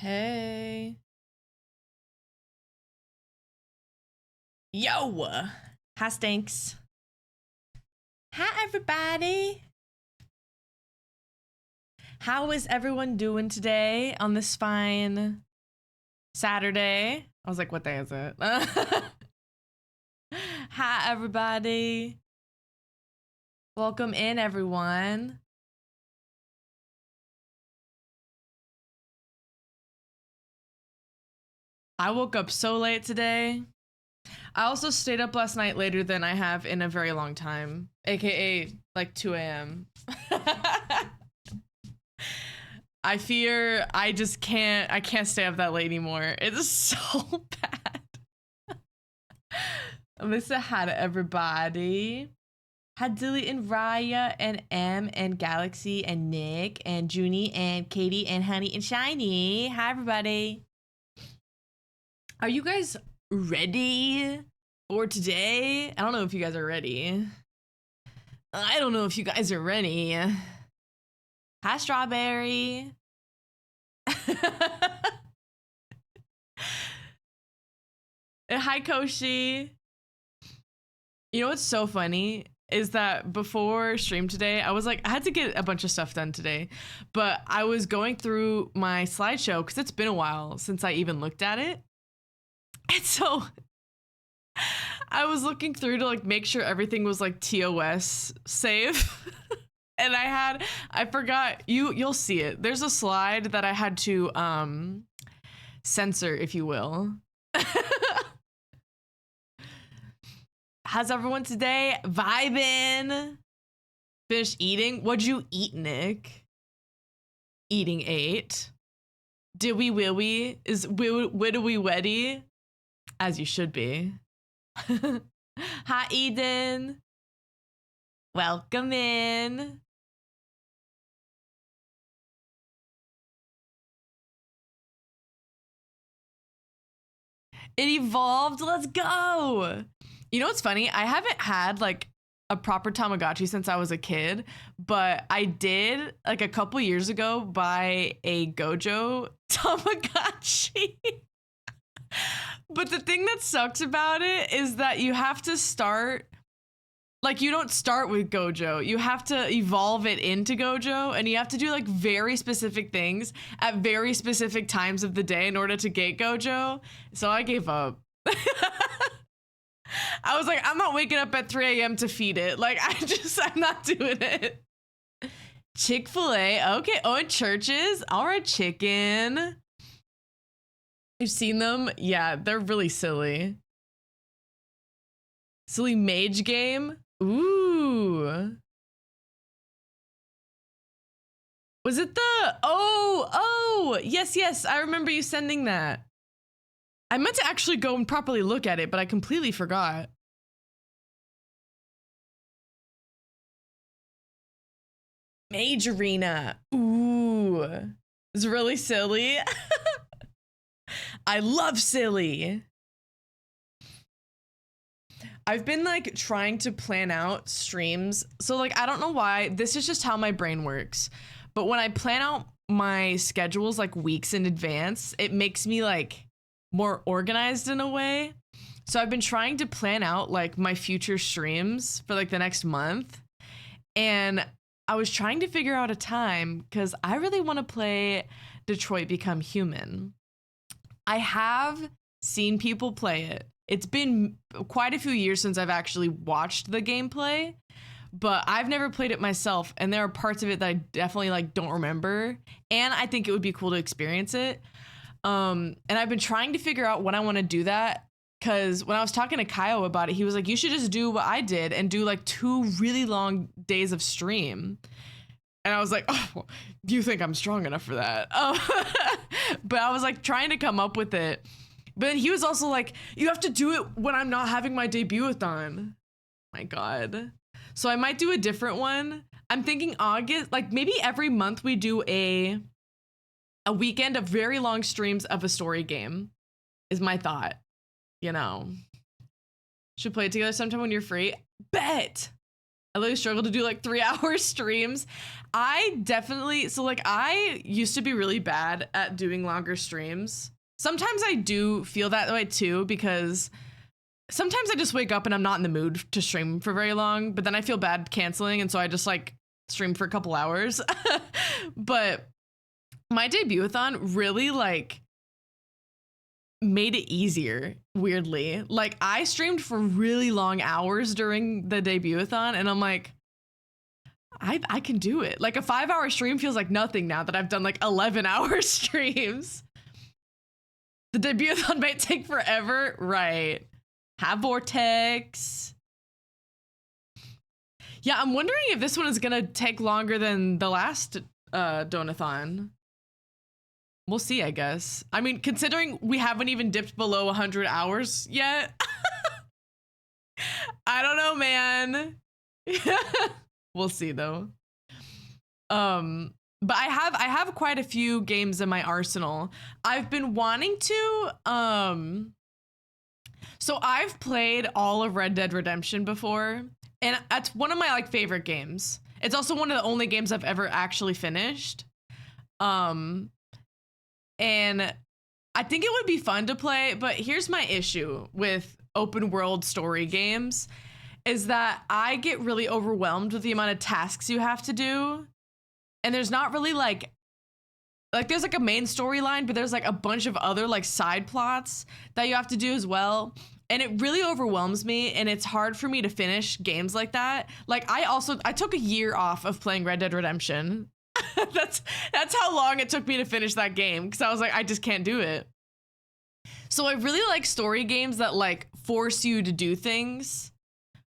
Hey. Yo. Hi, Stinks. Hi, everybody. How is everyone doing today on this fine Saturday? I was like, what day is it? Hi, everybody. Welcome in, everyone. I woke up so late today. I also stayed up last night later than I have in a very long time, aka like 2 a.m. I fear I can't stay up that late anymore. It's so bad. Listen, hi to everybody. Hi Dilly and Raya and M and Galaxy and Nick and Junie and Katie and Honey and Shiny. Hi everybody. Are you guys ready for today? I don't know if you guys are ready. I don't know if you guys are ready. Hi, Strawberry. Hi, Koshi. You know what's so funny is that before stream today, I was like, I had to get a bunch of stuff done today, but I was going through my slideshow because it's been a while since I even looked at it. And so I was looking through to like make sure everything was like TOS safe. And I forgot, you'll see it. There's a slide that I had to censor, if you will. How's everyone today? Vibing. Finished eating? What'd you eat, Nick? Eating 8. Did we will we? Is widow we weddy? As you should be. Hi, Eden. Welcome in. It evolved. Let's go. You know what's funny? I haven't had like a proper Tamagotchi since I was a kid, but I did like a couple years ago buy a Gojo Tamagotchi. But the thing that sucks about it is that you have to start, like you don't start with Gojo. You have to evolve it into Gojo, and you have to do like very specific things at very specific times of the day in order to get Gojo. So I gave up. I was like, I'm not waking up at 3 a.m. to feed it. Like, I'm not doing it. Chick-fil-A. Okay. Oh, and Churches. All right, chicken. You've seen them? Yeah, they're really silly. Silly mage game. Ooh. Was it the... Oh, yes. I remember you sending that. I meant to actually go and properly look at it, but I completely forgot. Mage Arena. Ooh. It's really silly. I love silly. I've been like trying to plan out streams. So like, I don't know why. This is just how my brain works. But when I plan out my schedules like weeks in advance, it makes me like more organized in a way. So I've been trying to plan out like my future streams for like the next month. And I was trying to figure out a time because I really want to play Detroit Become Human. I have seen people play it. It's been quite a few years since I've actually watched the gameplay, but I've never played it myself. And there are parts of it that I definitely like don't remember. And I think it would be cool to experience it. And I've been trying to figure out when I want to do that. Cause when I was talking to Kyle about it, he was like, you should just do what I did and do like 2 really long days of stream. And I was like, oh, you think I'm strong enough for that? But I was like trying to come up with it. But then he was also like, you have to do it when I'm not having my debut-a-thon. My God. So I might do a different one. I'm thinking August, like maybe every month we do a weekend of very long streams of a story game is my thought. You know, should play it together sometime when you're free. Bet. I literally struggle to do like 3-hour streams. I definitely, so like I used to be really bad at doing longer streams. Sometimes I do feel that way too, because sometimes I just wake up and I'm not in the mood to stream for very long, but then I feel bad canceling. And so I just like stream for a couple hours. But my debutathon really like made it easier, weirdly. Like I streamed for really long hours during the debutathon, and I'm like, I can do it. Like a 5-hour stream feels like nothing now that I've done like 11-hour streams. The debutathon might take forever, right? Have Vortex. Yeah, I'm wondering if this one is gonna take longer than the last donathon. We'll see, I guess. I mean, considering we haven't even dipped below 100 hours yet. I don't know, man. We'll see though. But I have quite a few games in my arsenal. I've been wanting to so I've played all of Red Dead Redemption before, and that's one of my like favorite games. It's also one of the only games I've ever actually finished. And I think it would be fun to play, but here's my issue with open world story games is that I get really overwhelmed with the amount of tasks you have to do. And there's not really like there's like a main storyline, but there's like a bunch of other like side plots that you have to do as well. And it really overwhelms me, and it's hard for me to finish games like that. Like I took a year off of playing Red Dead Redemption. That's how long it took me to finish that game, because I was like, I just can't do it. So I really like story games that like force you to do things,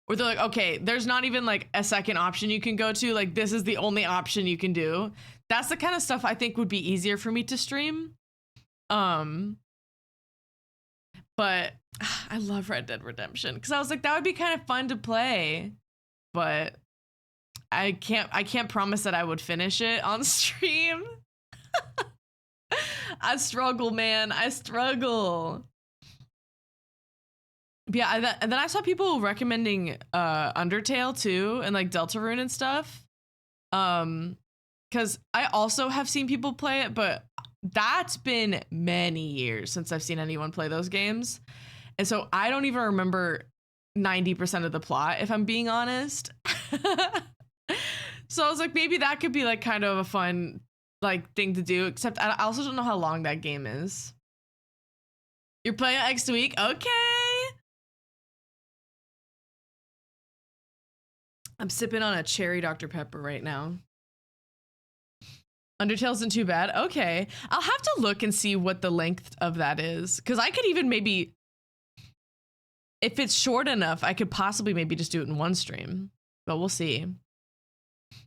where they're like, okay, there's not even like a second option you can go to. Like this is the only option you can do. That's the kind of stuff I think would be easier for me to stream. But I love Red Dead Redemption because I was like, that would be kind of fun to play, but I can't promise that I would finish it on stream. I struggle, man. I struggle. But yeah, and then I saw people recommending Undertale too, and like Deltarune and stuff. Because I also have seen people play it, but that's been many years since I've seen anyone play those games. And so I don't even remember 90% of the plot, if I'm being honest. So I was like, maybe that could be like kind of a fun like thing to do, except I also don't know how long that game is. You're playing it next week? Okay. I'm sipping on a cherry Dr. Pepper right now. Undertale isn't too bad. Okay. I'll have to look and see what the length of that is, because I could even maybe, if it's short enough, I could possibly maybe just do it in one stream, but we'll see.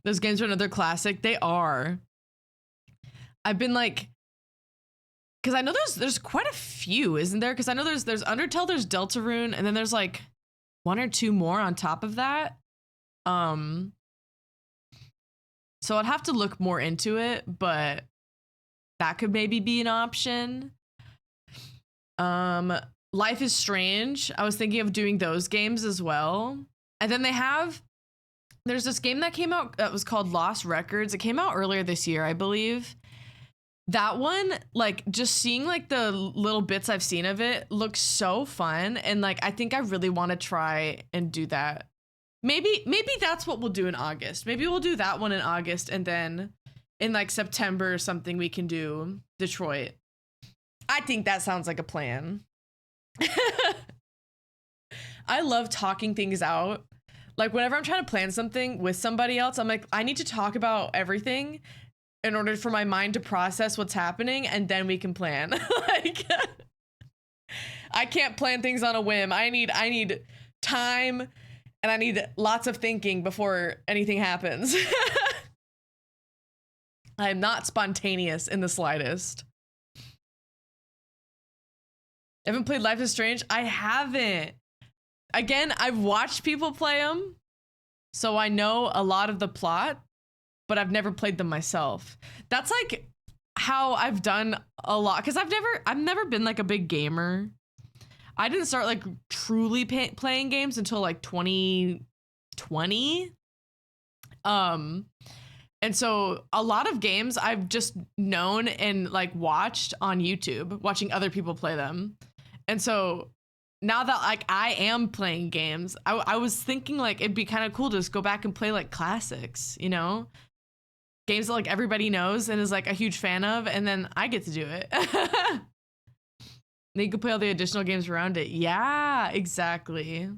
Those games are another classic. They are. I've been like, because I know there's quite a few, isn't there? Because I know there's Undertale, there's Deltarune, and then there's like one or two more on top of that. So I'd have to look more into it, but that could maybe be an option. Life is Strange. I was thinking of doing those games as well. And then there's this game that came out that was called Lost Records. It came out earlier this year, I believe. That one, like just seeing like the little bits I've seen of it looks so fun. And like, I think I really want to try and do that. Maybe that's what we'll do in August. Maybe we'll do that one in August, and then in like September or something we can do Detroit. I think that sounds like a plan. I love talking things out. Like whenever I'm trying to plan something with somebody else, I'm like, I need to talk about everything in order for my mind to process what's happening, and then we can plan. Like I can't plan things on a whim. I need time. And I need lots of thinking before anything happens. I am not spontaneous in the slightest. Haven't played Life is Strange? I haven't. Again, I've watched people play them, so I know a lot of the plot, but I've never played them myself. That's like how I've done a lot, because I've never been like a big gamer. I didn't start like truly playing games until like 2020, Um, and so a lot of games I've just known and like watched on YouTube, watching other people play them. And so now that like I am playing games, I was thinking like it'd be kind of cool to just go back and play like classics, you know? Games that like everybody knows and is like a huge fan of, and then I get to do it. Then you can play all the additional games around it. Yeah, exactly.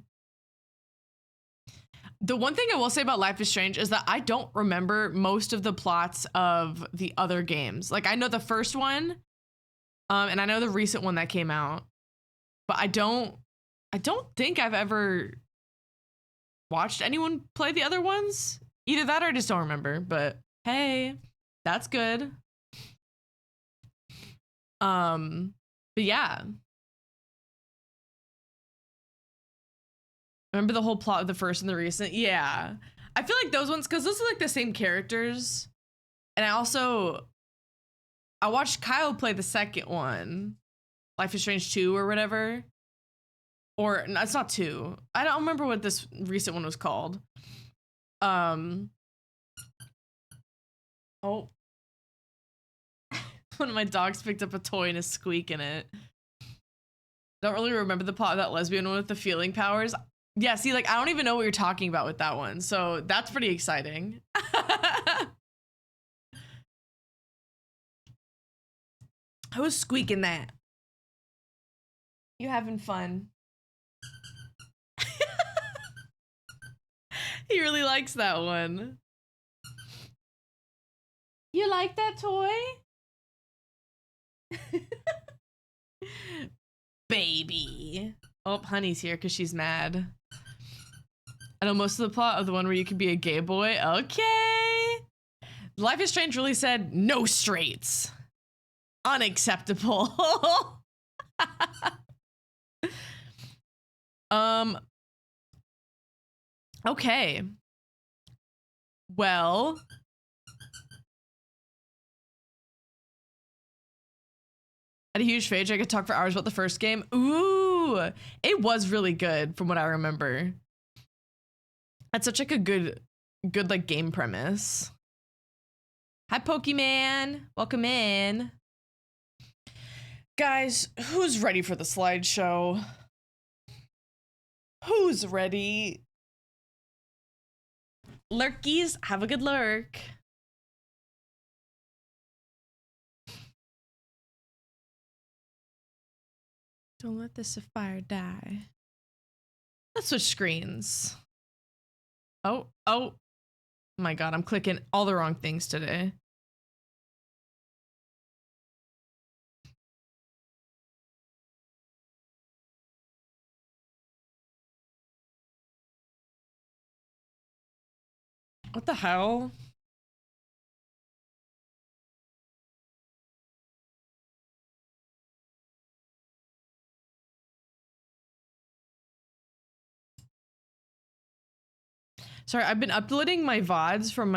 The one thing I will say about Life is Strange is that I don't remember most of the plots of the other games. Like I know the first one, and I know the recent one that came out, but I don't think I've ever watched anyone play the other ones. Either that or I just don't remember, but hey, that's good. But yeah. Remember the whole plot of the first and the recent? Yeah. I feel like those ones, because those are like the same characters. And I watched Kyle play the second one, Life is Strange 2 or whatever. Or no, it's not 2. I don't remember what this recent one was called. Oh. One of my dogs picked up a toy and is squeaking it. Don't really remember the plot of that lesbian one with the feeling powers. Yeah, see, like, I don't even know what you're talking about with that one. So that's pretty exciting. Who's squeaking that? You having fun? He really likes that one. You like that toy? Baby. Oh, Honey's here because she's mad. I know most of the plot of the one where you can be a gay boy. Okay. Life is Strange really said no straights. Unacceptable. Okay. Well, at a huge phage, I could talk for hours about the first game. Ooh, it was really good from what I remember. That's such like a good like game premise. Hi, Pokemon. Welcome in. Guys, who's ready for the slideshow? Who's ready? Lurkies, have a good lurk. Don't let this fire die. Let's switch screens. Oh my God, I'm clicking all the wrong things today. What the hell? Sorry, I've been uploading my VODs from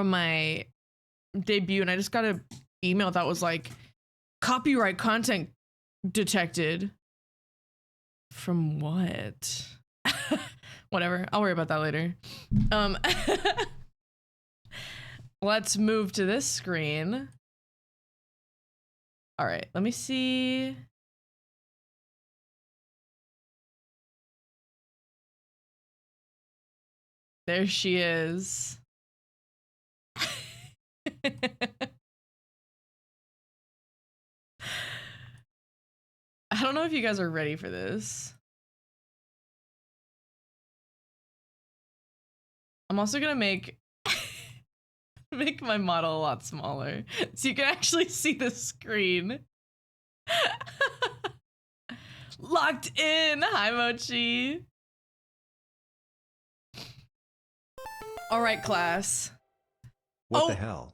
my debut, and I just got an email that was like, copyright content detected. From what? Whatever, I'll worry about that later. Let's move to this screen. All right, let me see. There she is. I don't know if you guys are ready for this. I'm also gonna make my model a lot smaller so you can actually see the screen. Locked in. Hi, Mochi. All right, class. What the hell?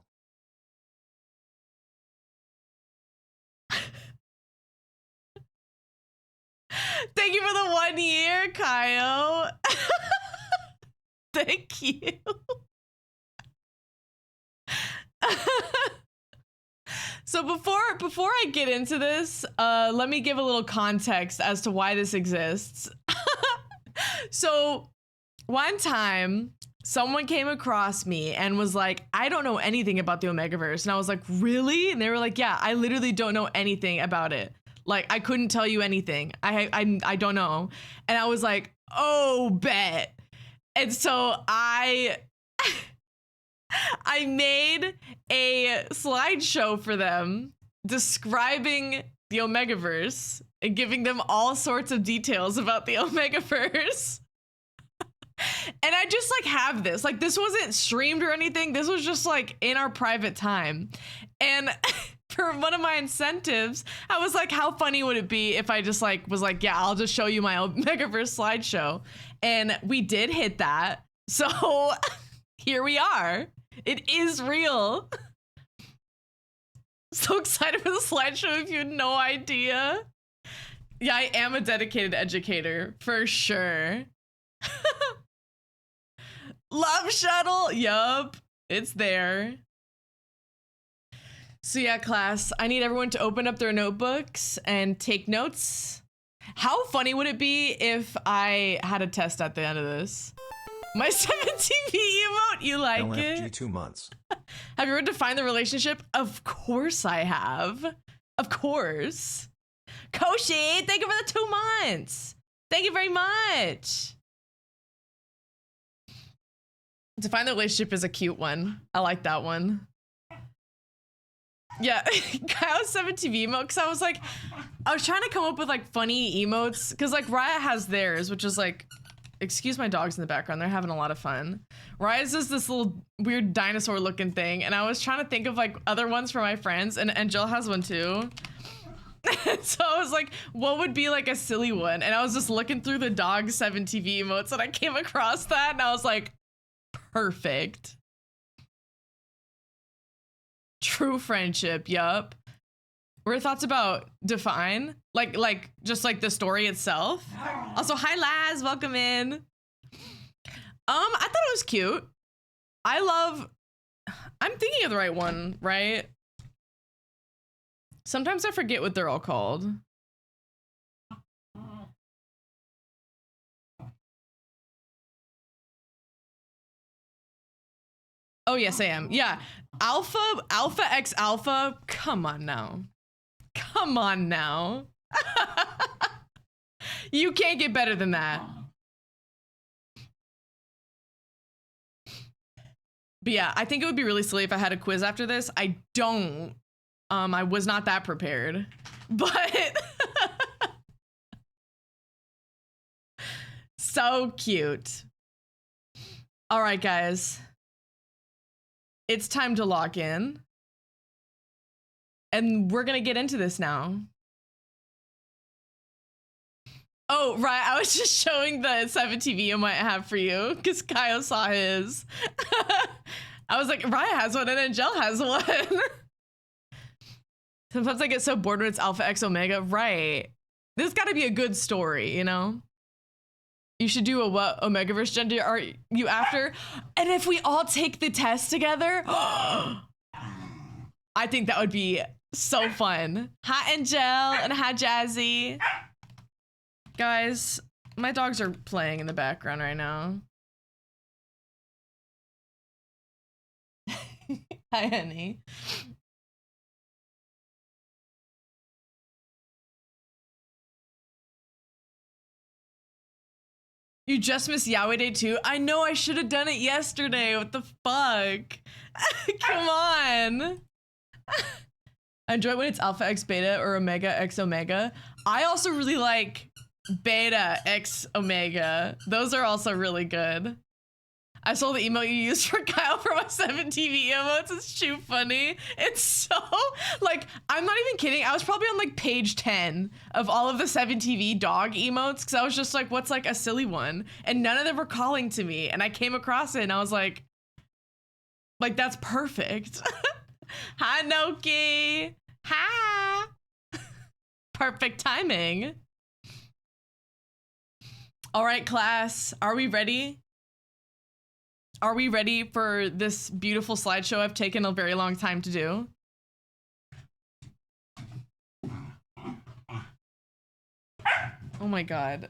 Thank you for the 1 year, Kyle. Thank you. So before I get into this, let me give a little context as to why this exists. So one time someone came across me and was like, I don't know anything about the Omegaverse. And I was like, really? And they were like, yeah, I literally don't know anything about it. Like, I couldn't tell you anything. I don't know. And I was like, oh, bet. And so I made a slideshow for them describing the Omegaverse and giving them all sorts of details about the Omegaverse. And I just like have this, like, this wasn't streamed or anything. This was just like in our private time. And for one of my incentives, I was like, how funny would it be if I just like was like, yeah, I'll just show you my Omegaverse slideshow. And we did hit that. So here we are. It is real. So excited for the slideshow if you had no idea. Yeah, I am a dedicated educator for sure. Love shuttle. Yup, it's there. So yeah, class, I need everyone to open up their notebooks and take notes. How funny would it be if I had a test at the end of this? My 7TV emote, you like LFG it? 2 months. Have you ever defined the relationship? Of course I have. Of course. Koshi, thank you for the 2 months. Thank you very much. Define the relationship is a cute one. I like that one. Yeah, Kyle's 7TV emote, because I was trying to come up with like funny emotes, because like Raya has theirs, which is like, excuse my dogs in the background, they're having a lot of fun. Raya's is this little weird dinosaur looking thing, and I was trying to think of like other ones for my friends, and Jill has one too. So I was like, what would be like a silly one? And I was just looking through the dog 7TV emotes, and I came across that, and I was like, perfect. True friendship, yup. What are your thoughts about define? Like just like the story itself? Also, hi Laz, welcome in. I thought it was cute. I'm thinking of the right one, right? Sometimes I forget what they're all called. Oh yes, I am. Yeah, Alpha X Alpha. Come on now. Come on now. You can't get better than that. But yeah, I think it would be really silly if I had a quiz after this. I don't. I was not that prepared. But so cute. All right, guys. It's time to log in. And we're gonna get into this now. Oh, right, I was just showing the 7TV I might have for you, because Kyle saw his. I was like, Raya has one and Angel has one. Sometimes I get so bored when it's Alpha X Omega. Right. This gotta be a good story, you know? You should do a what Omegaverse gender are you after? And if we all take the test together, I think that would be so fun. Hi, Angel, and hi, Jazzy. Guys, my dogs are playing in the background right now. Hi, honey. You just missed Yahweh Day too? I know, I should have done it yesterday. What the fuck? Come on. I enjoy it when it's Alpha X Beta or Omega X Omega. I also really like Beta X Omega. Those are also really good. I saw the emote you used for Kyle for my 7TV emotes. It's too funny. It's so, like, I'm not even kidding. I was probably on like page 10 of all of the 7TV dog emotes, because I was just like, what's like a silly one? And none of them were calling to me. And I came across it and I was like, that's perfect. Hi, Noki. Hi. Perfect timing. All right, class. Are we ready? Are we ready for this beautiful slideshow I've taken a very long time to do? Oh my God.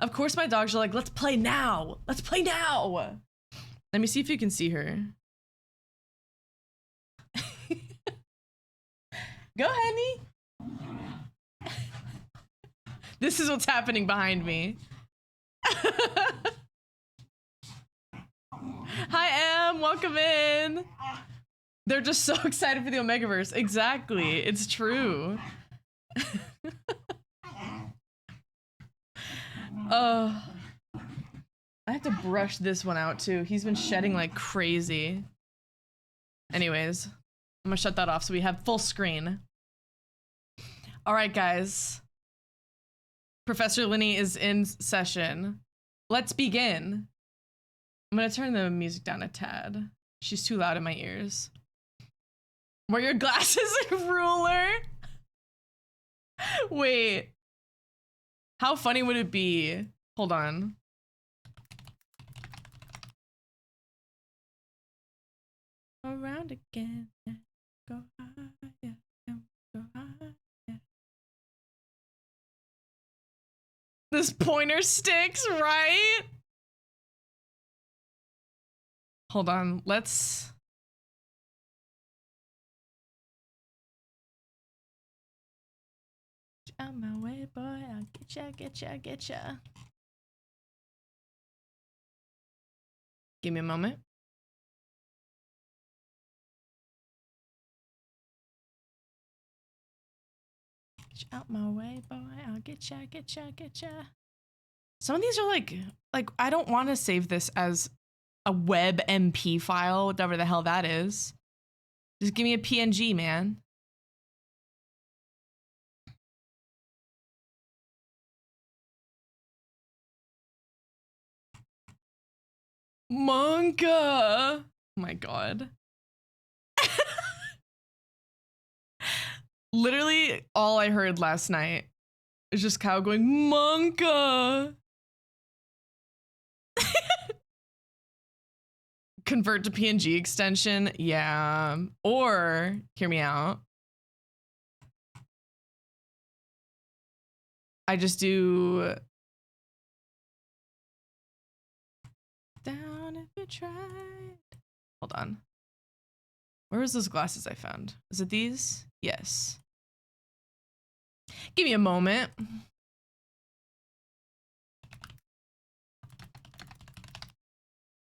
Of course my dogs are like, let's play now. Let's play now. Let me see if you can see her. Go, honey. This is what's happening behind me. Hi, Em. Welcome in. They're just so excited for the Omegaverse. Exactly. It's true. I have to brush this one out too. He's been shedding like crazy. Anyways, I'm gonna shut that off so we have full screen. All right, guys. Professor Linny is in session. Let's begin. I'm gonna turn the music down a tad. She's too loud in my ears. Wear your glasses, ruler. Wait. How funny would it be? Hold on. Around again. Go higher. Go higher. This pointer sticks, right? Hold on, let's... Out my way, boy, I'll get ya. Give me a moment. Out my way, boy, I'll get ya. Some of these are like I don't want to save this as a web MP file, whatever the hell that is. Just give me a PNG, man. Monka! Oh my god. Literally all I heard last night is just Cow going, Monka! Convert to PNG extension, yeah. Or, hear me out. I just do... Down if you tried. Hold on. Where was those glasses I found? Is it these? Yes. Give me a moment.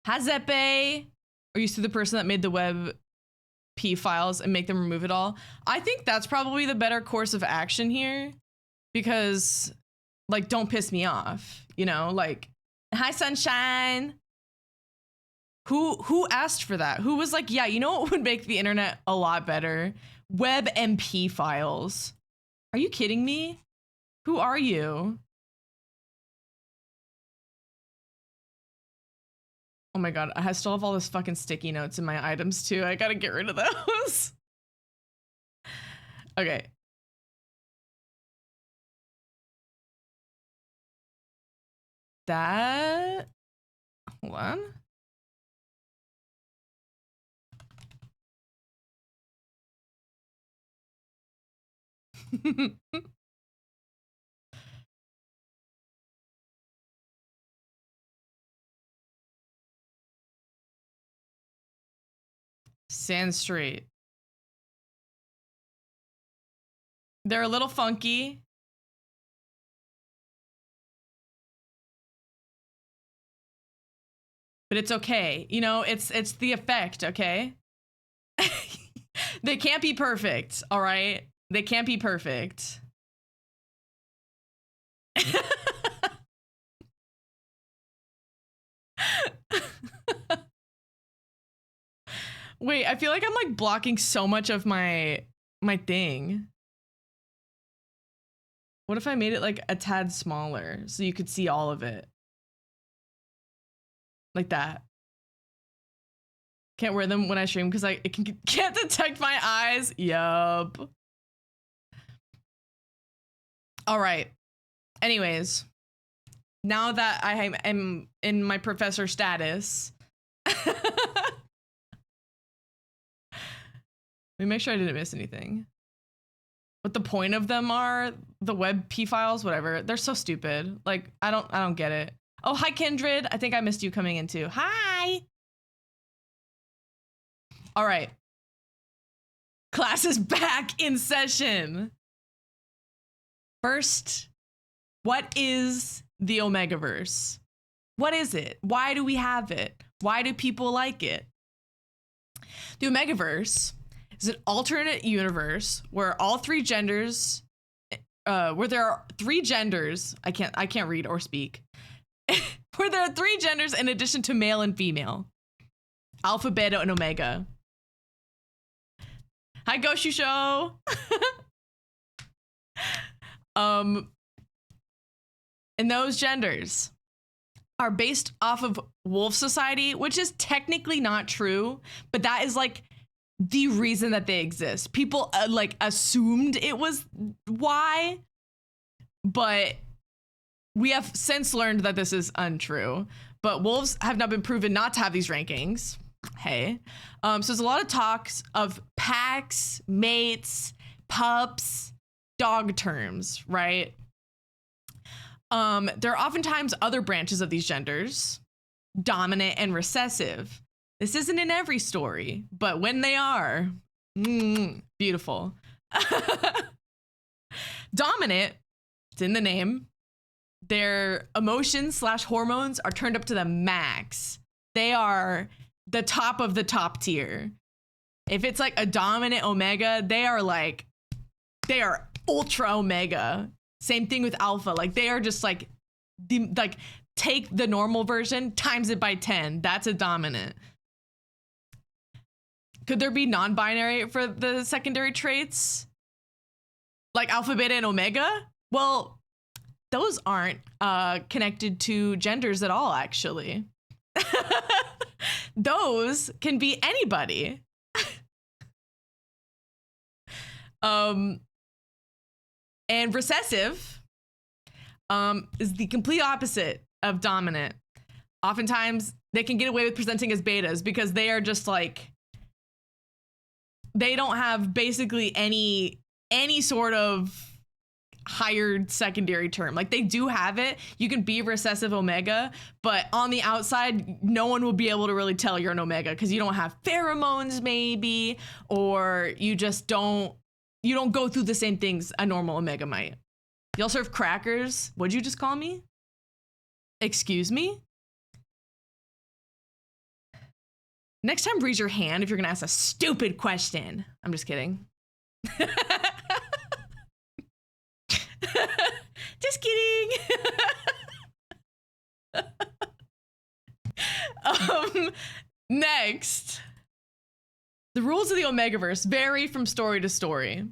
Hazepe. Are you still the person that made the web P files and make them remove it all? I think that's probably the better course of action here, because like, don't piss me off, you know, like, hi sunshine. Who asked for that? Who was like, yeah, you know what would make the internet a lot better? Web MP files. Are you kidding me? Who are you? Oh my god, I still have all this fucking sticky notes in my items too. I gotta get rid of those. Okay. That... Hold on. Sand Street. They're a little funky. But it's okay. You know, it's the effect, okay? They can't be perfect, all right? They can't be perfect. Wait, I feel like I'm like blocking so much of my thing. What if I made it like a tad smaller so you could see all of it? Like that. Can't wear them when I stream because it can't detect my eyes. Yup. All right. Anyways, now that I am in my professor status, let me make sure I didn't miss anything. what the point of them are, the WebP files, whatever. They're so stupid. Like, I don't get it. Oh, hi, Kindred. I think I missed you coming in too. Hi. All right. Class is back in session. First, what is the Omegaverse? What is it? Why do we have it? Why do people like it? The Omegaverse is an alternate universe where all three genders, where there are three genders. I can't read or speak. Where there are three genders in addition to male and female. Alpha, Beta, and Omega. Hi, Goshu Show. And those genders are based off of wolf society, which is technically not true, but that is like the reason that they exist. People like assumed it was why, but we have since learned that this is untrue. But wolves have not been proven not to have these rankings. Hey, so there's a lot of talks of packs, mates, pups, dog terms, right? There are oftentimes other branches of these genders, dominant and recessive. This isn't in every story, but when they are, beautiful. Dominant, it's in the name. Their emotions / hormones are turned up to the max. They are the top of the top tier. If it's like a dominant Omega, they are ultra Omega. Same thing with Alpha. Like they are just like take the normal version times it by 10. That's a dominant. Could there be non-binary for the secondary traits? Like Alpha, Beta, and Omega? Well, those aren't connected to genders at all, actually. Those can be anybody. And recessive is the complete opposite of dominant. Oftentimes, they can get away with presenting as betas because they are just like, they don't have basically any sort of hired secondary term. Like they do have it. You can be recessive Omega, but on the outside, no one will be able to really tell you're an Omega because you don't have pheromones maybe, or you just don't go through the same things a normal Omega might. Y'all serve crackers? What'd you just call me? Excuse me? Next time, raise your hand if you're gonna ask a stupid question. I'm just kidding. Just kidding. Next, the rules of the Omegaverse vary from story to story.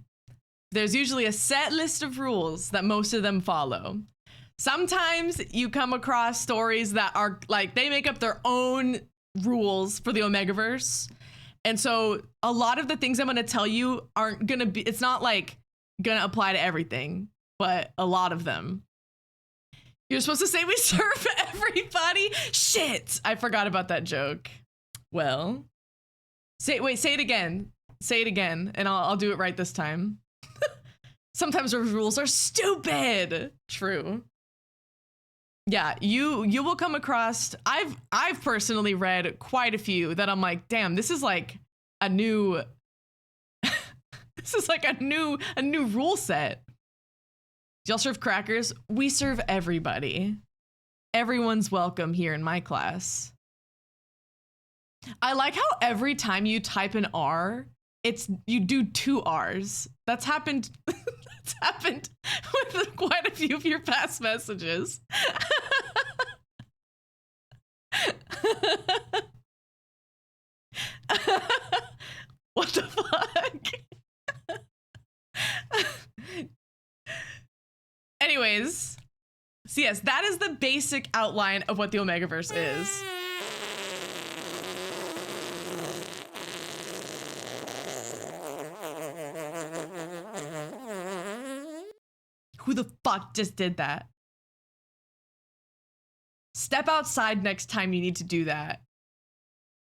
There's usually a set list of rules that most of them follow. Sometimes you come across stories that are like, they make up their own rules for the Omegaverse. And so a lot of the things I'm going to tell you aren't going to be, it's not like going to apply to everything, but a lot of them. You're supposed to say we serve everybody? Shit, I forgot about that joke. Well, say it again. Say it again, and I'll do it right this time. Sometimes those rules are stupid. True. Yeah, you will come across, I've personally read quite a few that I'm like, damn, this is like a new this is like a new rule set. Do y'all serve crackers? We serve everybody. Everyone's welcome here in my class. I like how every time you type an R, you do 2 R's. That's happened with quite a few of your past messages. What the fuck? Anyways, so yes, that is the basic outline of what the Omegaverse is. Who the fuck just did that? Step outside next time you need to do that.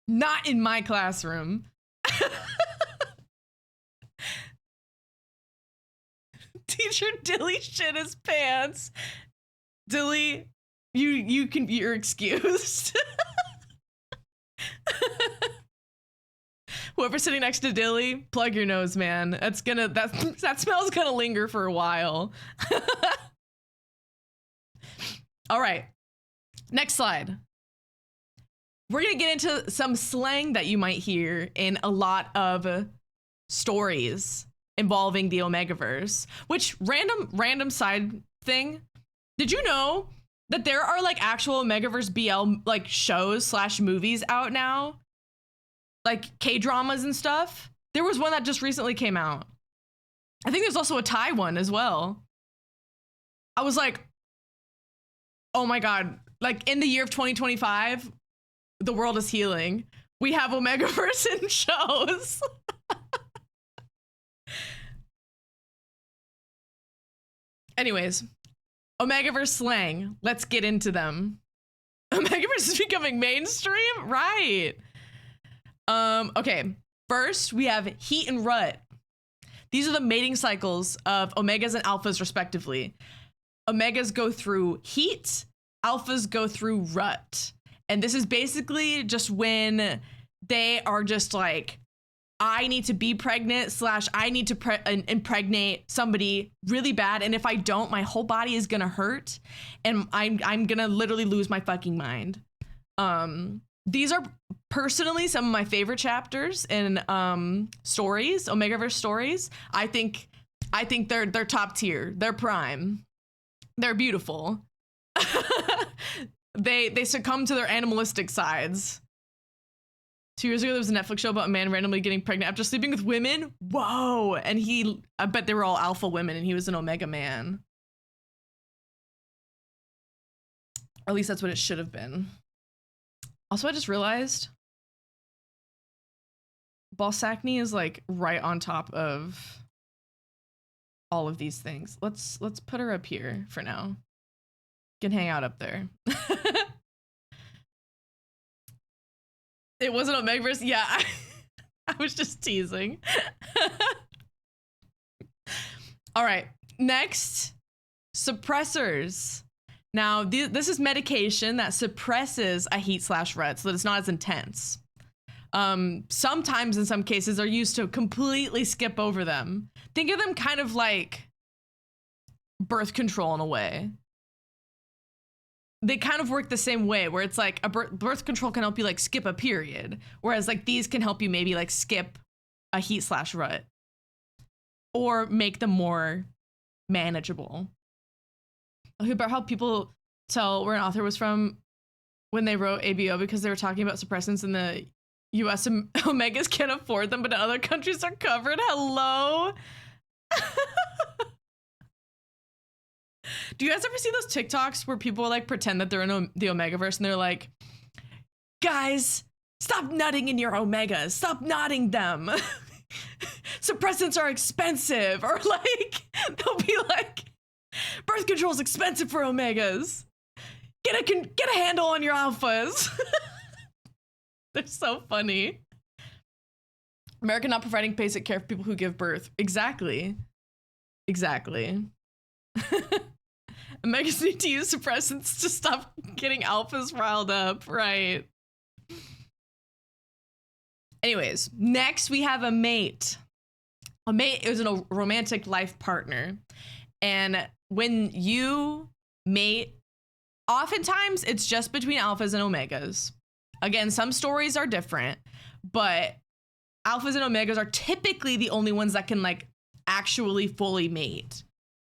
Not in my classroom. Teacher Dilly shit his pants. Dilly, you're excused. Whoever's sitting next to Dilly, plug your nose, man. That smell's gonna linger for a while. All right, next slide. We're gonna get into some slang that you might hear in a lot of stories involving the Omegaverse. Which random side thing, did you know that there are like actual Omegaverse BL like shows / movies out now? Like K-dramas and stuff. There was one that just recently came out. I think there's also a Thai one as well. I was like, oh my God, like in the year of 2025, the world is healing. We have Omegaverse in shows. Anyways, Omegaverse slang. Let's get into them. Omegaverse is becoming mainstream? Right. Okay, first we have heat and rut. These are the mating cycles of omegas and alphas respectively. Omegas go through heat, alphas go through rut. And this is basically just when they are just like, I need to be pregnant / I need to impregnate somebody really bad. And if I don't, my whole body is gonna hurt and I'm gonna literally lose my fucking mind. These are personally some of my favorite chapters in stories, Omegaverse stories. I think they're top tier. They're prime. They're beautiful. They succumb to their animalistic sides. 2 years ago, there was a Netflix show about a man randomly getting pregnant after sleeping with women. Whoa! And I bet they were all alpha women, and he was an Omega man. Or at least that's what it should have been. Also, I just realized Balsacne is like right on top of all of these things. Let's put her up here for now. Can hang out up there. It wasn't Omegaverse. Yeah, I was just teasing. All right, next, suppressors. Now, this is medication that suppresses a heat / rut so that it's not as intense. Sometimes, in some cases, they're used to completely skip over them. Think of them kind of like birth control in a way. They kind of work the same way, where it's like a birth control can help you like skip a period, whereas like these can help you maybe like skip a heat / rut or make them more manageable. About how people tell where an author was from when they wrote ABO because they were talking about suppressants in the US and Omegas can't afford them, but in other countries are covered. Hello. Do you guys ever see those TikToks where people like pretend that they're in the Omegaverse and they're like, guys, stop nutting in your Omegas. Stop nutting them. Suppressants are expensive. Or like, they'll be like, birth control is expensive for Omegas. Get a handle on your alphas. They're so funny. America not providing basic care for people who give birth. Exactly. Omegas need to use suppressants to stop getting alphas riled up, right? Anyways, next we have a mate. A mate is a romantic life partner. And when you mate, oftentimes it's just between alphas and omegas. Again, some stories are different, but alphas and omegas are typically the only ones that can like actually fully mate.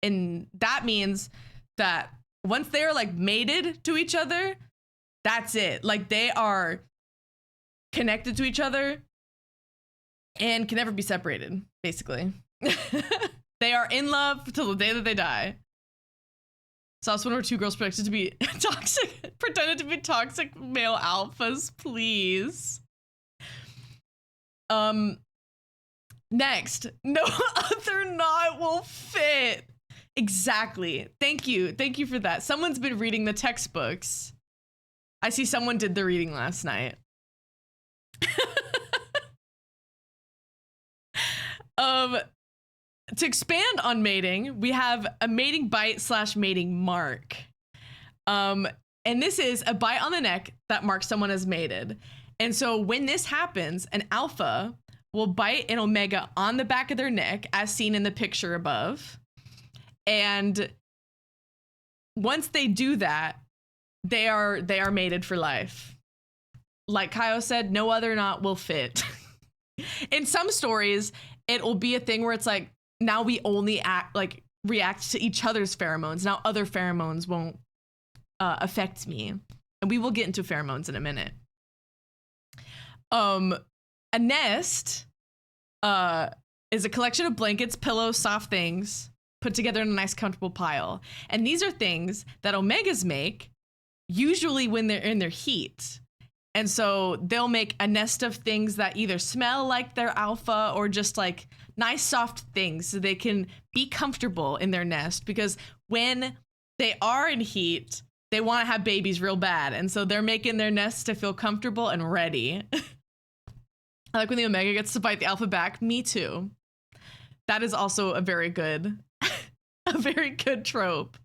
And that means that once they're like mated to each other, that's it. Like they are connected to each other and can never be separated, basically. They are in love till the day that they die. Saw this one where 2 girls pretended to be toxic male alphas, please. Next, no other knot will fit. Exactly. Thank you for that. Someone's been reading the textbooks. I see someone did the reading last night. to expand on mating, we have a mating bite / mating mark. And this is a bite on the neck that marks someone as mated. And so when this happens, an alpha will bite an omega on the back of their neck, as seen in the picture above. And once they do that, they are mated for life. Like Kaio said, no other knot will fit. In some stories, it will be a thing where it's like, now we only react to each other's pheromones. Now other pheromones won't affect me. And we will get into pheromones in a minute. A nest is a collection of blankets, pillows, soft things put together in a nice comfortable pile. And these are things that omegas make usually when they're in their heat. And so they'll make a nest of things that either smell like their alpha or just like nice soft things so they can be comfortable in their nest, because when they are in heat, they want to have babies real bad. And so they're making their nest to feel comfortable and ready. I like when the omega gets to bite the alpha back. Me too. That is also a very good trope.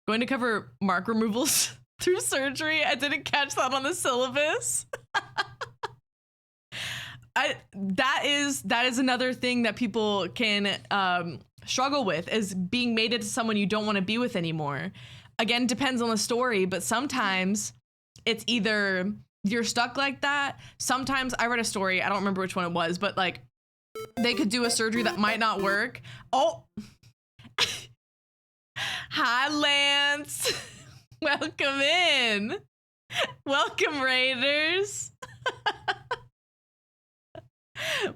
Going to cover mark removals through surgery. I didn't catch that on the syllabus. That is another thing that people can struggle with, is being mated to someone you don't want to be with anymore. Again, depends on the story, but sometimes it's either you're stuck like that. Sometimes I read a story, I don't remember which one it was, but like they could do a surgery that might not work. Oh, hi, Lance. Welcome in. Welcome, Raiders.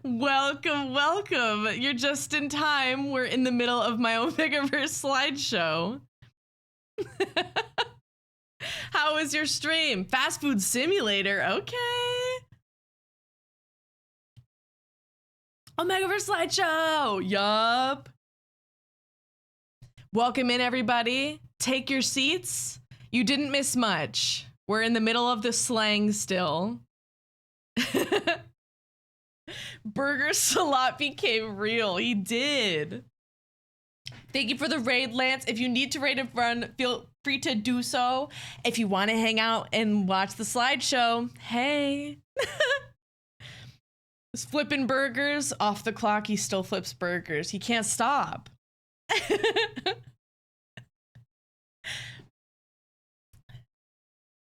Welcome. You're just in time. We're in the middle of my Omegaverse slideshow. How was your stream? Fast food simulator. Okay. Omegaverse slideshow. Yup. Welcome in, everybody. Take your seats. You didn't miss much. We're in the middle of the slang still. Burger Salat became real. He did. Thank you for the raid, Lance. If you need to raid and run, feel free to do so. If you want to hang out and watch the slideshow, hey. He's flipping burgers. Off the clock, he still flips burgers. He can't stop.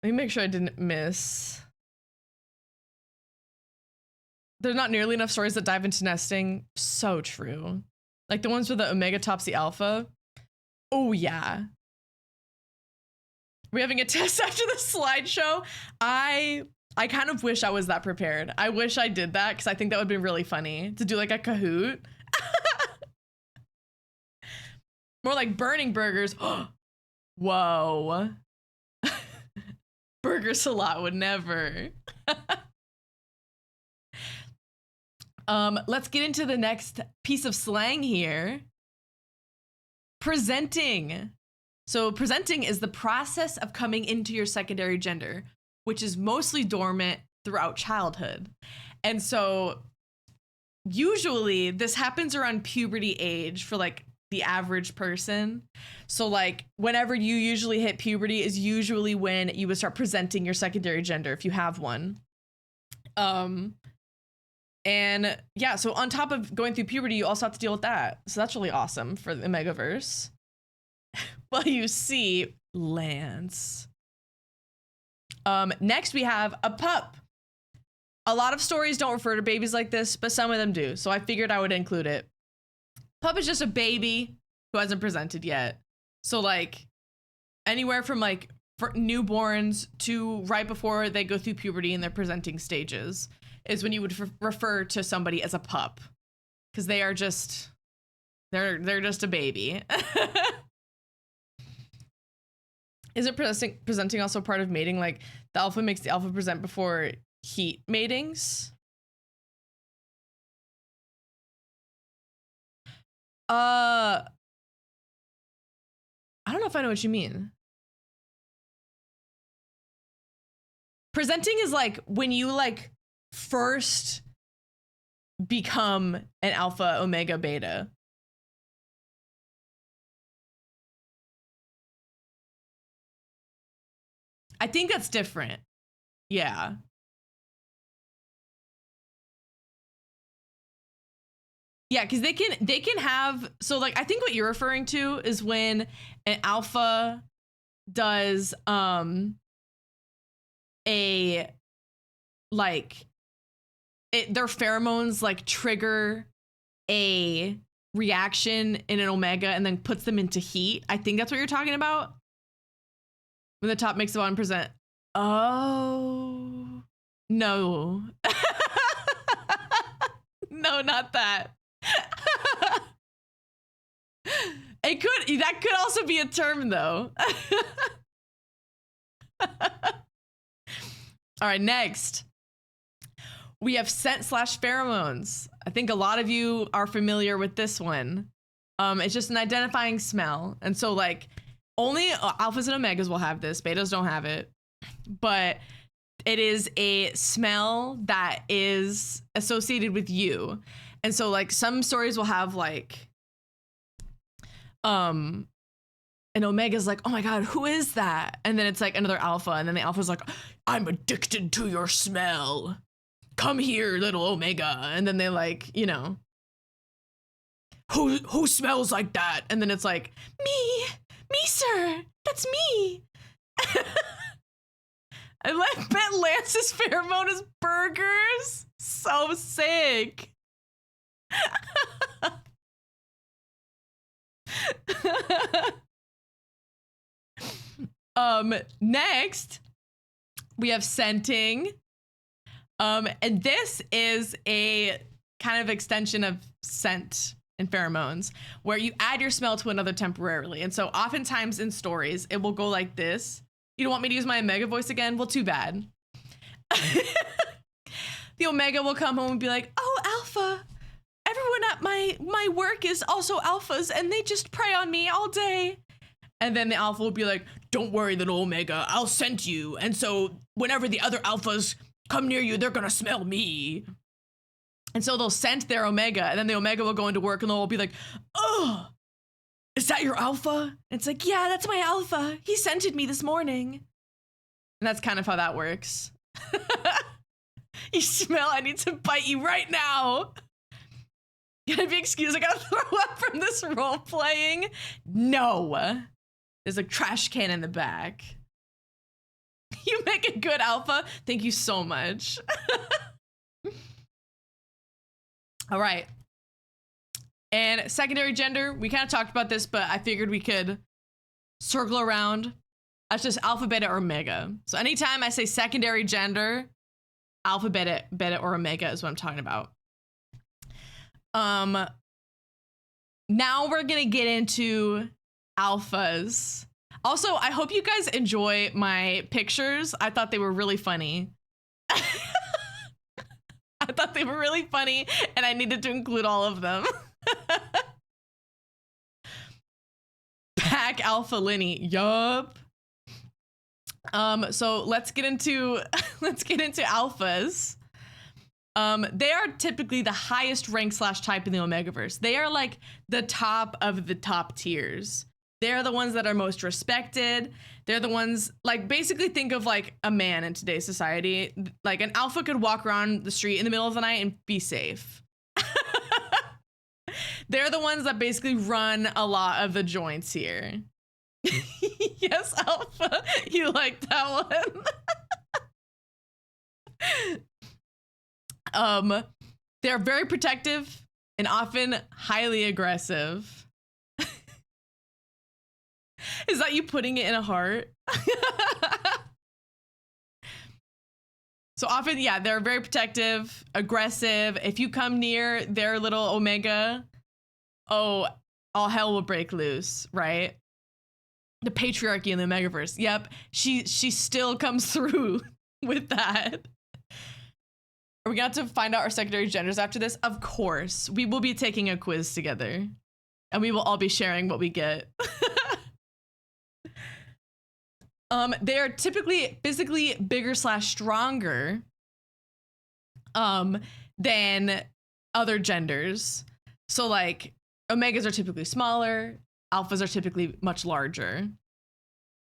Let me make sure I didn't miss. There's not nearly enough stories that dive into nesting. So true. Like the ones where the omega tops the alpha. Oh yeah. We're having a test after the slideshow. I kind of wish I was that prepared. I wish I did that, because I think that would be really funny to do like a Kahoot. More like burning burgers. Whoa. Burger Salat would never. Let's get into the next piece of slang here. Presenting. So presenting is the process of coming into your secondary gender, which is mostly dormant throughout childhood. And so usually this happens around puberty age for like the average person. So like whenever you usually hit puberty is usually when you would start presenting your secondary gender, if you have one. And yeah, so on top of going through puberty, you also have to deal with that. So that's really awesome for the Omegaverse. Well, you see, Lance. Next we have a pup. A lot of stories don't refer to babies like this, but some of them do. So I figured I would include it. Pup is just a baby who hasn't presented yet. So like anywhere from like for newborns to right before they go through puberty in their presenting stages is when you would refer to somebody as a pup, because they are just, they're just a baby. Is it presenting also part of mating? Like the alpha makes the alpha present before heat matings? I don't know if I know what you mean. Presenting is like when you like first become an alpha, omega, beta. I think that's different. Yeah. Yeah, because they can have, so like I think what you're referring to is when an alpha does a like their pheromones like trigger a reaction in an omega and then puts them into heat. I think that's what you're talking about. When the top makes the bottom present. Oh no. No, not that. That could also be a term though. All right, next. We have scent/pheromones. I think a lot of you are familiar with this one. It's just an identifying smell. And so like only alphas and omegas will have this. Betas don't have it. But it is a smell that is associated with you. And so like some stories will have like an omega's like, oh my God, who is that? And then it's like another alpha. And then the alpha's like, I'm addicted to your smell. Come here, little omega. And then they like, you know, who smells like that? And then it's like, me, sir, that's me. I bet Lance's pheromone is burgers. So sick. Next, we have scenting. And this is a kind of extension of scent and pheromones where you add your smell to another temporarily. And so oftentimes in stories, it will go like this. You don't want me to use my Omega voice again? Well, too bad. The Omega will come home and be like, oh, Alpha, everyone at my work is also alphas and they just prey on me all day. And then the alpha will be like, don't worry, little Omega, I'll scent you. And so whenever the other alphas come near you, they're gonna smell me. And so they'll scent their Omega, and then the Omega will go into work and they'll be like, oh, is that your alpha? And it's like, yeah, that's my alpha. He scented me this morning. And that's kind of how that works. You smell, I need to bite you right now. Gotta be excused, I gotta throw up from this role playing. No. There's a trash can in the back. You make a good alpha. Thank you so much. All right. And secondary gender, we kind of talked about this, but I figured we could circle around. That's just alpha, beta, or omega. So anytime I say secondary gender, alpha, beta, or omega is what I'm talking about. Now we're gonna get into alphas. Also, I hope you guys enjoy my pictures. I thought they were really funny. I thought they were really funny, and I needed to include all of them. Pack Alpha Linny, yup. So let's get into alphas. They are typically the highest rank / type in the Omegaverse. They are like the top of the top tiers. They're the ones that are most respected. They're the ones, like, basically think of like a man in today's society. Like an alpha could walk around the street in the middle of the night and be safe. They're the ones that basically run a lot of the joints here. Yes, alpha, you like that one. They're very protective and often highly aggressive. Is that you putting it in a heart? So often, yeah, they're very protective, aggressive. If you come near their little Omega, oh, all hell will break loose, right? The patriarchy in the Omegaverse. Yep, she still comes through with that. Are we going to find out our secondary genders after this? Of course. We will be taking a quiz together, and we will all be sharing what we get. They are typically physically bigger / stronger than other genders. So like omegas are typically smaller, alphas are typically much larger.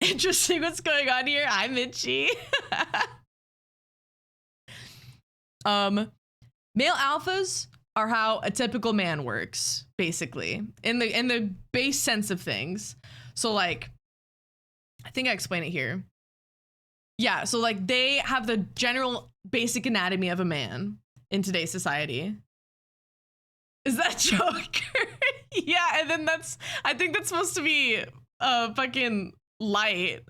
Interesting what's going on here. I'm itchy. Male alphas are how a typical man works, basically, in the base sense of things. So like, I think I explain it here. Yeah, so like they have the general basic anatomy of a man in today's society. Is that Joker? Yeah, and then I think that's supposed to be fucking light.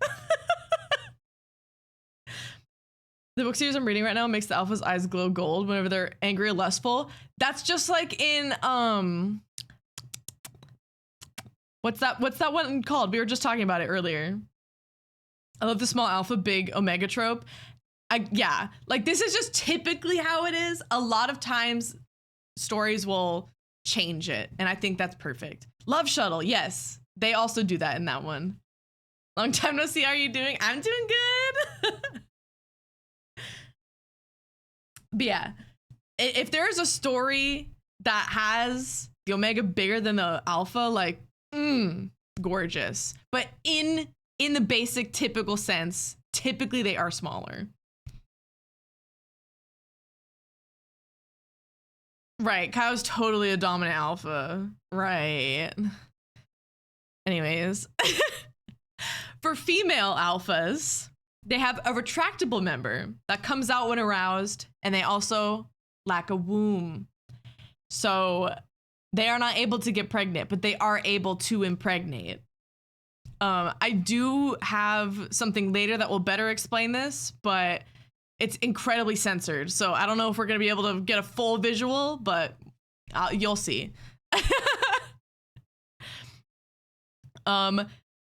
The book series I'm reading right now makes the alpha's eyes glow gold whenever they're angry or lustful. That's just like in what's that one called? We were just talking about it earlier. I love the small alpha, big omega trope. Yeah, like this is just typically how it is. A lot of times stories will change it, and I think that's perfect. Love Shuttle, yes. They also do that in that one. Long time no see, how are you doing? I'm doing good. But yeah, if there's a story that has the omega bigger than the alpha, like, gorgeous. But in the basic typical sense, typically they are smaller. Right, Kyle's totally a dominant alpha. Right. Anyways, for female alphas, they have a retractable member that comes out when aroused, and they also lack a womb. So they are not able to get pregnant, but they are able to impregnate. I do have something later that will better explain this, but it's incredibly censored. So I don't know if we're going to be able to get a full visual, but you'll see.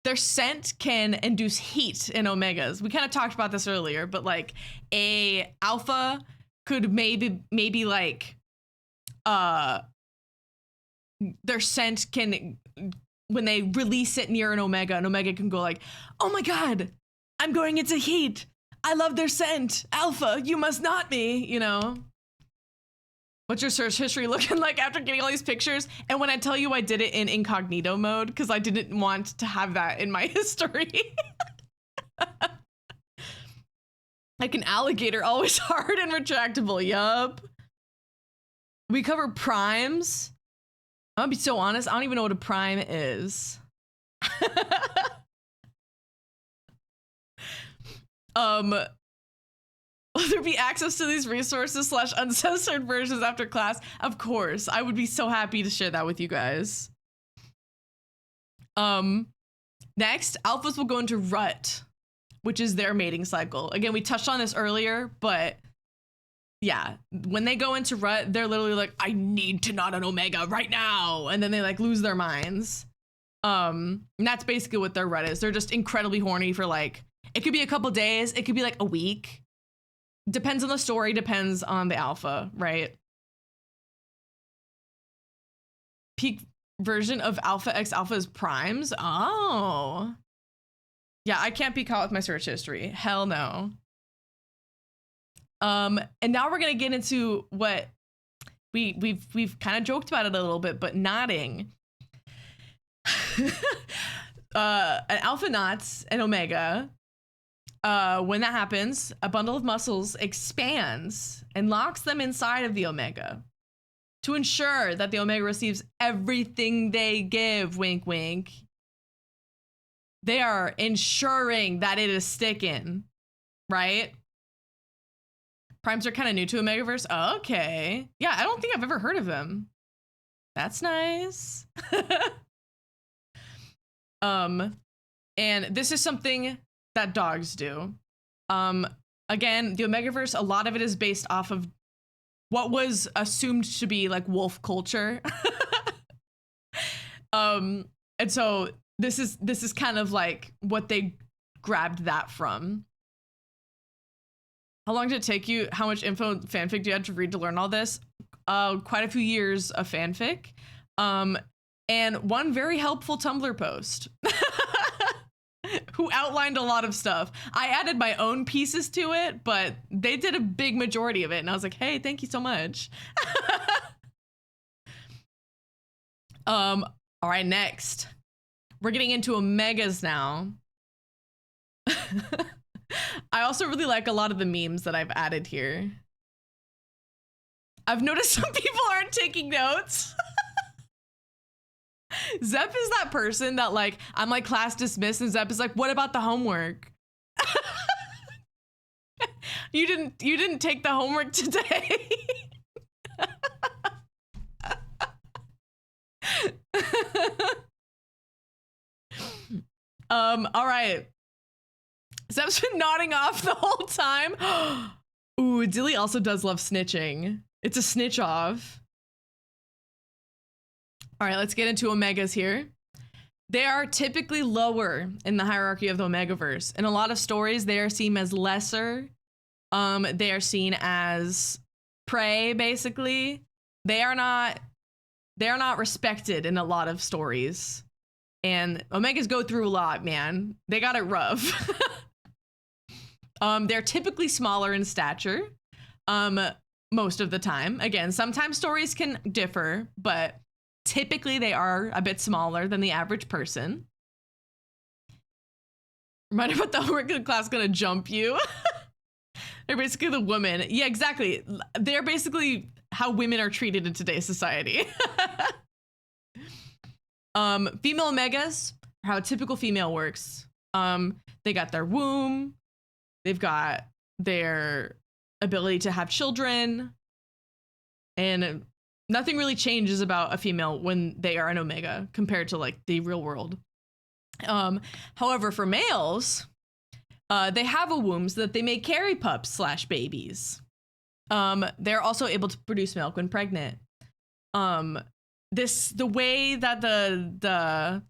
Their scent can induce heat in omegas. We kind of talked about this earlier, but like a alpha could maybe like their scent can, when they release it near an omega can go like, oh my god, I'm going into heat. I love their scent. Alpha, you must not me, you know? What's your search history looking like after getting all these pictures? And when I tell you I did it in incognito mode, because I didn't want to have that in my history. Like an alligator, always hard and retractable, yup. We cover primes. I'm gonna be so honest, I don't even know what a prime is. Will there be access to these resources / uncensored versions after class? Of course, I would be so happy to share that with you guys. Next, alphas will go into rut, which is their mating cycle. Again, we touched on this earlier, but yeah, when they go into rut, they're literally like, I need to knot an omega right now. And then they like lose their minds. And that's basically what their rut is. They're just incredibly horny for like, it could be a couple days, it could be like a week. Depends on the story, depends on the alpha, right? Peak version of alpha x alpha is primes. Oh. Yeah, I can't be caught with my search history. Hell no. And now we're gonna get into what we've kind of joked about it a little bit, but knotting. An alpha knots an omega. When that happens, a bundle of muscles expands and locks them inside of the omega to ensure that the omega receives everything they give. Wink, wink. They are ensuring that it is sticking, right? Primes are kind of new to Omegaverse. Oh, okay. Yeah, I don't think I've ever heard of them. That's nice. And this is something that dogs do. Again, the Omegaverse, a lot of it is based off of what was assumed to be like wolf culture. And so this is kind of like what they grabbed that from. How long did it take you? How much info fanfic do you have to read to learn all this? Quite a few years of fanfic. And one very helpful Tumblr post who outlined a lot of stuff. I added my own pieces to it, but they did a big majority of it. And I was like, hey, thank you so much. All right, next. We're getting into omegas now. I also really like a lot of the memes that I've added here. I've noticed some people aren't taking notes. Zep is that person that like, I'm like class dismissed and Zep is like, what about the homework? You didn't take the homework today. All right. Zep's been nodding off the whole time. Ooh, Dilly also does love snitching. It's a snitch off. All right, let's get into Omegas here. They are typically lower in the hierarchy of the Omegaverse. In a lot of stories, they are seen as lesser. They are seen as prey, basically. They are not respected in a lot of stories. And Omegas go through a lot, man. They got it rough. They're typically smaller in stature. Most of the time. Again, sometimes stories can differ, but typically they are a bit smaller than the average person. Remind me about the homework in class gonna jump you. They're basically the women. Yeah, exactly. They're basically how women are treated in today's society. Female Omegas, how a typical female works. They got their womb. They've got their ability to have children. And nothing really changes about a female when they are an Omega compared to like the real world. However, for males, they have a womb so that they may carry pups / babies. They're also able to produce milk when pregnant. The way that the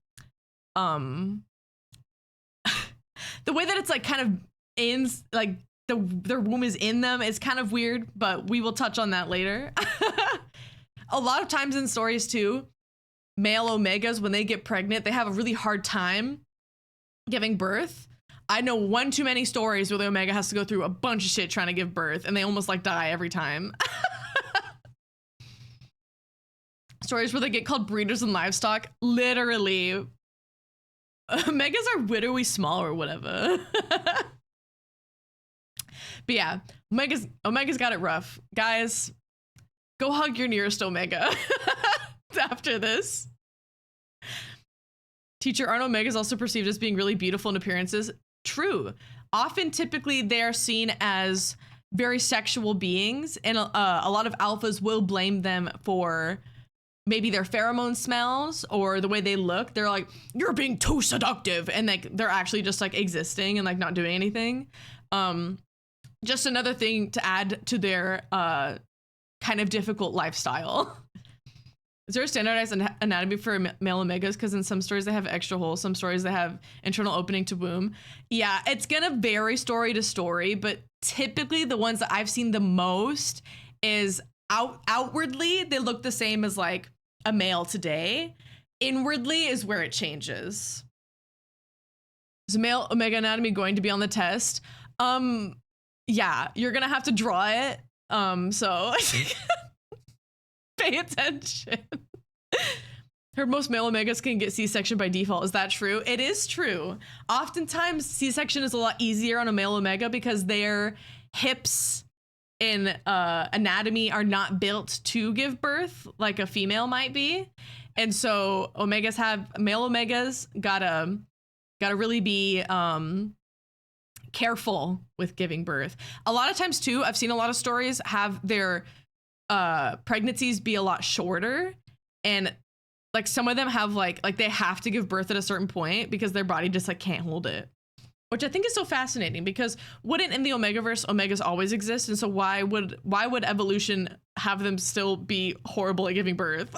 way that it's like kind of in like their womb is in them is kind of weird, but we will touch on that later. A lot of times in stories too, male Omegas, when they get pregnant, they have a really hard time giving birth. I know one too many stories where the Omega has to go through a bunch of shit trying to give birth and they almost like die every time. Stories where they get called breeders and livestock. Literally, Omegas are widowy small or whatever. But yeah, Omega's got it rough. Guys, go hug your nearest Omega after this. Teacher, aren't Omegas also perceived as being really beautiful in appearances? True. Often, typically, they're seen as very sexual beings, and a lot of alphas will blame them for maybe their pheromone smells or the way they look. They're like, you're being too seductive, and like they're actually just like existing and like not doing anything. Just another thing to add to their kind of difficult lifestyle. Is there a standardized anatomy for male Omegas? Because in some stories they have extra holes, some stories they have internal opening to womb. Yeah, it's gonna vary story to story, but typically the ones that I've seen the most is outwardly they look the same as like a male today. Inwardly is where it changes. Is male Omega anatomy going to be on the test? Yeah, you're gonna have to draw it. So pay attention. Heard most male Omegas can get C-section by default. Is that true? It is true. Oftentimes C-section is a lot easier on a male Omega because their hips in anatomy are not built to give birth like a female might be. And so male Omegas gotta really be careful with giving birth. A lot of times too, I've seen a lot of stories have their pregnancies be a lot shorter, and like some of them have like they have to give birth at a certain point because their body just like can't hold it, which I think is so fascinating. Because wouldn't in the Omegaverse Omegas always exist, and so why would evolution have them still be horrible at giving birth?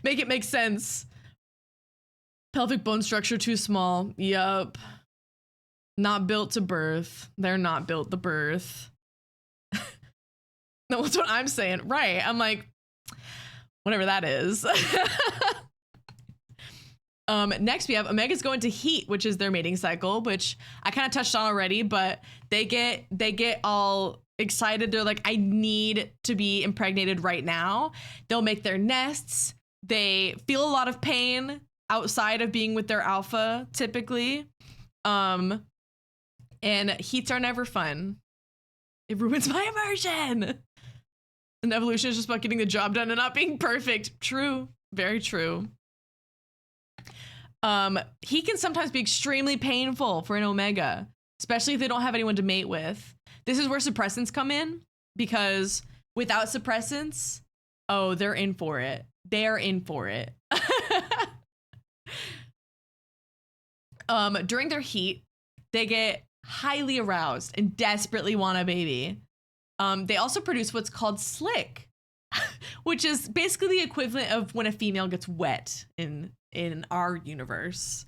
Make it make sense. Pelvic bone structure too small. Yup. Not built to birth. They're not built to birth. No, that's what I'm saying. Right. I'm like, whatever that is. Next we have Omegas go into heat, which is their mating cycle, which I kind of touched on already, but they get all excited. They're like, I need to be impregnated right now. They'll make their nests. They feel a lot of pain outside of being with their alpha, typically. And heats are never fun. It ruins my immersion. And evolution is just about getting the job done and not being perfect. True. Very true. Heat can sometimes be extremely painful for an Omega, especially if they don't have anyone to mate with. This is where suppressants come in, because without suppressants, oh, they're in for it. They're in for it. During their heat, they get highly aroused and desperately want a baby. They also produce what's called slick, which is basically the equivalent of when a female gets wet in our universe.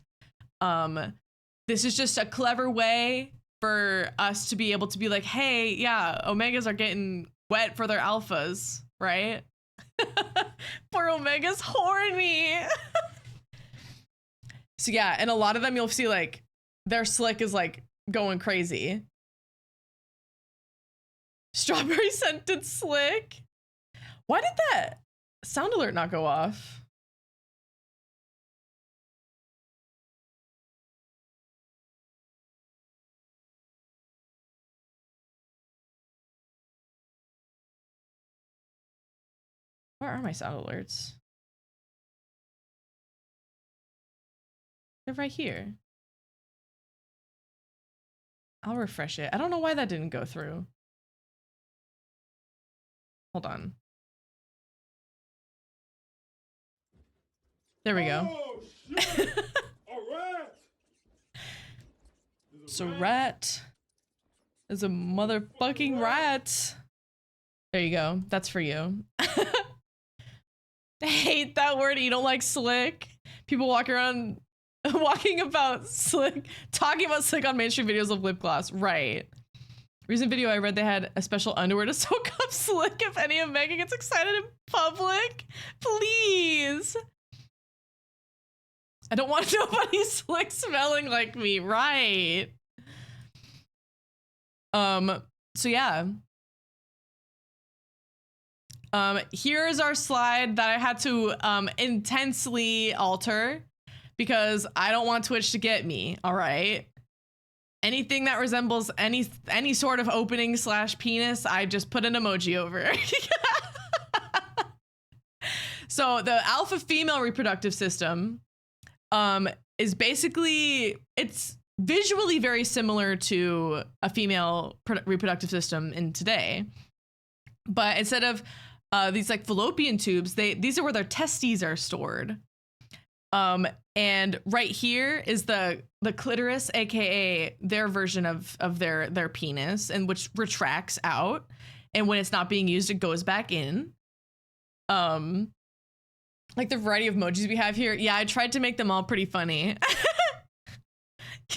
This is just a clever way for us to be able to be like, hey, yeah, Omegas are getting wet for their alphas, right? Poor Omega's horny. So yeah, and a lot of them you'll see like their slick is like going crazy. Strawberry scented slick. Why did that sound alert not go off? Where are my sound alerts? They're right here. I'll refresh it. I don't know why that didn't go through. Hold on. There we go. Oh, shit. A rat. It's a rat. There's a motherfucking rat. There you go. That's for you. I hate that word. You don't like slick. People walk around walking about slick, talking about slick on mainstream videos of lip gloss. Right. Recent video I read they had a special underwear to soak up slick if any Omega gets excited in public. Please. I don't want nobody slick smelling like me. Right. So yeah. Here's our slide that I had to intensely alter because I don't want Twitch to get me. All right. Anything that resembles any sort of opening / penis, I just put an emoji over. So the alpha female reproductive system is basically, it's visually very similar to a female reproductive system in today. But instead of these like fallopian tubes, these are where their testes are stored. And right here is the clitoris, aka their version of their penis, and which retracts out. And when it's not being used, it goes back in. Like the variety of emojis we have here. Yeah, I tried to make them all pretty funny.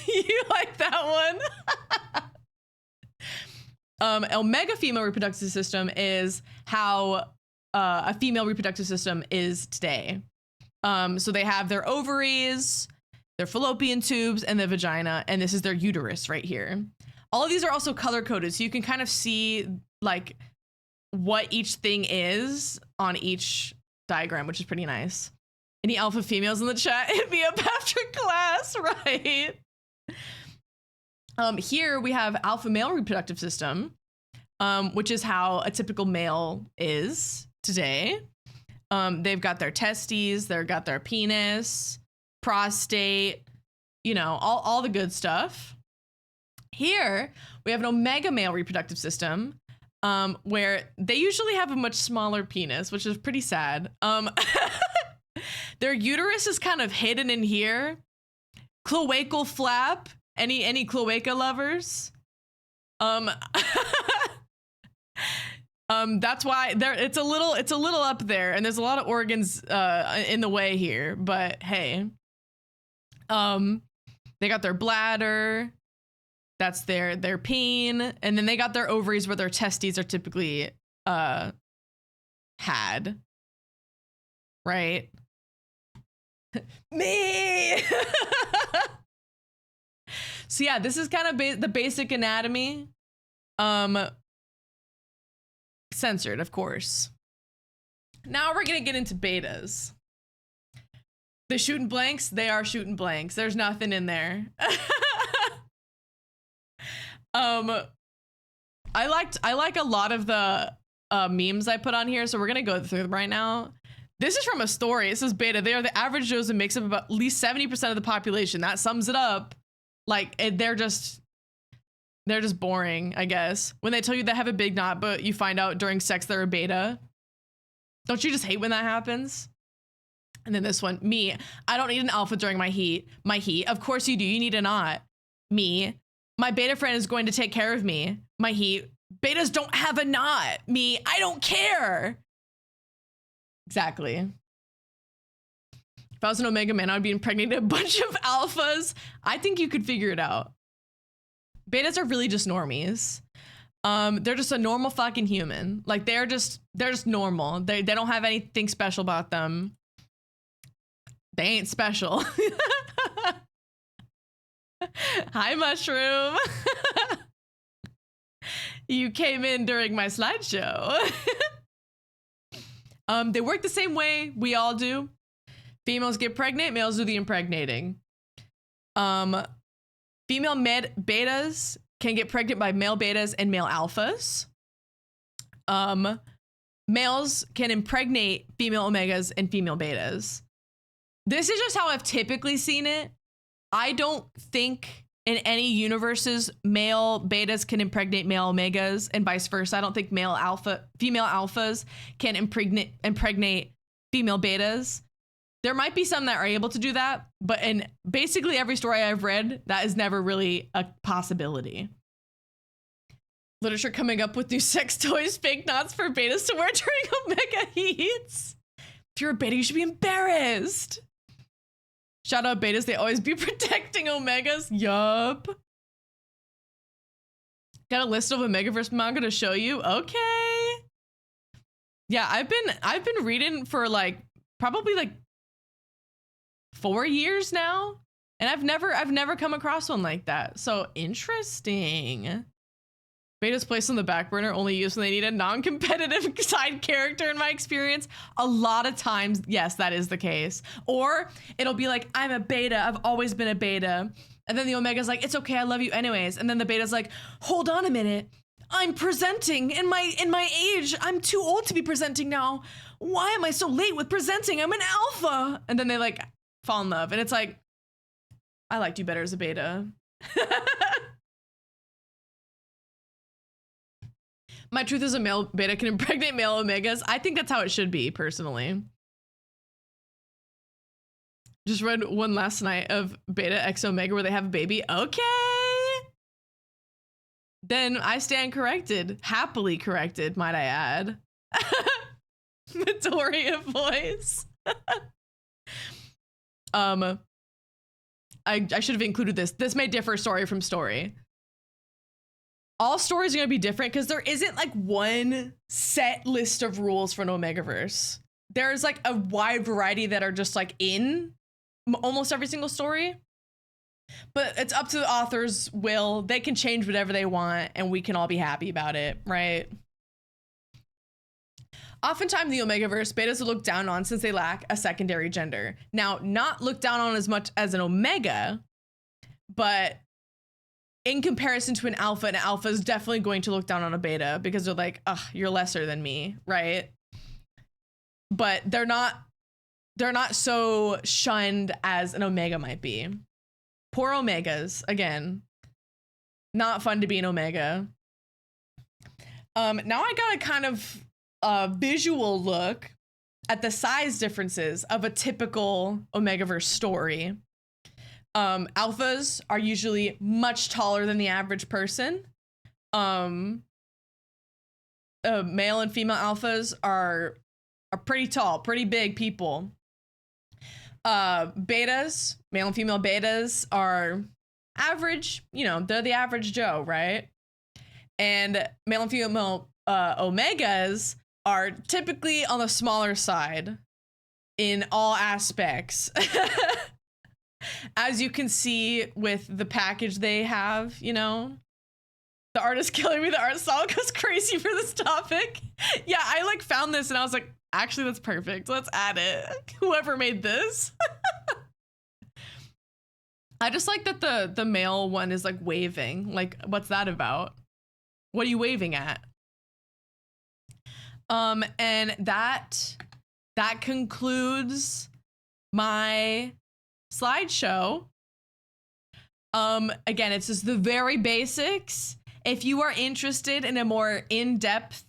You like that one? Omega female reproductive system is how a female reproductive system is today. So they have their ovaries, their fallopian tubes, and the vagina, and this is their uterus right here. All of these are also color coded, so you can kind of see like what each thing is on each diagram, which is pretty nice. Any alpha females in the chat? Hit me up after class, right? Here we have alpha male reproductive system, which is how a typical male is today. They've got their testes, they've got their penis, prostate, you know, all the good stuff. Here we have an omega male reproductive system, where they usually have a much smaller penis, which is pretty sad. Their uterus is kind of hidden in here. Cloacal flap. Any cloaca lovers? That's why it's a little up there, and there's a lot of organs in the way here, but hey. They got their bladder, that's their peen, and then they got their ovaries where their testes are typically had. Right? Me. So yeah, this is kind of the basic anatomy. Censored, of course. Now we're gonna get into betas. The shooting blanks, they are shooting blanks. There's nothing in there. I like a lot of the memes I put on here, so we're gonna go through them right now. This is from a story. It says beta. They are the average Joes and makes up about at least 70% of the population. That sums it up. Like they're just boring, I guess. When they tell you they have a big knot, but you find out during sex they're a beta. Don't you just hate when that happens? And then this one, me. I don't need an alpha during my heat. Of course you do. You need a knot. Me. My beta friend is going to take care of me. My heat. Betas don't have a knot. Me. I don't care. Exactly. If I was an Omega man, I would be impregnating a bunch of alphas. I think you could figure it out. Betas are really just normies. They're just a normal fucking human. Like they're just normal. They don't have anything special about them. They ain't special. Hi, Mushroom. You came in during my slideshow. They work the same way we all do. Females get pregnant, males do the impregnating. Female betas can get pregnant by male betas and male alphas. Males can impregnate female omegas and female betas. This is just how I've typically seen it. I don't think in any universes male betas can impregnate male omegas and vice versa. I don't think female alphas can impregnate female betas. There might be some that are able to do that, but in basically every story I've read, that is never really a possibility. Literature coming up with new sex toys, fake knots for betas to wear during omega heats. If you're a beta, you should be embarrassed. Shout out betas, they always be protecting omegas. Yup. Got a list of Omegaverse manga to show you. Okay. Yeah, I've been reading for like probably like 4 years now, and I've never come across one like that. So interesting. Beta's placed on the back burner, only used when they need a non-competitive side character in my experience. A lot of times, yes, that is the case. Or it'll be like, I'm a beta, I've always been a beta. And then the Omega's like, it's okay, I love you anyways. And then the Beta's like, hold on a minute. I'm presenting in my age. I'm too old to be presenting now. Why am I so late with presenting? I'm an alpha. And then they like fall in love. And it's like, I liked you better as a beta. My truth is a male beta can impregnate male omegas. I think that's how it should be, personally. Just read one last night of beta x omega where they have a baby. Okay. Then I stand corrected. Happily corrected, might I add. Midoriya voice. I should have included this. This may differ story from story. All stories are going to be different because there isn't like one set list of rules for an Omegaverse. There's like a wide variety that are just like in almost every single story. But it's up to the author's will. They can change whatever they want and we can all be happy about it, right? Oftentimes the Omegaverse, betas are looked down on since they lack a secondary gender. Now, not looked down on as much as an Omega, but in comparison to an alpha is definitely going to look down on a beta because they're like, ugh, you're lesser than me, right? But they're not so shunned as an Omega might be. Poor Omegas, again. Not fun to be an Omega. Now I got a kind of visual look at the size differences of a typical Omegaverse story. Alphas are usually much taller than the average person. Male and female alphas are pretty tall, pretty big people. Betas, male and female betas are average, you know, they're the average Joe, right? And male and female omegas are typically on the smaller side in all aspects. As you can see with the package they have, you know, the art is killing me. The art style goes crazy for this topic. Yeah, I like found this and I was like, actually, that's perfect. Let's add it. Whoever made this. I just like that the male one is like waving. Like, what's that about? What are you waving at? And that concludes my slideshow. Again, it's just the very basics. If you are interested in a more in-depth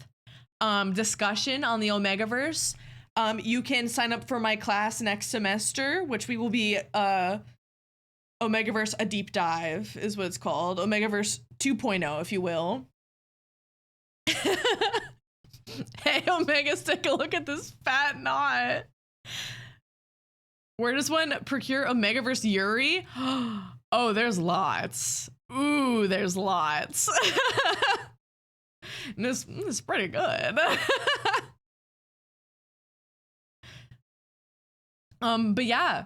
discussion on the Omegaverse, you can sign up for my class next semester, which we will be Omegaverse a deep dive is what it's called. Omegaverse 2.0, if you will. Hey, Omegas, take a look at this fat knot. Where does one procure Omegaverse Yuri? Oh, there's lots. Ooh, there's lots. This is pretty good. But yeah,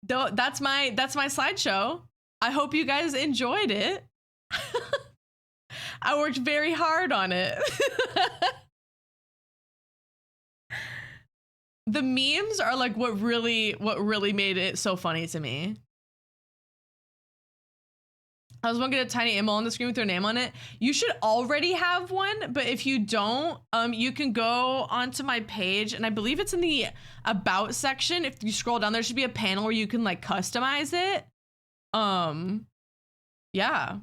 that's my slideshow. I hope you guys enjoyed it. I worked very hard on it. The memes are like what really made it so funny to me. I was gonna get a tiny animal on the screen with their name on it. You should already have one, but if you don't, you can go onto my page, and I believe it's in the about section. If you scroll down, there should be a panel where you can like customize it. Yeah.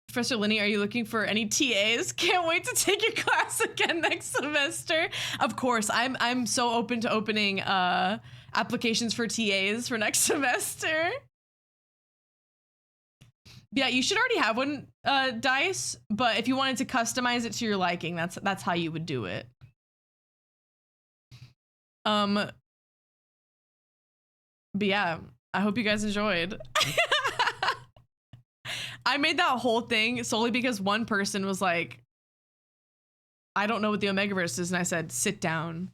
Professor Linney, are you looking for any TAs? Can't wait to take your class again next semester. Of course, I'm so open to opening applications for TAs for next semester. Yeah, you should already have one, Dice, but if you wanted to customize it to your liking, that's how you would do it. But yeah, I hope you guys enjoyed. I made that whole thing solely because one person was like, I don't know what the Omegaverse is, and I said, sit down.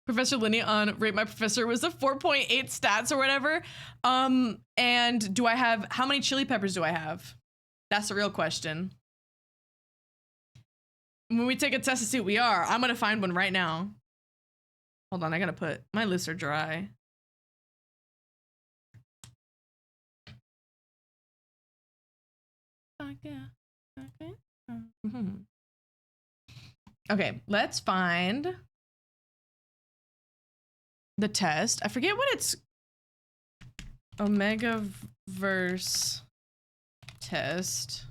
Professor Linney on Rate My Professor was a 4.8 stats or whatever. And do I have, how many chili peppers do I have? That's the real question. When we take a test to see what we are, I'm gonna find one right now. Hold on, I gotta put, my lips are dry. Okay, let's find the test. I forget what it's. Omegaverse test.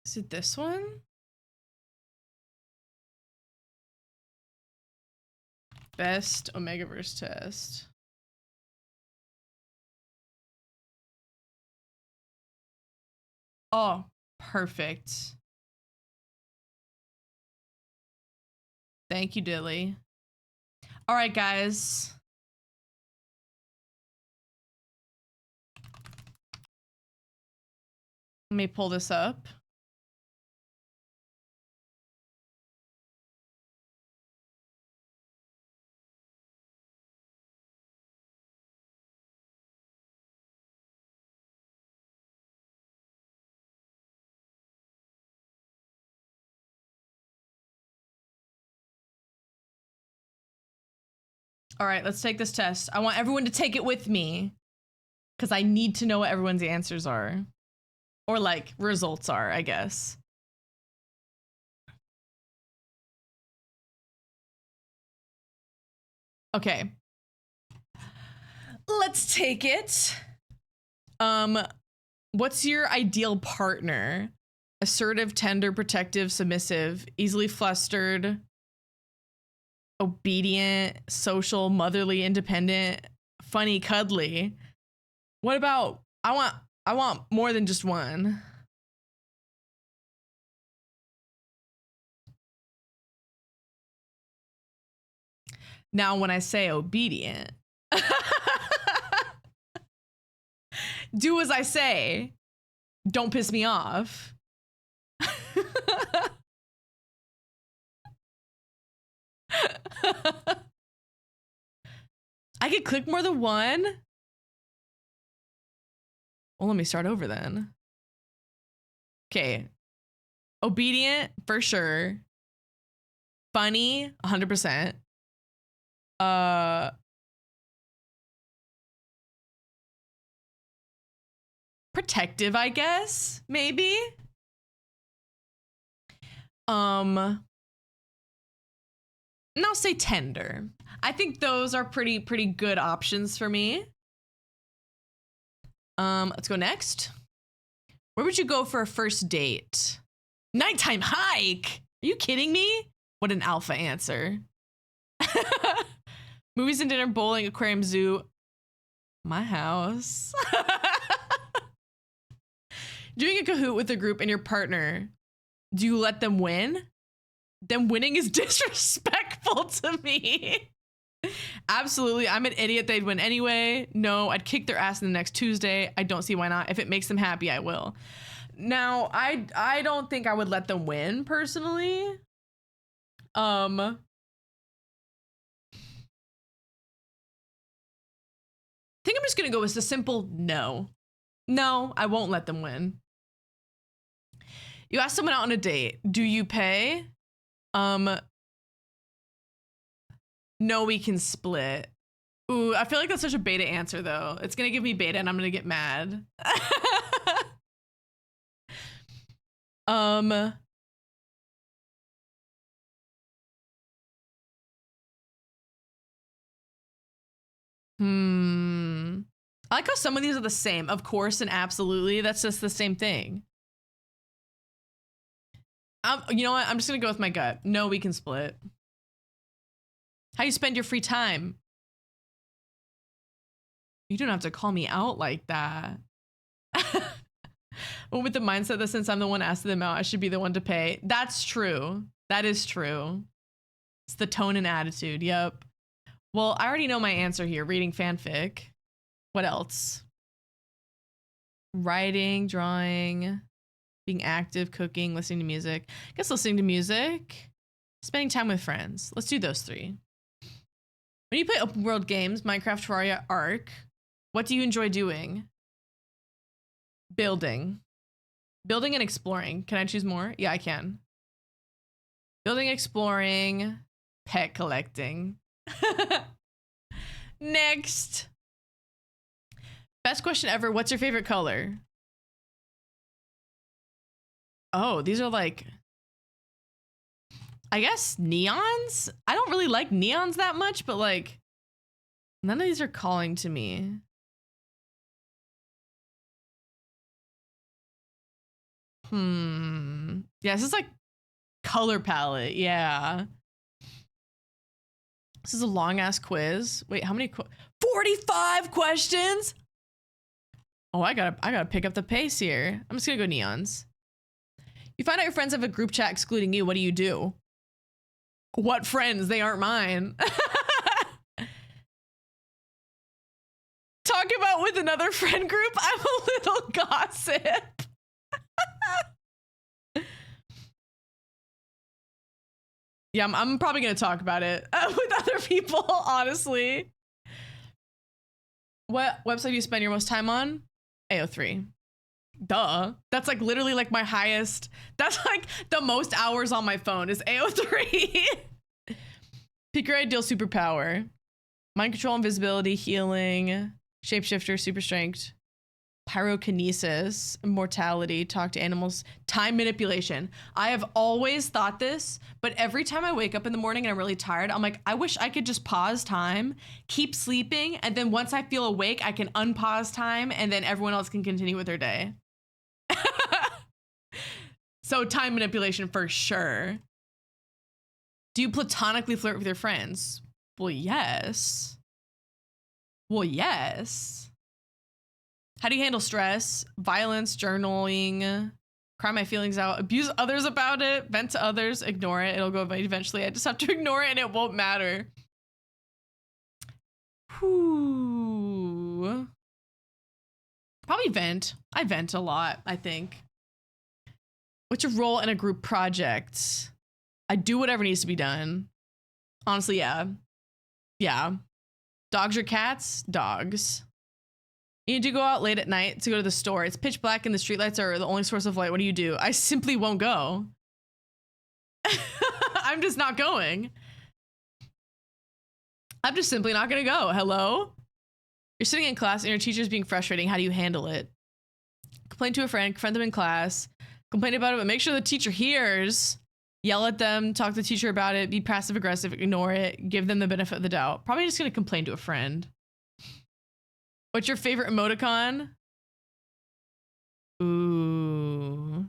Is it this one? Best Omegaverse test. Oh, perfect. Thank you, Dilly. All right, guys. Let me pull this up. All right, let's take this test. I want everyone to take it with me because I need to know what everyone's answers are. Or like results are, I guess. Okay. Let's take it. What's your ideal partner? Assertive, tender, protective, submissive, easily flustered, obedient, social, motherly, independent, funny, cuddly. What about, I want more than just one. Now, when I say obedient, do as I say. Don't piss me off. I could click more than one. Well, let me start over then. Okay. Obedient for sure. Funny, 100%. Protective, I guess, maybe. And I'll say tender. I think those are pretty good options for me. Let's go next. Where would you go for a first date? Nighttime hike. Are you kidding me? What an alpha answer. Movies and dinner, bowling, aquarium, zoo. My house. Doing a Kahoot with a group and your partner. Do you let them win? Them winning is disrespectful to me. Absolutely. I'm an idiot. They'd win anyway. No, I'd kick their ass in the next Tuesday. I don't see why not. If it makes them happy, I will. Now, I don't think I would let them win personally. I think I'm just gonna go with the simple no. No, I won't let them win. You ask someone out on a date. Do you pay? No, we can split. Ooh, I feel like that's such a beta answer though. It's gonna give me beta and I'm gonna get mad. I like how some of these are the same. Of course and absolutely. That's just the same thing. You know what? I'm just gonna go with my gut. No, we can split. How you spend your free time? You don't have to call me out like that. Well, with the mindset that since I'm the one asking them out, I should be the one to pay. That's true. That is true. It's the tone and attitude. Yep. Well, I already know my answer here. Reading fanfic. What else? Writing, drawing, being active, cooking, listening to music. I guess listening to music. Spending time with friends. Let's do those three. When you play open world games, Minecraft, Terraria, Ark, what do you enjoy doing? Building. Building and exploring. Can I choose more? Yeah, I can. Building, exploring, pet collecting. Next. Best question ever. What's your favorite color? Oh, these are like, I guess neons? I don't really like neons that much, but like none of these are calling to me. Yeah, this is like color palette. Yeah. This is a long ass quiz. Wait, how many? 45 questions? Oh, I gotta pick up the pace here. I'm just gonna go neons. You find out your friends have a group chat excluding you. What do you do? What friends? They aren't mine. Talk about with another friend group. I'm a little gossip. Yeah, I'm probably gonna talk about it with other people, honestly. What website do you spend your most time on? AO3. Duh. That's like literally like my highest. That's like the most hours on my phone is AO3. Pick your ideal superpower. Mind control, invisibility, healing, shapeshifter, super strength, pyrokinesis, immortality, talk to animals, time manipulation. I have always thought this, but every time I wake up in the morning and I'm really tired, I'm like, I wish I could just pause time, keep sleeping, and then once I feel awake, I can unpause time, and then everyone else can continue with their day. So time manipulation for sure. Do you platonically flirt with your friends? Well, yes. Well, yes. How do you handle stress, violence, journaling, cry my feelings out, abuse others about it, vent to others, ignore it. It'll go away eventually. I just have to ignore it and it won't matter. Whew. Probably vent. I vent a lot, I think. What's your role in a group project? I do whatever needs to be done. Honestly, yeah. Yeah. Dogs or cats? Dogs. You need to go out late at night to go to the store. It's pitch black and the streetlights are the only source of light. What do? I simply won't go. I'm just not going. I'm just simply not going to go. Hello? You're sitting in class and your teacher's being frustrating. How do you handle it? Complain to a friend, confront them in class, complain about it, but make sure the teacher hears. Yell at them, talk to the teacher about it, be passive aggressive, ignore it, give them the benefit of the doubt. Probably just going to complain to a friend. What's your favorite emoticon? Ooh.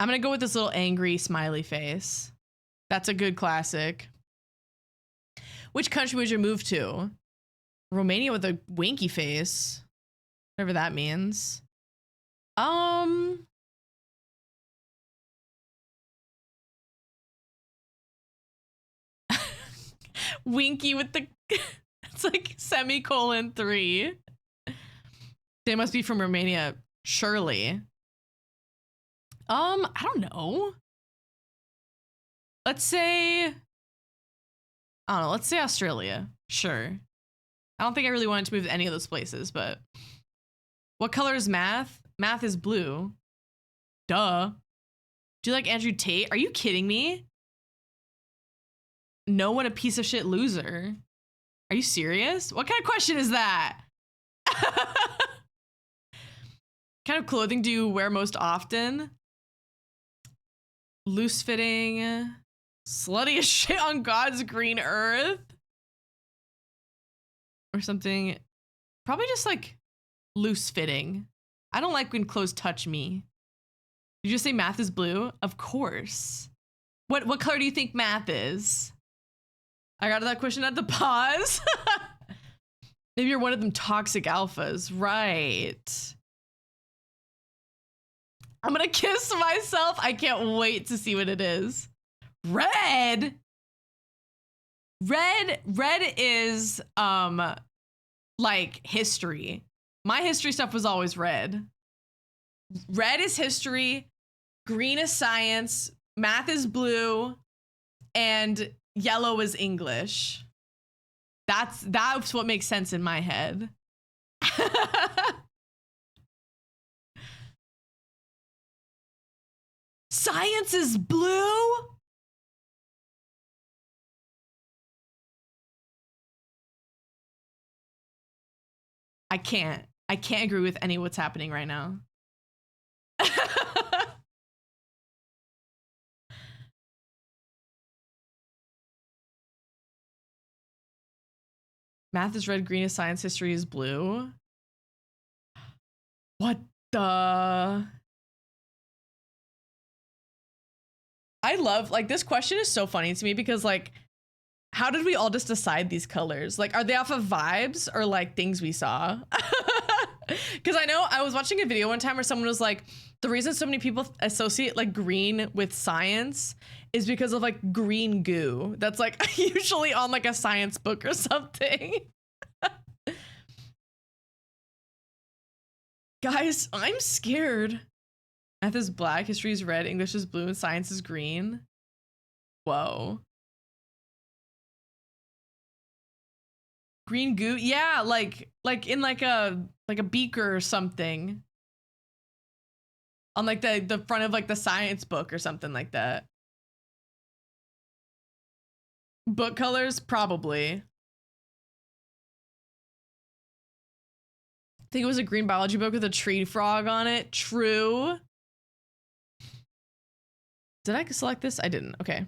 I'm gonna go with this little angry smiley face. That's a good classic. Which country would you move to? Romania with a winky face. Whatever that means. Winky with the it's like semicolon 3. They must be from Romania, surely. I don't know. Let's say, I don't know, let's say Australia. Sure. I don't think I really wanted to move to any of those places, but what color is math? Math is blue. Duh. Do you like Andrew Tate? Are you kidding me? No, what a piece of shit loser. Are you serious? What kind of question is that? Kind of clothing do you wear most often? Loose fitting, slutty as shit on God's green earth. Or something. Probably just like loose fitting. I don't like when clothes touch me. Did you just say math is blue? Of course. What color do you think math is? I got that question at the pause. Maybe you're one of them toxic alphas. Right. I'm gonna kiss myself. I can't wait to see what it is. Red. Red is like history. My history stuff was always red. Red is history, green is science, math is blue, and yellow is English. That's what makes sense in my head. Science is blue? I can't agree with any of what's happening right now. Math is red, green is science, history is blue. What the? I love, like, this question is so funny to me because, like, how did we all just decide these colors? Like, are they off of vibes or like things we saw? Because I know I was watching a video one time where someone was like, the reason so many people associate like green with science is because of like green goo. That's like usually on like a science book or something. Guys, I'm scared. Math is black, history is red, English is blue, and science is green. Whoa. Green goo? Yeah, like in like a beaker or something. On like the front of like the science book or something like that. Book colors? Probably. I think it was a green biology book with a tree frog on it. True. Did I select this? I didn't. Okay.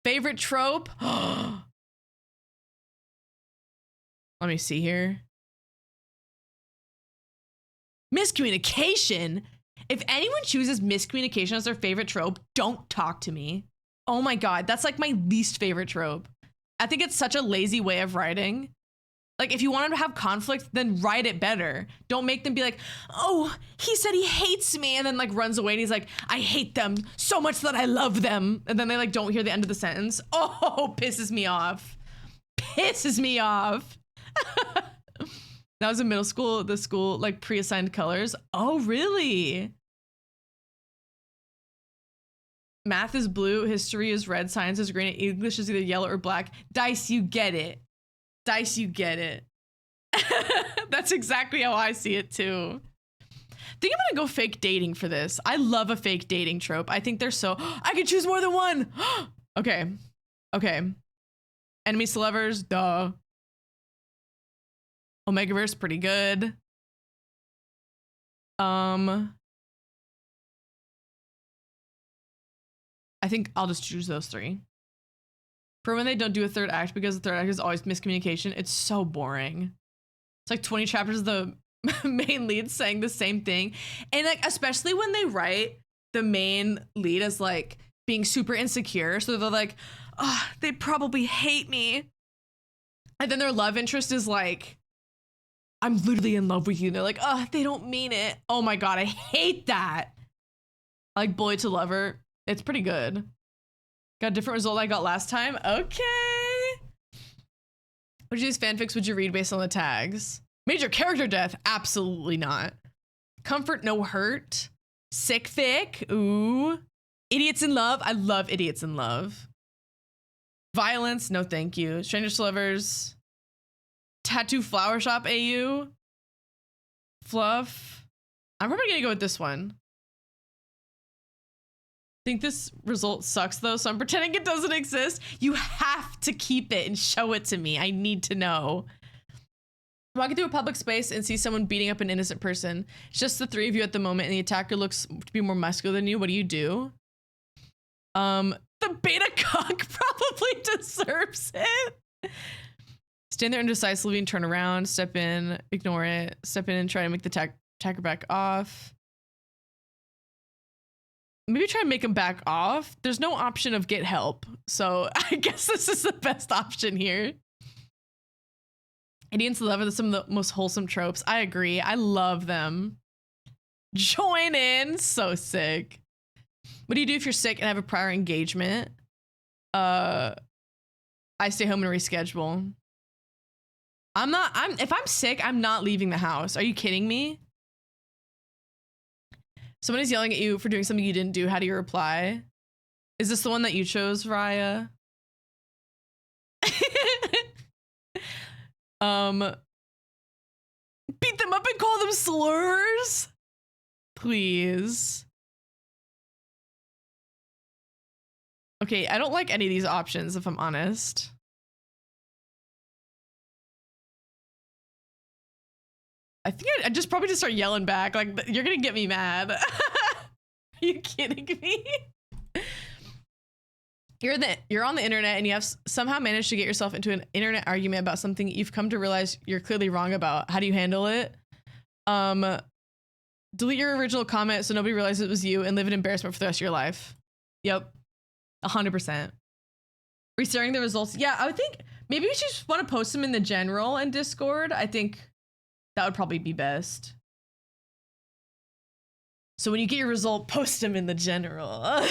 Favorite trope? Let me see here. Miscommunication? If anyone chooses miscommunication as their favorite trope, don't talk to me. Oh my God, that's like my least favorite trope. I think it's such a lazy way of writing. Like, if you want them to have conflict, then write it better. Don't make them be like, oh, he said he hates me, and then like runs away and he's like, I hate them so much that I love them. And then they like don't hear the end of the sentence. Oh, pisses me off. Pisses me off. That was in middle school, the school like pre-assigned colors. Oh, really? Math is blue, history is red, science is green, English is either yellow or black. Dice, you get it. Dice, you get it. That's exactly how I see it too. I think I'm gonna go fake dating for this. I love a fake dating trope. I think they're so, I can choose more than one. Okay. Okay. Enemies to lovers, duh. Omegaverse, pretty good. I think I'll just choose those three. For when they don't do a third act, because the third act is always miscommunication. It's so boring. It's like 20 chapters of the main lead saying the same thing. And like, especially when they write the main lead as like being super insecure. So they're like, oh, they probably hate me. And then their love interest is like, I'm literally in love with you. And they're like, oh, they don't mean it. Oh my God, I hate that. Like bully to lover. It's pretty good. Got a different result I got last time. Okay. Which of these fanfics would you read based on the tags? Major character death? Absolutely not. Comfort, no hurt. Sick fic? Ooh. Idiots in love? I love idiots in love. Violence? No thank you. Strangers to lovers? Tattoo flower shop AU? Fluff? I'm probably gonna go with this one. Think this result sucks though, so I'm pretending it doesn't exist. You have to keep it and show it to me. I need to know. Walking through a public space and see someone beating up an innocent person. It's just the three of you at the moment and the attacker looks to be more muscular than you. What do you do? The beta cock probably deserves it. Stand there indecisively and turn around, step in, ignore it, step in and try to make the attacker back off. Maybe try and make him back off. There's no option of get help. So I guess this is the best option here. Idiots love are some of the most wholesome tropes. I agree. I love them. Join in. So sick. What do you do if you're sick and have a prior engagement? I stay home and reschedule. If I'm sick, I'm not leaving the house. Are you kidding me? Someone is yelling at you for doing something you didn't do. How do you reply? Is this the one that you chose, Raya? Beat them up and call them slurs? Please. Okay, I don't like any of these options, if I'm honest. I think I'd just probably just start yelling back. Like, you're gonna get me mad. Are you kidding me? You're on the internet and you have somehow managed to get yourself into an internet argument about something you've come to realize you're clearly wrong about. How do you handle it? Delete your original comment so nobody realizes it was you and live in embarrassment for the rest of your life. Yep. 100%. Resharing the results. Yeah, I would think maybe we should just want to post them in the general and Discord. I think that would probably be best. So when you get your result, post them in the general.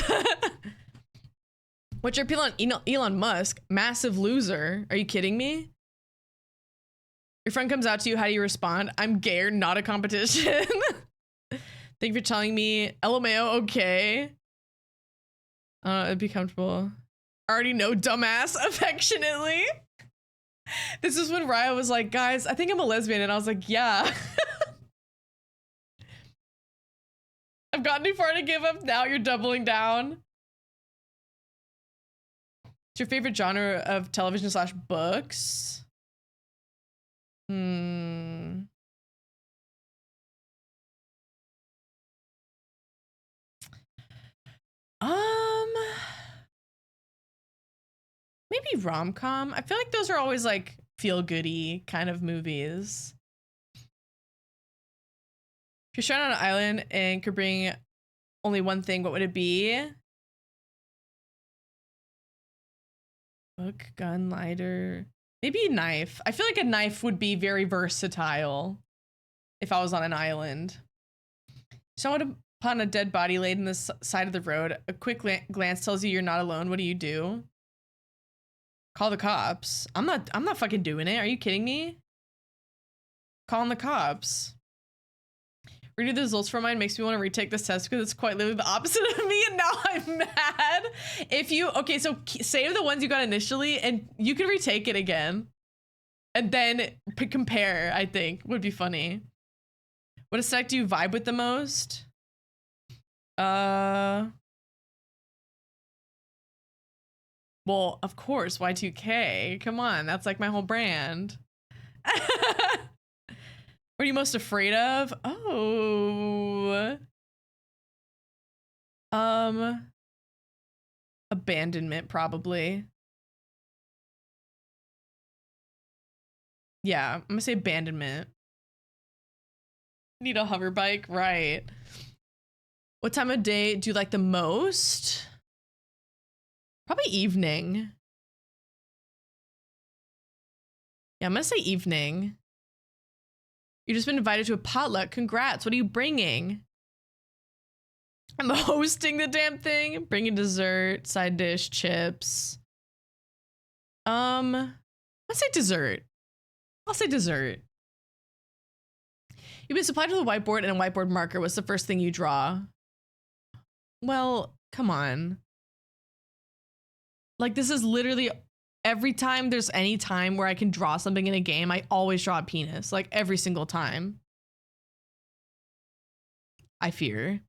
What's your opinion on Elon Musk? Massive loser. Are you kidding me? Your friend comes out to you. How do you respond? I'm gay, not a competition. Thank you for telling me. LMAO, okay. It'd be comfortable. I already know, dumbass. Affectionately. This is when Raya was like, guys, I think I'm a lesbian. And I was like, yeah. I've gotten too far to give up. Now you're doubling down. What's your favorite genre of television / books? Maybe rom-com. I feel like those are always like feel-goody kind of movies. If you're stranded on an island and could bring only one thing, what would it be? Book, gun, lighter. Maybe a knife. I feel like a knife would be very versatile if I was on an island. Someone upon a dead body laid in the side of the road. A quick glance tells you you're not alone. What do? Call the cops. I'm not fucking doing it. Are you kidding me? Calling the cops. Reading the results for mine makes me want to retake this test because it's quite literally the opposite of me, and now I'm mad. If you, okay, so save the ones you got initially, and you can retake it again. And then compare, I think, would be funny. What aesthetic do you vibe with the most? Well, of course, Y2K. Come on, that's like my whole brand. What are you most afraid of? Oh. Abandonment, probably. Yeah, I'm gonna say abandonment. Need a hover bike, right? What time of day do you like the most? Probably evening. Yeah, I'm gonna say evening. You just been invited to a potluck. Congrats. What are you bringing? I'm hosting the damn thing. Bringing dessert, side dish, chips. Let's say dessert. I'll say dessert. You've been supplied with a whiteboard and a whiteboard marker. What's the first thing you draw? Well, come on. Like, this is literally every time there's any time where I can draw something in a game, I always draw a penis. Like, every single time. I fear.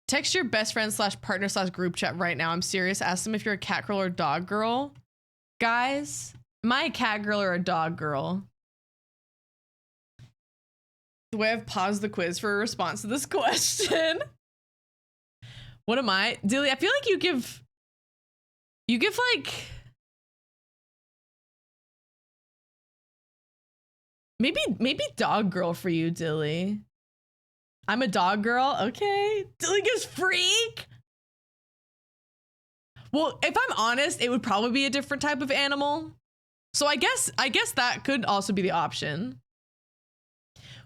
Text your best friend / partner / group chat right now. I'm serious. Ask them if you're a cat girl or a dog girl. Guys, am I a cat girl or a dog girl? The way I've paused the quiz for a response to this question. What am I? Dilly, I feel like you give like maybe dog girl for you, Dilly. I'm a dog girl. Okay. Dilly gives freak. Well, if I'm honest, it would probably be a different type of animal. So I guess that could also be the option.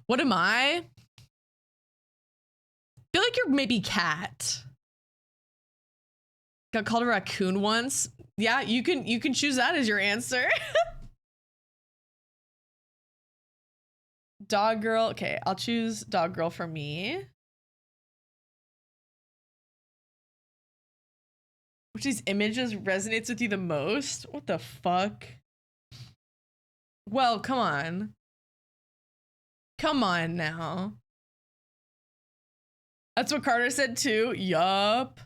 What am I? Feel like you're maybe cat. Got called a raccoon once. Yeah, you can choose that as your answer. Dog girl. Okay, I'll choose dog girl for me. Which of these images resonates with you the most? What the fuck? Well, come on. Come on now. That's what Carter said too. Yup.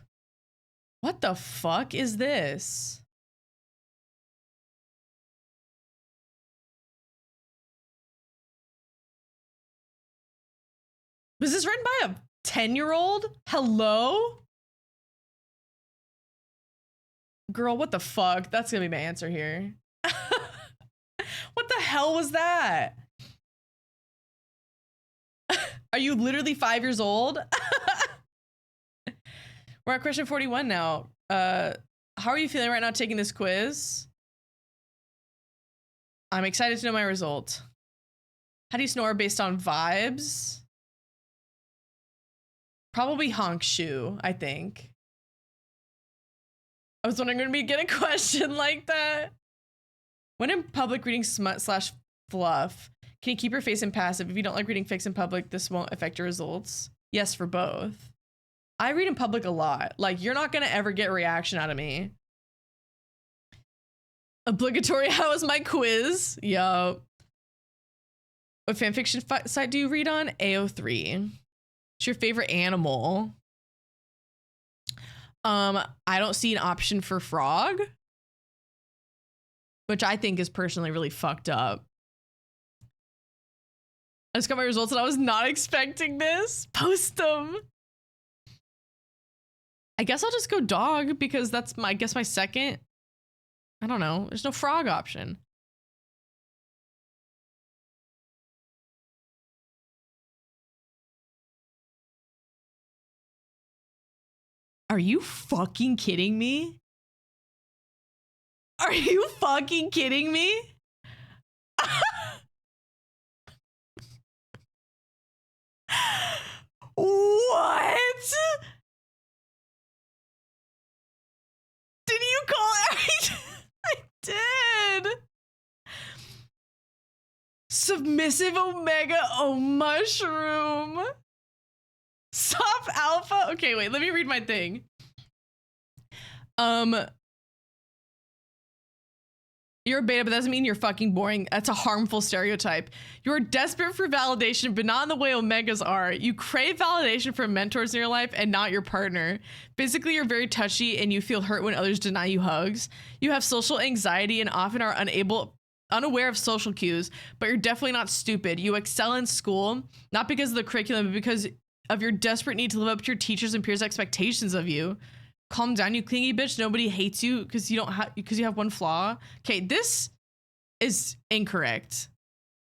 What the fuck is this? Was this written by a 10-year-old? Hello? Girl, what the fuck? That's gonna be my answer here. What the hell was that? Are you literally 5 years old? We're at question 41 now. How are you feeling right now taking this quiz? I'm excited to know my result. How do you snore based on vibes? Probably honk shoe, I think. I was wondering when we get a question like that. When in public reading smut / fluff, can you keep your face impassive? If you don't like reading fics in public, this won't affect your results. Yes, for both. I read in public a lot. Like, you're not gonna ever get a reaction out of me. Obligatory, how is my quiz? Yup. What fanfiction site do you read on? AO3. What's your favorite animal? I don't see an option for frog, which I think is personally really fucked up. I just got my results and I was not expecting this. Post them. I guess I'll just go dog because that's my, I guess my second. I don't know. There's no frog option. Are you fucking kidding me? Are you fucking kidding me? What? Did you call it? I did. Submissive Omega. Oh, mushroom. Soft alpha. Okay, wait, let me read my thing. You're a beta, but that doesn't mean you're fucking boring. That's a harmful stereotype. You're desperate for validation, but not in the way Omegas are. You crave validation from mentors in your life and not your partner. Basically, you're very touchy and you feel hurt when others deny you hugs. You have social anxiety and often are unaware of social cues, but you're definitely not stupid. You excel in school, not because of the curriculum, but because of your desperate need to live up to your teachers' and peers' expectations of you. Calm down, you clingy bitch. Nobody hates you because you have one flaw. Okay, this is incorrect.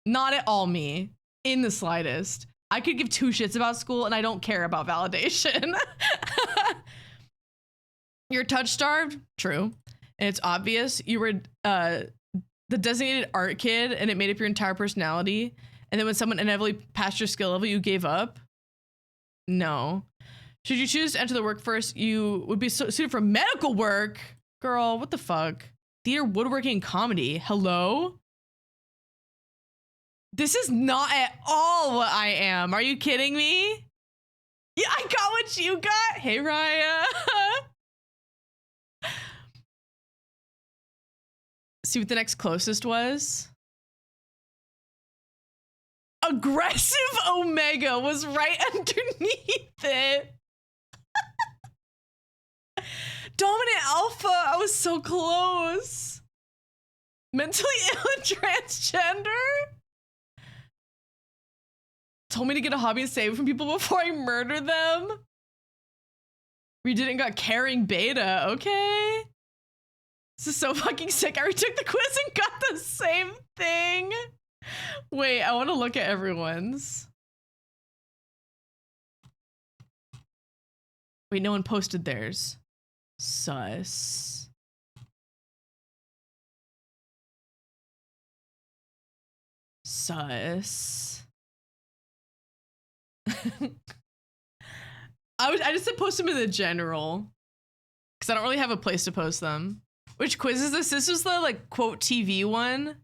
Not at all me, in the slightest. I could give two shits about school and I don't care about validation. You're touch starved, true. And it's obvious. You were the designated art kid and it made up your entire personality. And then when someone inevitably passed your skill level, you gave up. No. Should you choose to enter the workforce, you would be suited for medical work. Girl, what the fuck? Theater, woodworking, and comedy. Hello? This is not at all what I am. Are you kidding me? Yeah, I got what you got. Hey, Raya. See what the next closest was? Aggressive Omega was right underneath it. Dominant Alpha, I was so close. Mentally ill and transgender? Told me to get a hobby and save from people before I murder them? We didn't got caring beta, okay? This is so fucking sick. I retook the quiz and got the same thing. Wait, I want to look at everyone's. Wait, no one posted theirs. Sus. Sus. I just said post them in the general because I don't really have a place to post them. Which quiz is this? This was the like quote TV one.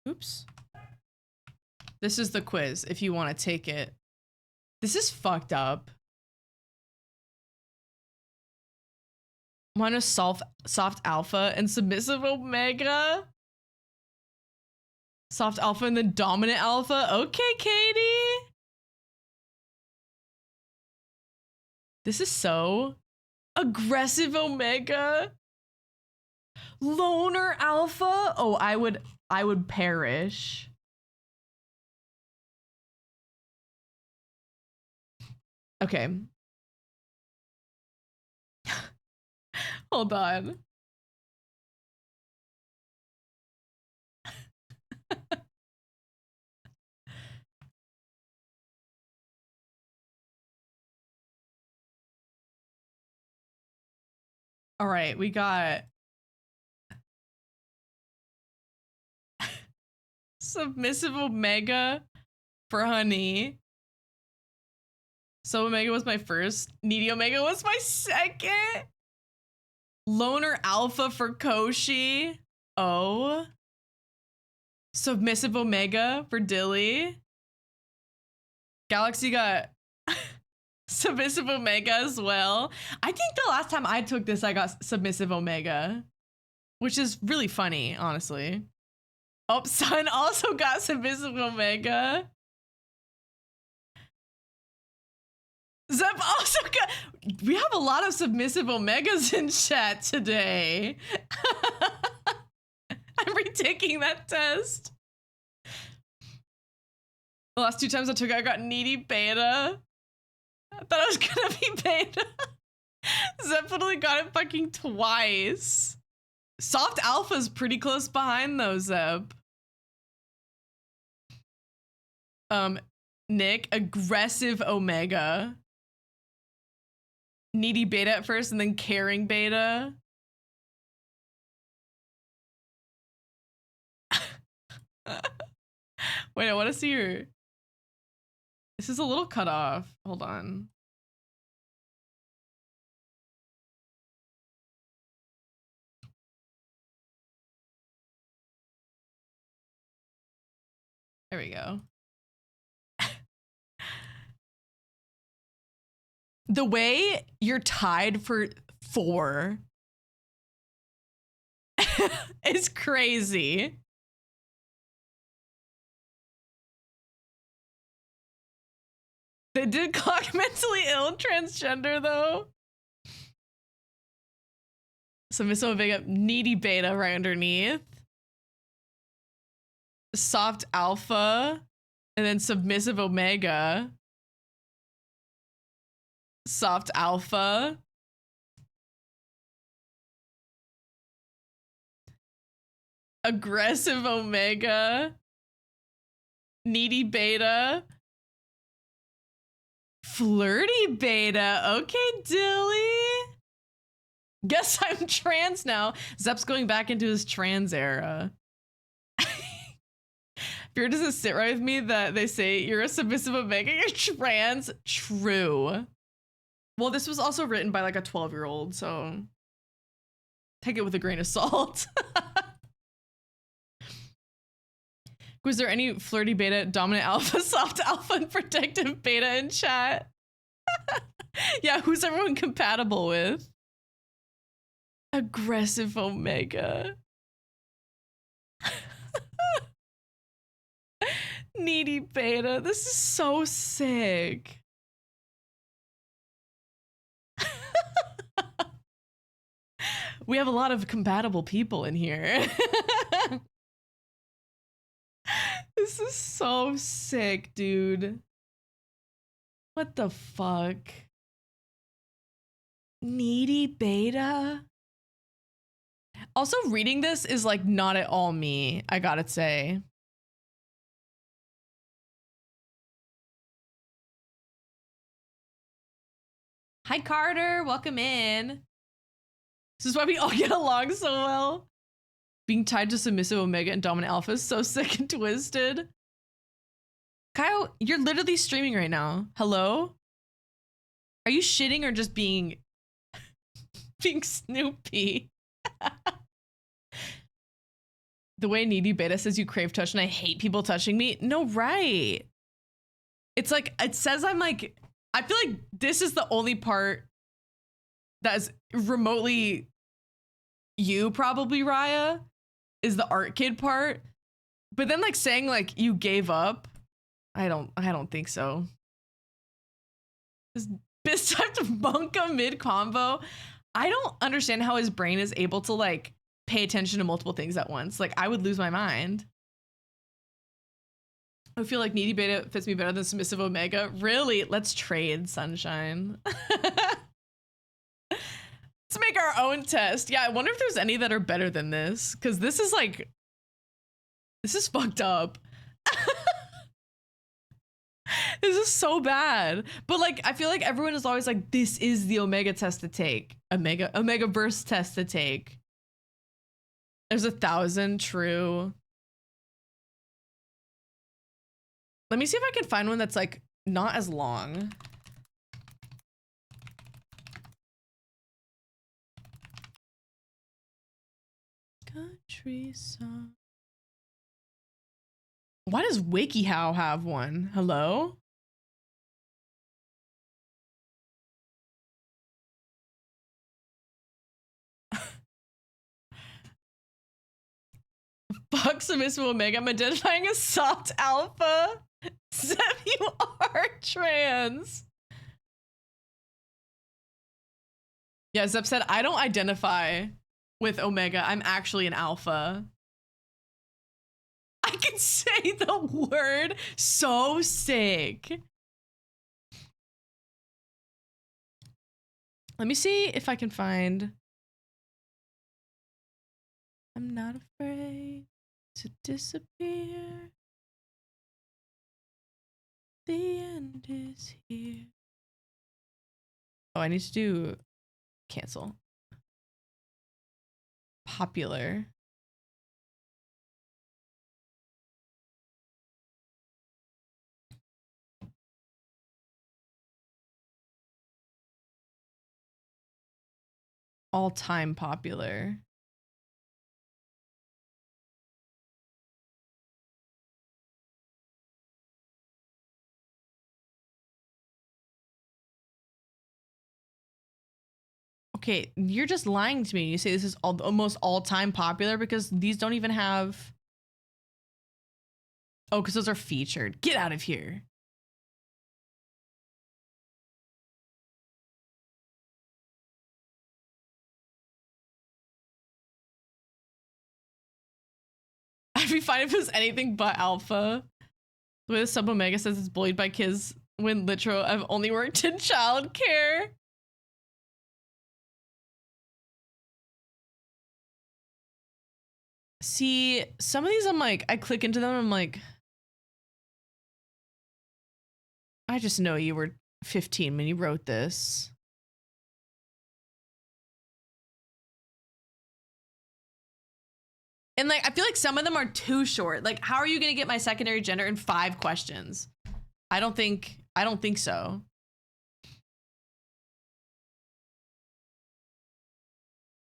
Oops. This is the quiz if you want to take it. This is fucked up. Minus soft alpha and submissive Omega. Soft alpha and then dominant alpha. Okay, Katie. This is so aggressive Omega. Loner alpha. Oh, I would perish. Okay. Hold on. All right, we got submissive Omega for honey. So Omega was my first. Needy Omega was my second. Loner Alpha for Koshi. Oh. Submissive Omega for Dilly. Galaxy got submissive Omega as well. I think the last time I took this, I got submissive Omega, which is really funny, honestly. Oh, Sun also got submissive Omega. Zep also got. We have a lot of submissive Omegas in chat today. I'm retaking that test. The last two times I took it, I got needy beta. I thought I was gonna be beta. Zep literally got it fucking twice. Soft alpha's pretty close behind though, Zep. Nick, aggressive Omega. Needy beta at first and then caring beta. Wait, I want to see your. This is a little cut off. Hold on. There we go. The way you're tied for 4 is crazy. They did clock mentally ill transgender though. Submissive Omega, needy beta right underneath. Soft alpha, and then submissive Omega. Soft alpha. Aggressive Omega. Needy beta. Flirty beta. Okay, Dilly. Guess I'm trans now. Zep's going back into his trans era. Fear doesn't sit right with me that they say you're a submissive Omega, you're trans. True. Well, this was also written by like a 12-year-old, so take it with a grain of salt. Was there any flirty beta, dominant alpha, soft alpha, and protective beta in chat? Yeah, who's everyone compatible with? Aggressive Omega. Needy beta. This is so sick. We have a lot of compatible people in here. This is so sick, dude. What the fuck? Needy beta? Also, reading this is like not at all me, I gotta say. Hi, Carter. Welcome in. This is why we all get along so well. Being tied to submissive Omega and dominant alpha is so sick and twisted. Kyle, you're literally streaming right now. Hello? Are you shitting or just being Snoopy? The way needy beta says you crave touch and I hate people touching me. No, right. It's like, it says I'm like, I feel like this is the only part that is remotely you, probably, Raya, is the art kid part. But then like saying like you gave up, I don't think so. This bitch typed Bunka mid combo. I don't understand how his brain is able to like pay attention to multiple things at once. Like I would lose my mind. I feel like needy beta fits me better than submissive Omega. Really? Let's trade, sunshine. Let's make our own test. Yeah, I wonder if there's any that are better than this. Because this is like, this is fucked up. This is so bad. But like, I feel like everyone is always like, this is the Omega test to take. Omegaverse test to take. There's 1,000 true. Let me see if I can find one that's like not as long. Country song. Why does WikiHow have one? Hello? Fuck submissive Omega. I'm identifying as soft alpha. Zep, you are trans. Yeah, Zep said, I don't identify with Omega. I'm actually an alpha. I can say the word so sick. Let me see if I can find. I'm not afraid to disappear. The end is here. Oh, I need to do cancel. Popular. All-time popular. Okay, you're just lying to me. You say this is almost all-time popular because these don't even have... Oh, because those are featured. Get out of here. I'd be fine if it was anything but alpha. The way the sub Omega says it's bullied by kids when literal I've only worked in childcare. See, some of these I'm like, I click into them and I'm like, I just know you were 15 when you wrote this. And like, I feel like some of them are too short. Like, how are you gonna get my secondary gender in 5 questions? I don't think so.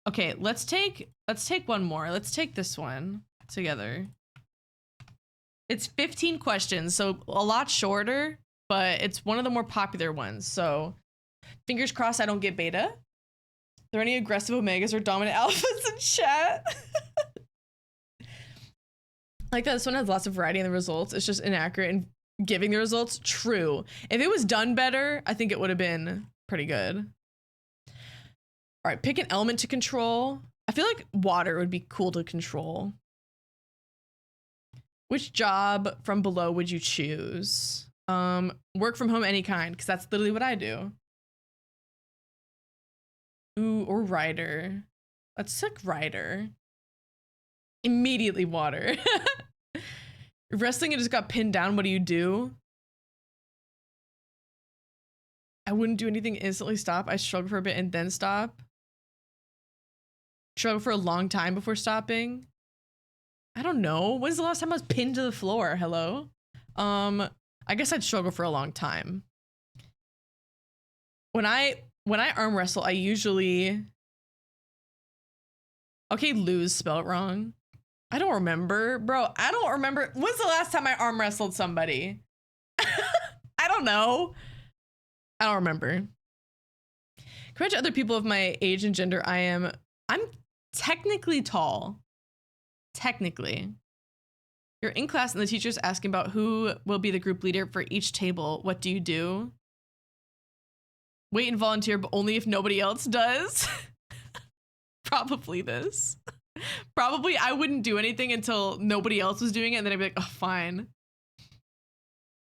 Okay, let's take one more. Let's take this one together. It's 15 questions, so a lot shorter, but it's one of the more popular ones. So fingers crossed I don't get beta. Are there any aggressive Omegas or dominant alphas in chat? Like that this one has lots of variety in the results. It's just inaccurate in giving the results. True. If it was done better, I think it would have been pretty good. All right, pick an element to control. I feel like water would be cool to control. Which job from below would you choose? Work from home any kind, because that's literally what I do. Ooh, or writer. Let's pick writer. Immediately water. Wrestling, it just got pinned down. What do you do? I wouldn't do anything, instantly stop. I struggle for a bit and then stop. Struggle for a long time before stopping. I don't know. When's the last time I was pinned to the floor? Hello? I guess I'd struggle for a long time. When I arm wrestle, I usually... Okay, lose, spell it wrong. I don't remember. Bro, I don't remember. When's the last time I arm wrestled somebody? I don't know. I don't remember. Compared to other people of my age and gender, I'm technically tall. Technically. You're in class and the teacher's asking about who will be the group leader for each table. What do you do? Wait and volunteer, but only if nobody else does. Probably this. Probably I wouldn't do anything until nobody else was doing it, and then I'd be like, oh, fine.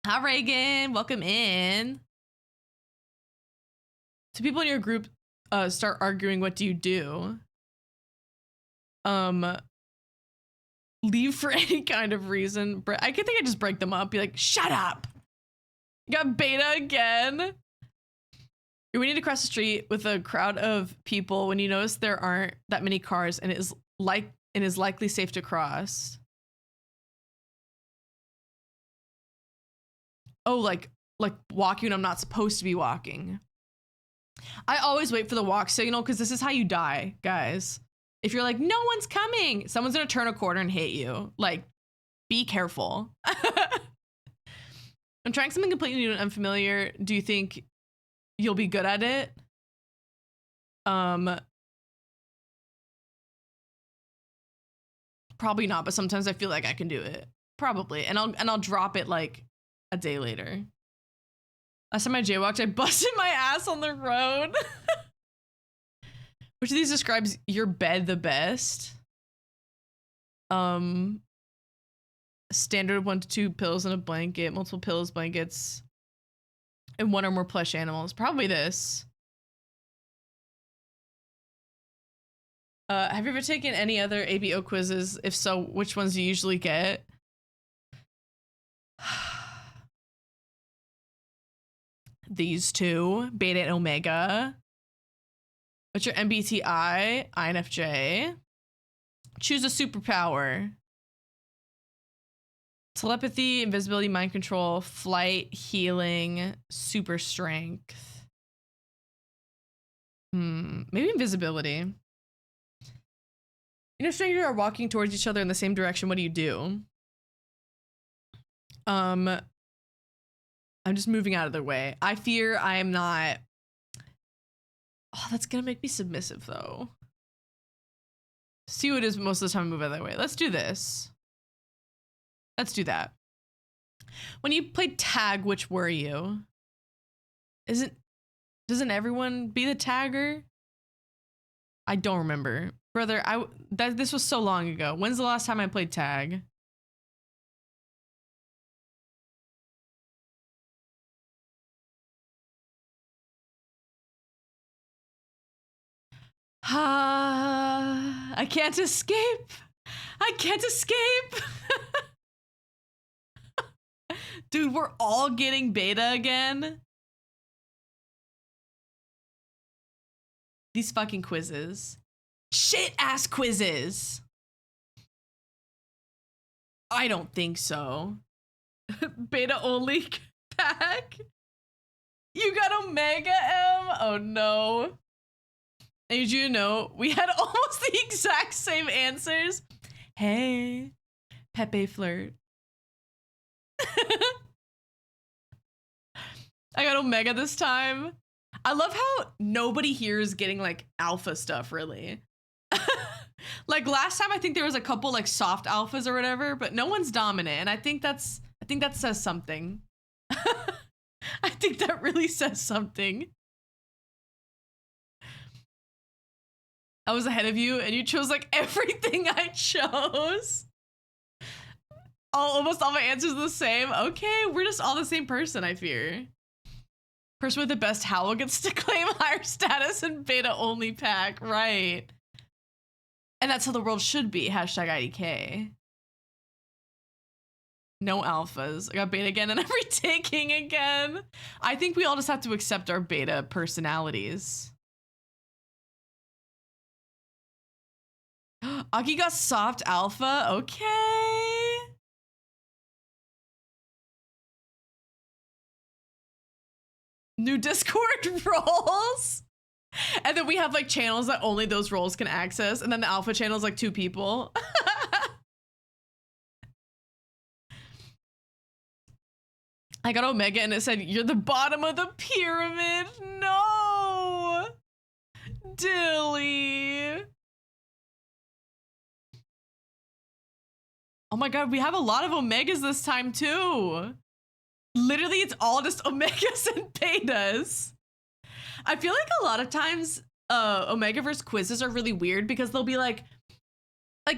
Hi, Reagan. Welcome in. So people in your group start arguing, what do you do? Leave for any kind of reason. I could think I just break them up, be like, shut up. You got beta again. You're waiting to cross the street with a crowd of people when you notice there aren't that many cars and it is likely safe to cross. Oh, like walking when I'm not supposed to be walking. I always wait for the walk signal because this is how you die, guys. If you're like, no one's coming, someone's gonna turn a corner and hit you. Like, be careful. I'm trying something completely new and unfamiliar. Do you think you'll be good at it? Probably not, but sometimes I feel like I can do it. Probably. And I'll drop it like a day later. Last time I jaywalked, I busted my ass on the road. Which of these describes your bed the best? Standard 1 to 2 pillows and a blanket, multiple pillows, blankets, and 1 or more plush animals. Probably this. Have you ever taken any other ABO quizzes? If so, which ones do you usually get? These two, Beta and Omega. What's your MBTI? INFJ. Choose a superpower. Telepathy, invisibility, mind control, flight, healing, super strength. Maybe invisibility. You know, strangers are walking towards each other in the same direction. What do you do? I'm just moving out of their way. I fear I am not Oh, that's gonna make me submissive though. See what it is most of the time I move out of that way. Let's do this. Let's do that. When you played tag, which were you? Doesn't everyone be the tagger? I don't remember. Brother, this was so long ago. When's the last time I played tag? I can't escape. I can't escape. Dude, we're all getting beta again. These fucking quizzes. Shit ass quizzes. I don't think so. Beta only pack. You got Omega M? Oh no. As you know, we had almost the exact same answers. Hey, Pepe flirt. I got Omega this time. I love how nobody here is getting like alpha stuff really. Like last time I think there was a couple like soft alphas or whatever, but no one's dominant. And I think that says something. I think that really says something. I was ahead of you and you chose like everything I chose. Almost all my answers are the same. Okay, we're just all the same person, I fear. Person with the best howl gets to claim higher status in beta only pack, right? And that's how the world should be, hashtag IDK. No alphas. I got beta again and I'm retaking again. I think we all just have to accept our beta personalities. Aki got soft alpha, okay. New Discord roles. And then we have like channels that only those roles can access. And then the alpha channel is like 2 people. I got Omega and it said, you're the bottom of the pyramid. No. Dilly. Oh my God, we have a lot of Omegas this time too. Literally, it's all just Omegas and betas. I feel like a lot of times Omegaverse quizzes are really weird because they'll be like,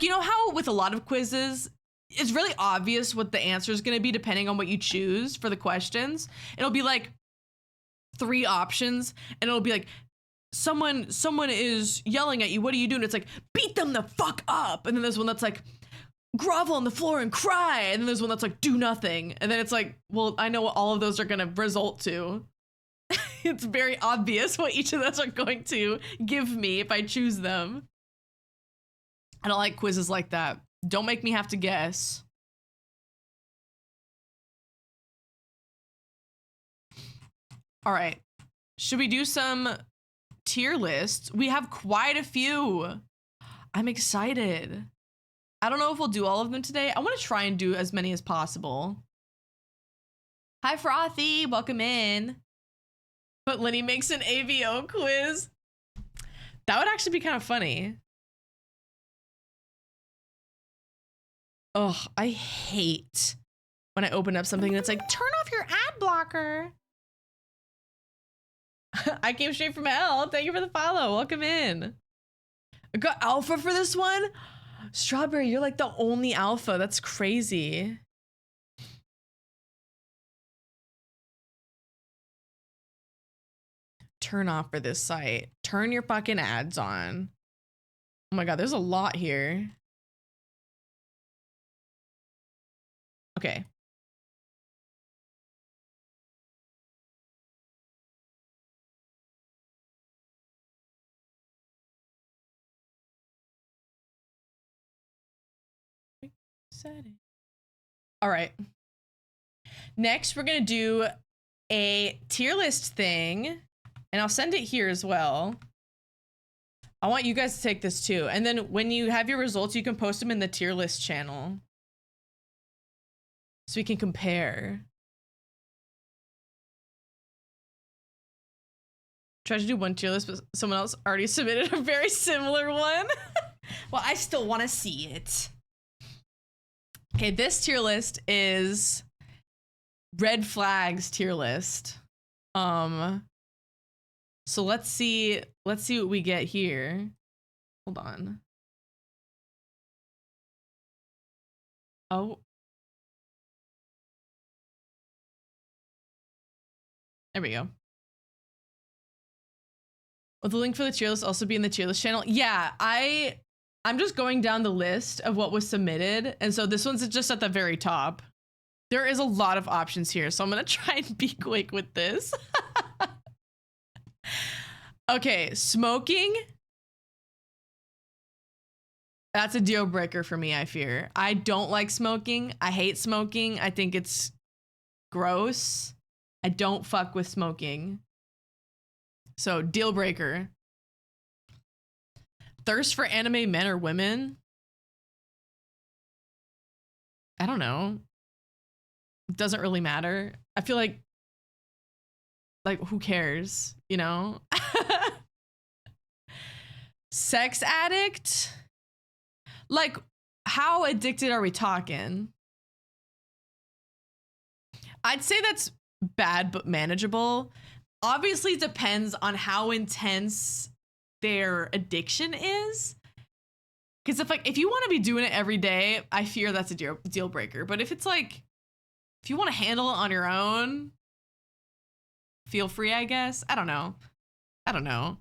you know how with a lot of quizzes, it's really obvious what the answer is going to be depending on what you choose for the questions. It'll be like 3 options and it'll be like, someone is yelling at you. What are you doing? It's like, beat them the fuck up. And then there's one that's like, grovel on the floor and cry. And then there's one that's like, do nothing. And then it's like, well, I know what all of those are going to result to. It's very obvious what each of those are going to give me if I choose them. I don't like quizzes like that. Don't make me have to guess. All right. Should we do some tier lists? We have quite a few. I'm excited. I don't know if we'll do all of them today. I want to try and do as many as possible. Hi, Frothy. Welcome in. But Lenny makes an AVO quiz. That would actually be kind of funny. Oh, I hate when I open up something that's like, turn off your ad blocker. I came straight from hell. Thank you for the follow. Welcome in. I got alpha for this one. Strawberry, you're like the only alpha. That's crazy. Turn off for this site. Turn your fucking ads on. Oh my God, there's a lot here. Okay. Setting. All right. Next, we're gonna do a tier list thing, and I'll send it here as well. I want you guys to take this too, and then when you have your results, you can post them in the tier list channel, so we can compare. tried to do one tier list, but someone else already submitted a very similar one. Well, I still want to see it. Okay, this tier list is red flags tier list. So let's see what we get here. Hold on. Oh. There we go. Will the link for the tier list also be in the tier list channel? Yeah, I'm just going down the list of what was submitted. And so this one's just at the very top. There is a lot of options here, so I'm gonna try and be quick with this. Okay, smoking. That's a deal breaker for me, I fear. I don't like smoking. I hate smoking. I think it's gross. I don't fuck with smoking. So, deal breaker. Thirst for anime men or women? I don't know. It doesn't really matter. I feel like who cares, you know? Sex addict? Like, how addicted are we talking? I'd say that's bad but manageable. Obviously, it depends on how intense their addiction is. Because if you want to be doing it every day, I fear that's a deal breaker. But if it's like, if you want to handle it on your own, feel free, I guess. I don't know.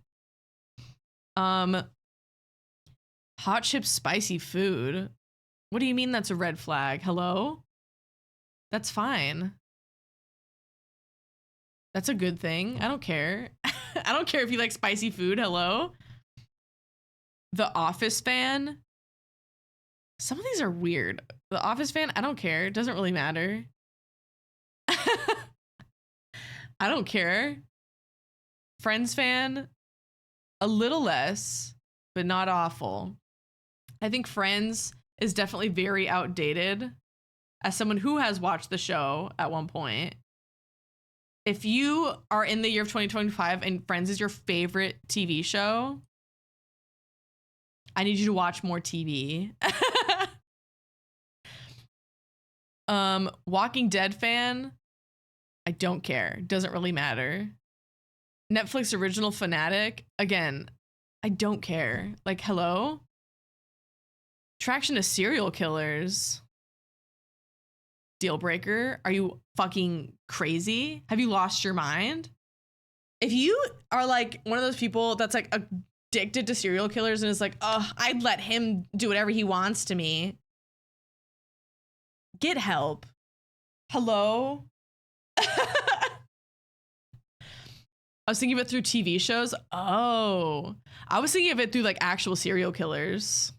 Hot chips, spicy food. What do you mean that's a red flag? Hello? That's fine. That's a good thing. I don't care. I don't care if you like spicy food. Hello? The Office fan. Some of these are weird. The Office fan, I don't care. It doesn't really matter. I don't care. Friends fan, a little less, but not awful. I think Friends is definitely very outdated. As someone who has watched the show at one point, if you are in the year of 2025 and Friends is your favorite TV show, I need you to watch more TV. Walking Dead fan, I don't care. Doesn't really matter. Netflix original fanatic, again, I don't care. Like, hello? Attraction to serial killers. Deal breaker. Are you fucking crazy? Have you lost your mind? If you are like one of those people that's like addicted to serial killers and is like, oh, I'd let him do whatever he wants to me, get help. Hello? I was thinking of it through TV shows. Oh, I was thinking of it through like actual serial killers.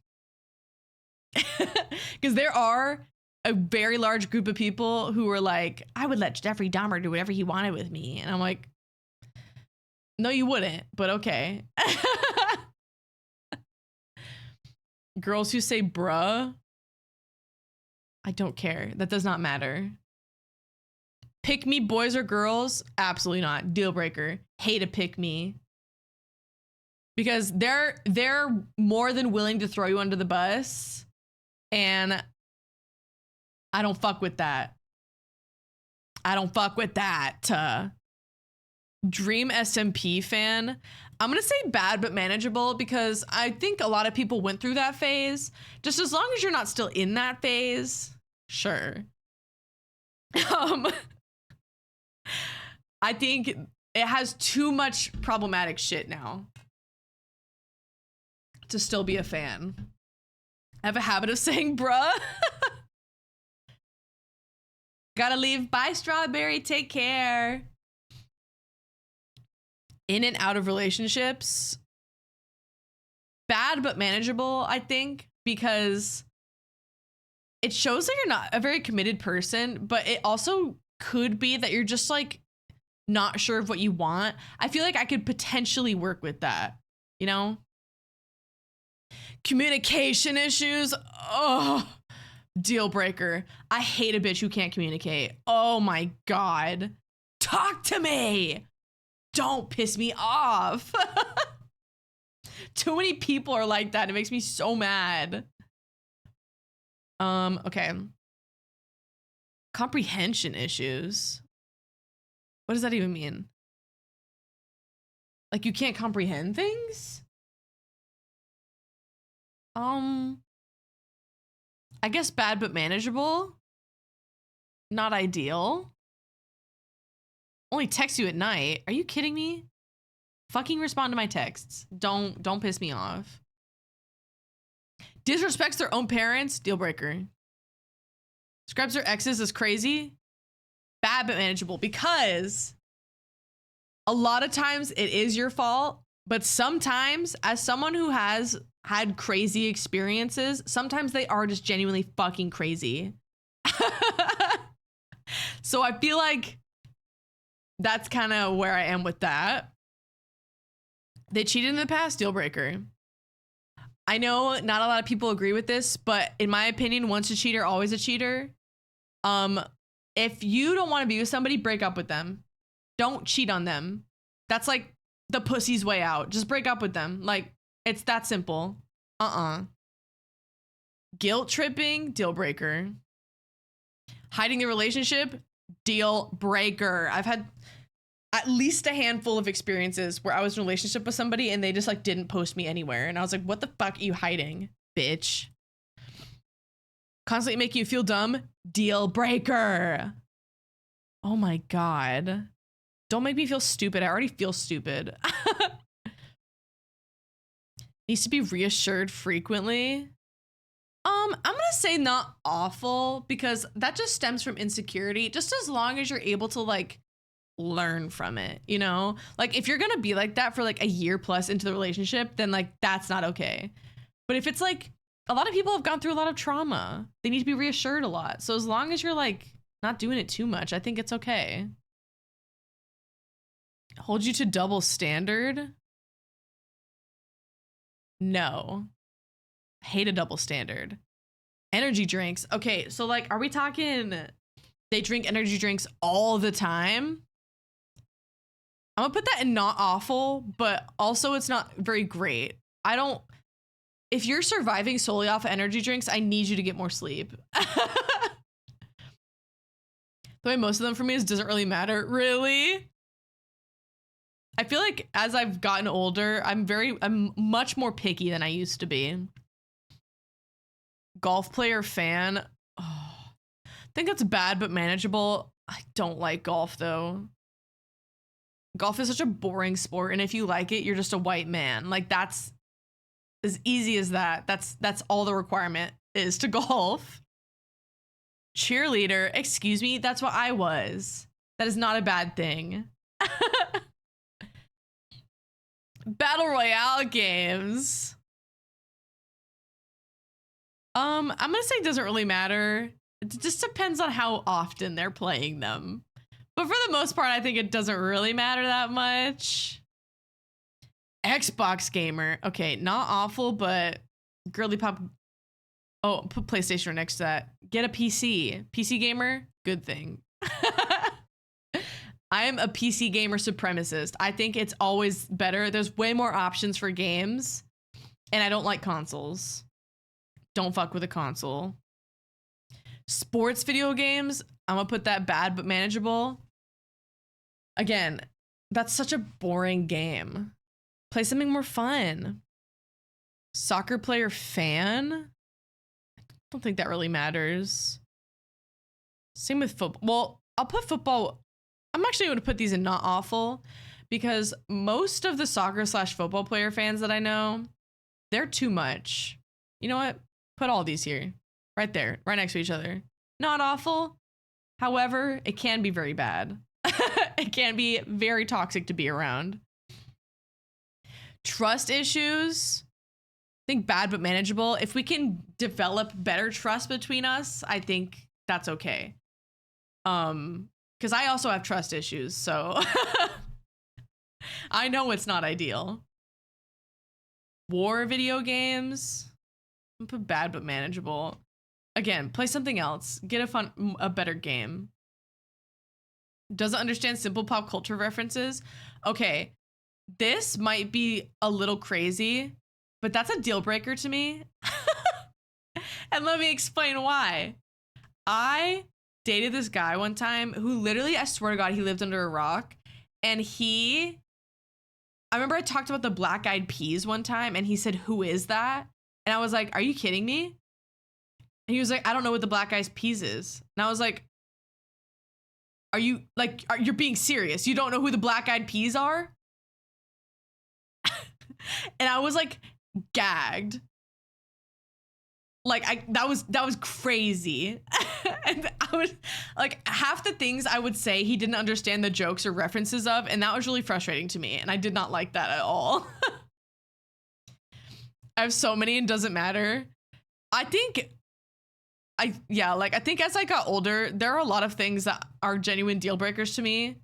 Because there are a very large group of people who are like, I would let Jeffrey Dahmer do whatever he wanted with me. And I'm like, no, you wouldn't, but okay. Girls who say bruh, I don't care. That does not matter. Pick me boys or girls? Absolutely not. Deal breaker. Hate a pick me. Because they're more than willing to throw you under the bus. And I don't fuck with that. I don't fuck with that. Dream SMP fan. I'm going to say bad but manageable because I think a lot of people went through that phase. Just as long as you're not still in that phase, sure. I think it has too much problematic shit now to still be a fan. I have a habit of saying bruh. Gotta leave. Bye, strawberry. Take care. In and out of relationships. Bad but manageable, I think, because it shows that you're not a very committed person, but it also could be that you're just like not sure of what you want. I feel like I could potentially work with that, you know? Communication issues. Oh, deal breaker. I hate a bitch who can't communicate. Oh my God. Talk to me. Don't piss me off. Too many people are like that. It makes me so mad. Okay. Comprehension issues. What does that even mean? Like you can't comprehend things? I guess bad but manageable. Not ideal. Only text you at night. Are you kidding me? Fucking respond to my texts. Don't piss me off. Disrespects their own parents, deal breaker. Describes their exes as crazy, bad but manageable, because a lot of times it is your fault, but sometimes as someone who has had crazy experiences, sometimes they are just genuinely fucking crazy. So I feel like that's kind of where I am with that. They cheated in the past, deal breaker. I know not a lot of people agree with this, but in my opinion, once a cheater, always a cheater. If you don't want to be with somebody, break up with them. Don't cheat on them. That's like the pussy's way out. Just break up with them. Like, it's that simple. Guilt tripping, deal breaker. Hiding the relationship, deal breaker. I've had at least a handful of experiences where I was in a relationship with somebody and they just like didn't post me anywhere. And I was like, what the fuck are you hiding, bitch? Constantly making you feel dumb, deal breaker. Oh my God. Don't make me feel stupid. I already feel stupid. Needs to be reassured frequently. I'm gonna say not awful, because that just stems from insecurity. Just as long as you're able to like learn from it, you know? Like if you're gonna be like that for like a year plus into the relationship, then like that's not okay. But if it's like, a lot of people have gone through a lot of trauma, they need to be reassured a lot. So as long as you're like not doing it too much, I think it's okay. Hold you to double standard? No. Hate a double standard. Energy drinks. Okay, so like, are we talking they drink energy drinks all the time? I'm gonna put that in not awful, but also it's not very great. If you're surviving solely off of energy drinks, I need you to get more sleep. The way most of them for me is doesn't really matter. Really? I feel like as I've gotten older, I'm much more picky than I used to be. Golf player fan. Oh, I think that's bad but manageable. I don't like golf though. Golf is such a boring sport, and if you like it, you're just a white man. Like that's as easy as that. That's all the requirement is to golf. Cheerleader, excuse me, that's what I was. That is not a bad thing. Battle Royale games. I'm gonna say it doesn't really matter. It just depends on how often they're playing them. But for the most part, I think it doesn't really matter that much. Xbox gamer. Okay, not awful, but girly pop. Oh, put PlayStation next to that. Get a PC. PC gamer, good thing. I am a PC gamer supremacist. I think it's always better. There's way more options for games, and I don't like consoles. Don't fuck with a console. Sports video games, I'm gonna put that bad but manageable. Again, that's such a boring game. Play something more fun. Soccer player fan? I don't think that really matters. Same with football. Well, I'll put football. I'm actually going to put these in not awful, because most of the soccer/football player fans that I know, they're too much. You know what? Put all these here. Right there. Right next to each other. Not awful. However, it can be very bad. It can be very toxic to be around. Trust issues. I think bad but manageable. If we can develop better trust between us, I think that's okay. Because I also have trust issues, so I know it's not ideal. War video games. I'm gonna put bad but manageable. Again, play something else. Get a better game. Doesn't understand simple pop culture references. Okay, this might be a little crazy, but that's a deal breaker to me. And let me explain why. I dated this guy one time who literally, I swear to God, he lived under a rock. And I remember I talked about the Black Eyed Peas one time and he said, "Who is that?" And I was like, "Are you kidding me?" And he was like, "I don't know what the Black Eyed Peas is." And I was like, you're being serious? You don't know who the Black Eyed Peas are? And I was like gagged. Like that was crazy. And I was like, half the things I would say he didn't understand the jokes or references of, and that was really frustrating to me, and I did not like that at all. I have so many and doesn't matter. I think as I got older, there are a lot of things that are genuine deal breakers to me.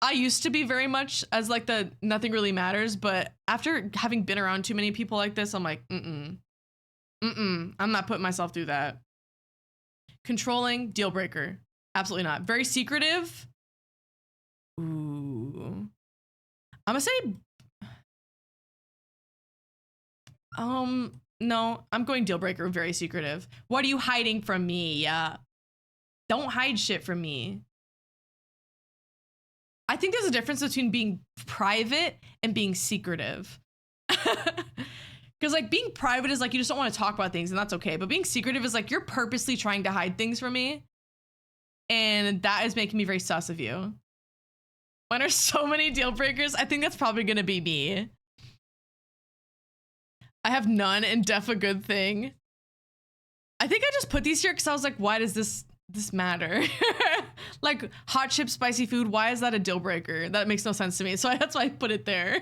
I used to be very much as like the nothing really matters, but after having been around too many people like this, I'm like, I'm not putting myself through that. Controlling, deal breaker. Absolutely not. Very secretive. Ooh. I'm gonna say, no, I'm going deal breaker, very secretive. What are you hiding from me? Yeah. Don't hide shit from me. I think there's a difference between being private and being secretive. Because like being private is like you just don't want to talk about things and that's okay. But being secretive is like you're purposely trying to hide things from me. And that is making me very sus of you. When are so many deal breakers? I think that's probably going to be me. I have none and def a good thing. I think I just put these here because I was like, why does this matter? Like hot chip, spicy food. Why is that a deal breaker? That makes no sense to me. So that's why I put it there.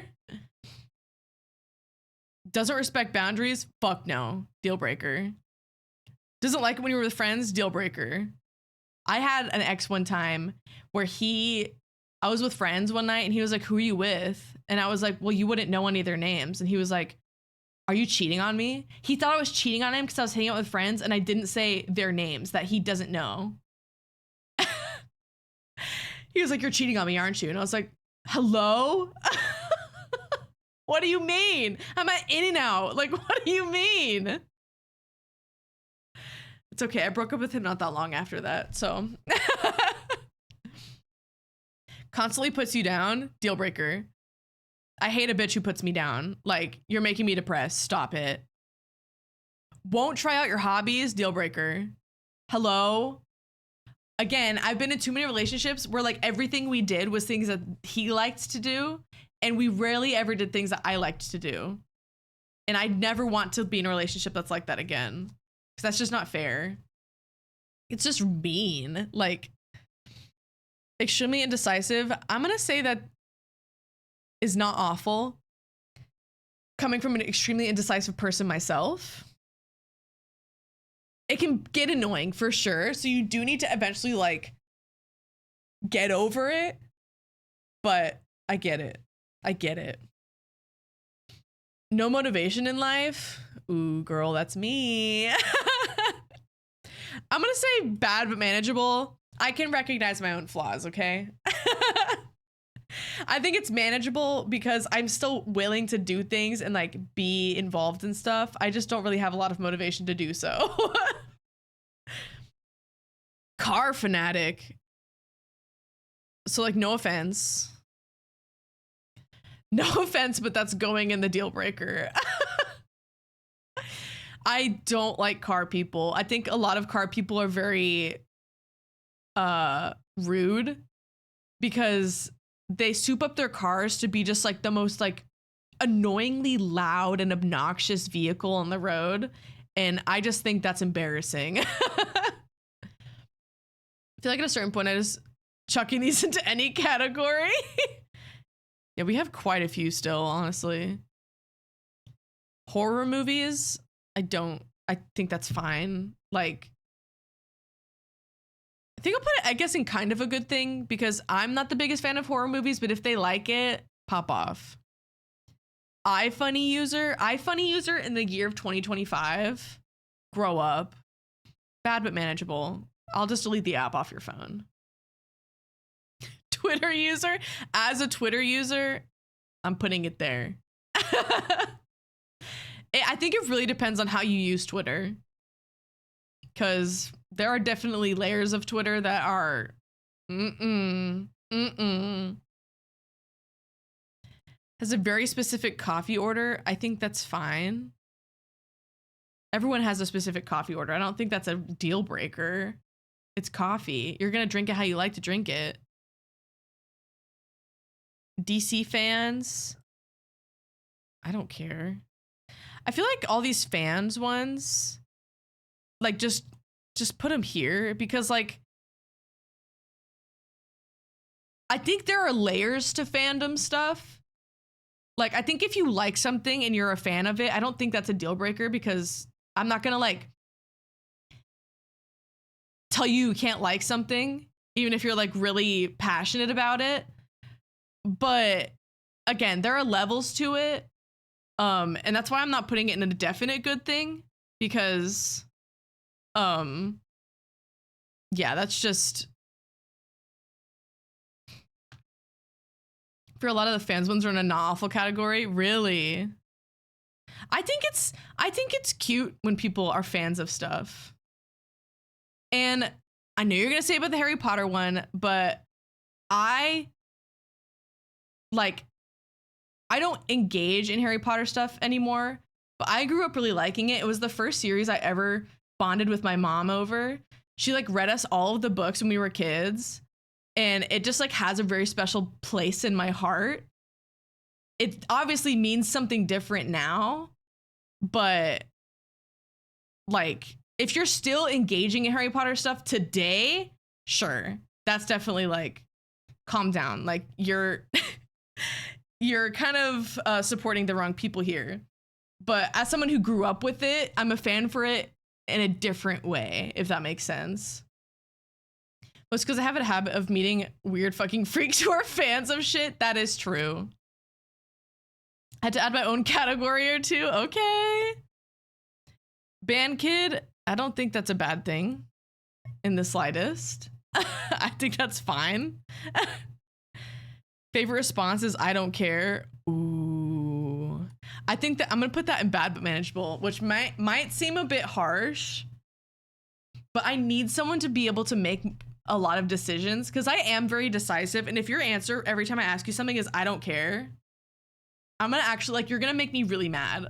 Doesn't respect boundaries? Fuck no. Deal breaker. Doesn't like it when you were with friends? Deal breaker. I had an ex one time where I was with friends one night and he was like, "Who are you with?" And I was like, "Well, you wouldn't know any of their names." And he was like, "Are you cheating on me?" He thought I was cheating on him because I was hanging out with friends and I didn't say their names that he doesn't know. He was like, "You're cheating on me, aren't you?" And I was like, "Hello?" What do you mean? I'm at In-N-Out. Like, what do you mean? It's okay. I broke up with him not that long after that. So constantly puts you down. Deal breaker. I hate a bitch who puts me down. Like, you're making me depressed. Stop it. Won't try out your hobbies. Deal breaker. Hello? Again, I've been in too many relationships where like everything we did was things that he liked to do. And we rarely ever did things that I liked to do. And I never want to be in a relationship that's like that again. Because that's just not fair. It's just mean. Like, extremely indecisive. I'm going to say that is not awful. Coming from an extremely indecisive person myself. It can get annoying for sure. So you do need to eventually like get over it. But I get it. I get it. No motivation in life. Ooh, girl, that's me. I'm gonna say bad but manageable. I can recognize my own flaws, okay? I think it's manageable because I'm still willing to do things and like be involved in stuff. I just don't really have a lot of motivation to do so. Car fanatic. So like, no offense. No offense, but that's going in the deal breaker. I don't like car people. I think a lot of car people are very rude because they soup up their cars to be just like the most like annoyingly loud and obnoxious vehicle on the road. And I just think that's embarrassing. I feel like at a certain point I just chucking these into any category. Yeah, we have quite a few still, honestly. Horror movies, I think that's fine. Like, I think I'll put it, I guess, in kind of a good thing because I'm not the biggest fan of horror movies, but if they like it, pop off. iFunny user in the year of 2025, grow up. Bad but manageable. I'll just delete the app off your phone. Twitter user. As a Twitter user, I'm putting it there. I think it really depends on how you use Twitter. Because there are definitely layers of Twitter that are has a very specific coffee order. I think that's fine. Everyone has a specific coffee order. I don't think that's a deal breaker. It's coffee. You're going to drink it how you like to drink it. DC fans. I don't care. I feel like all these fans ones, like just put them here because like, I think there are layers to fandom stuff. Like, I think if you like something and you're a fan of it, I don't think that's a deal breaker because I'm not gonna like tell you can't like something, even if you're like really passionate about it. But again, there are levels to it. And that's why I'm not putting it in a definite good thing because, yeah, that's just, for a lot of the fans ones are in a not awful category. Really? I think it's cute when people are fans of stuff. And I know you're going to say about the Harry Potter one, but I don't engage in Harry Potter stuff anymore, but I grew up really liking it. It was the first series I ever bonded with my mom over. She like read us all of the books when we were kids, and it just like has a very special place in my heart. It obviously means something different now, but like if you're still engaging in Harry Potter stuff today, sure. That's definitely like calm down. Like you're you're kind of supporting the wrong people here. But as someone who grew up with it, I'm a fan for it in a different way, if that makes sense. Well, it's because I have a habit of meeting weird fucking freaks who are fans of shit. That is true. I had to add my own category or two. Okay. Band kid, I don't think that's a bad thing in the slightest. I think that's fine. Favorite response is I don't care. Ooh. I think that I'm gonna put that in bad but manageable, which might seem a bit harsh, but I need someone to be able to make a lot of decisions because I am very decisive. And if your answer every time I ask you something is I don't care, I'm gonna actually like, you're gonna make me really mad.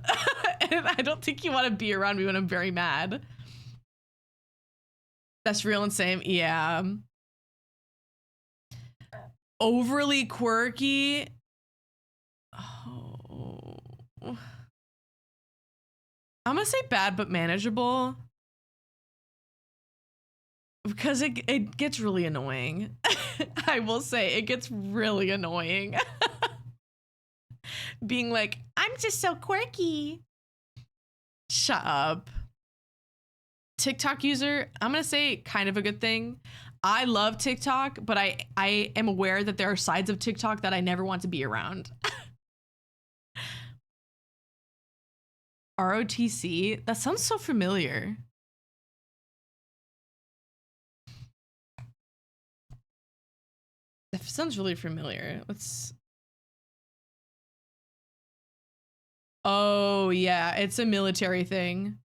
And I don't think you want to be around me when I'm very mad. That's real and same. Yeah. Overly quirky. Oh. I'm gonna say bad but manageable. Because it gets really annoying. I will say it gets really annoying. Being like, I'm just so quirky. Shut up. TikTok user, I'm gonna say kind of a good thing. I love TikTok, but I am aware that there are sides of TikTok that I never want to be around. ROTC, that sounds so familiar. That sounds really familiar. Let's. Oh, yeah, it's a military thing.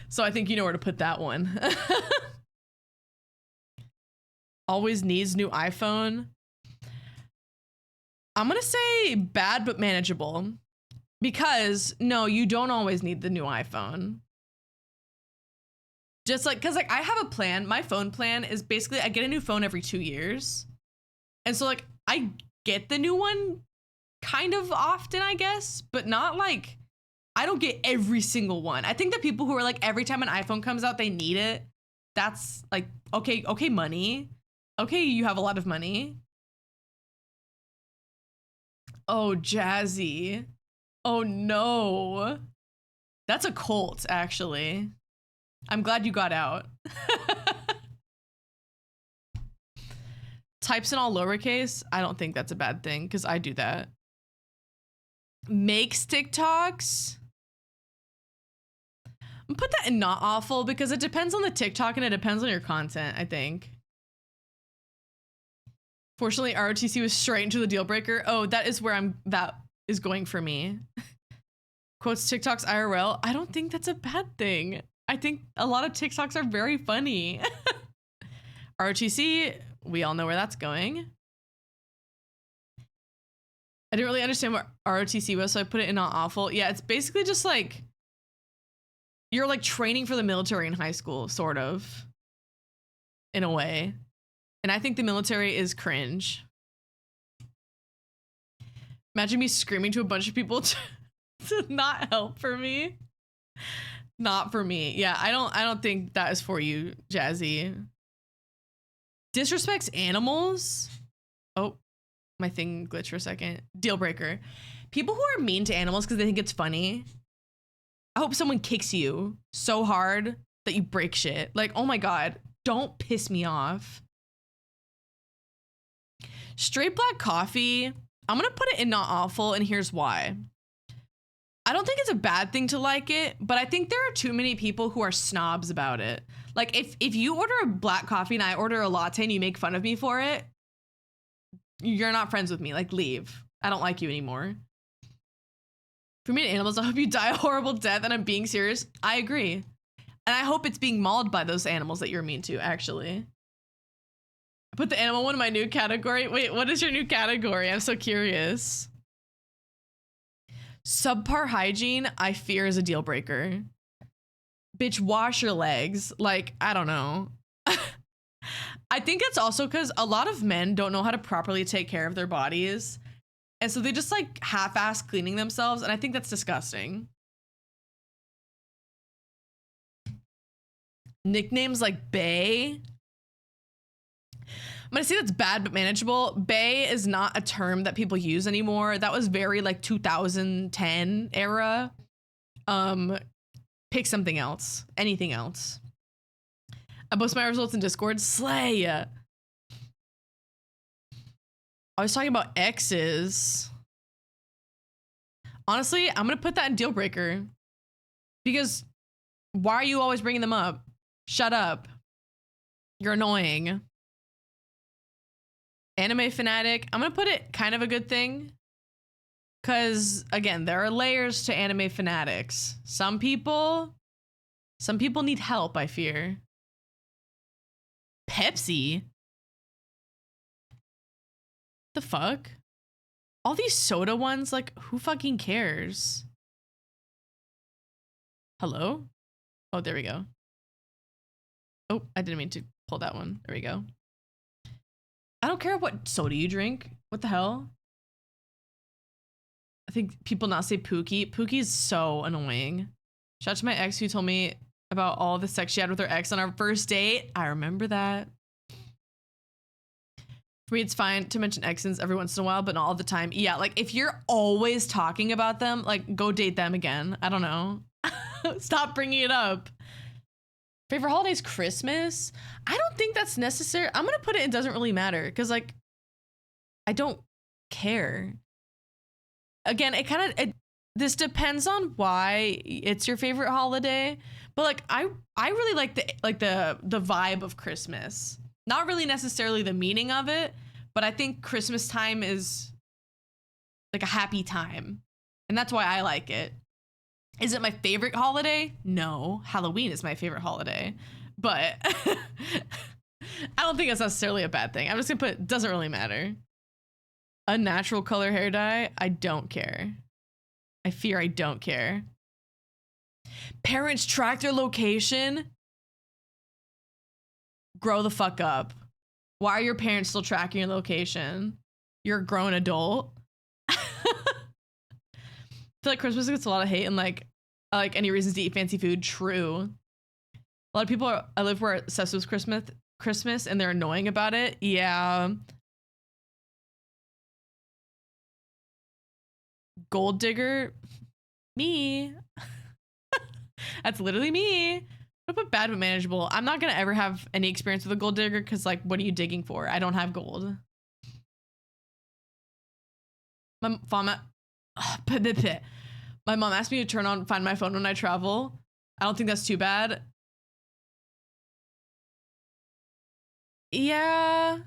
So I think you know where to put that one. Always needs new iPhone. I'm gonna say bad but manageable. Because no, you don't always need the new iPhone. Just like, cause like I have a plan. My phone plan is basically I get a new phone every 2 years. And so like I get the new one kind of often, I guess, but not like I don't get every single one. I think the people who are like every time an iPhone comes out, they need it. That's like, okay, money. Okay, you have a lot of money. Oh, Jazzy. Oh no. That's a cult, actually. I'm glad you got out. Types in all lowercase, I don't think that's a bad thing because I do that. Makes TikToks. Put that in not awful because it depends on the TikTok and it depends on your content, I think. Fortunately, ROTC was straight into the deal breaker. Oh, that is where that is going for me. Quotes TikToks IRL. I don't think that's a bad thing. I think a lot of TikToks are very funny. ROTC, we all know where that's going. I didn't really understand what ROTC was, so I put it in not awful. Yeah, it's basically just like you're like training for the military in high school, sort of, in a way. And I think the military is cringe. Imagine me screaming to a bunch of people to not help for me. Not for me. Yeah, I don't think that is for you, Jazzy. Disrespects animals. Oh, my thing glitched for a second. Deal breaker. People who are mean to animals because they think it's funny. I hope someone kicks you so hard that you break shit. Like, oh my God, don't piss me off. Straight black coffee, I'm gonna put it in not awful, and here's why. I don't think it's a bad thing to like it, but I think there are too many people who are snobs about it. Like if you order a black coffee and I order a latte and you make fun of me for it, you're not friends with me. Like, leave. I don't like you anymore. For me and animals, I hope you die a horrible death, and I'm being serious. I agree. And I hope it's being mauled by those animals that you're mean to, actually. I put the animal one in my new category. Wait, what is your new category? I'm so curious. Subpar hygiene, I fear, is a deal breaker. Bitch, wash your legs. Like, I don't know. I think it's also because a lot of men don't know how to properly take care of their bodies. And so they just like half-ass cleaning themselves. And I think that's disgusting. Nicknames like Bae. I'm gonna say that's bad but manageable. Bae is not a term that people use anymore. That was very like 2010 era. Pick something else. Anything else. I post my results in Discord. Slay. I was talking about exes. Honestly, I'm gonna put that in deal breaker. Because why are you always bringing them up? Shut up. You're annoying. Anime fanatic, I'm gonna put it kind of a good thing. Cause again, there are layers to anime fanatics. Some people need help, I fear. Pepsi? The fuck? All these soda ones, like, who fucking cares? Hello? Oh, there we go. Oh, I didn't mean to pull that one. There we go. I don't care what soda you drink. What the hell? I think people not say Pookie. Pookie is so annoying. Shout out to my ex who told me about all the sex she had with her ex on our first date. I remember that. For me, it's fine to mention exes every once in a while, but not all the time. Yeah, like if you're always talking about them, like go date them again. I don't know. Stop bringing it up. Favorite holiday is Christmas. I don't think that's necessary. I'm gonna put it doesn't really matter because like I don't care. Again, this depends on why it's your favorite holiday. But like I really like the vibe of Christmas. Not really necessarily the meaning of it, but I think Christmas time is like a happy time. And that's why I like it. Is it my favorite holiday? No. Halloween is my favorite holiday. But I don't think it's necessarily a bad thing. I'm just gonna put doesn't really matter. Unnatural color hair dye, I don't care. I fear I don't care. Parents track their location. Grow the fuck up. Why are your parents still tracking your location? You're a grown adult. I feel like Christmas gets a lot of hate and like any reasons to eat fancy food. True. A lot of people I live where obsessed with Christmas and they're annoying about it. Yeah. Gold digger. Me. That's literally me. I put bad but manageable. I'm not gonna ever have any experience with a gold digger because like what are you digging for? I don't have gold. My mom asked me to find my phone when I travel. I don't think that's too bad. Yeah.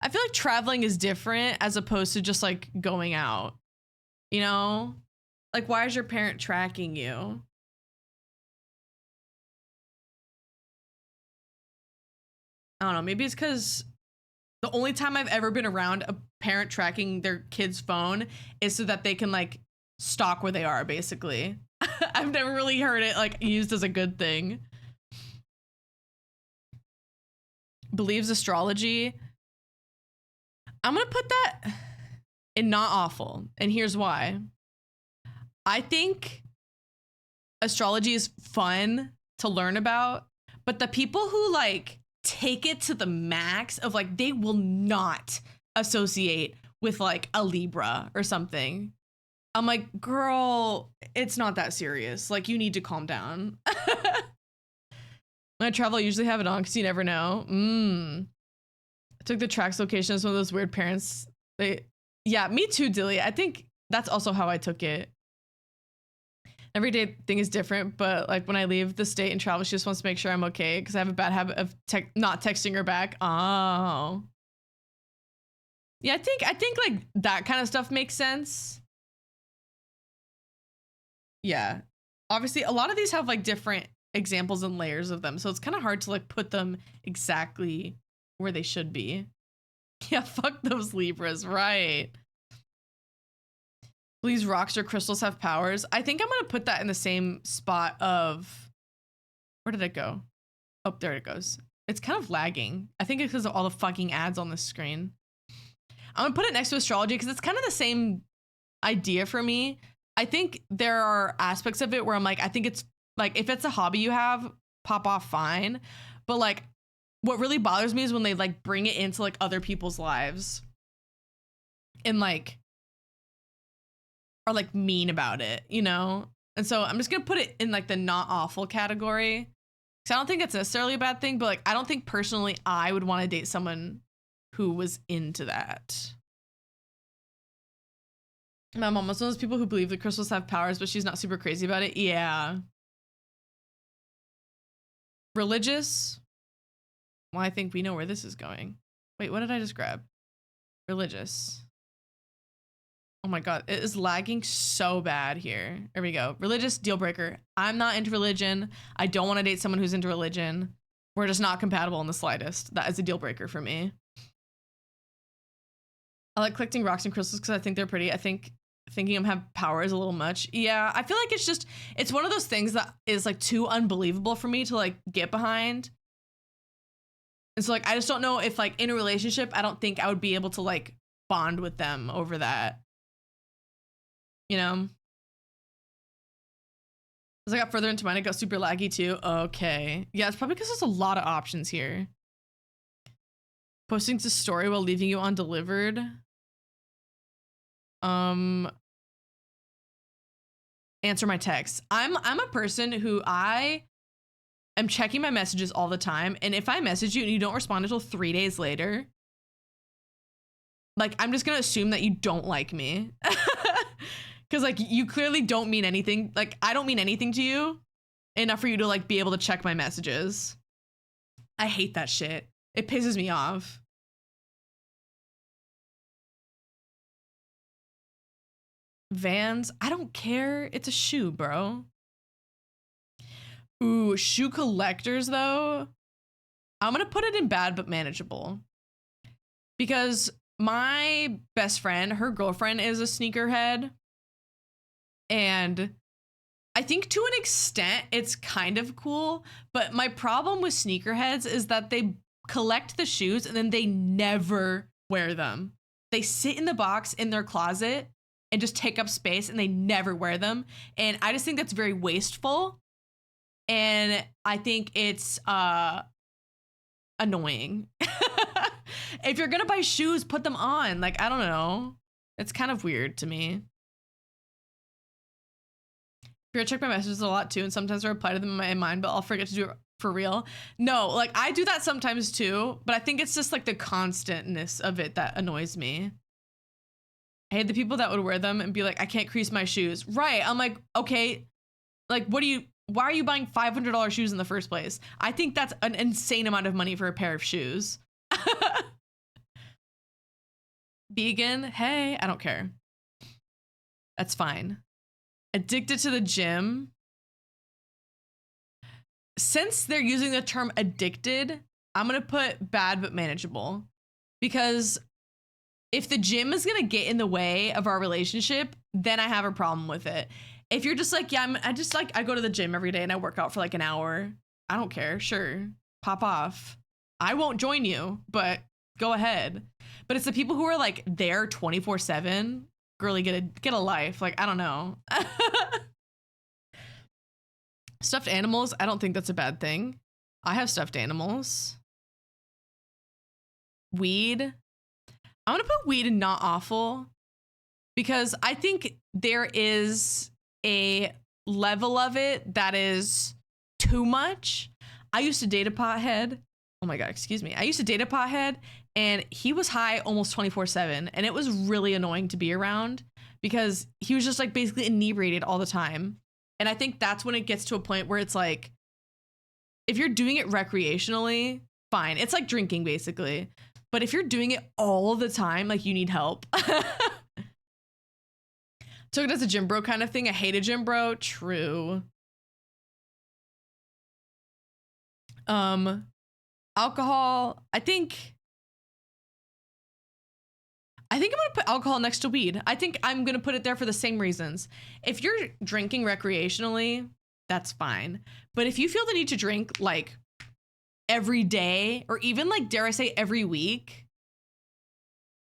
I feel like traveling is different as opposed to just like going out, you know? Like, why is your parent tracking you? I don't know. Maybe it's because the only time I've ever been around a parent tracking their kid's phone is so that they can like stalk where they are, basically. I've never really heard it like used as a good thing. Believes astrology. I'm gonna put that in not awful, and here's why. I think astrology is fun to learn about, but the people who like take it to the max of like they will not associate with like a Libra or something. I'm like, girl, it's not that serious. Like, you need to calm down. When I travel, I usually have it on because you never know. I took the tracks location as one of those weird parents. Yeah, me too, Dilly. I think that's also how I took it. Every day thing is different, but like when I leave the state and travel, she just wants to make sure I'm okay because I have a bad habit of not texting her back. Oh. Yeah, I think like that kind of stuff makes sense. Yeah. Obviously, a lot of these have like different examples and layers of them, so it's kind of hard to like put them exactly where they should be. Yeah, fuck those Libras, right? Please, rocks or crystals have powers. I think I'm gonna put that in the same spot of, where did it go? Oh, there it goes. It's kind of lagging. I think it's because of all the fucking ads on this screen. I'm gonna put it next to astrology because it's kind of the same idea for me. I think there are aspects of it where I'm like, I think it's like, if it's a hobby you have, pop off fine. But like, what really bothers me is when they like bring it into like other people's lives and like are like mean about it, you know? And so I'm just gonna put it in like the not awful category. Cause I don't think it's necessarily a bad thing, but like, I don't think personally I would want to date someone who was into that. My mom was one of those people who believe that crystals have powers, but she's not super crazy about it. Yeah. Religious. Well, I think we know where this is going. Wait, what did I just grab? Religious. Oh my God, it is lagging so bad here. There we go. Religious, deal breaker. I'm not into religion. I don't want to date someone who's into religion. We're just not compatible in the slightest. That is a deal breaker for me. I like collecting rocks and crystals because I think they're pretty. I think thinking them have power is a little much. Yeah, I feel like it's one of those things that is like too unbelievable for me to like get behind. And so like, I just don't know if like in a relationship, I don't think I would be able to like bond with them over that. You know? As I got further into mine, it got super laggy too. Okay. Yeah, it's probably because there's a lot of options here. Posting to story while leaving you undelivered. Answer my texts. I'm a person who I am checking my messages all the time, and if I message you and you don't respond until 3 days later, like I'm just gonna assume that you don't like me. Because like you clearly don't mean anything. Like I don't mean anything to you enough for you to like be able to check my messages. I hate that shit. It pisses me off. Vans, I don't care. It's a shoe, bro. Ooh, shoe collectors though. I'm gonna put it in bad but manageable. Because my best friend, her girlfriend is a sneakerhead. And I think to an extent it's kind of cool. But my problem with sneakerheads is that they collect the shoes and then they never wear them. They sit in the box in their closet and just take up space and they never wear them. And I just think that's very wasteful. And I think it's annoying. If you're gonna buy shoes, put them on. Like, I don't know. It's kind of weird to me. I check my messages a lot too, and sometimes I reply to them in my mind, but I'll forget to do it for real. No, like I do that sometimes too, but I think it's just like the constantness of it that annoys me. I hate the people that would wear them and be like, I can't crease my shoes. Right. I'm like, okay, like why are you buying $500 shoes in the first place? I think that's an insane amount of money for a pair of shoes. Vegan, hey, I don't care. That's fine. Addicted to the gym. Since they're using the term addicted, I'm going to put bad but manageable. Because if the gym is going to get in the way of our relationship, then I have a problem with it. If you're just like, yeah, I go to the gym every day and I work out for like an hour. I don't care. Sure. Pop off. I won't join you, but go ahead. But it's the people who are like there 24/7. Girly, get a life. Like, I don't know. Stuffed animals, I don't think that's a bad thing. I have stuffed animals. Weed. I'm going to put weed in not awful because I think there is a level of it that is too much. I used to date a pothead. Oh my God, excuse me. I used to date a pothead and he was high almost 24/7 and it was really annoying to be around because he was just like basically inebriated all the time. And I think that's when it gets to a point where it's like, if you're doing it recreationally, fine. It's like drinking basically. But if you're doing it all the time, like you need help. Took it as a gym bro kind of thing. I hate a gym bro. True. Alcohol. I think I'm going to put alcohol next to weed. I think I'm going to put it there for the same reasons. If you're drinking recreationally, that's fine. But if you feel the need to drink like every day or even like, dare I say, every week,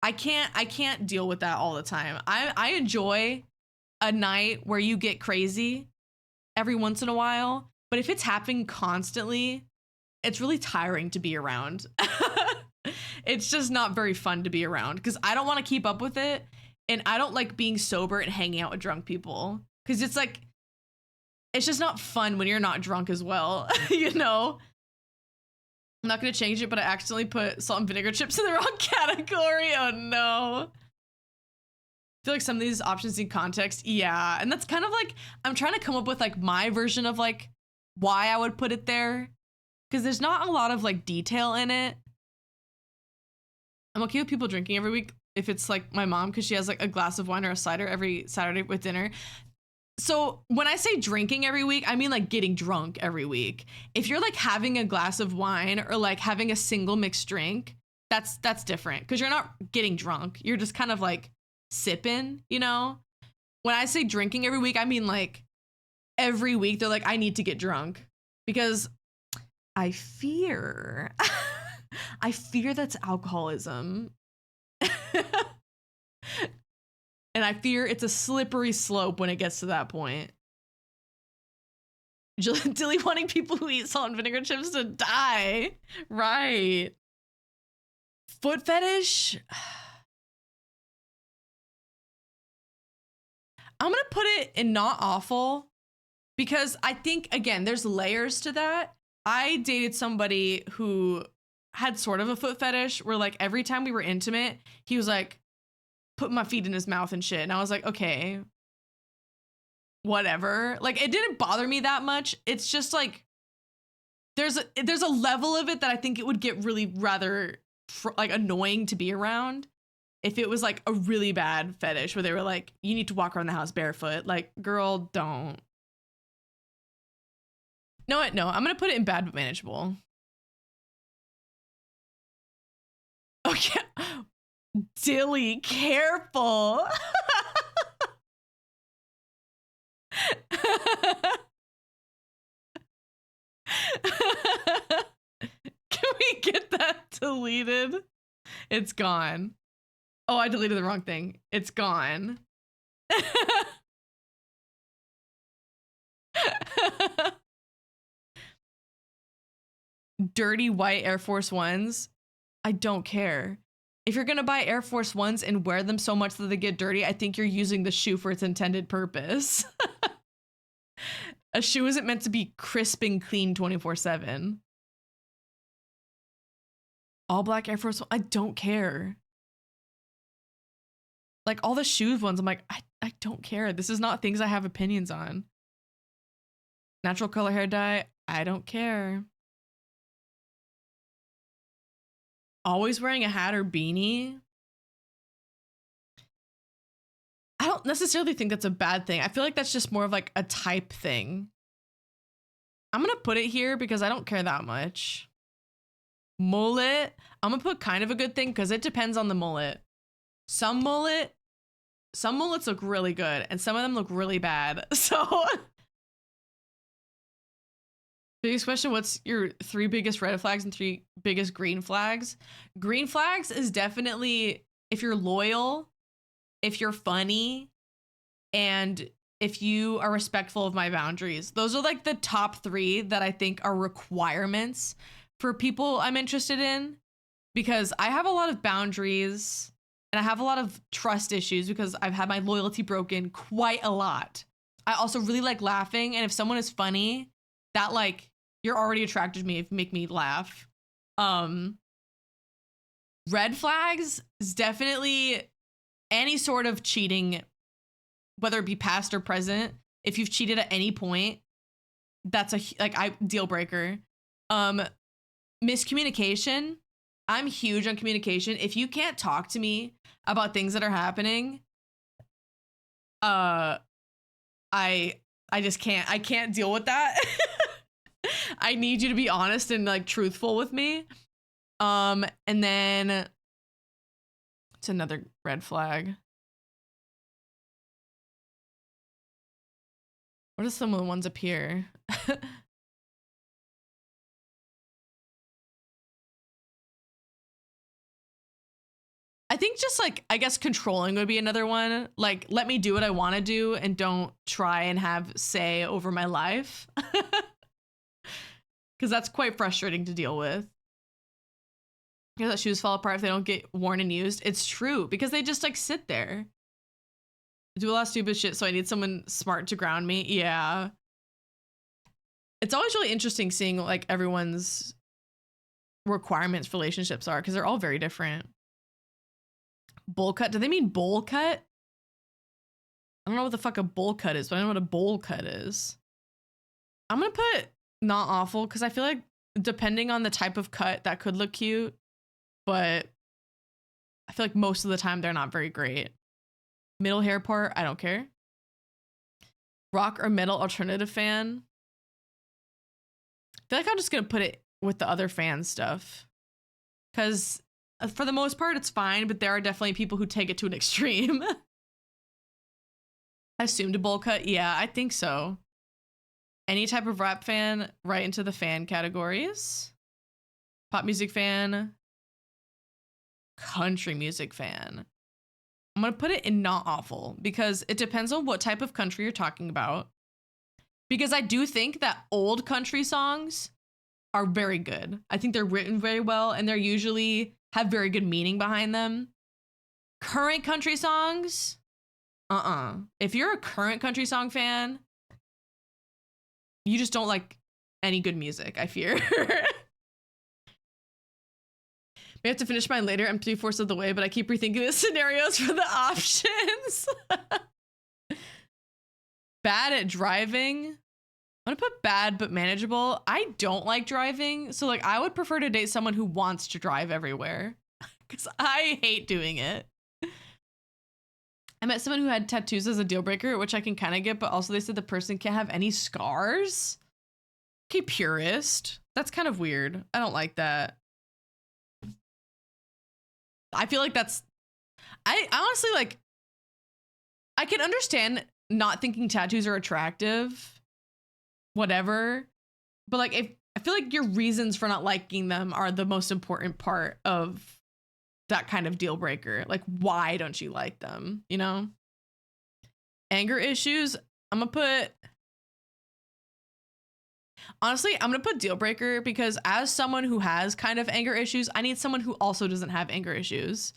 I can't deal with that all the time. I enjoy a night where you get crazy every once in a while. But if it's happening constantly, it's really tiring to be around. It's just not very fun to be around because I don't want to keep up with it. And I don't like being sober and hanging out with drunk people because it's like, it's just not fun when you're not drunk as well, you know? I'm not going to change it, but I accidentally put salt and vinegar chips in the wrong category. Oh no. I feel like some of these options need context. Yeah. And that's kind of like, I'm trying to come up with like my version of like why I would put it there because there's not a lot of like detail in it. I'm okay with people drinking every week if it's like my mom because she has like a glass of wine or a cider every Saturday with dinner. So when I say drinking every week, I mean like getting drunk every week. If you're like having a glass of wine or like having a single mixed drink, that's different because you're not getting drunk. You're just kind of like sipping, you know? When I say drinking every week, I mean like every week they're like, I need to get drunk because I fear that's alcoholism. And I fear it's a slippery slope when it gets to that point. Dilly wanting people who eat salt and vinegar chips to die. Right. Foot fetish. I'm going to put it in not awful because I think, again, there's layers to that. I dated somebody who had sort of a foot fetish where like every time we were intimate, he was like, put my feet in his mouth and shit. And I was like, okay, whatever. Like it didn't bother me that much. It's just like, there's a level of it that I think it would get really rather like annoying to be around. If it was like a really bad fetish where they were like, you need to walk around the house barefoot. Like, girl, don't. No, I'm going to put it in bad but manageable. Okay. Dilly, careful. Can we get that deleted? It's gone. Oh, I deleted the wrong thing. It's gone. Dirty white Air Force Ones. I don't care. If you're going to buy Air Force Ones and wear them so much that they get dirty, I think you're using the shoe for its intended purpose. A shoe isn't meant to be crisp and clean 24/7. All black Air Force One. I don't care. Like all the shoes ones, I'm like, I don't care. This is not things I have opinions on. Natural color hair dye. I don't care. Always wearing a hat or beanie. I don't necessarily think that's a bad thing. I feel like that's just more of like a type thing. I'm going to put it here because I don't care that much. Mullet. I'm going to put kind of a good thing because it depends on the mullet. Some mullets look really good and some of them look really bad. So biggest question, what's your 3 biggest red flags and 3 biggest green flags? Green flags is definitely if you're loyal, if you're funny, and if you are respectful of my boundaries. Those are like the top 3 that I think are requirements for people I'm interested in, because I have a lot of boundaries and I have a lot of trust issues because I've had my loyalty broken quite a lot. I also really like laughing, and if someone is funny, that like you're already attracted to me if you make me laugh. Red flags is definitely any sort of cheating, whether it be past or present. If you've cheated at any point, that's a deal breaker. Miscommunication. I'm huge on communication. If you can't talk to me about things that are happening, I just can't. I can't deal with that. I need you to be honest and like truthful with me. And then it's another red flag. What are some of the ones up here? I think just like, I guess controlling would be another one. Like, let me do what I want to do and don't try and have say over my life. Because that's quite frustrating to deal with. Because that shoes fall apart if they don't get worn and used. It's true, because they just like sit there. I do a lot of stupid shit, so I need someone smart to ground me. Yeah. It's always really interesting seeing like everyone's requirements for relationships are, because they're all very different. Bowl cut. Do they mean bowl cut? I don't know what the fuck a bowl cut is, but I know what a bowl cut is. I'm gonna put not awful because I feel like depending on the type of cut, that could look cute, but I feel like most of the time they're not very great. Middle hair part, I don't care. Rock or metal alternative fan. I feel like I'm just gonna put it with the other fan stuff, because for the most part it's fine, but there are definitely people who take it to an extreme. I assumed a bowl cut. Yeah, I think so. Any type of rap fan, right into the fan categories. Pop music fan. Country music fan. I'm going to put it in not awful because it depends on what type of country you're talking about. Because I do think that old country songs are very good. I think they're written very well and they're usually have very good meaning behind them. Current country songs, if you're a current country song fan, you just don't like any good music, I fear. We have to finish mine later. I'm 3/4 of the way, but I keep rethinking the scenarios for the options. Bad at driving. I'm gonna put bad but manageable. I don't like driving, so like I would prefer to date someone who wants to drive everywhere because I hate doing it. I met someone who had tattoos as a deal breaker, which I can kind of get, but also they said the person can't have any scars. Okay, purist. That's kind of weird. I don't like that. I feel like that's, I honestly like, I can understand not thinking tattoos are attractive, whatever, but like if I feel like your reasons for not liking them are the most important part of that kind of deal breaker. Like, why don't you like them? You know? Anger issues. Honestly, I'm gonna put deal breaker because as someone who has kind of anger issues, I need someone who also doesn't have anger issues.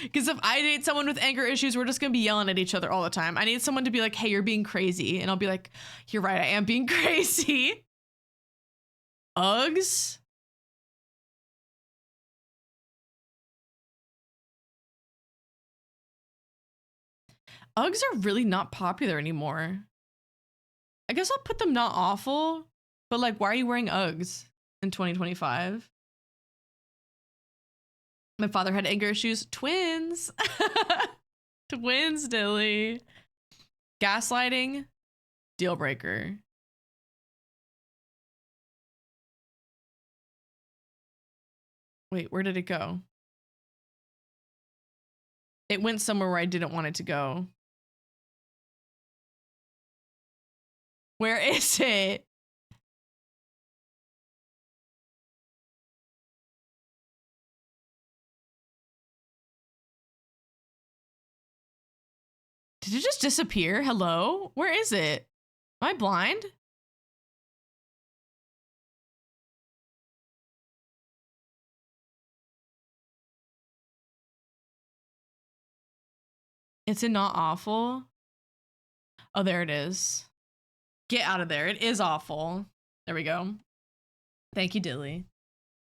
Because if I date someone with anger issues, we're just gonna be yelling at each other all the time. I need someone to be like, hey, you're being crazy. And I'll be like, you're right, I am being crazy. Uggs. Uggs are really not popular anymore. I guess I'll put them not awful, but like, why are you wearing Uggs in 2025? My father had anger issues. Twins. Twins, Dilly. Gaslighting, deal breaker. Wait, where did it go? It went somewhere where I didn't want it to go. Where is it? Did it just disappear? Hello? Where is it? Am I blind? It's in not awful. Oh, there it is. Get out of there. It is awful. There we go. Thank you, Dilly.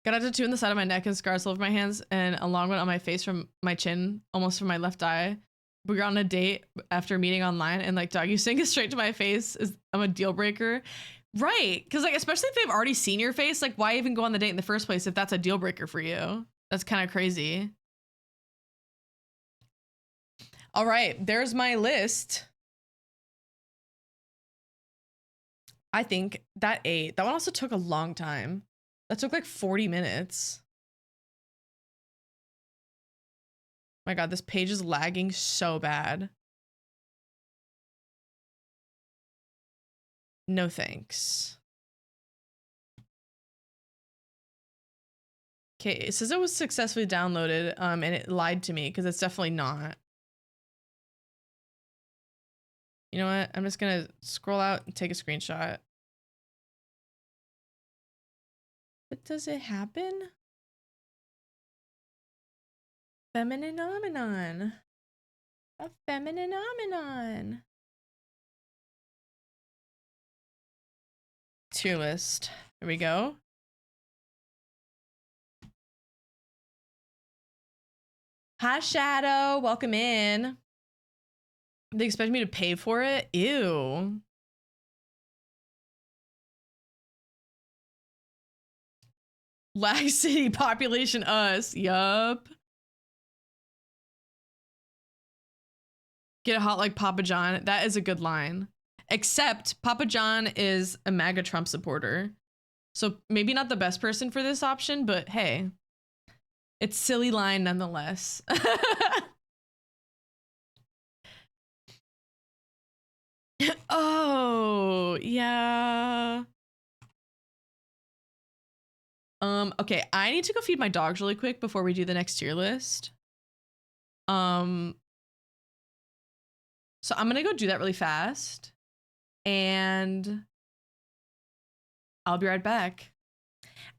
Got a tattoo on the side of my neck and scars all over my hands and a long one on my face from my chin, almost from my left eye. We were on a date after meeting online and like, dog, you saying it straight to my face is I'm a deal breaker. Right. Cause like, especially if they've already seen your face, like why even go on the date in the first place if that's a deal breaker for you? That's kind of crazy. All right, there's my list. I think that ate. That one also took a long time. That took like 40 minutes. My God, this page is lagging so bad. No thanks. Okay, it says it was successfully downloaded, and it lied to me because it's definitely not. You know what? I'm just gonna scroll out and take a screenshot. But does it happen? Feminine phenomenon. A feminine phenomenon. Tier list. Here we go. Hi, Shadow. Welcome in. They expect me to pay for it? Ew. Lag City population us. Yup. Get hot like Papa John. That is a good line. Except Papa John is a MAGA Trump supporter. So maybe not the best person for this option, but hey. It's silly line nonetheless. Oh, yeah. Okay, I need to go feed my dogs really quick before we do the next tier list. So I'm gonna go do that really fast. And I'll be right back.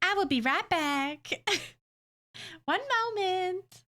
I will be right back. One moment.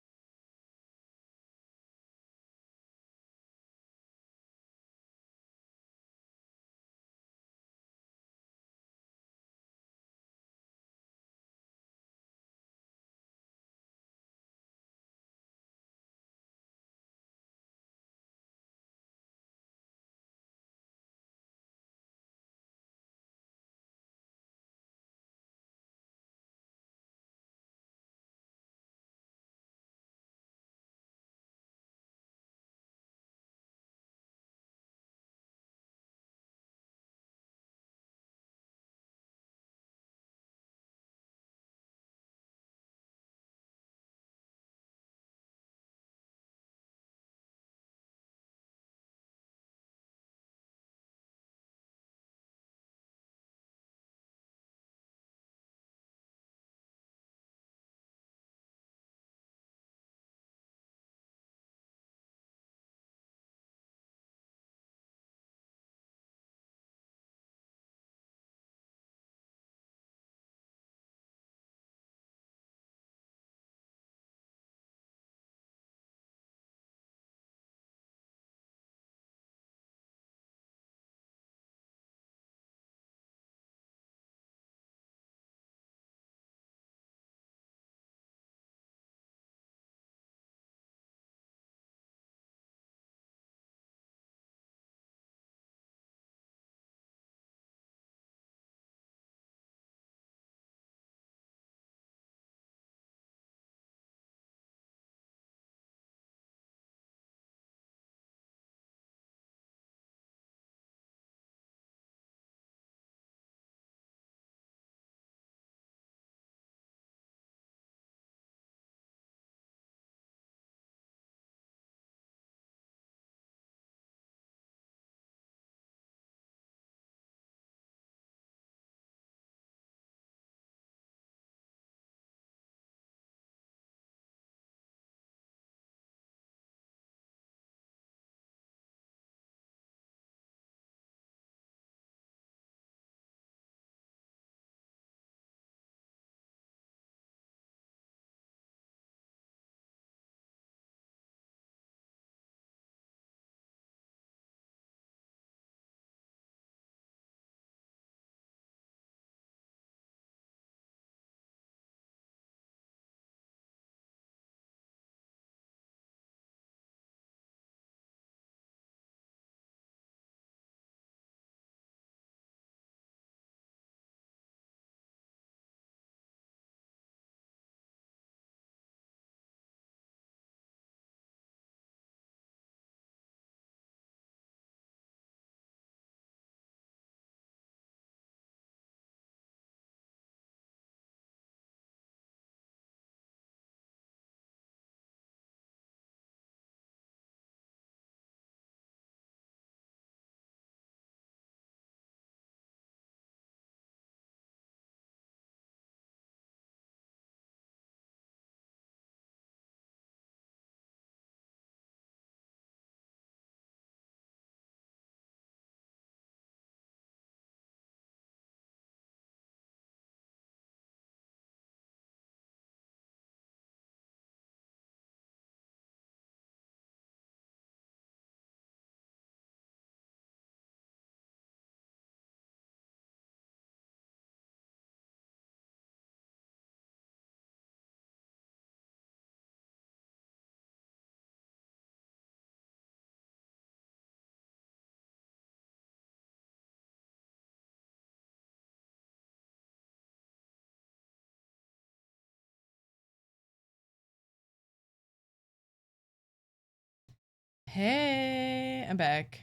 Hey, I'm back.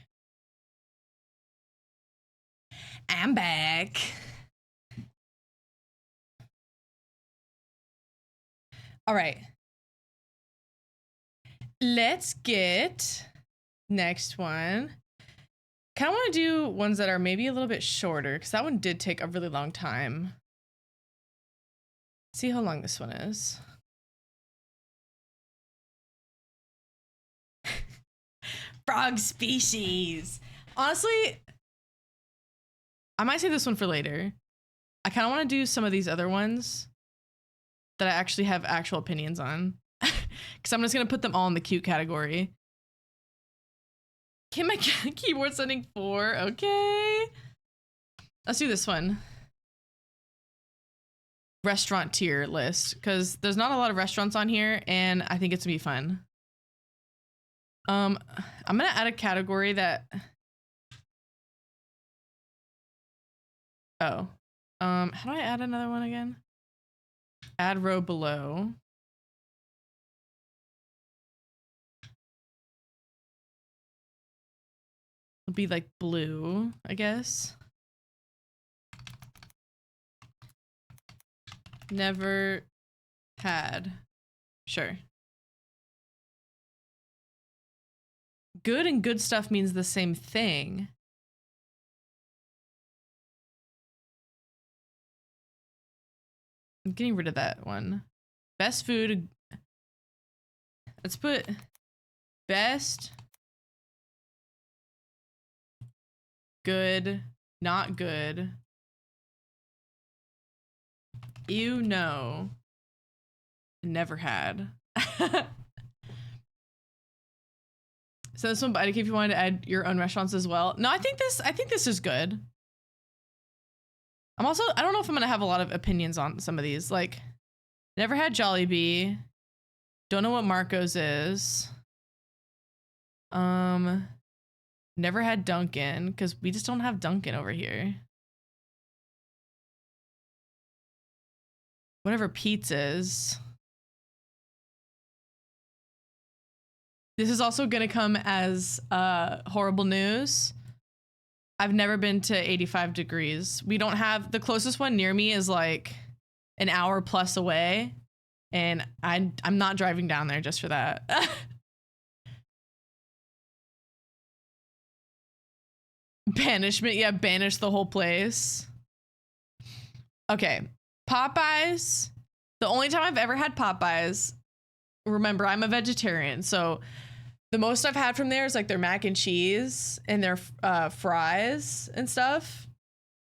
I'm back. All right. Let's get next one. Kind of want to do ones that are maybe a little bit shorter because that one did take a really long time. See how long this one is. Frog species. Honestly, I might say this one for later. I kind of want to do some of these other ones that I actually have actual opinions on. Because I'm just going to put them all in the cute category. Can my keyboard setting 4? Okay. Let's do this one. Restaurant tier list. Because there's not a lot of restaurants on here, and I think it's going to be fun. I'm going to add a category that... Oh. How do I add another one again? Add row below. It'll be like blue, I guess. Never had. Sure. Good and good stuff means the same thing. I'm getting rid of that one. Best food. Let's put best, good, not good. You know, never had. So this one, Buddy, if you wanted to add your own restaurants as well. No, I think this is good. I don't know if I'm gonna have a lot of opinions on some of these. Like, never had Jollibee. Don't know what Marco's is. Never had Dunkin', because we just don't have Dunkin' over here. Whatever Pizza's. This is also gonna come as horrible news. I've never been to 85 degrees. We don't have, the closest one near me is like an hour plus away. And I'm not driving down there just for that. Banishment, yeah, banish the whole place. Okay, Popeyes. The only time I've ever had Popeyes, remember, I'm a vegetarian, so the most I've had from there is like their mac and cheese and their fries and stuff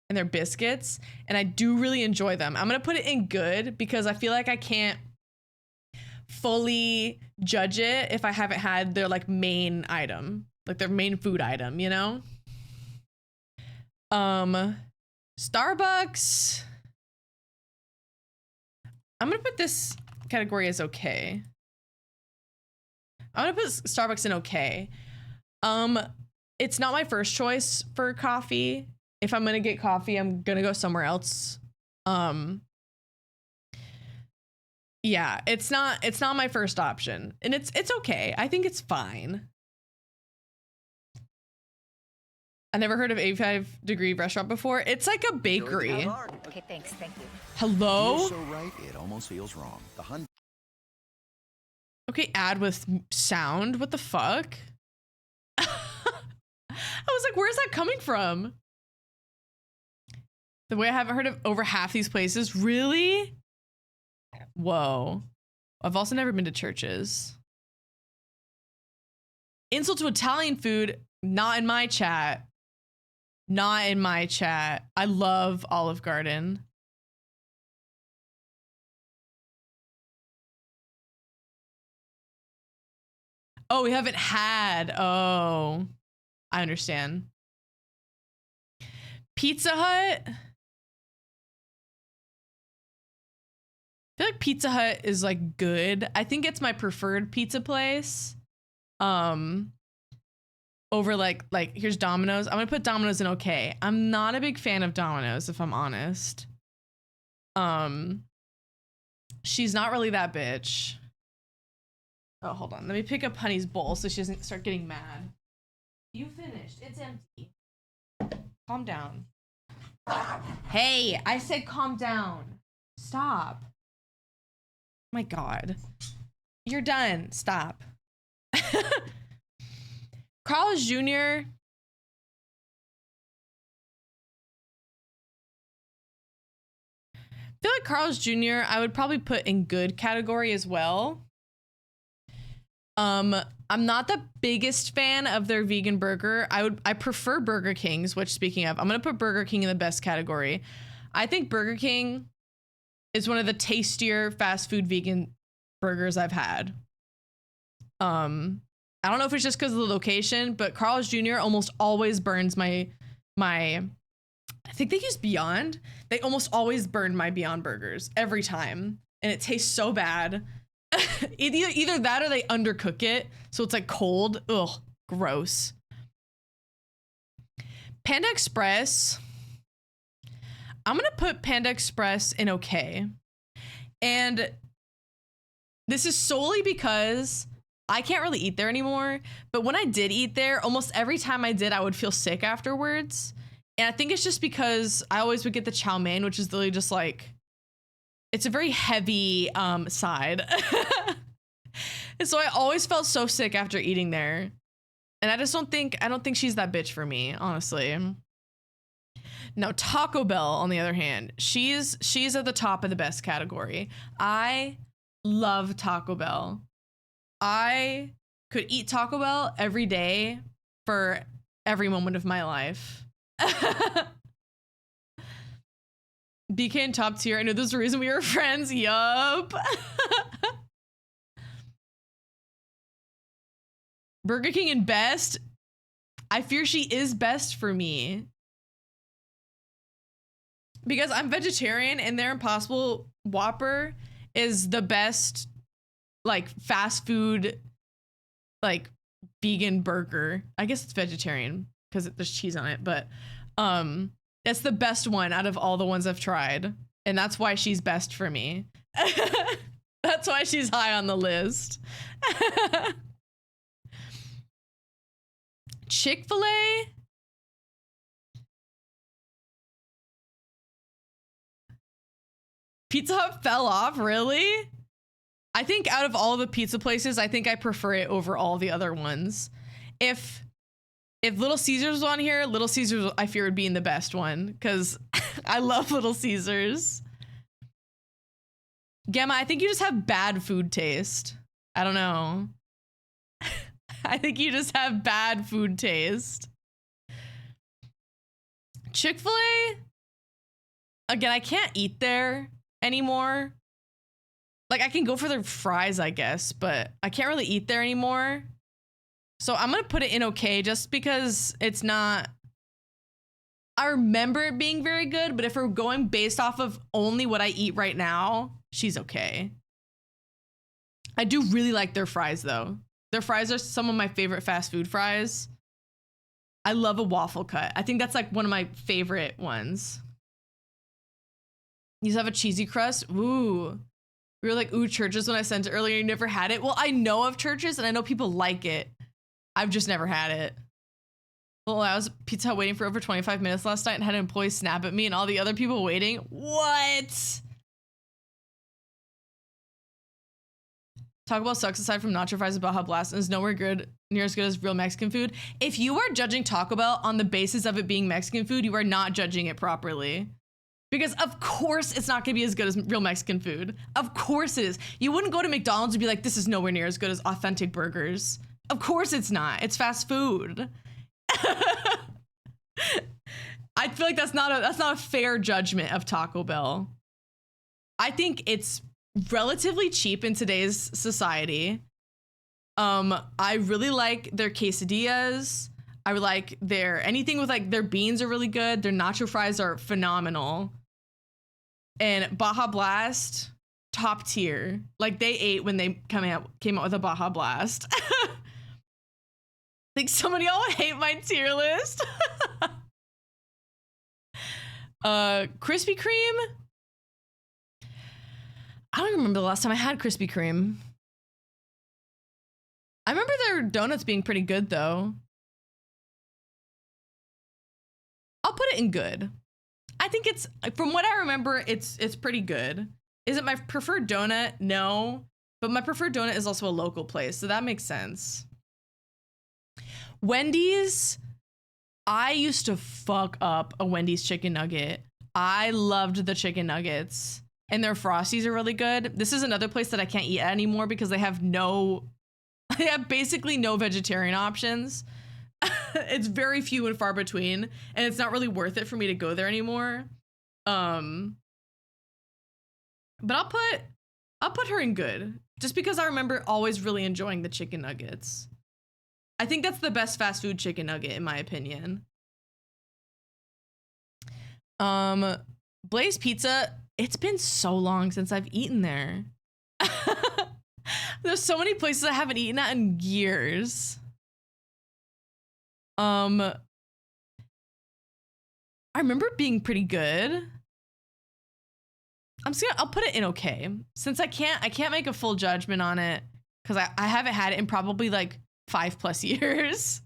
and their biscuits. And I do really enjoy them. I'm going to put it in good because I feel like I can't fully judge it if I haven't had their like main item, like their main food item, you know? Starbucks. I'm going to put this category as okay. I'm gonna put Starbucks in okay. It's not my first choice for coffee. If I'm gonna get coffee, I'm gonna go somewhere else. Yeah, it's not my first option. And it's okay. I think it's fine. I never heard of 85 degree restaurant before. It's like a bakery. Okay, thanks. Thank you. Hello? You're so right, it almost feels wrong. Okay, ad with sound. What the fuck? I was like, where's that coming from? The way I haven't heard of over half these places. Really? Whoa. I've also never been to churches. Insult to Italian food. Not in my chat. Not in my chat. I love Olive Garden. Oh, we haven't had. Oh, I understand. Pizza Hut. I feel like Pizza Hut is like good. I think it's my preferred pizza place. Over like here's Domino's. I'm gonna put Domino's in okay. I'm not a big fan of Domino's, if I'm honest. She's not really that bitch. Oh, hold on. Let me pick up Honey's bowl so she doesn't start getting mad. You finished. It's empty. Calm down. Hey, I said calm down. Stop. My God. You're done. Stop. Carl's Jr. I feel like Carl's Jr. I would probably put in good category as well. I'm not the biggest fan of their vegan burger. I prefer Burger King's, which speaking of, I'm gonna put Burger King in the best category. I think Burger King is one of the tastier fast food vegan burgers I've had. I don't know if it's just because of the location, but Carl's Jr. almost always burns my I think they use Beyond. They almost always burn my Beyond burgers every time. And it tastes so bad. Either that or they undercook it. So it's like cold. Ugh, gross. Panda Express. I'm going to put Panda Express in okay. And this is solely because I can't really eat there anymore. But when I did eat there, almost every time I did, I would feel sick afterwards. And I think it's just because I always would get the chow mein, which is literally just like, it's a very heavy side. And so I always felt so sick after eating there. And I don't think she's that bitch for me, honestly. Now, Taco Bell, on the other hand, she's at the top of the best category. I love Taco Bell. I could eat Taco Bell every day for every moment of my life. BK in top tier. I know there's a reason we were friends. Yup. Burger King in best. I fear she is best for me. Because I'm vegetarian and their Impossible Whopper is the best, like, fast food, like, vegan burger. I guess it's vegetarian because there's cheese on it, but it's the best one out of all the ones I've tried. And that's why she's best for me. That's why she's high on the list. Chick-fil-A? Pizza Hut fell off, really? I think out of all the pizza places, I think I prefer it over all the other ones. If Little Caesars was on here, Little Caesars I fear would be in the best one because I love Little Caesars. Gemma, I think you just have bad food taste. I don't know. I think you just have bad food taste. Chick-fil-A? Again, I can't eat there anymore. Like, I can go for their fries, I guess, but I can't really eat there anymore. So I'm going to put it in okay just because it's not... I remember it being very good, but if we're going based off of only what I eat right now, she's okay. I do really like their fries, though. Their fries are some of my favorite fast food fries. I love a waffle cut. I think that's like one of my favorite ones. You have a cheesy crust? Ooh. We were like, ooh, Churches when I sent it earlier. You never had it? Well, I know of Churches and I know people like it. I've just never had it. Well, I was at Pizza Hut waiting for over 25 minutes last night and had an employee snap at me and all the other people waiting. What? Taco Bell sucks aside from nacho fries and Baja Blast and is nowhere near as good as real Mexican food. If you are judging Taco Bell on the basis of it being Mexican food, you are not judging it properly. Because of course it's not gonna be as good as real Mexican food. Of course it is. You wouldn't go to McDonald's and be like, this is nowhere near as good as authentic burgers. Of course it's not. It's fast food. I feel like that's not a fair judgment of Taco Bell. I think it's relatively cheap in today's society. I really like their quesadillas. I like anything with like their beans are really good. Their nacho fries are phenomenal. And Baja Blast, top tier. Like they ate when they came out with a Baja Blast. I think some of y'all hate my tier list. Krispy Kreme. I don't remember the last time I had Krispy Kreme. I remember their donuts being pretty good though. I'll put it in good. I think it's, from what I remember, it's pretty good. Is it my preferred donut? No, but my preferred donut is also a local place, so that makes sense. Wendy's, I used to fuck up a Wendy's chicken nugget. I loved the chicken nuggets, and their Frosties are really good. This is another place that I can't eat at anymore because they have basically no vegetarian options. It's very few and far between, and it's not really worth it for me to go there anymore. But I'll put her in good, just because I remember always really enjoying the chicken nuggets. I think that's the best fast food chicken nugget in my opinion. Blaze Pizza, it's been so long since I've eaten there. There's so many places I haven't eaten at in years. I remember it being pretty good. I'll put it in okay, since I can't make a full judgment on it because I haven't had it in probably like 5+ years.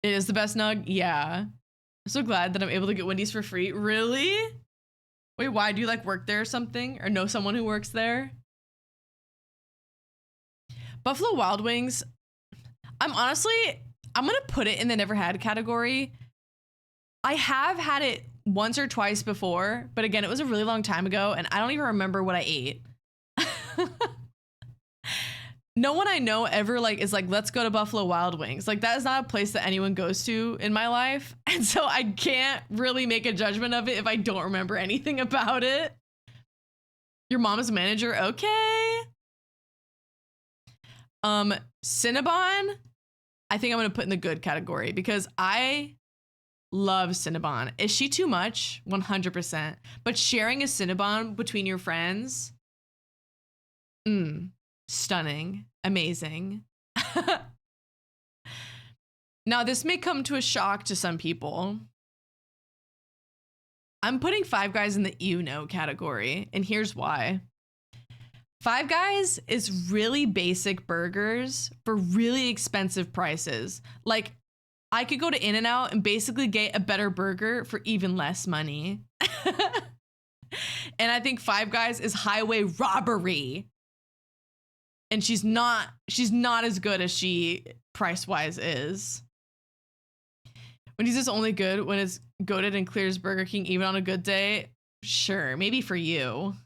It is the best nug. Yeah, I'm so glad that I'm able to get Wendy's for free. Really? Wait, why? Do you like work there or something, or know someone who works there? Buffalo Wild Wings, I'm gonna put it in the never had category. I have had it once or twice before, but again, it was a really long time ago and I don't even remember what I ate. No one I know ever is like, let's go to Buffalo Wild Wings. Like, that is not a place that anyone goes to in my life. And so I can't really make a judgment of it if I don't remember anything about it. Your mom is a manager? Okay. Cinnabon, I think I'm gonna put in the good category because I love Cinnabon. Is she too much? 100%. But sharing a Cinnabon between your friends, stunning, amazing. Now, this may come to a shock to some people. I'm putting Five Guys in the you know category, and here's why. Five Guys is really basic burgers for really expensive prices. Like, I could go to In-N-Out and basically get a better burger for even less money. And I think Five Guys is highway robbery. And she's not as good as she price-wise is. Wendy's is only good when it's goated and clears Burger King even on a good day. Sure, maybe for you.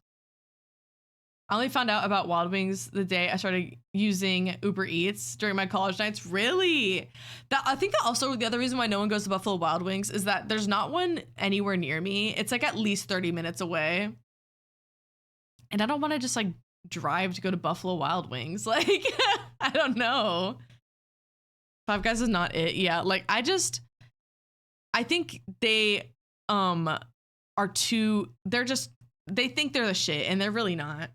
I only found out about Wild Wings the day I started using Uber Eats during my college nights. Really? I think that also the other reason why no one goes to Buffalo Wild Wings is that there's not one anywhere near me. It's like at least 30 minutes away. And I don't want to just like drive to go to Buffalo Wild Wings. Like, I don't know. Five Guys is not it. Yeah, like I think they they think they're the shit and they're really not.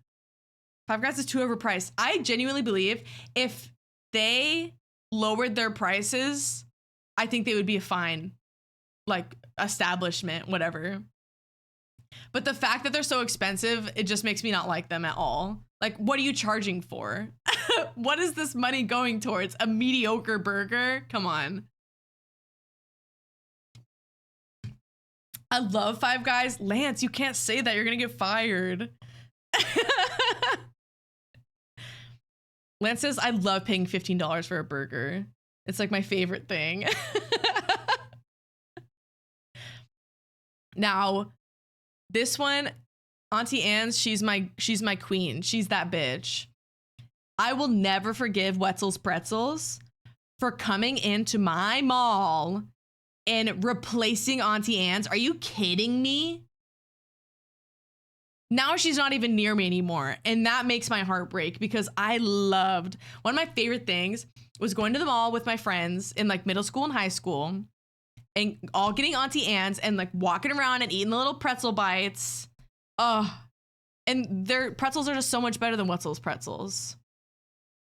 Five Guys is too overpriced. I genuinely believe if they lowered their prices, I think they would be a fine, like, establishment, whatever. But the fact that they're so expensive, it just makes me not like them at all. Like, what are you charging for? What is this money going towards? A mediocre burger? Come on. I love Five Guys. Lance, you can't say that. You're gonna get fired. Lance says, I love paying $15 for a burger. It's like my favorite thing. Now, this one, Auntie Anne's, she's my queen. She's that bitch. I will never forgive Wetzel's Pretzels for coming into my mall and replacing Auntie Anne's. Are you kidding me? Now she's not even near me anymore. And that makes my heart break because I loved, one of my favorite things was going to the mall with my friends in like middle school and high school and all getting Auntie Anne's and like walking around and eating the little pretzel bites. Oh, and their pretzels are just so much better than Wetzel's Pretzels.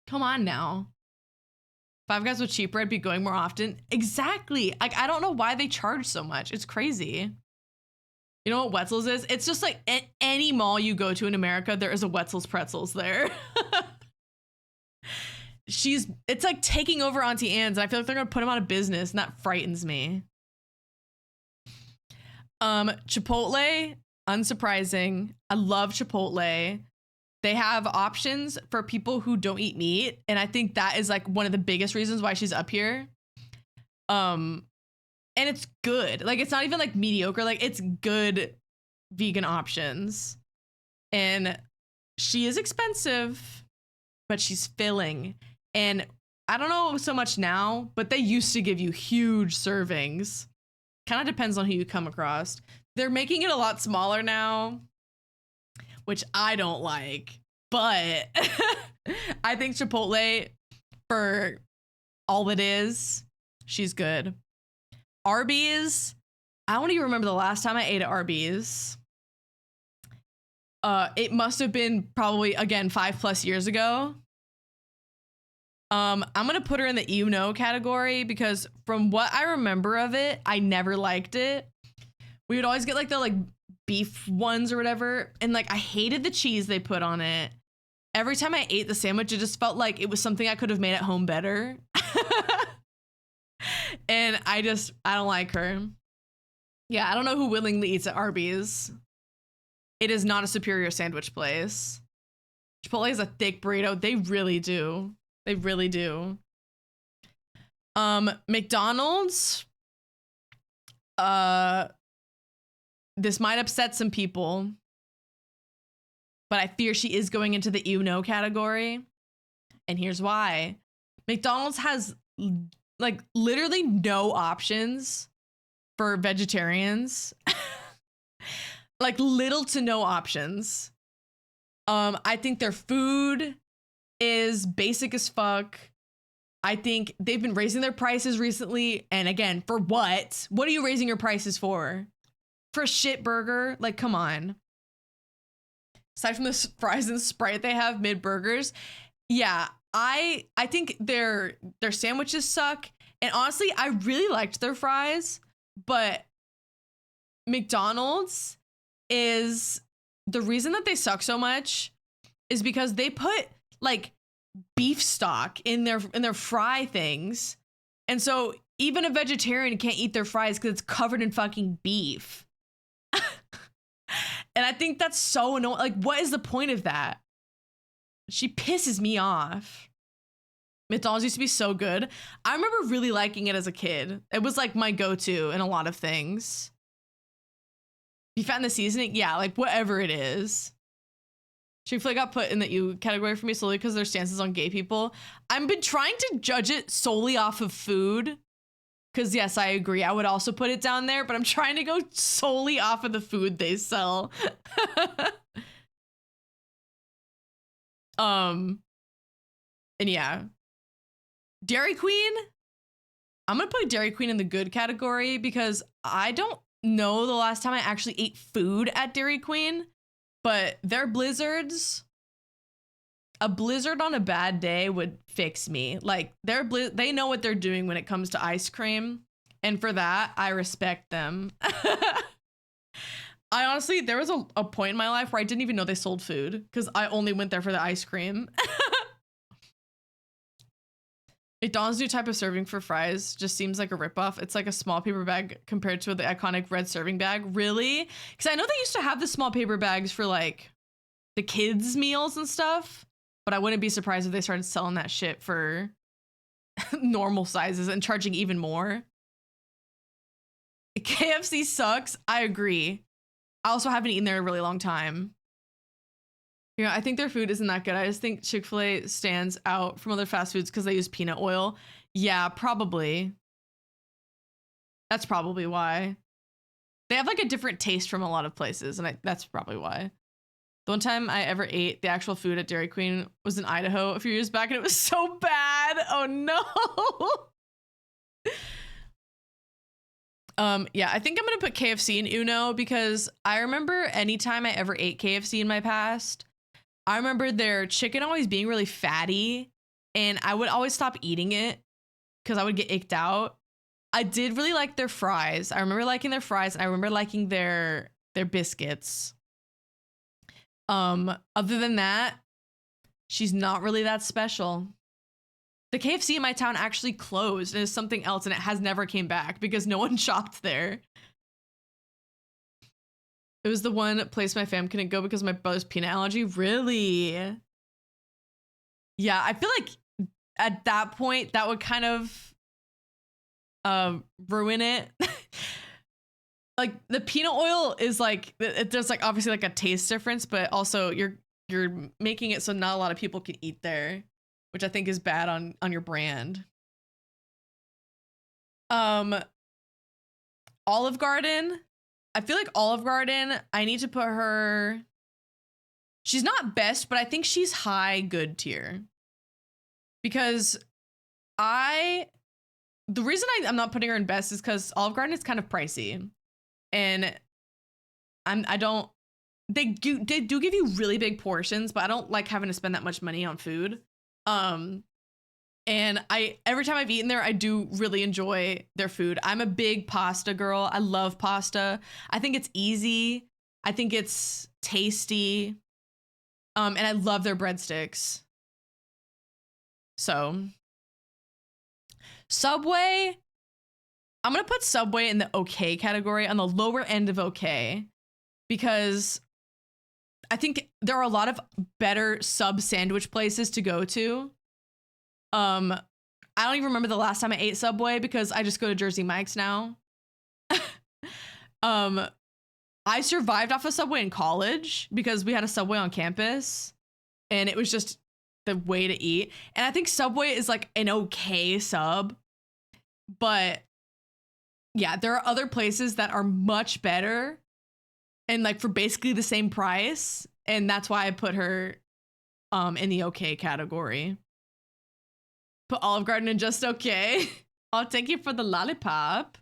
Come on now. Five Guys with cheaper, I'd be going more often. Exactly. Like, I don't know why they charge so much. It's crazy. You know what Wetzel's is? It's just like at any mall you go to in America, there is a Wetzel's Pretzels there. it's like taking over Auntie Anne's, and I feel like they're gonna put him out of business, and that frightens me. Chipotle, unsurprising. I love Chipotle. They have options for people who don't eat meat, and I think that is like one of the biggest reasons why she's up here. And it's good. Like, it's not even like mediocre. Like, it's good vegan options. And she is expensive, but she's filling. And I don't know so much now, but they used to give you huge servings. Kind of depends on who you come across. They're making it a lot smaller now, which I don't like. But I think Chipotle, for all it is, she's good. Arby's, I don't even remember the last time I ate at Arby's. It must have been probably, again, 5+ years ago. I'm gonna put her in the you know category because from what I remember of it, I never liked it. We would always get like the like beef ones or whatever, and like I hated the cheese they put on it. Every time I ate the sandwich, it just felt like it was something I could have made at home better. And I don't like her. Yeah, I don't know who willingly eats at Arby's. It is not a superior sandwich place. Chipotle is a thick burrito. They really do. They really do. McDonald's. This might upset some people, but I fear she is going into the you know category. And here's why. McDonald's has like literally no options for vegetarians. Like little to no options. I think their food is basic as fuck. I think they've been raising their prices recently. And again, for what? What are you raising your prices for? For a shit burger? Like, come on. Aside from the fries and Sprite they have mid burgers. Yeah, I think their sandwiches suck. And honestly, I really liked their fries. But McDonald's is the reason that they suck so much is because they put like beef stock in their fry things. And so even a vegetarian can't eat their fries because it's covered in fucking beef. And I think that's so annoying. Like, what is the point of that? She pisses me off. McDonald's used to be so good. I remember really liking it as a kid. It was like my go-to in a lot of things. Beef fat in the seasoning? Yeah, like whatever it is. Chick-fil-A got put in the you category for me solely because their stances on gay people. I've been trying to judge it solely off of food. Because yes, I agree. I would also put it down there, but I'm trying to go solely off of the food they sell. And yeah. Dairy Queen. I'm going to put Dairy Queen in the good category because I don't know the last time I actually ate food at Dairy Queen, but their blizzards, a blizzard on a bad day would fix me. Like they know what they're doing when it comes to ice cream. And for that, I respect them. I honestly, there was a point in my life where I didn't even know they sold food because I only went there for the ice cream. McDonald's new type of serving for fries just seems like a ripoff. It's like a small paper bag compared to the iconic red serving bag. Really? Because I know they used to have the small paper bags for like the kids' meals and stuff, but I wouldn't be surprised if they started selling that shit for normal sizes and charging even more. KFC sucks. I agree. I also haven't eaten there in a really long time. Yeah, I think their food isn't that good. I just think Chick-fil-A stands out from other fast foods because they use peanut oil. Yeah, probably. That's probably why. They have like a different taste from a lot of places, and that's probably why. The one time I ever ate the actual food at Dairy Queen was in Idaho a few years back, and it was so bad. Oh no. Yeah, I think I'm gonna put KFC in Uno because I remember anytime I ever ate KFC in my past, I remember their chicken always being really fatty, and I would always stop eating it because I would get icked out. I did really like their fries. I remember liking their fries, and I remember liking their biscuits. Other than that, she's not really that special. The KFC in my town actually closed and is something else, and it has never came back because no one shopped there. It was the one place my fam couldn't go because of my brother's peanut allergy. Really? Yeah, I feel like at that point that would kind of ruin it. Like the peanut oil is like, there's like obviously like a taste difference, but also you're making it so not a lot of people can eat there, which I think is bad on your brand. Olive Garden. I feel like Olive Garden, I need to put her, she's not best, but I think she's high good tier. Because the reason I'm not putting her in best is because Olive Garden is kind of pricey. And they do give you really big portions, but I don't like having to spend that much money on food. And every time I've eaten there, I do really enjoy their food. I'm a big pasta girl. I love pasta. I think it's easy. I think it's tasty. And I love their breadsticks. So Subway, I'm going to put Subway in the okay category, on the lower end of okay, because I think there are a lot of better sub sandwich places to go to. I don't even remember the last time I ate Subway because I just go to Jersey Mike's now. I survived off of Subway in college because we had a Subway on campus and it was just the way to eat. And I think Subway is like an okay sub, but yeah, there are other places that are much better and like for basically the same price. And that's why I put her in the okay category. Put Olive Garden in just okay. I'll take you for the lollipop.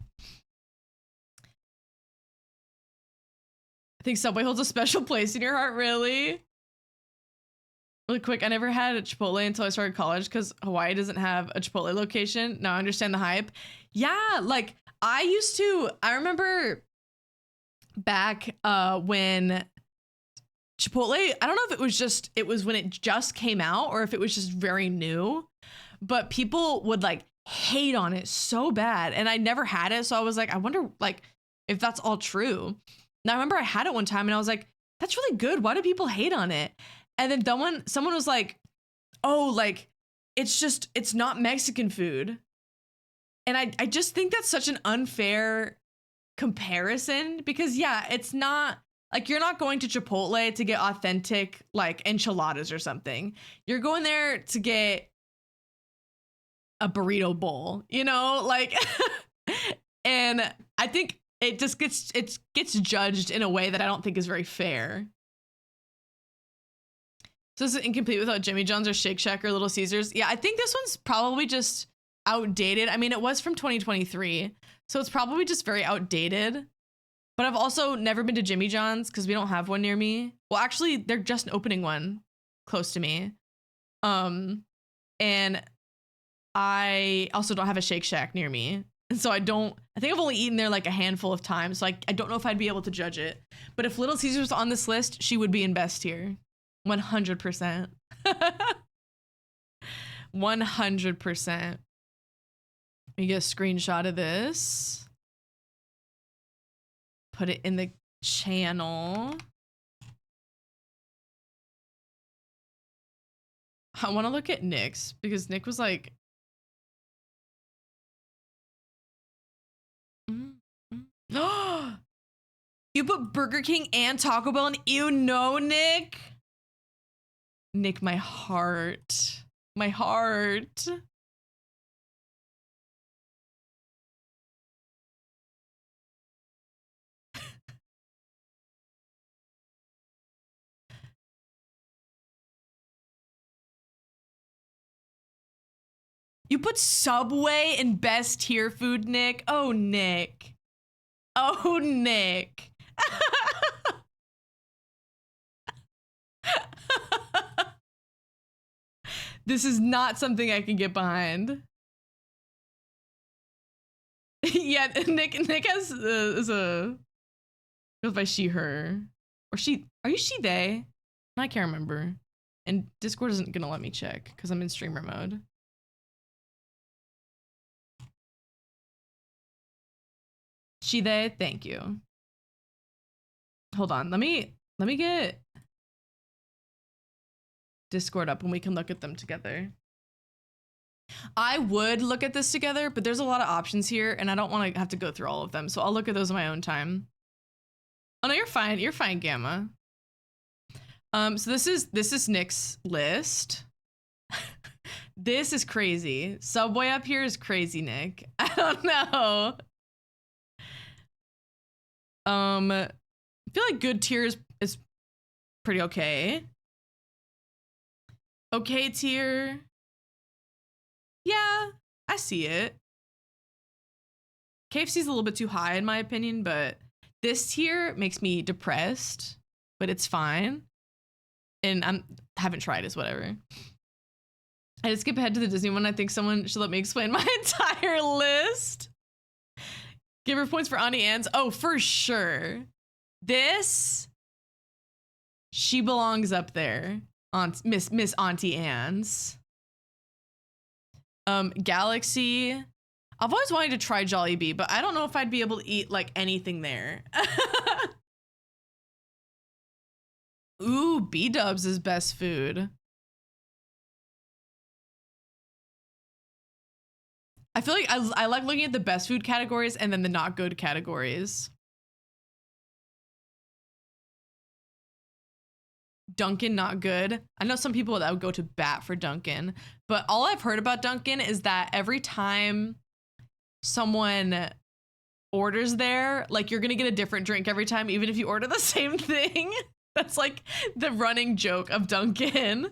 I think Subway holds a special place in your heart, really. Really quick, I never had a Chipotle until I started college because Hawaii doesn't have a Chipotle location. Now I understand the hype. Yeah, like I remember back when Chipotle, I don't know if it was when it just came out or if it was just very new, but people would like hate on it so bad. And I never had it. So I was like, I wonder like if that's all true. And I remember I had it one time and I was like, that's really good. Why do people hate on it? And then someone was like, oh, like, it's not Mexican food. And I just think that's such an unfair comparison because yeah, it's not like you're not going to Chipotle to get authentic like enchiladas or something. You're going there to get a burrito bowl, you know, like, and I think it just gets judged in a way that I don't think is very fair. So this is incomplete without Jimmy John's or Shake Shack or Little Caesars. Yeah, I think this one's probably just outdated. I mean, it was from 2023, so it's probably just very outdated. But I've also never been to Jimmy John's because we don't have one near me. Well, actually, they're just opening one close to me. And I also don't have a Shake Shack near me. And so I think I've only eaten there like a handful of times. So I don't know if I'd be able to judge it. But if Little Caesars was on this list, she would be in best tier. 100%. 100%. Let me get a screenshot of this. Put it in the channel. I want to look at Nick's because Nick was like, you put Burger King and Taco Bell and you know, Nick. Nick, my heart. My heart. You put Subway in best tier food, Nick? Oh, Nick. Oh, Nick. This is not something I can get behind. Yeah, Nick has is a goes by she her or she. Are you she they? I can't remember. And Discord isn't gonna let me check because I'm in streamer mode. She, they, thank you. Hold on, let me get Discord up and we can look at them together. I would look at this together, but there's a lot of options here and I don't want to have to go through all of them. So I'll look at those on my own time. Oh no, you're fine. You're fine, Gamma. So this is Nick's list. This is crazy. Subway up here is crazy, Nick. I don't know. I feel like good tier is pretty okay. Okay tier. Yeah, I see it. KFC's a little bit too high in my opinion, but this tier makes me depressed, but it's fine. And haven't tried is whatever. I just skip ahead to the Disney one. I think someone should let me explain my entire list. Give her points for Auntie Anne's. Oh, for sure. This, she belongs up there. Miss Auntie Anne's. Galaxy. I've always wanted to try Jollibee, but I don't know if I'd be able to eat like anything there. Ooh, B-dubs is best food. I feel like I like looking at the best food categories and then the not good categories. Dunkin' not good. I know some people that would go to bat for Dunkin', but all I've heard about Dunkin' is that every time someone orders there, like you're gonna get a different drink every time, even if you order the same thing. That's like the running joke of Dunkin'.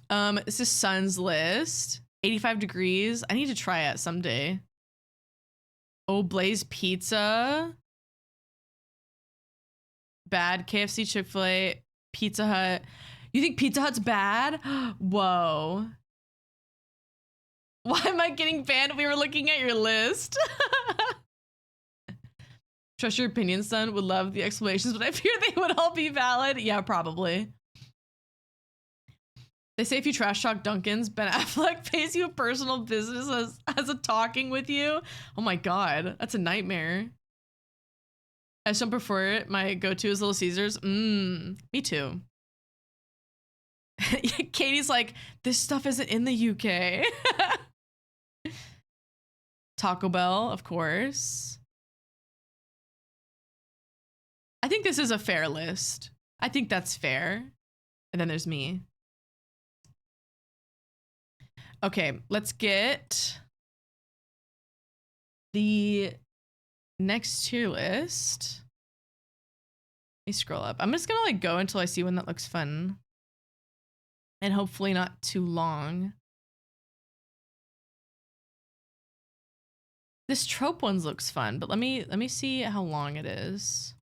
This is Sun's list. 85 degrees. I need to try it someday. Oh, Blaze Pizza. Bad. KFC, Chick-fil-A, Pizza Hut. You think Pizza Hut's bad? Whoa. Why am I getting banned? We were looking at your list. Trust your opinion, son. Would love the explanations, but I fear they would all be valid. Yeah, probably. They say if you trash talk Dunkin's, Ben Affleck pays you a personal business as a talking with you. Oh my God, that's a nightmare. I just don't prefer it. My go-to is Little Caesars. Me too. Katie's like, this stuff isn't in the UK. Taco Bell, of course. I think this is a fair list. I think that's fair. And then there's me. Okay, let's get the next tier list. Let me scroll up. I'm just gonna like go until I see one that looks fun. And hopefully not too long. This trope ones looks fun, but let me see how long it is.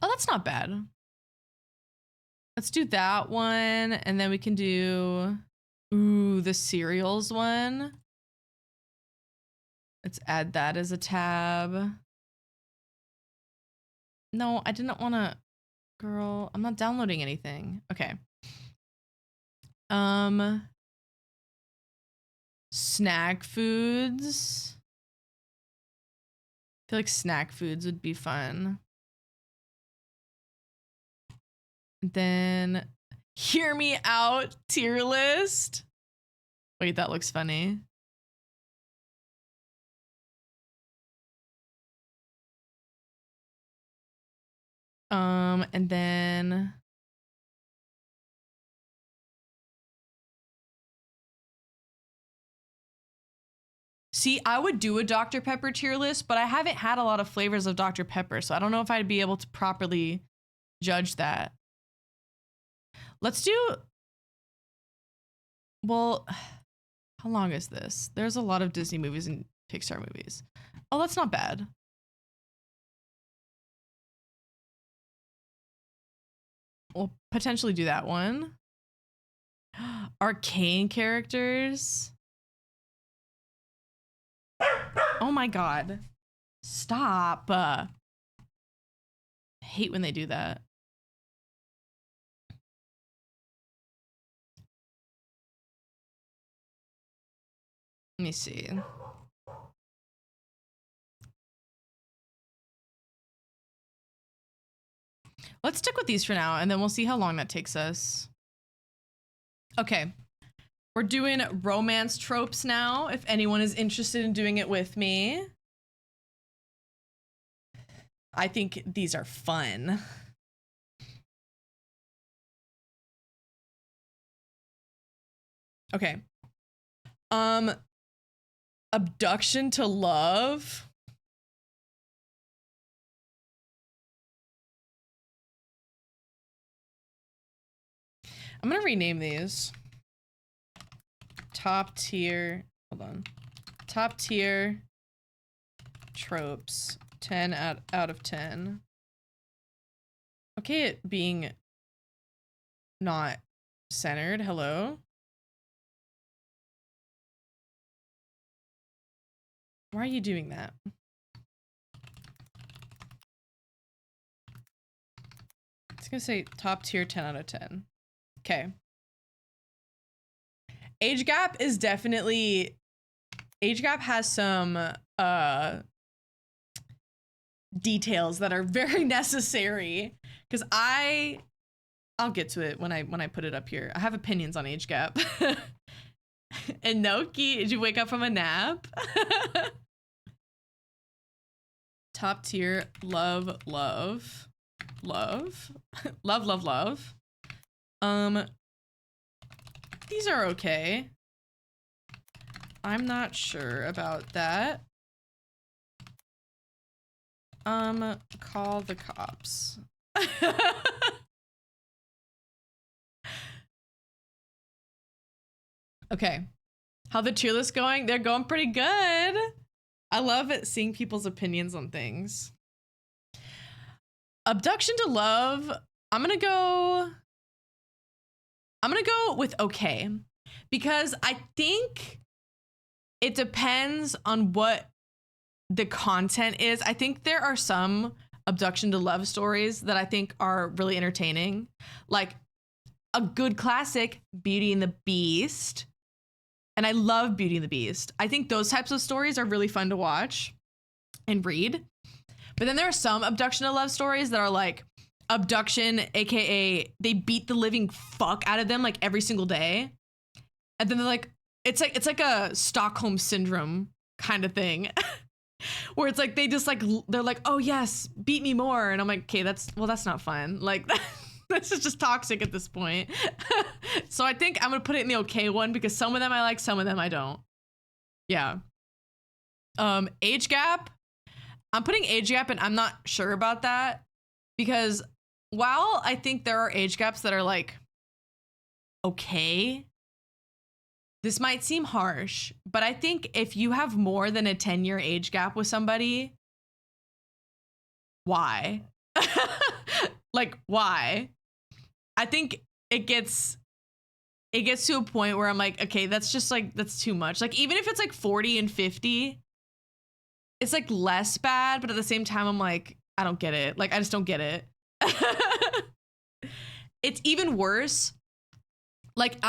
Oh, that's not bad. Let's do that one, and then we can do, the cereals one. Let's add that as a tab. No, I didn't want to, girl, I'm not downloading anything. Okay. Snack foods. I feel like snack foods would be fun. Then hear me out tier list. Wait, that looks funny. And then see, I would do a Dr. Pepper tier list, but I haven't had a lot of flavors of Dr. Pepper, so I don't know if I'd be able to properly judge that. Let's do, well, how long is this? There's a lot of Disney movies and Pixar movies. Oh, that's not bad. We'll potentially do that one. Arcane characters. Oh my God. Stop. I hate when they do that. Let me see. Let's stick with these for now, and then we'll see how long that takes us. Okay. We're doing romance tropes now, if anyone is interested in doing it with me. I think these are fun. Okay. Abduction to love. I'm gonna rename these. Top tier, hold on. Top tier tropes, 10 out of 10. Okay, it being not centered, hello? Why are you doing that? It's gonna say top tier 10 out of 10. Okay. Age gap is definitely, age gap has some details that are very necessary, because I'll get to it when I put it up here. I have opinions on age gap. And Noki, did you wake up from a nap? Top tier love. These are okay. I'm not sure about that. Call the cops. Okay. How the tier list going? They're going pretty good. I love it, seeing people's opinions on things. Abduction to love. I'm gonna go with okay, because I think it depends on what the content is. I think there are some abduction to love stories that I think are really entertaining, like a good classic, Beauty and the Beast. And I love Beauty and the Beast. I think those types of stories are really fun to watch and read. But then there are some abduction to love stories that are like abduction, aka they beat the living fuck out of them like every single day. And then they're like, it's like a Stockholm syndrome kind of thing. Where it's like they just like, they're like, oh yes, beat me more. And I'm like, okay, that's not fun. Like this is just toxic at this point. So I think I'm gonna put it in the okay one, because some of them I like, some of them I don't. Yeah. Age gap. I'm putting age gap, and I'm not sure about that, because while I think there are age gaps that are like okay, this might seem harsh, but I think if you have more than a 10-year age gap with somebody, why? Like, why? I think it gets to a point where I'm like, okay, that's just like, that's too much. Like, even if it's like 40 and 50, it's like less bad, but at the same time, I'm like, I don't get it. Like, I just don't get it. It's even worse. Like,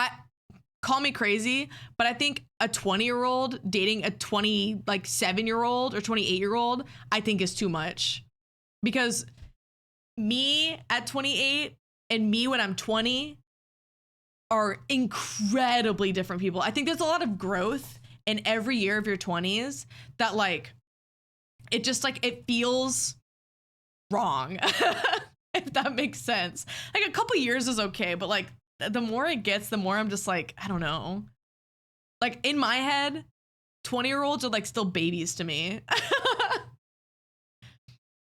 call me crazy, but I think a 20-year-old dating a 27-year-old or 28-year-old, I think is too much. Because me at 28 and me when I'm 20 are incredibly different people. I think there's a lot of growth in every year of your 20s that like, it just like, it feels wrong. If that makes sense. Like a couple years is okay, but like the more it gets, the more I'm just like, I don't know. Like in my head, 20-year-olds are like still babies to me.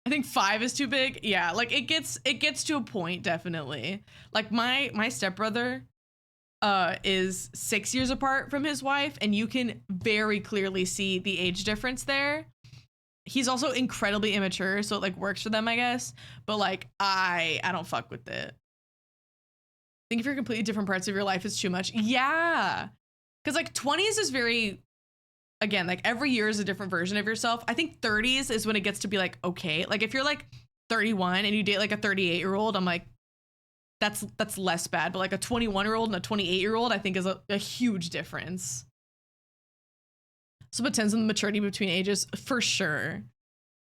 I think 5 is too big. Yeah, like it gets to a point, definitely. Like my stepbrother is 6 years apart from his wife, and you can very clearly see the age difference there. He's also incredibly immature, so it like works for them, I guess. But like I don't fuck with it. I think if you're completely different parts of your life, it's too much. Yeah. Because like 20s is very, again, like every year is a different version of yourself. I think 30s is when it gets to be like, okay. Like if you're like 31 and you date like a 38-year-old, I'm like, that's less bad. But like a 21-year-old and a 28-year-old, I think is a huge difference. So it depends on the maturity between ages for sure.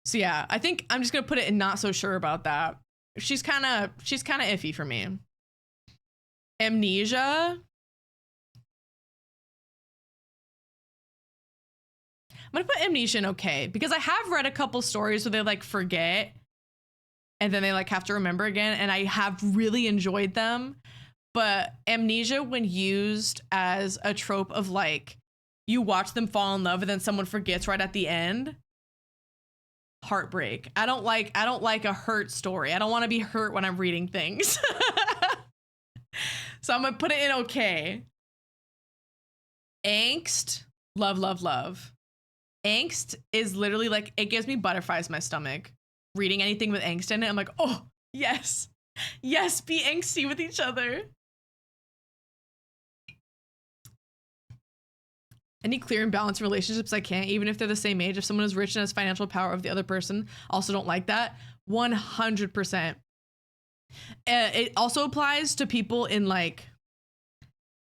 So yeah, I think I'm just gonna put it in not so sure about that. she's kind of iffy for me. Amnesia. I'm gonna put Amnesia in okay because I have read a couple stories where they like forget and then they like have to remember again, and I have really enjoyed them. But Amnesia, when used as a trope of like you watch them fall in love and then someone forgets right at the end, heartbreak. I don't like a hurt story. I don't want to be hurt when I'm reading things. So I'm gonna put it in okay. Angst, love, love, love. Angst is literally like, it gives me butterflies in my stomach. Reading anything with angst in it, I'm like, oh, yes. Yes, be angsty with each other. Any clear and balanced relationships I can't, even if they're the same age. If someone is rich and has financial power of the other person, also don't like that. 100%. It also applies to people in like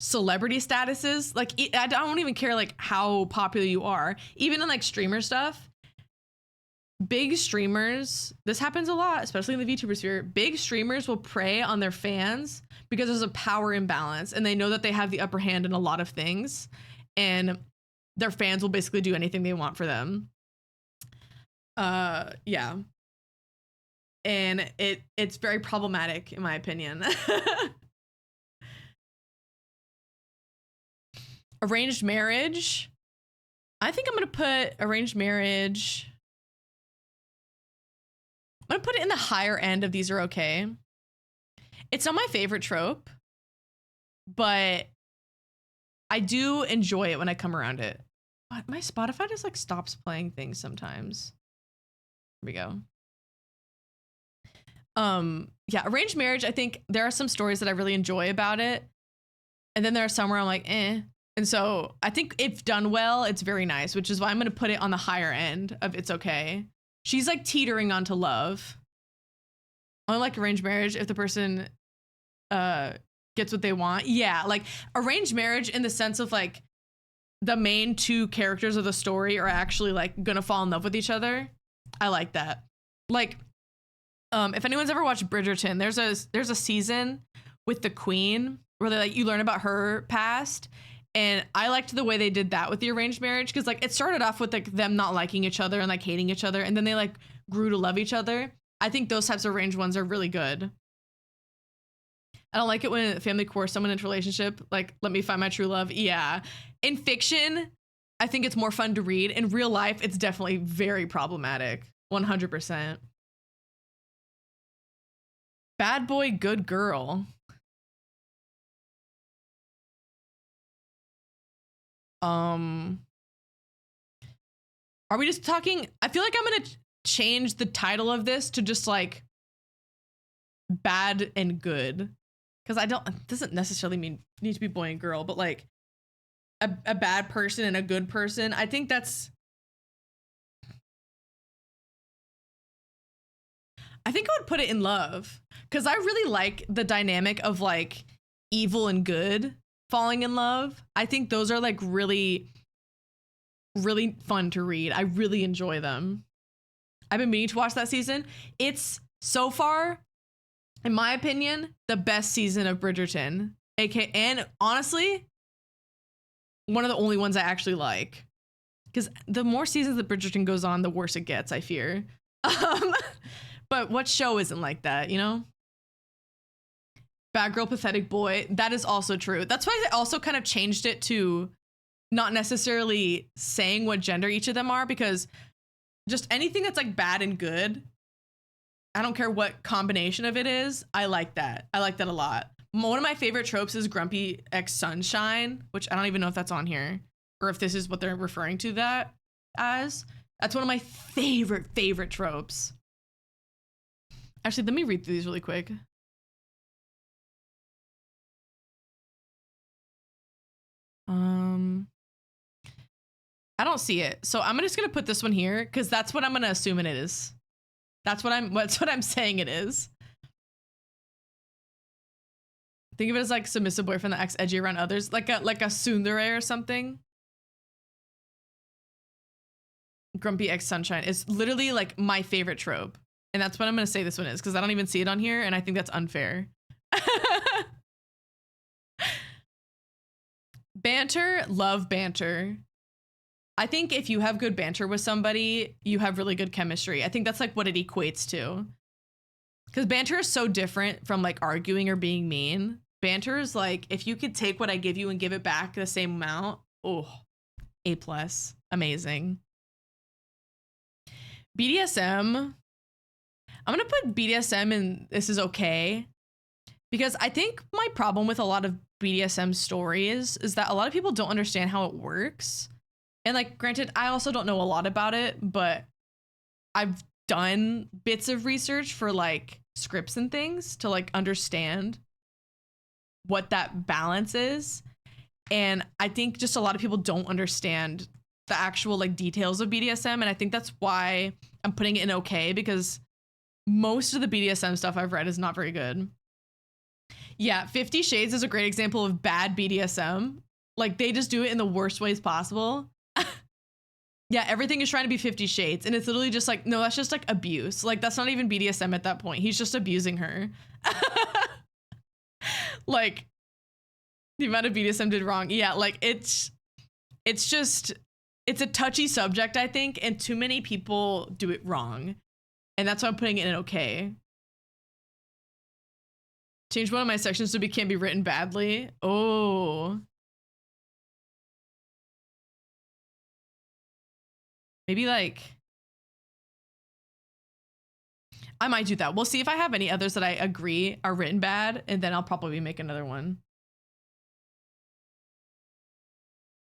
celebrity statuses. Like I don't even care like how popular you are. Even in like streamer stuff, big streamers, this happens a lot, especially in the VTuber sphere. Big streamers will prey on their fans because there's a power imbalance and they know that they have the upper hand in a lot of things, and their fans will basically do anything they want for them. Yeah. And it's very problematic in my opinion. Arranged marriage. I think I'm gonna put arranged marriage. I'm gonna put it in the higher end of these are okay. It's not my favorite trope, but I do enjoy it when I come around it. My Spotify just like stops playing things sometimes. Here we go. Yeah, arranged marriage, I think there are some stories that I really enjoy about it. And then there are some where I'm like, eh. And so I think if done well, it's very nice, which is why I'm going to put it on the higher end of it's okay. She's like teetering onto love. I only like arranged marriage if the person gets what they want. Yeah, like arranged marriage in the sense of like the main two characters of the story are actually like going to fall in love with each other. I like that. Like, if anyone's ever watched Bridgerton, there's a season with the queen where they like you learn about her past, and I liked the way they did that with the arranged marriage because like it started off with like them not liking each other and like hating each other, and then they like grew to love each other. I think those types of arranged ones are really good. I don't like it when a family coerces someone into a relationship. Like, let me find my true love. Yeah, in fiction, I think it's more fun to read. In real life, it's definitely very problematic. 100%. Bad boy, good girl. Are we just talking? I feel like I'm gonna change the title of this to just like bad and good, because it doesn't necessarily need to be boy and girl, but like a bad person and a good person. I think I would put it in love because I really like the dynamic of like evil and good falling in love. I think those are like really, really fun to read. I really enjoy them. I've been meaning to watch that season. It's so far, in my opinion, the best season of Bridgerton. And honestly, one of the only ones I actually like. Because the more seasons that Bridgerton goes on, the worse it gets, I fear. But what show isn't like that, you know? Bad girl, pathetic boy. That is also true. That's why I also kind of changed it to not necessarily saying what gender each of them are, because just anything that's like bad and good, I don't care what combination of it is, I like that. I like that a lot. One of my favorite tropes is Grumpy X Sunshine, which I don't even know if that's on here or if this is what they're referring to that as. That's one of my favorite tropes. Actually, let me read through these really quick. I don't see it. So I'm just going to put this one here because that's what I'm going to assume it is. That's what I'm saying it is. Think of it as like submissive boyfriend that acts edgy around others, like a tsundere or something. Grumpy X Sunshine is literally like my favorite trope. And that's what I'm going to say this one is, because I don't even see it on here, and I think that's unfair. Banter, love banter. I think if you have good banter with somebody, you have really good chemistry. I think that's like what it equates to. Because banter is so different from like arguing or being mean. Banter is like, if you could take what I give you and give it back the same amount, oh, A+, amazing. BDSM, I'm going to put BDSM in this is okay. Because I think my problem with a lot of BDSM stories is that a lot of people don't understand how it works. And like, granted, I also don't know a lot about it, but I've done bits of research for like scripts and things to like understand what that balance is. And I think just a lot of people don't understand the actual like details of BDSM. And I think that's why I'm putting it in okay, because most of the BDSM stuff I've read is not very good. Yeah, 50 Shades is a great example of bad BDSM. Like, they just do it in the worst ways possible. Yeah, everything is trying to be 50 Shades. And it's literally just like, no, that's just like abuse. Like, that's not even BDSM at that point. He's just abusing her. Like, the amount of BDSM did wrong. Yeah, like, it's a touchy subject, I think. And too many people do it wrong. And that's why I'm putting it in okay. Change one of my sections so it can't be written badly. Oh. Maybe like, I might do that. We'll see if I have any others that I agree are written bad, and then I'll probably make another one.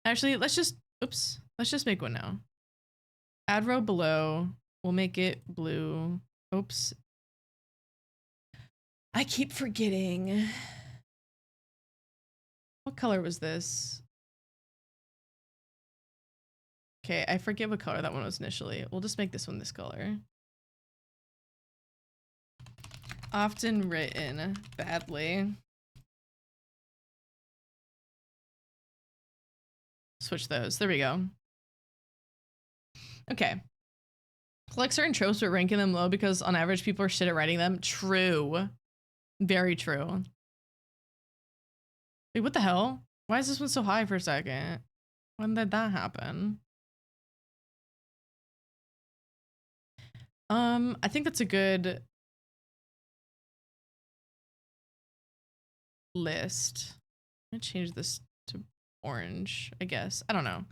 Actually, let's just make one now. Add row below. We'll make it blue. Oops. I keep forgetting. What color was this? Okay, I forget what color that one was initially. We'll just make this one this color. Often written badly. Switch those. There we go. Okay. Collect certain tropes but ranking them low because on average people are shit at writing them. True. Very true. Wait, what the hell? Why is this one so high for a second? When did that happen? I think that's a good list. I'm gonna change this to orange, I guess. I don't know.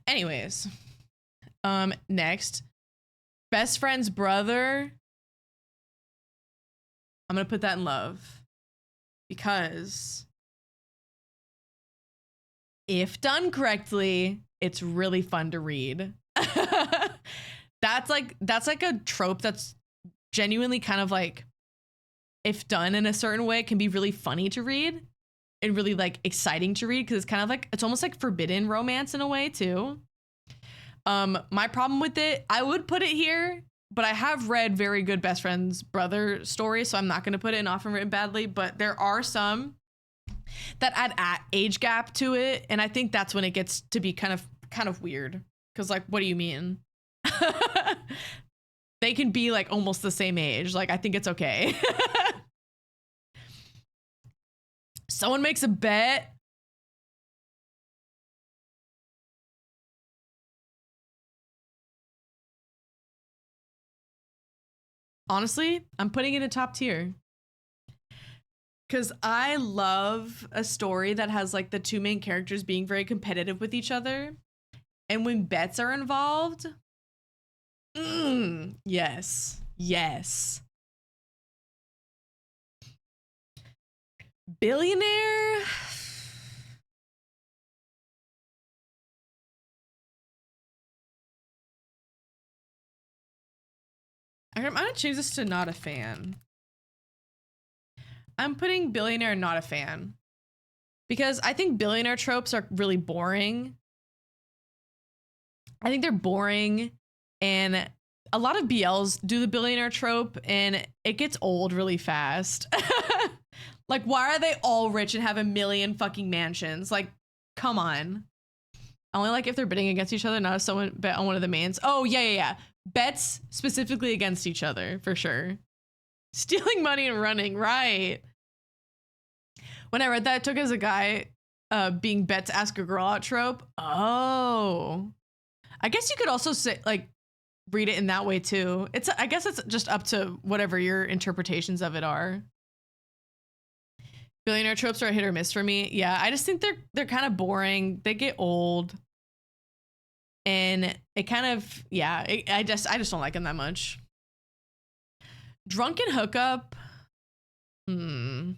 Anyways, next, best friend's brother. I'm gonna put that in love because if done correctly, it's really fun to read. That's like a trope that's genuinely kind of like, if done in a certain way, it can be really funny to read and really like exciting to read because it's kind of like, it's almost like forbidden romance in a way too. My problem with it, I would put it here, but I have read very good best friend's brother stories, so I'm not going to put it in often written badly, but there are some that add age gap to it, and I think that's when it gets to be kind of weird because like, what do you mean? They can be like almost the same age. Like, I think it's okay. Someone makes a bet. Honestly, I'm putting it in top tier. Because I love a story that has like the two main characters being very competitive with each other. And when bets are involved, yes, yes. Billionaire. I'm gonna change this to not a fan. I'm putting billionaire not a fan because I think billionaire tropes are really boring. I think they're boring, and a lot of BLs do the billionaire trope and it gets old really fast. Like, why are they all rich and have a million fucking mansions? Like, come on. Only like if they're bidding against each other, not if someone bet on one of the mains. Oh, yeah. bets specifically against each other for sure. Stealing money and running, right? When I read that, I took as a guy being bet to ask a girl out trope. Oh, I guess you could also say like read it in that way too. I guess it's just up to whatever your interpretations of it are. Billionaire tropes are a hit or miss for me. Yeah, I just think they're kind of boring. They get old, and it kind of I just don't like them that much. Drunken hookup. I'm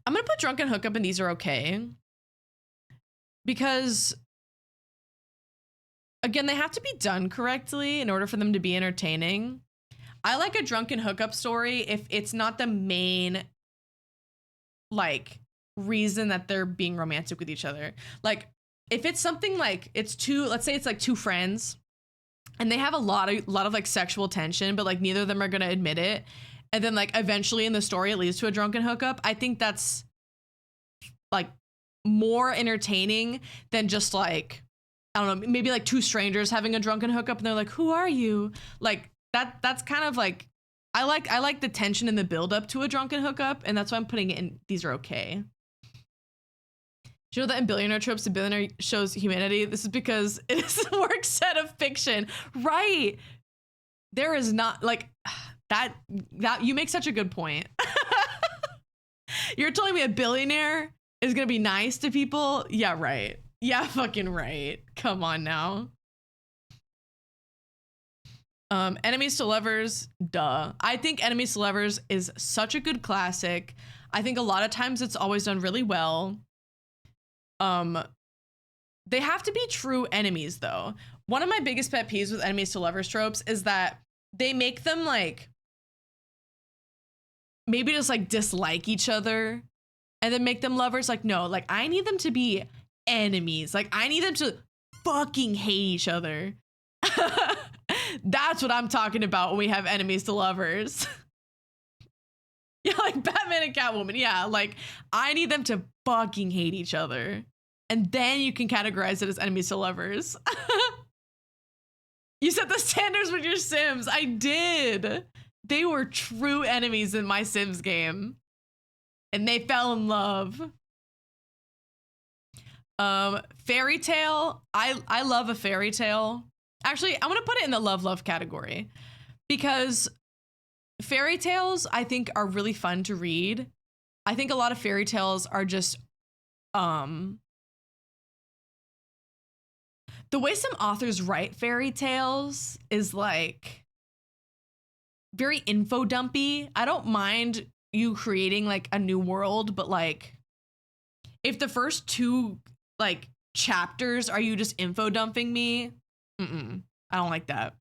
gonna put drunken hookup and these are okay. Because again, they have to be done correctly in order for them to be entertaining. I like a drunken hookup story if it's not the main like reason that they're being romantic with each other. Like if it's something like let's say it's like two friends and they have a lot of like sexual tension, but like neither of them are gonna admit it. And then like eventually in the story it leads to a drunken hookup. I think that's like more entertaining than just like, I don't know, maybe like two strangers having a drunken hookup and they're like, who are you? Like that's kind of like, I like the tension and the build up to a drunken hookup, and that's why I'm putting it in. These are okay. Do you know that in billionaire tropes, the billionaire shows humanity? This is because it is a work set of fiction, right? There is not like that you make such a good point. You're telling me a billionaire is gonna be nice to people? Yeah, right. Yeah, fucking right. Come on now. Enemies to lovers, duh. I think enemies to lovers is such a good classic. I think a lot of times it's always done really well. They have to be true enemies though. One of my biggest pet peeves with enemies to lovers tropes is that they make them like maybe just like dislike each other and then make them lovers. Like, no, like I need them to be enemies. Like I need them to fucking hate each other. That's what I'm talking about when we have enemies to lovers. Yeah, like Batman and Catwoman. Yeah, like I need them to fucking hate each other. And then you can categorize it as enemies to lovers. You set the standards with your Sims. I did. They were true enemies in my Sims game. And they fell in love. Fairy tale. I love a fairy tale. Actually, I'm gonna put it in the love category because fairy tales I think are really fun to read. I think a lot of fairy tales are just the way some authors write fairy tales is like very info dumpy. I don't mind you creating like a new world, but like if the first two like chapters are you just info dumping me, I don't like that.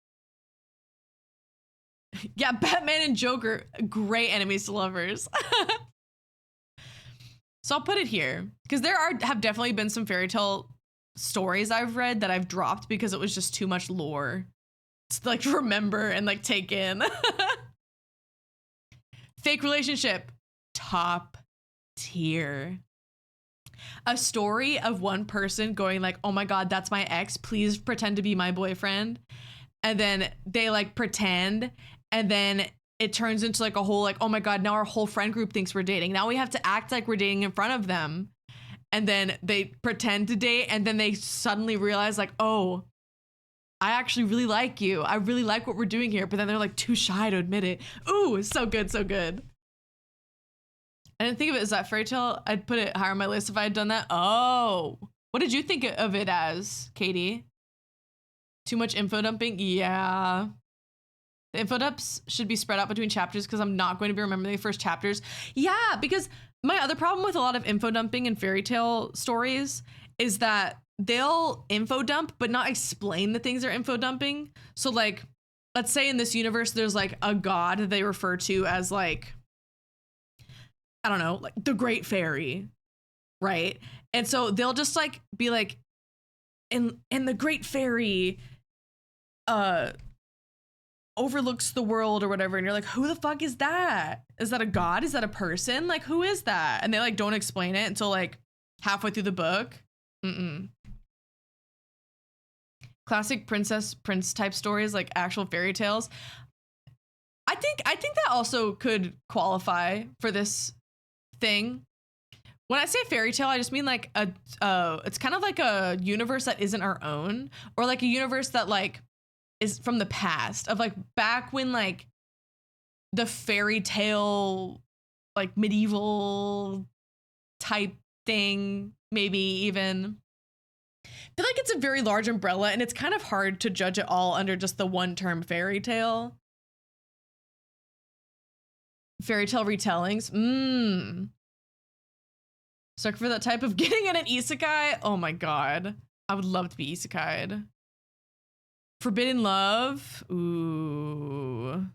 Yeah, Batman and Joker, great enemies to lovers. So I'll put it here because have definitely been some fairy tale stories I've read that I've dropped because it was just too much lore to like remember and like take in. Fake relationship, top tier. A story of one person going like, oh my God, that's my ex. Please pretend to be my boyfriend. And then they like pretend. And then it turns into like a whole like, oh my God, now our whole friend group thinks we're dating. Now we have to act like we're dating in front of them. And then they pretend to date. And then they suddenly realize like, oh, I actually really like you. I really like what we're doing here. But then they're like too shy to admit it. Ooh, so good, so good. I didn't think of it as that fairy tale. I'd put it higher on my list if I had done that. Oh, what did you think of it as, Katie? Too much info dumping? Yeah. The info dumps should be spread out between chapters because I'm not going to be remembering the first chapters. Yeah, because my other problem with a lot of info dumping in fairy tale stories is that they'll info dump but not explain the things they're info dumping. So like, let's say in this universe, there's like a god that they refer to as like, I don't know, like the Great Fairy, right? And so they'll just like be like, and the Great Fairy overlooks the world or whatever, and you're like, who the fuck is that? Is that a god? Is that a person? Like, who is that? And they like don't explain it until like halfway through the book. classic princess prince type stories, like actual fairy tales. I think that also could qualify for this thing. When I say fairy tale, I just mean like it's kind of like a universe that isn't our own, or like a universe that like is from the past, of like back when like the fairy tale, like medieval type thing, maybe even. I feel like it's a very large umbrella, and it's kind of hard to judge it all under just the one term fairy tale. Fairy tale retellings. Suck for that type of getting in an isekai. Oh my god. I would love to be isekai'd. Forbidden love. Ooh.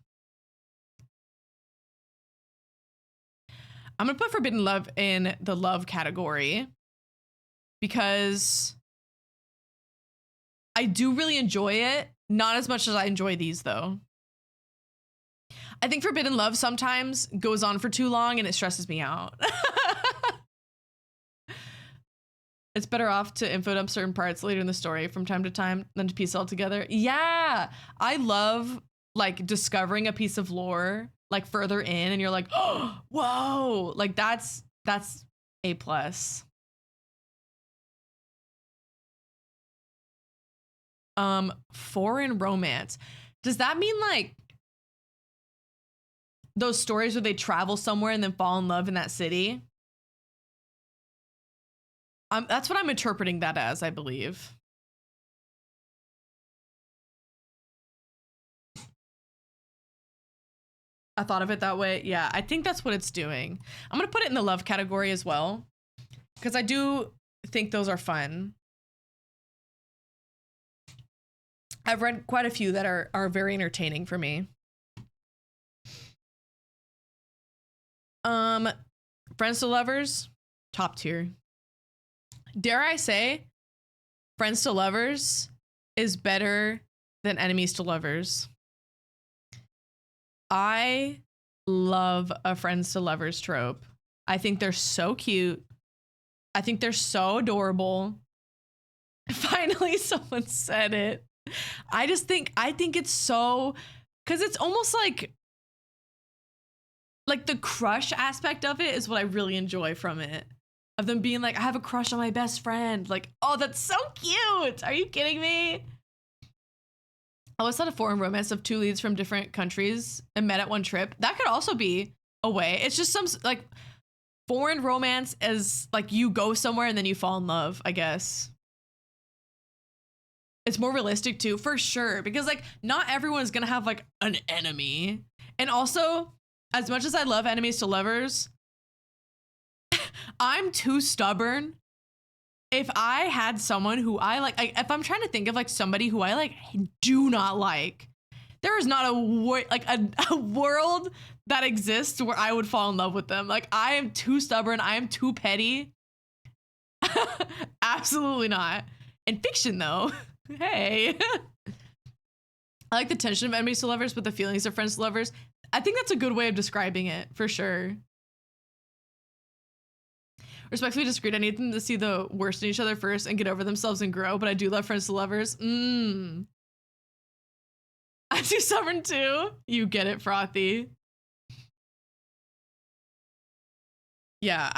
I'm gonna put forbidden love in the love category because I do really enjoy it. Not as much as I enjoy these though. I think forbidden love sometimes goes on for too long and it stresses me out. It's better off to info dump certain parts later in the story from time to time than to piece it all together. Yeah, I love like discovering a piece of lore like further in, and you're like, oh, whoa, like that's A+. Foreign romance. Does that mean like those stories where they travel somewhere and then fall in love in that city? That's what I'm interpreting that as, I believe. I thought of it that way. Yeah, I think that's what it's doing. I'm gonna put it in the love category as well, because I do think those are fun. I've read quite a few that are very entertaining for me. Friends to lovers, top tier. Dare I say, friends to lovers is better than enemies to lovers. I love a friends to lovers trope. I think they're so cute. I think they're so adorable. Finally, someone said it. I think it's so, because it's almost like the crush aspect of it is what I really enjoy from it. Of them being like, I have a crush on my best friend. Like, oh, that's so cute. Are you kidding me? I always thought a foreign romance of two leads from different countries and met at one trip. That could also be a way. It's just some like foreign romance is like you go somewhere and then you fall in love, I guess. It's more realistic too, for sure. Because like not everyone is going to have like an enemy. And also, as much as I love enemies to lovers, I'm too stubborn. If I had someone who I like, if I'm trying to think of like somebody who I like do not like, there is not a world that exists where I would fall in love with them. Like, I am too stubborn. I am too petty. Absolutely not. In fiction though, hey. I like the tension of enemies to lovers, but the feelings of friends to lovers. I think that's a good way of describing it, for sure. Respectfully disagreed. I need them to see the worst in each other first and get over themselves and grow, but I do love friends to lovers. I'm too stubborn too. You get it, Frothy. Yeah,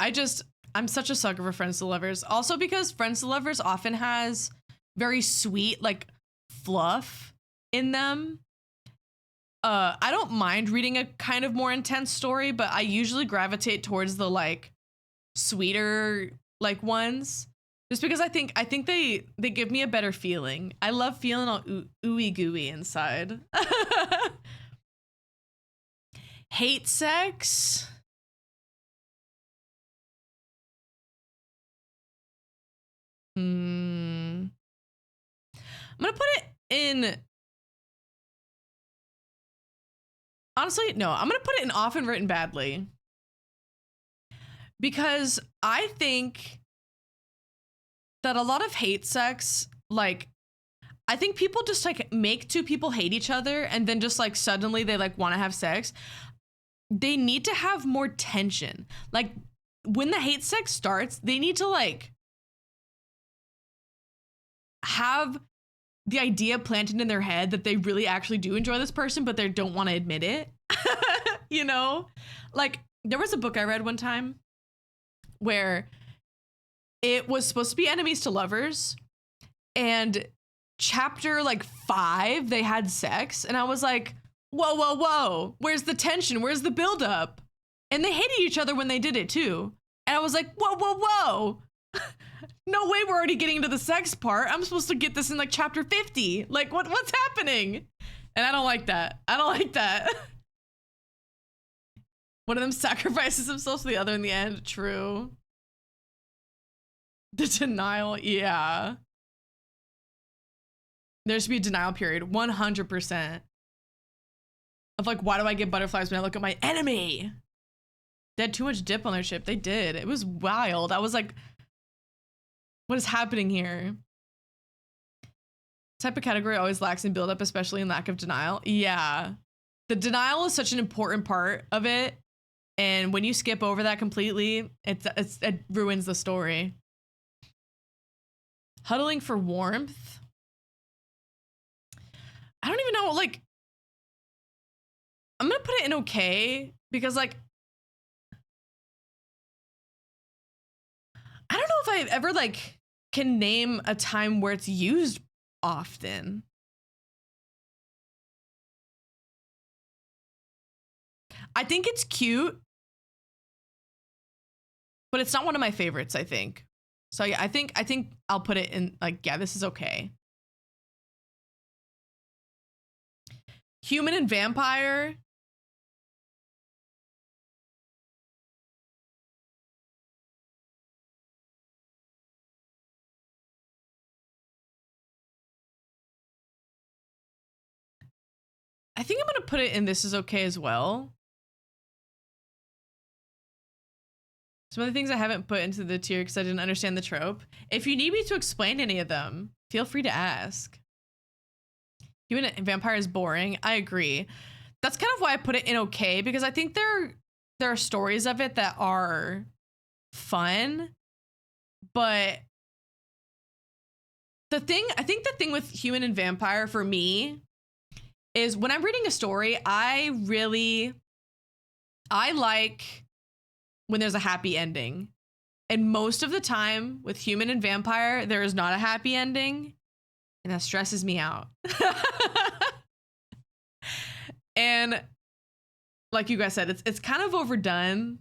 I'm such a sucker for friends to lovers. Also because friends to lovers often has very sweet, like, fluff in them. I don't mind reading a kind of more intense story, but I usually gravitate towards the, like, sweeter like ones, just because I think they give me a better feeling. I love feeling all ooey gooey inside. Hate sex. I'm gonna put it in, honestly, no, I'm gonna put it in often written badly. Because I think that a lot of hate sex, like, I think people just like make two people hate each other and then just like suddenly they like want to have sex. They need to have more tension. Like, when the hate sex starts, they need to like have the idea planted in their head that they really actually do enjoy this person, but they don't want to admit it. You know, like there was a book I read one time where it was supposed to be enemies to lovers, and chapter like 5 they had sex, and I was like, whoa, where's the tension, where's the buildup? And they hated each other when they did it too, and I was like, whoa. No way, we're already getting into the sex part. I'm supposed to get this in like chapter 50. Like what's happening? And I don't like that. One of them sacrifices himself to the other in the end. True. The denial, yeah. There should be a denial period, 100%. Of like, why do I get butterflies when I look at my enemy? They had too much dip on their ship. They did. It was wild. I was like, what is happening here? Type of category always lacks in buildup, especially in lack of denial. Yeah. The denial is such an important part of it. And when you skip over that completely, it ruins the story. Huddling for warmth. I don't even know, like, I'm gonna put it in okay, because like, I don't know if I ever like can name a time where it's used often. I think it's cute, but it's not one of my favorites, I think. So yeah, I think I'll put it in like, yeah, this is okay. Human and vampire. I think I'm gonna put it in this is okay as well. Some of the things I haven't put into the tier because I didn't understand the trope. If you need me to explain any of them, feel free to ask. Human and vampire is boring. I agree. That's kind of why I put it in okay, because I think there are stories of it that are fun, but I think the thing with human and vampire for me is when I'm reading a story, I like when there's a happy ending. And most of the time with human and vampire, there is not a happy ending. And that stresses me out. And like you guys said, it's kind of overdone.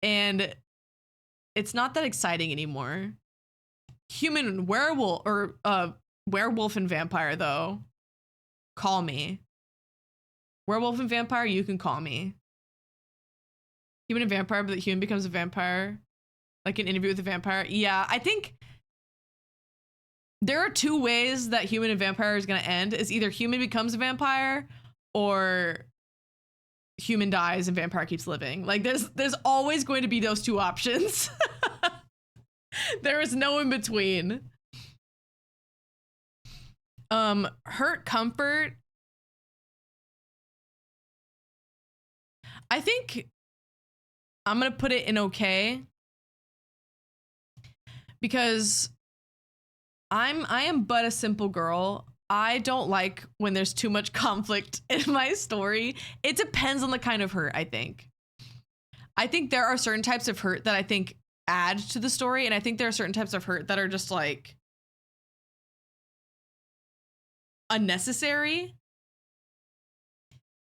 And it's not that exciting anymore. Human and werewolf, or werewolf and vampire though. Call me. Werewolf and vampire, you can call me. Human and vampire, but the human becomes a vampire. Like an interview with a vampire. Yeah, I think there are 2 ways that human and vampire is going to end. Is either human becomes a vampire or human dies and vampire keeps living. Like there's always going to be those 2 options. There is no in between. Hurt comfort. I think I'm gonna put it in okay, because I am but a simple girl. I don't like when there's too much conflict in my story. It depends on the kind of hurt, I think. I think there are certain types of hurt that I think add to the story, and I think there are certain types of hurt that are just like unnecessary.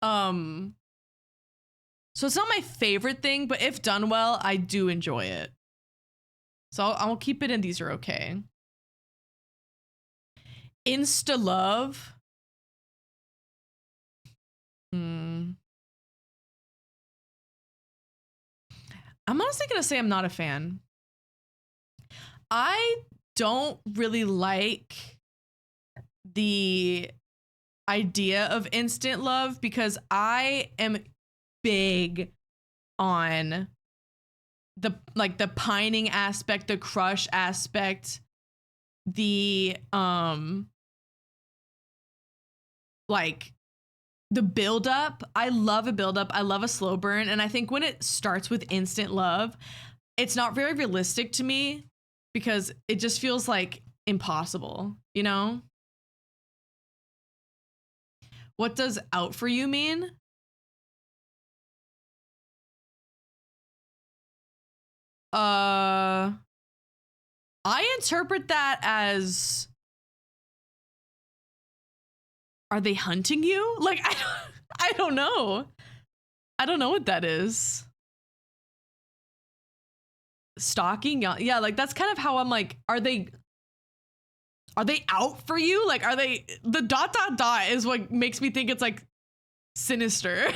So it's not my favorite thing, but if done well, I do enjoy it. So I'll keep it in these are okay. Insta love. I'm honestly gonna say I'm not a fan. I don't really like the idea of instant love because I am big on the pining aspect, the crush aspect, the the build up. I love a build up. I love a slow burn, and I think when it starts with instant love, it's not very realistic to me because it just feels like impossible, you know? What does out for you mean? I interpret that as, are they hunting you? Like, I don't know. I don't know what that is. Stalking? Yeah, like that's kind of how I'm like, are they out for you? Like, are they, the ... is what makes me think it's like sinister.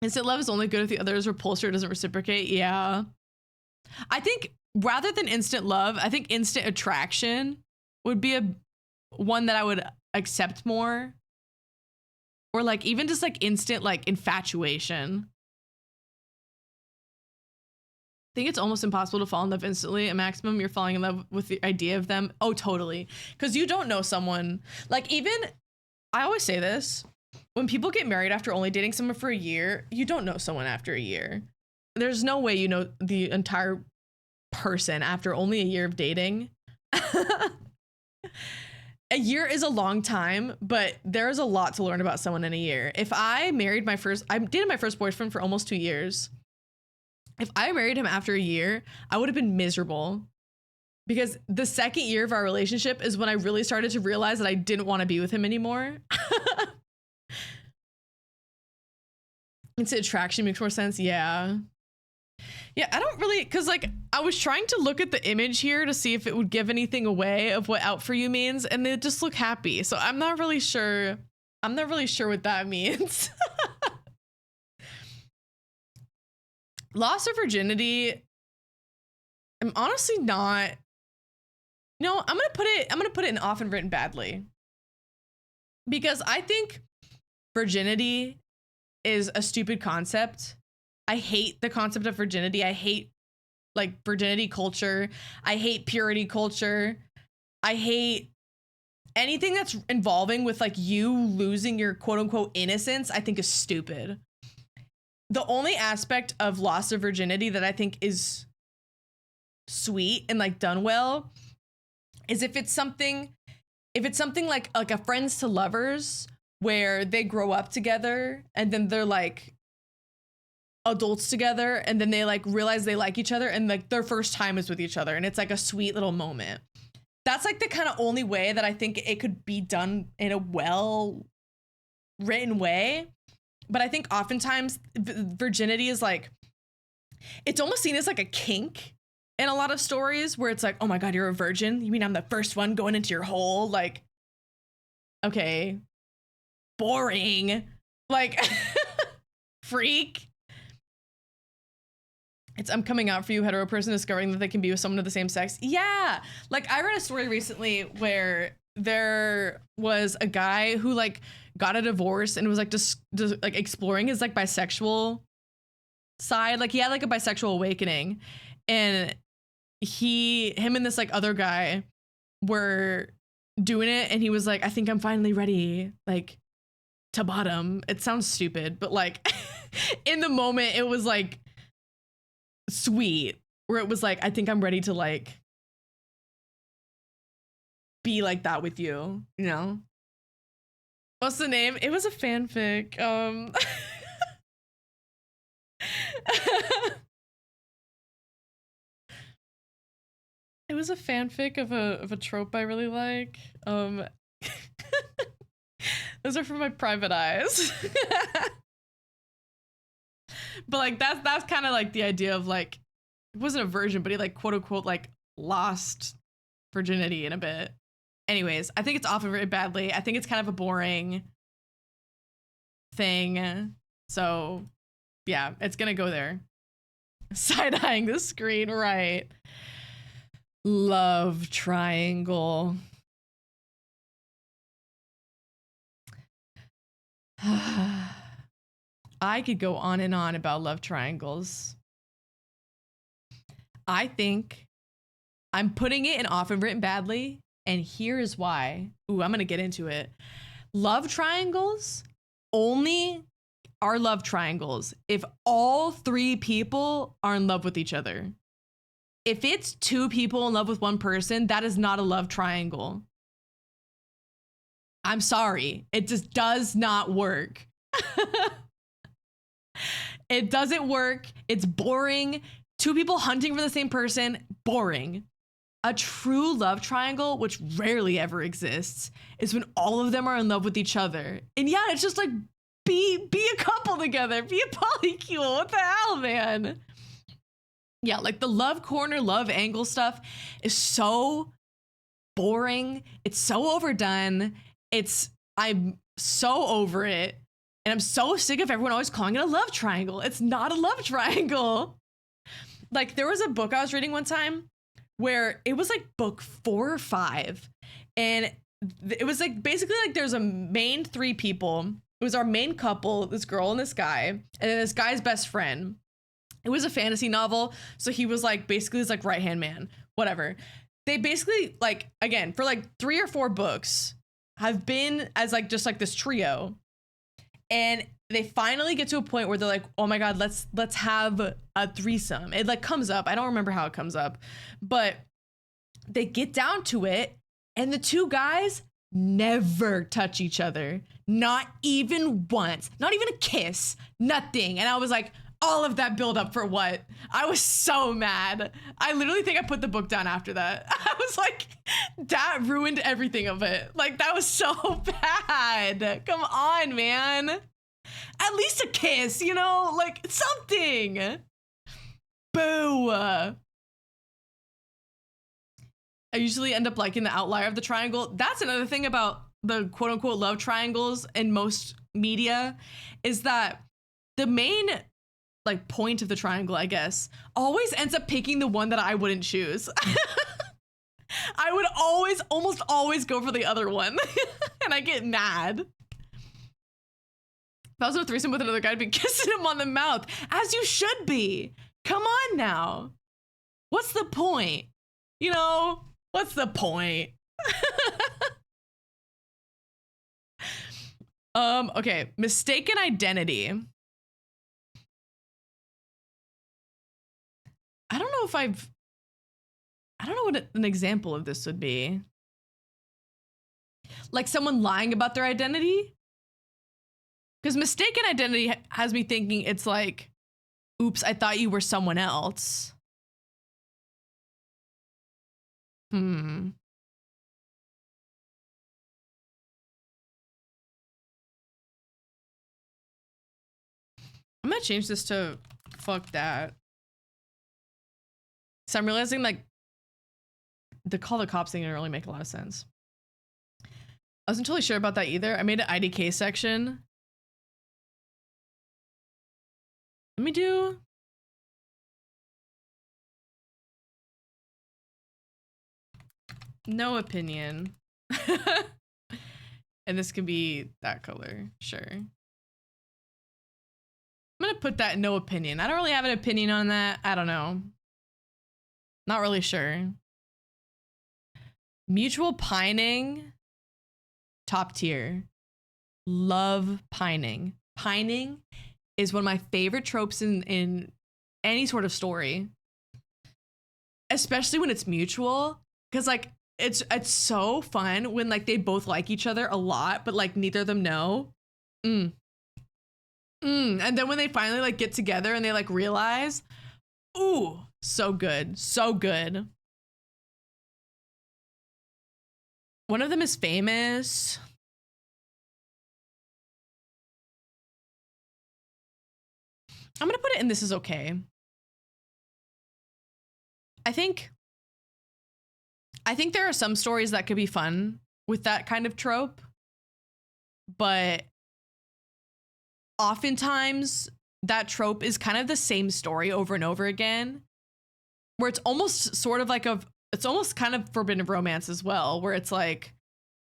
Instant love is only good if the other is repulsed or doesn't reciprocate. Yeah. I think rather than instant love, I think instant attraction would be one that I would accept more. Or like even just like instant like infatuation. I think it's almost impossible to fall in love instantly. At maximum, you're falling in love with the idea of them. Oh, totally. Because you don't know someone. Like even, I always say this, when people get married after only dating someone for a year, you don't know someone after a year. There's no way you know the entire person after only a year of dating. A year is a long time, but there's a lot to learn about someone in a year. If I dated my first boyfriend for almost 2 years. If I married him after a year, I would have been miserable. Because the second year of our relationship is when I really started to realize that I didn't want to be with him anymore. Instant attraction makes more sense. Yeah. Yeah, I don't really, because like I was trying to look at the image here to see if it would give anything away of what out for you means, and they just look happy. So I'm not really sure. I'm not really sure what that means. Loss of virginity. I'm honestly not. No, I'm gonna put it in often written badly. Because I think virginity is a stupid concept. I hate the concept of virginity. I hate like virginity culture. I hate purity culture. I hate anything that's involving with like you losing your quote unquote innocence. I think is stupid. The only aspect of loss of virginity that I think is sweet and like done well is if it's something like a friends to lovers where they grow up together and then they're like adults together and then they like realize they like each other and like their first time is with each other and it's like a sweet little moment. That's like the kind of only way that I think it could be done in a well written way. But I think oftentimes virginity is like, it's almost seen as like a kink in a lot of stories where it's like, oh my God, you're a virgin? You mean I'm the first one going into your hole? Like, okay, boring. Like, freak. I'm coming out for you, hetero person, discovering that they can be with someone of the same sex. Yeah. Like I read a story recently where there was a guy who like got a divorce and was like just like exploring his like bisexual side. Like he had like a bisexual awakening, and him and this like other guy were doing it, and he was like, I think I'm finally ready, like to bottom. It sounds stupid, but like in the moment it was like sweet, where it was like, I think I'm ready to like be like that with you, you know? What's the name? It was a fanfic. It was a fanfic of a trope I really like. Those are from my private eyes. But like that's kind of like the idea of like, it wasn't a virgin, but he like quote unquote like lost virginity in a bit. Anyways, I think it's often very badly. I think it's kind of a boring thing. So yeah, it's gonna go there. Side-eyeing the screen, right? Love triangle. I could go on and on about love triangles. I think I'm putting it in often written badly, and here is why. Ooh, I'm gonna get into it. Love triangles only are love triangles if all three people are in love with each other. If it's two people in love with one person, that is not a love triangle. I'm sorry. It just does not work. It doesn't work. It's boring. Two people hunting for the same person, boring. A true love triangle, which rarely ever exists, is when all of them are in love with each other. And yeah, it's just like, be a couple together. Be a polycule. What the hell, man? Yeah, like the love corner, love angle stuff is so boring. It's so overdone. I'm so over it. And I'm so sick of everyone always calling it a love triangle. It's not a love triangle. Like there was a book I was reading one time where it was like book 4 or 5. And it was like basically like there's a main 3 people. It was our main couple, this girl and this guy, and then this guy's best friend. It was a fantasy novel. So he was like basically his like right-hand man, whatever. They basically like, again, for like 3 or 4 books have been as like just like this trio. And they finally get to a point where they're like, oh my God, let's have a threesome. It like comes up. I don't remember how it comes up, but they get down to it and the 2 guys never touch each other. Not even once, not even a kiss, nothing. And I was like, all of that build up for what? I was so mad. I literally think I put the book down after that. I was like, that ruined everything of it. Like that was so bad. Come on, man. At least a kiss, you know, like something. Boo. I usually end up liking the outlier of the triangle. That's another thing about the quote unquote love triangles in most media is that the main like point of the triangle, I guess, always ends up picking the one that I wouldn't choose. I would almost always go for the other one. And I get mad. If I was in a threesome with another guy, I'd be kissing him on the mouth, as you should be. Come on now. What's the point? You know, what's the point? Okay, mistaken identity. I don't know what an example of this would be. Like someone lying about their identity? Because mistaken identity has me thinking it's like, oops, I thought you were someone else. I'm gonna change this to fuck that. So I'm realizing like the call the cops thing didn't really make a lot of sense. I wasn't totally sure about that either. I made an IDK section. Let me do. No opinion. And this can be that color, sure. I'm gonna put that no opinion. I don't really have an opinion on that. I don't know. Not really sure. Mutual pining, top tier. Love pining. Pining is one of my favorite tropes in any sort of story. Especially when it's mutual. Because like it's so fun when like they both like each other a lot, but like neither of them know. And then when they finally like get together and they like realize, ooh, so good, so good. One of them is famous. I'm gonna put it in This Is Okay. I think there are some stories that could be fun with that kind of trope, but oftentimes that trope is kind of the same story over and over again, where it's almost sort of like it's almost kind of forbidden romance as well, where it's like,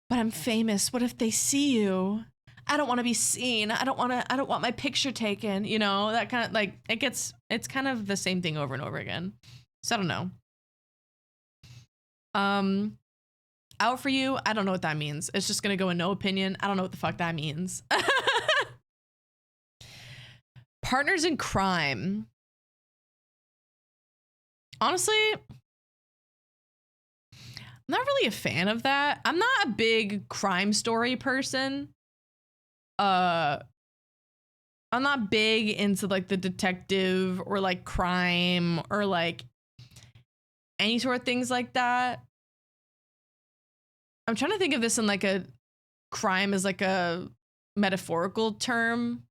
but I'm famous. What if they see you? I don't want to be seen. I don't want my picture taken. You know, that kind of like, it's kind of the same thing over and over again. So I don't know. Out for you. I don't know what that means. It's just going to go in no opinion. I don't know what the fuck that means. Partners in crime. Honestly, I'm not really a fan of that. I'm not a big crime story person. I'm not big into like the detective or like crime or like any sort of things like that. I'm trying to think of this in like a crime as like a metaphorical term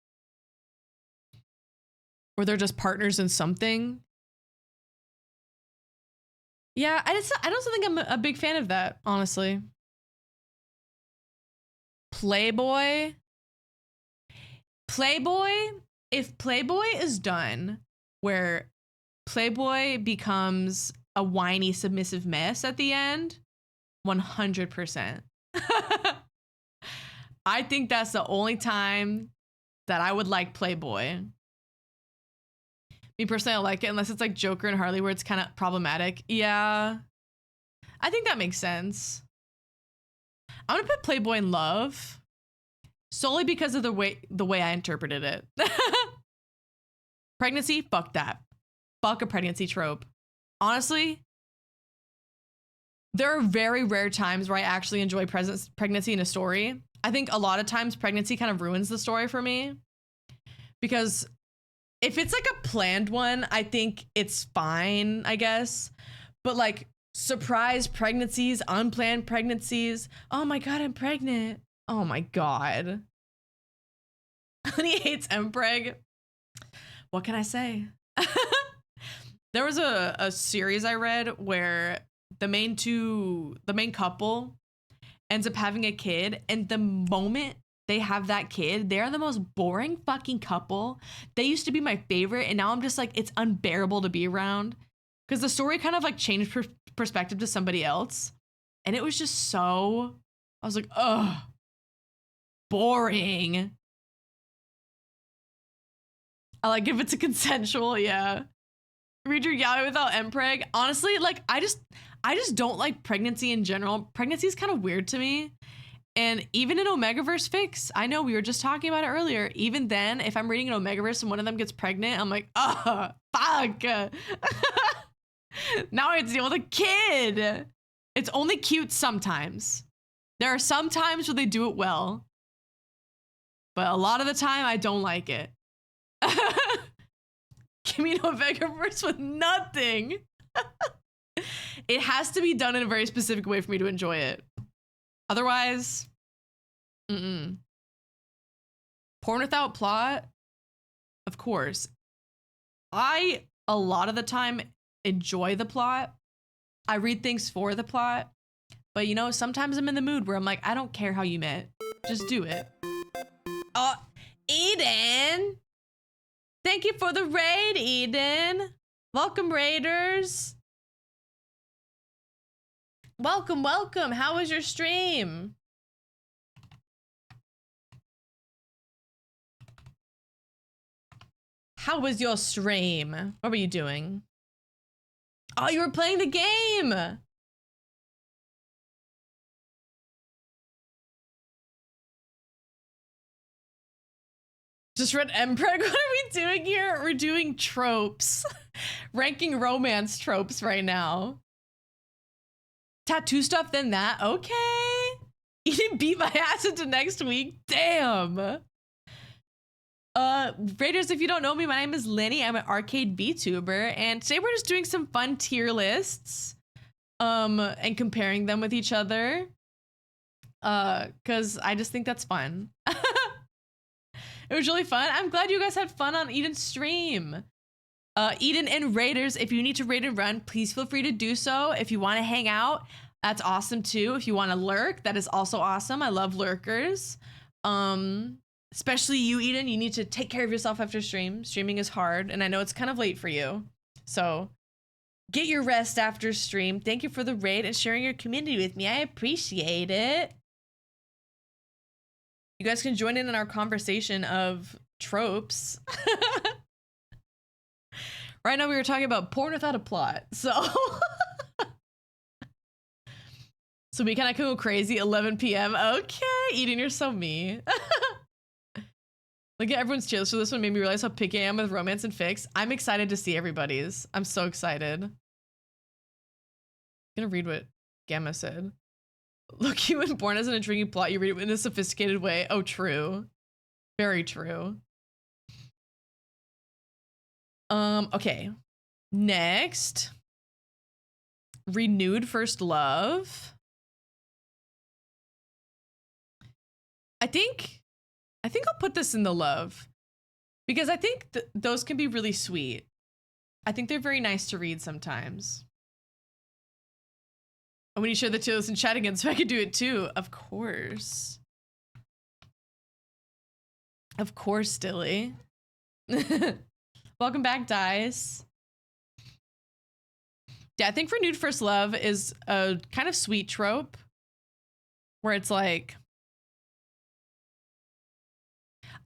where they're just partners in something. Yeah, I don't think I'm a big fan of that, honestly. Playboy. If Playboy is done where Playboy becomes a whiny, submissive mess at the end, 100%. I think that's the only time that I would like Playboy. Me personally, I like it unless it's like Joker and Harley where it's kind of problematic. Yeah, I think that makes sense. I'm gonna put Playboy in Love solely because of the way I interpreted it. Pregnancy, fuck that. Fuck a pregnancy trope. Honestly, there are very rare times where I actually enjoy pregnancy in a story. I think a lot of times pregnancy kind of ruins the story for me because if it's like a planned one, I think it's fine, I guess. But like surprise pregnancies, unplanned pregnancies. Oh my God, I'm pregnant. Oh my God. Honey hates Mpreg. What can I say? There was a series I read where the main couple ends up having a kid, and the moment they have that kid, they're the most boring fucking couple. They used to be my favorite, and now I'm just like, it's unbearable to be around because the story kind of like changed perspective to somebody else, and it was just so, I was like, ugh, boring. I like if it's a consensual, yeah. Read your yaoi without Mpreg. Honestly, like I just don't like pregnancy in general. Pregnancy is kind of weird to me. And even in Omegaverse fics, I know we were just talking about it earlier. Even then, if I'm reading an Omegaverse and one of them gets pregnant, I'm like, oh, fuck. Now I have to deal with a kid. It's only cute sometimes. There are some times where they do it well. But a lot of the time, I don't like it. Give me an Omegaverse with nothing. It has to be done in a very specific way for me to enjoy it. Otherwise, porn without plot, of course. I, a lot of the time, enjoy the plot. I read things for the plot. But, you know, sometimes I'm in the mood where I'm like, I don't care how you met. Just do it. Oh, Eden! Thank you for the raid, Eden. Welcome, raiders. Welcome, welcome. How was your stream? How was your stream? What were you doing? Oh, you were playing the game. Just read Mpreg. What are we doing here? We're doing tropes. Ranking romance tropes right now. Tattoo stuff, then that. Okay. You didn't beat my ass into next week. Damn. Raiders, if you don't know me, my name is Lenny. I'm an arcade VTuber, and today we're just doing some fun tier lists. And comparing them with each other. Cause I just think that's fun. It was really fun. I'm glad you guys had fun on Eden's stream. Eden and Raiders, if you need to raid and run, please feel free to do so. If you want to hang out, that's awesome too. If you want to lurk, that is also awesome. I love lurkers. Especially you, Eden, you need to take care of yourself after stream. Streaming is hard, and I know it's kind of late for you. So get your rest after stream. Thank you for the raid and sharing your community with me. I appreciate it. You guys can join in our conversation of tropes. Right now we were talking about porn without a plot. So so we kind of go crazy 11 p.m. Okay, Eden, you're so me. Look at everyone's tier list for this one. Made me realize how picky I am with romance and fics. I'm excited to see everybody's. I'm so excited. I'm gonna read what Gamma said. Look, you were born as an intriguing plot. You read it in a sophisticated way. Oh, true. Very true. Okay. Next. Renewed first love. I think I'll put this in the love because I think those can be really sweet. I think they're very nice to read sometimes. And when you share the tier list in chat again, so I can do it too. Of course. Of course, Dilly. Welcome back, Dice. Yeah, I think renewed first love is a kind of sweet trope where it's like,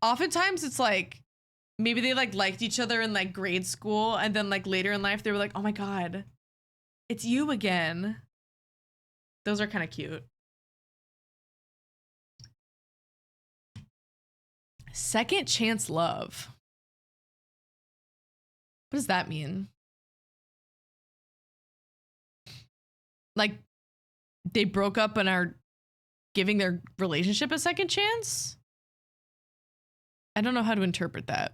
oftentimes it's like, maybe they like liked each other in like grade school and then like later in life they were like, oh my God, it's you again. Those are kind of cute. Second chance love. What does that mean? Like they broke up and are giving their relationship a second chance? I don't know how to interpret that.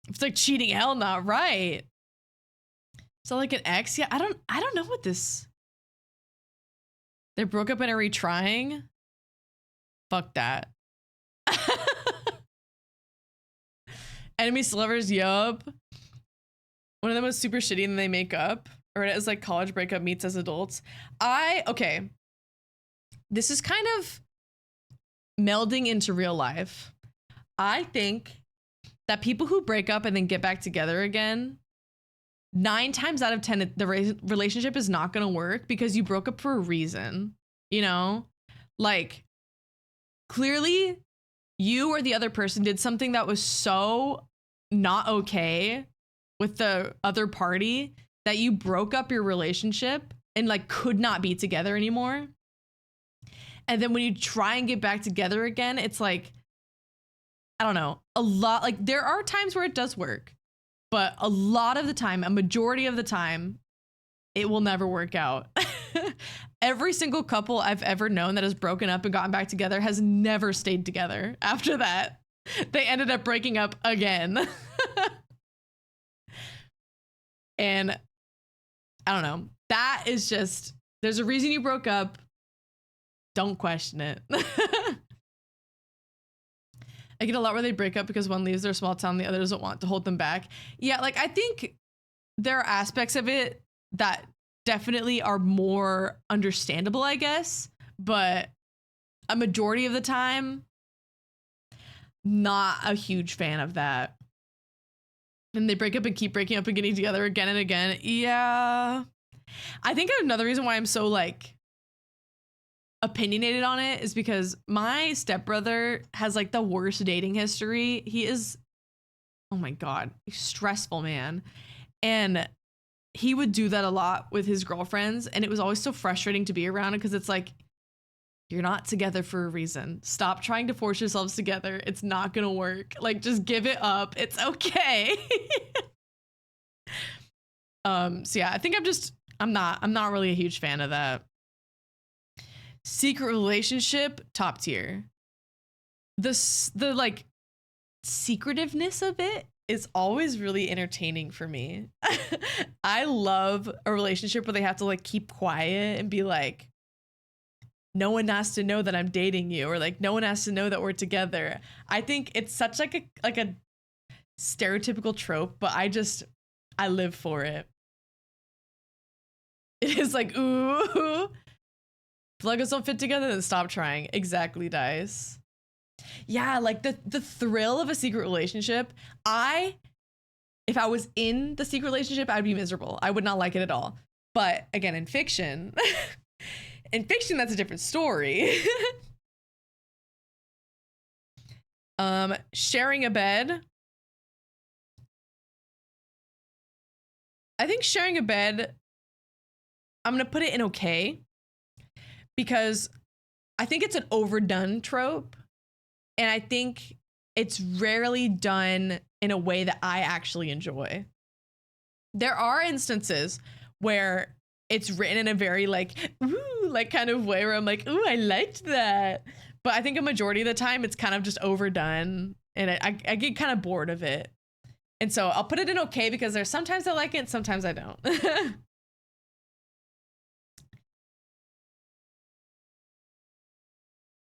It's like cheating, hell not right. So like an ex? Yeah, I don't know what this. They broke up and are retrying? Fuck that. Enemies to lovers, yup. One of them was super shitty and then they make up. Or it is like college breakup meets as adults. Okay. This is kind of melding into real life. I think that people who break up and then get back together again, 9 times out of 10, the relationship is not going to work because you broke up for a reason, you know? Like, clearly, you or the other person did something that was so not okay with the other party that you broke up your relationship and like could not be together anymore. And then when you try and get back together again, it's like, I don't know, a lot, like there are times where it does work, but a lot of the time, a majority of the time, it will never work out. Every single couple I've ever known that has broken up and gotten back together has never stayed together after that. They ended up breaking up again. And I don't know. That is just, there's a reason you broke up. Don't question it. I get a lot where they break up because one leaves their small town, the other doesn't want to hold them back. Yeah, like I think there are aspects of it that definitely are more understandable, I guess. But a majority of the time, not a huge fan of that. And they break up and keep breaking up and getting together again and again. Yeah. I think another reason why I'm so like opinionated on it is because my stepbrother has like the worst dating history. He is, oh my God, a stressful man. And he would do that a lot with his girlfriends. And it was always so frustrating to be around because it's like, you're not together for a reason. Stop trying to force yourselves together. It's not gonna work. Like, just give it up. It's okay. So yeah, I think I'm not really a huge fan of that. Secret relationship, top tier. The like secretiveness of it is always really entertaining for me. I love a relationship where they have to like keep quiet and be like, no one has to know that I'm dating you, or like no one has to know that we're together. I think it's such like a stereotypical trope, but I live for it. It is like, ooh, if Legos don't fit together, then stop trying. Exactly, Dice. Yeah, like the thrill of a secret relationship. If I was in the secret relationship, I'd be miserable. I would not like it at all. But again, in fiction, that's a different story. Sharing a bed. I think sharing a bed, I'm going to put it in okay, because I think it's an overdone trope. And I think it's rarely done in a way that I actually enjoy. There are instances where it's written in a very like, ooh, like kind of way where I'm like, ooh, I liked that. But I think a majority of the time it's kind of just overdone, and I get kind of bored of it. And so I'll put it in okay because there's sometimes I like it, sometimes I don't.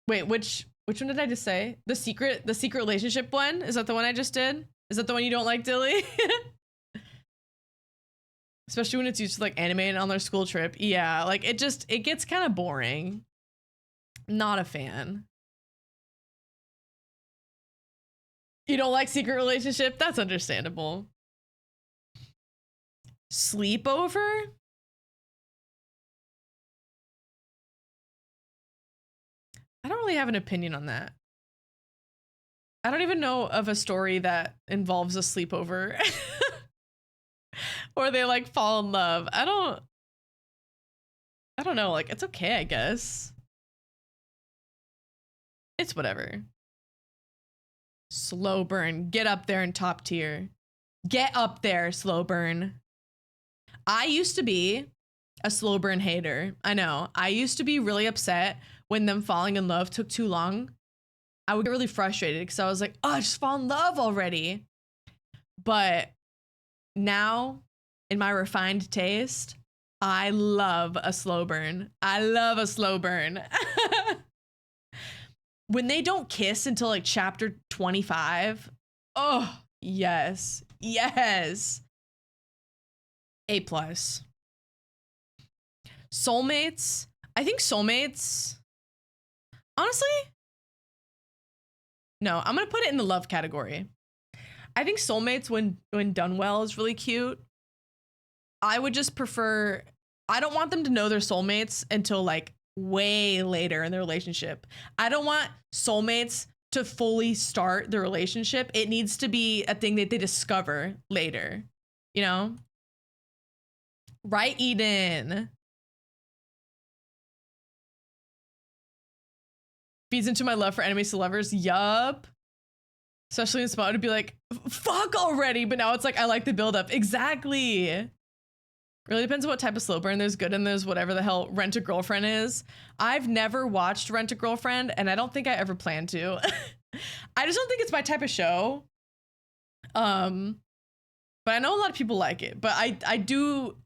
Wait, which one did I just say? The secret relationship one? Is that the one I just did? Is that the one you don't like, Dilly? Especially when it's used to like animate on their school trip. Yeah, like it gets kind of boring. Not a fan. You don't like secret relationship? That's understandable. Sleepover? I don't really have an opinion on that. I don't even know of a story that involves a sleepover or they like fall in love. I don't know, like it's okay, I guess. It's whatever. Slow burn, get up there in top tier. Get up there, slow burn. I used to be a slow burn hater. I know. I used to be really upset when them falling in love took too long. I would get really frustrated because I was like, oh, just fall in love already. But now, in my refined taste, I love a slow burn. I love a slow burn. When they don't kiss until like chapter 25, oh, yes. Yes. A+. Soulmates. I think soulmates, honestly, no, I'm gonna put it in the love category. I think soulmates, when done well, is really cute. I would just prefer, I don't want them to know they're soulmates until like way later in the relationship. I don't want soulmates to fully start the relationship. It needs to be a thing that they discover later, you know? Right, Eden? Feeds into my love for enemies to lovers. Yup. Especially in Spot, it'd be like, fuck already. But now it's like, I like the buildup. Exactly. Really depends on what type of slow burn. There's good and there's whatever the hell Rent a Girlfriend is. I've never watched Rent a Girlfriend, and I don't think I ever plan to. I just don't think it's my type of show. But I know a lot of people like it. But I do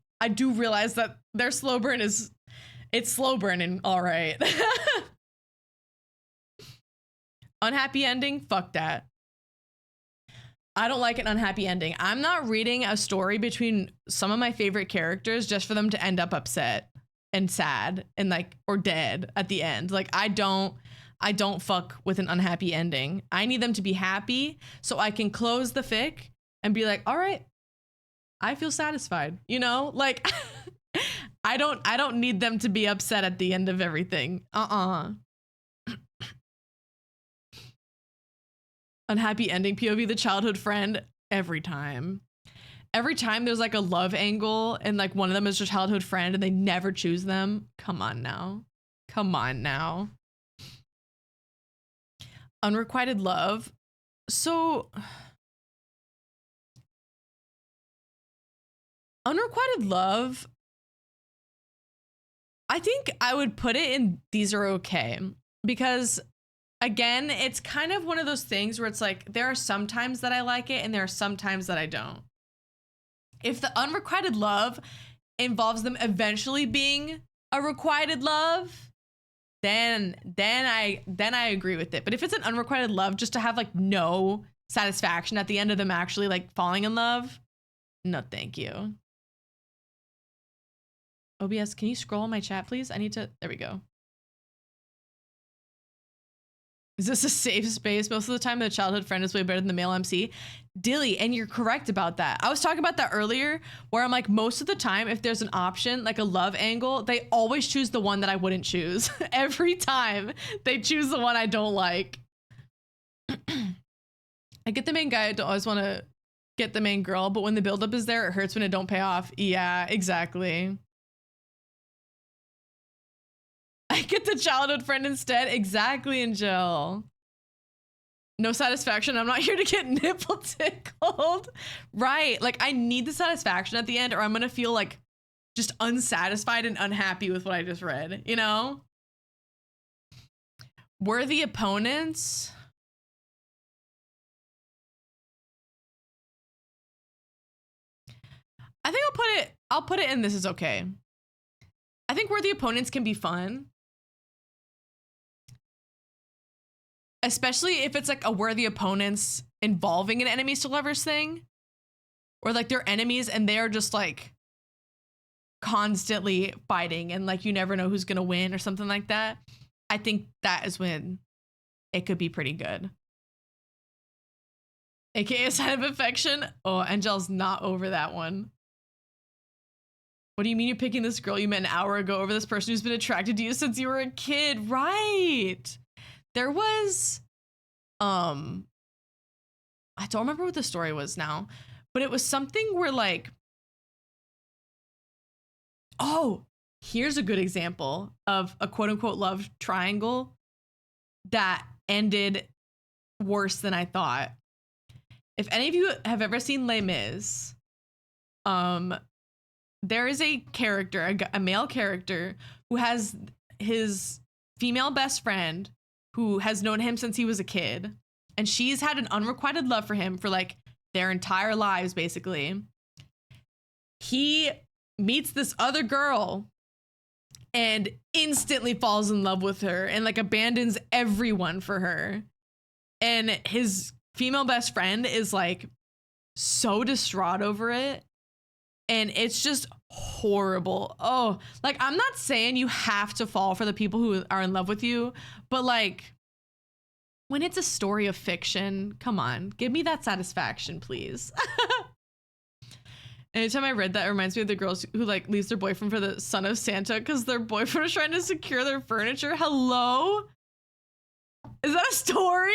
realize that their slow burn is, it's slow burning, all right. Unhappy ending? Fuck that. I don't like an unhappy ending. I'm not reading a story between some of my favorite characters just for them to end up upset and sad and like, or dead at the end. Like I don't fuck with an unhappy ending. I need them to be happy so I can close the fic and be like, all right, I feel satisfied, you know? Like I don't need them to be upset at the end of everything. Unhappy ending POV, the childhood friend, every time. Every time there's like a love angle and like one of them is your childhood friend and they never choose them. Come on now. Come on now. Unrequited love. So unrequited love, I think I would put it in these are okay, because again, it's kind of one of those things where it's like, there are some times that I like it and there are some times that I don't. If the unrequited love involves them eventually being a requited love, then I agree with it. But if it's an unrequited love just to have like no satisfaction at the end of them actually like falling in love, no thank you. OBS, can you scroll on my chat, please? I need to, there we go. Is this a safe space? Most of the time, the childhood friend is way better than the male MC. Dilly, and you're correct about that. I was talking about that earlier, where I'm like, most of the time, if there's an option, like a love angle, they always choose the one that I wouldn't choose. Every time, they choose the one I don't like. I get the main guy, I don't always want to get the main girl, but when the buildup is there, it hurts when it don't pay off. Yeah, exactly. I get the childhood friend instead. Exactly, Angel. No satisfaction. I'm not here to get nipple tickled. Right. Like I need the satisfaction at the end or I'm going to feel like just unsatisfied and unhappy with what I just read, you know? Worthy opponents. I think I'll put it in This Is Okay. I think worthy opponents can be fun. Especially if it's like a worthy opponents involving an enemies to lovers thing. Or like they're enemies and they're just like constantly fighting and like you never know who's gonna win or something like that. I think that is when it could be pretty good. AKA a sign of affection. Oh, Angel's not over that one. What do you mean you're picking this girl you met an hour ago over this person who's been attracted to you since you were a kid? Right. There was, I don't remember what the story was now, but it was something where like, oh, here's a good example of a quote unquote love triangle that ended worse than I thought. If any of you have ever seen Les Mis, there is a character, a male character who has his female best friend who has known him since he was a kid. And she's had an unrequited love for him for like their entire lives, basically. He meets this other girl and instantly falls in love with her and like abandons everyone for her. And his female best friend is like so distraught over it. And it's just horrible. Oh, like I'm not saying you have to fall for the people who are in love with you, but like when it's a story of fiction, come on, give me that satisfaction, please. Anytime I read that, it reminds me of the girls who like leaves their boyfriend for the son of Santa because their boyfriend is trying to secure their furniture. Hello? Is that a story?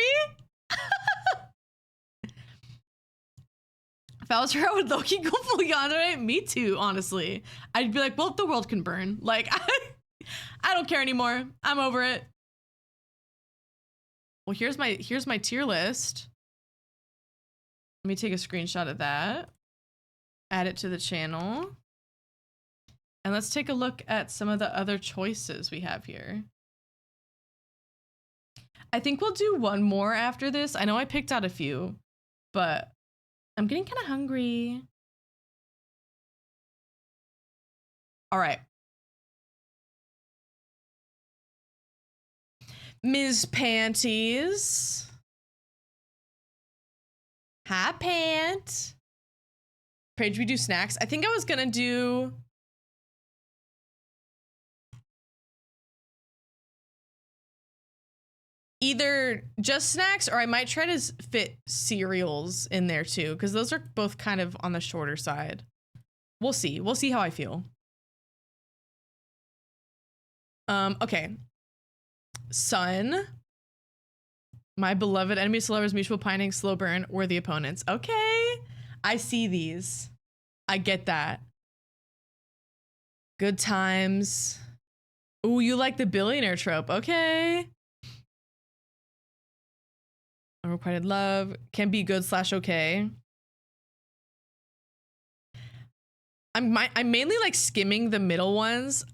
If I was her, I would low-key go full yandere. Me too, honestly. I'd be like, well, the world can burn. Like, I don't care anymore. I'm over it. Well, here's my tier list. Let me take a screenshot of that. Add it to the channel. And let's take a look at some of the other choices we have here. I think we'll do one more after this. I know I picked out a few, but I'm getting kind of hungry. All right. Ms. Panties. Hi, Pant. Paige, we do snacks. I think I was gonna do either just snacks or I might try to fit cereals in there too, because those are both kind of on the shorter side. We'll see. We'll see how I feel. Okay. Sun. My beloved enemies to lovers, mutual pining, slow burn, worthy opponents. Okay. I see these. I get that. Good times. Ooh, you like the billionaire trope. Okay. Unrequited love can be good / okay. I'm mainly like skimming the middle ones.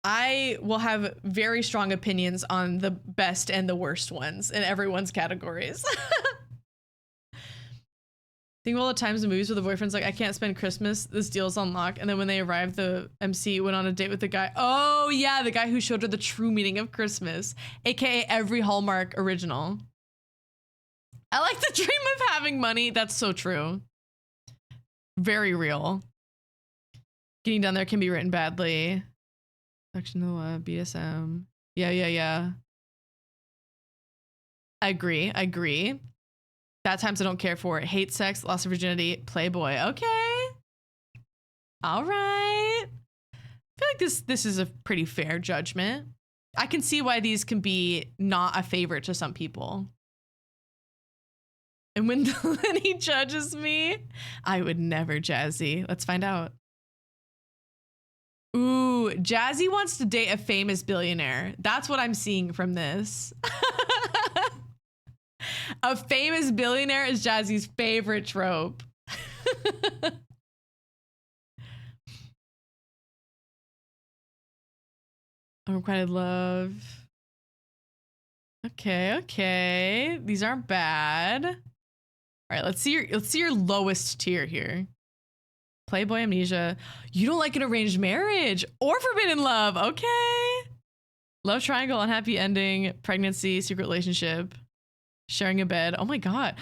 I will have very strong opinions on the best and the worst ones in everyone's categories. Think of all the times in movies where the boyfriend's like, I can't spend Christmas, this deal's on lock. And then when they arrived, the MC went on a date with the guy. Oh yeah, the guy who showed her the true meaning of Christmas, AKA every Hallmark original. I like the dream of having money. That's so true. Very real. Getting down there can be written badly. Section of BSM. Yeah. I agree. Bad times I don't care for. Hate sex, loss of virginity, Playboy. Okay. All right. I feel like this is a pretty fair judgment. I can see why these can be not a favorite to some people. And when he judges me, I would never, Jazzy. Let's find out. Ooh, Jazzy wants to date a famous billionaire. That's what I'm seeing from this. A famous billionaire is Jazzy's favorite trope. Unrequited love. Okay, okay. These aren't bad. All right, let's see your lowest tier here. Playboy amnesia. You don't like an arranged marriage or forbidden love. Okay. Love triangle, unhappy ending, pregnancy, secret relationship, sharing a bed. Oh my god.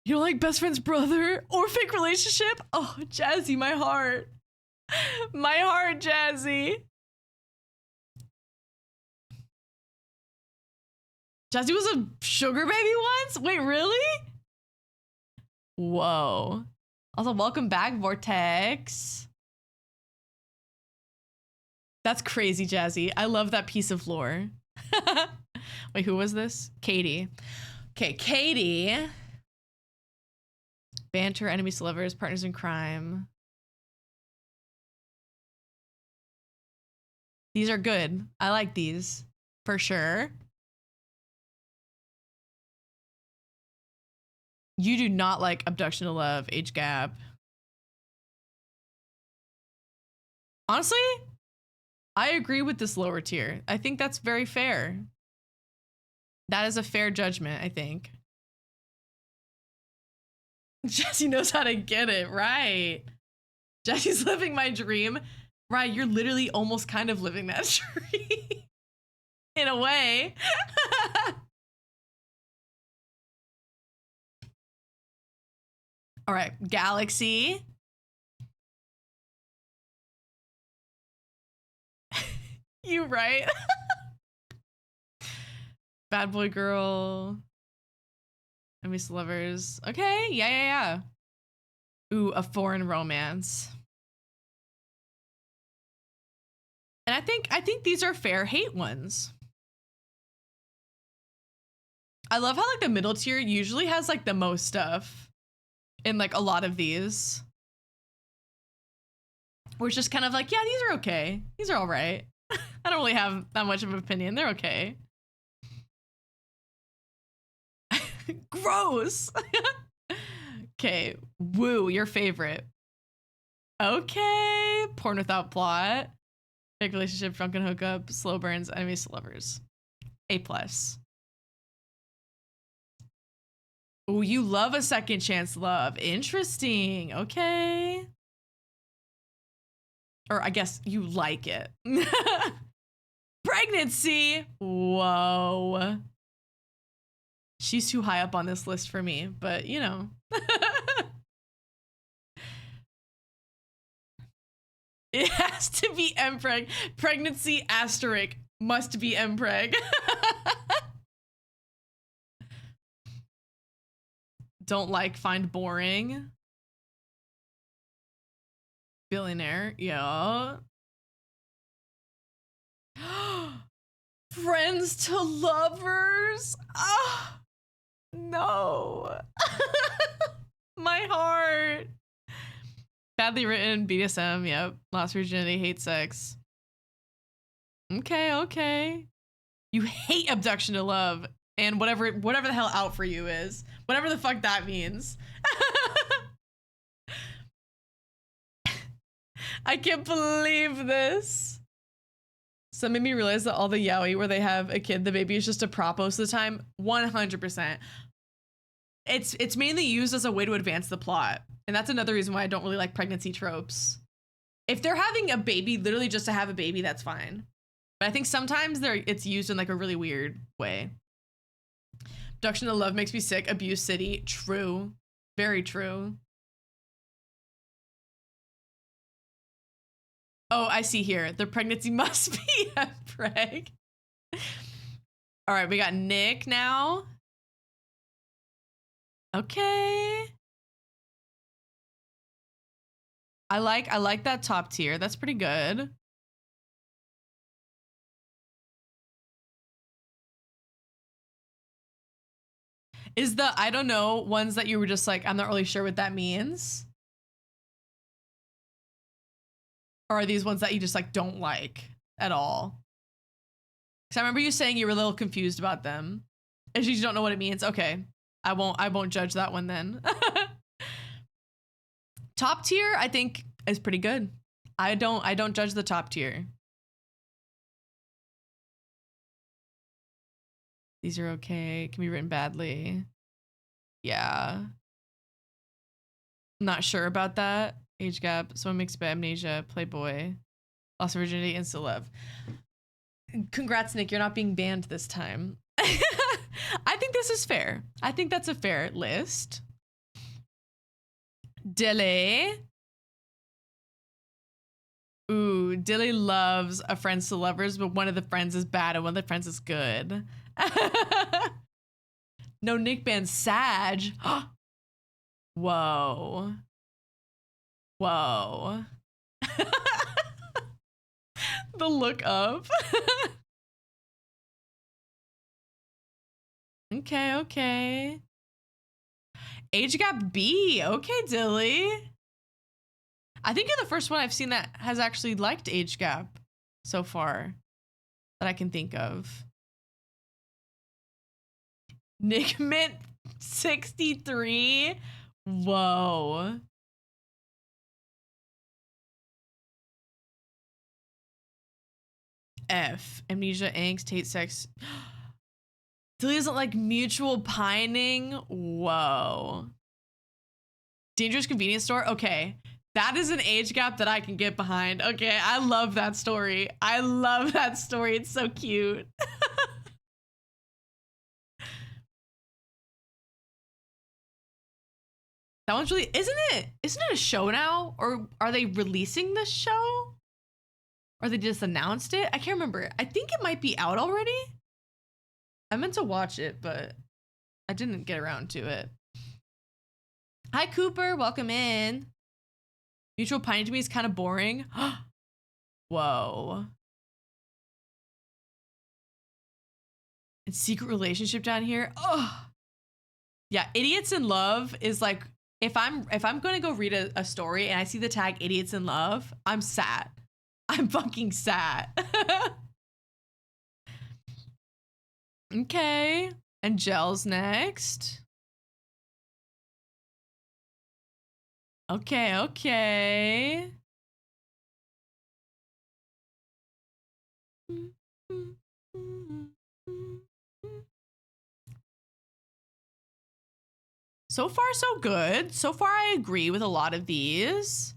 You don't like best friend's brother or fake relationship? Oh, Jazzy, my heart. My heart, Jazzy. Jazzy was a sugar baby once? Wait, really? Whoa. Also, welcome back, Vortex. That's crazy, Jazzy. I love that piece of lore. Wait, who was this? Katie. Okay, Katie. Banter, enemies to lovers, partners in crime. These are good. I like these for sure. You do not like abduction to love, age gap. Honestly, I agree with this lower tier. I think that's very fair. That is a fair judgment, I think. Jesse knows how to get it, right? Jesse's living my dream. Right, you're literally almost kind of living that dream. In a way. All right, Galaxy. You right. Bad boy girl. Enemies to lovers. Okay, yeah. Ooh, a foreign romance. And I think these are fair hate ones. I love how like the middle tier usually has like the most stuff in like a lot of these. We're just kind of like, yeah, these are okay. These are all right. I don't really have that much of an opinion. They're okay. Gross. Okay, woo, your favorite. Okay, porn without plot. Fake relationship, drunken hookup, slow burns, enemies to lovers. A+. Oh, you love a second chance love. Interesting. Okay. Or I guess you like it. Pregnancy. Whoa. She's too high up on this list for me, but you know. It has to be mpreg. Pregnancy asterisk must be mpreg. Don't like, find boring. Billionaire, yeah. Friends to lovers. Ah, no. My heart. Badly written, BDSM, yep. Lost virginity, hate sex. Okay. You hate abduction to love and whatever the hell out for you is. Whatever the fuck that means. I can't believe this. So it made me realize that all the yaoi where they have a kid, the baby is just a prop most of the time. 100%. It's mainly used as a way to advance the plot. And that's another reason why I don't really like pregnancy tropes. If they're having a baby, literally just to have a baby, that's fine. But I think sometimes it's used in like a really weird way. Abduction to love makes me sick. Abuse city. True. Very true. Oh, I see here. The pregnancy must be a preg. All right, we got Nick now. Okay. I like that top tier. That's pretty good. Is the I don't know ones that you were just like, I'm not really sure what that means? Or are these ones that you just like don't like at all? Because I remember you saying you were a little confused about them. If you don't know what it means, okay. I won't judge that one then. Top tier, I think, is pretty good. I don't judge the top tier. These are okay. Can be written badly. Yeah. Not sure about that. Age gap. Someone mixed by amnesia. Playboy. Lost virginity. Insta love. Congrats, Nick. You're not being banned this time. I think this is fair. I think that's a fair list. Dilly. Ooh, Dilly loves a friends to lovers, but one of the friends is bad and one of the friends is good. No Nick ban Sag. Whoa. Whoa. The look up. Okay, okay. Age gap B. Okay, Dilly. I think you're the first one I've seen that has actually liked age gap so far that I can think of. Nick Mint 63. Whoa. F. Amnesia, angst, hate sex. Dilly isn't like mutual pining. Whoa. Dangerous convenience store. Okay. That is an age gap that I can get behind. Okay. I love that story. I love that story. It's so cute. That one's really, isn't it a show now? Or are they releasing this show? Or they just announced it? I can't remember. I think it might be out already. I meant to watch it, but I didn't get around to it. Hi, Cooper. Welcome in. Mutual pining to me is kind of boring. Whoa. And secret relationship down here. Oh. Yeah, idiots in love is like, if I'm gonna go read a story and I see the tag idiots in love, I'm sad. I'm fucking sad. Okay. And Gel's next. Okay, okay. So far, so good. So far, I agree with a lot of these.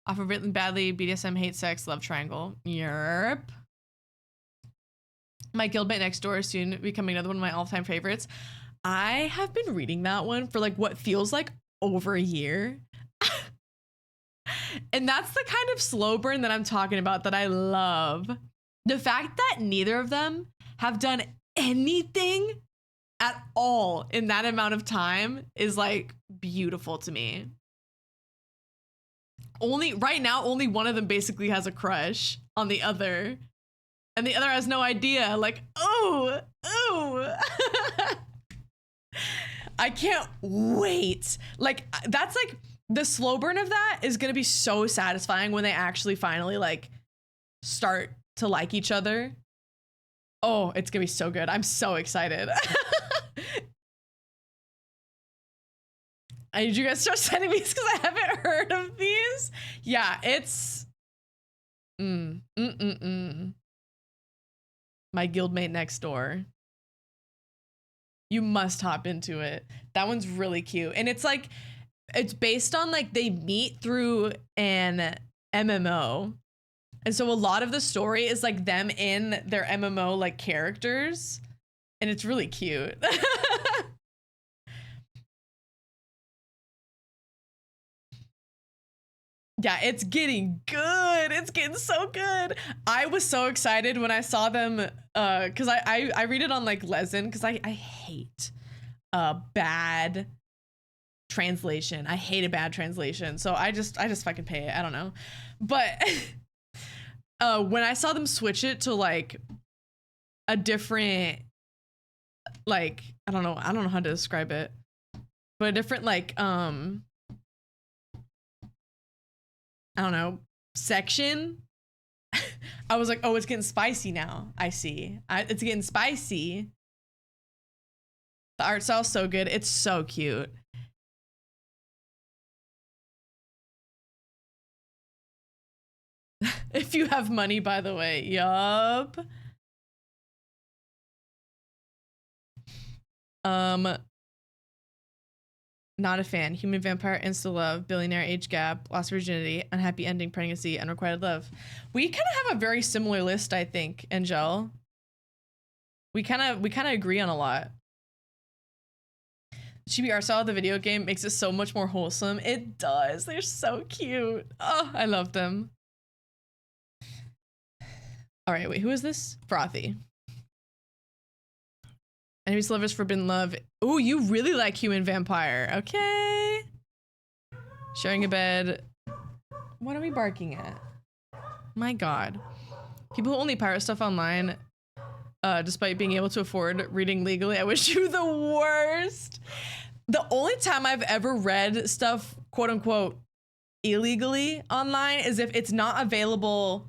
Often written badly, BDSM, hate sex, love triangle. Yerp. My Guildmate Next Door is soon becoming another one of my all-time favorites. I have been reading that one for like what feels like over a year. And that's the kind of slow burn that I'm talking about that I love. The fact that neither of them have done anything at all in that amount of time is like beautiful to me. Right now, only one of them basically has a crush on the other. And the other has no idea. Like, oh. I can't wait. Like, that's like, the slow burn of that is gonna be so satisfying when they actually finally like start to like each other. Oh, it's gonna be so good. I'm so excited. I need you guys to start sending me these because I haven't heard of these. Yeah, it's My Guildmate Next Door. You must hop into it. That one's really cute. And it's like, it's based on like they meet through an MMO. And so a lot of the story is like them in their MMO like characters. And it's really cute. Yeah, it's getting good. It's getting so good. I was so excited when I saw them because I read it on like Lezen because I hate bad translation. I hate a bad translation. So I just fucking pay it. I don't know. But when I saw them switch it to like a different like I don't know how to describe it. But a different like I don't know, section. I was like, oh, it's getting spicy now. I see. It's getting spicy. The art style's so good. It's so cute. If you have money, by the way. Yup. Not a fan. Human vampire, insta love, billionaire age gap, lost virginity, unhappy ending, pregnancy, unrequited love. We kind of have a very similar list, I think, Angel. We kind of agree on a lot. GBR saw the video game makes it so much more wholesome. It does. They're so cute. Oh, I love them. All right, wait, who is this? Frothy. Enemies to lovers, forbidden love. Oh, you really like human vampire. Okay. Sharing a bed. What are we barking at? My God. People who only pirate stuff online, despite being able to afford reading legally. I wish you the worst. The only time I've ever read stuff, quote unquote, illegally online is if it's not available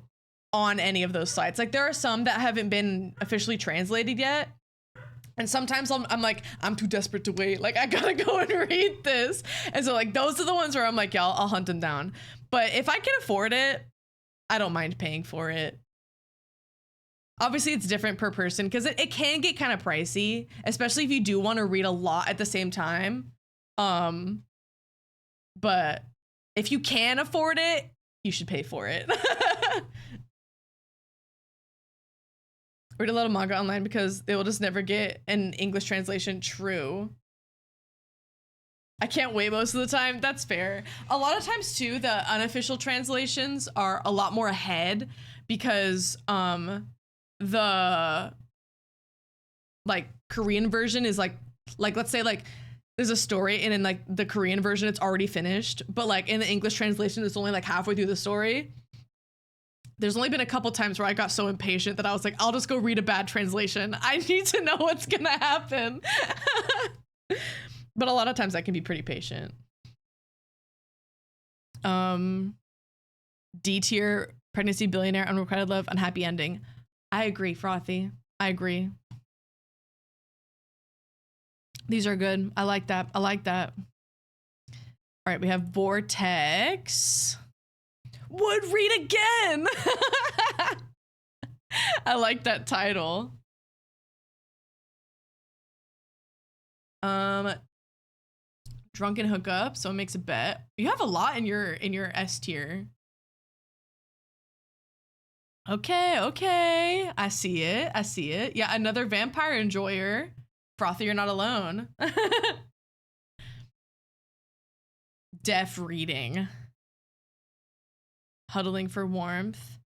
on any of those sites. Like there are some that haven't been officially translated yet. And sometimes I'm like, I'm too desperate to wait. Like, I gotta go and read this. And so, like, those are the ones where I'm like, yeah, I'll hunt them down. But if I can afford it, I don't mind paying for it. Obviously, it's different per person because it can get kind of pricey, especially if you do want to read a lot at the same time. But if you can afford it, you should pay for it. Read a lot of manga online because they will just never get an English translation. True. I can't wait most of the time. That's fair. A lot of times too, the unofficial translations are a lot more ahead because the like Korean version is like let's say like there's a story and in like the Korean version it's already finished, but like in the English translation it's only like halfway through the story. There's only been a couple times where I got so impatient that I was like, I'll just go read a bad translation. I need to know what's gonna happen. But a lot of times I can be pretty patient. D tier, pregnancy, billionaire, unrequited love, unhappy ending. I agree, Frothy. I agree. These are good. I like that. I like that. All right, we have Vortex. Would read again. I like that title. Drunken hookup, so it makes a bet. You have a lot in your S tier. Okay. I see it. Yeah, another vampire enjoyer. Frothy, you're not alone. Deaf reading. Huddling for warmth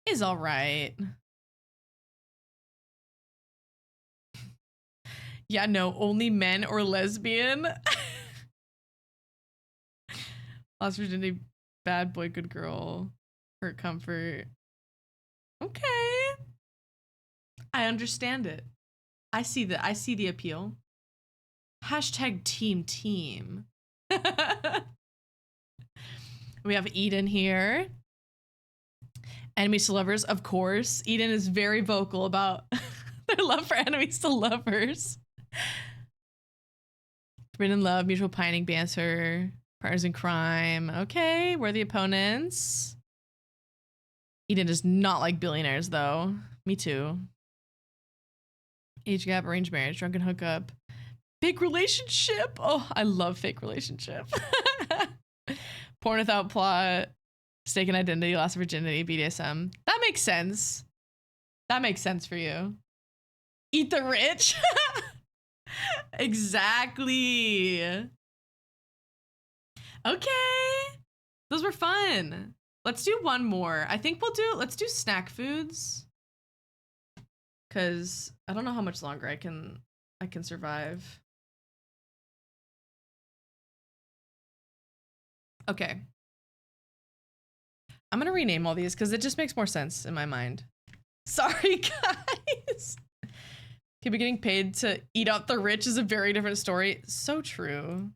is all right. Yeah, no, only men or lesbian. Lost virginity, bad boy, good girl, hurt comfort. Okay. I understand it. I see the appeal. Hashtag team. We have Eden here. Enemies to lovers, of course. Eden is very vocal about their love for enemies to lovers. Forbidden love, mutual pining, banter, partners in crime. Okay, we're the opponents. Eden does not like billionaires, though. Me too. Age gap, arranged marriage, drunken hookup. Fake relationship. Oh, I love fake relationship. Porn without plot, mistaken identity, loss of virginity, BDSM. That makes sense. That makes sense for you. Eat the rich. Exactly. Okay. Those were fun. Let's do one more. I think let's do snack foods. Cause I don't know how much longer I can survive. Okay. I'm gonna rename all these because it just makes more sense in my mind. Sorry, guys. People getting paid to eat out the rich is a very different story. So true.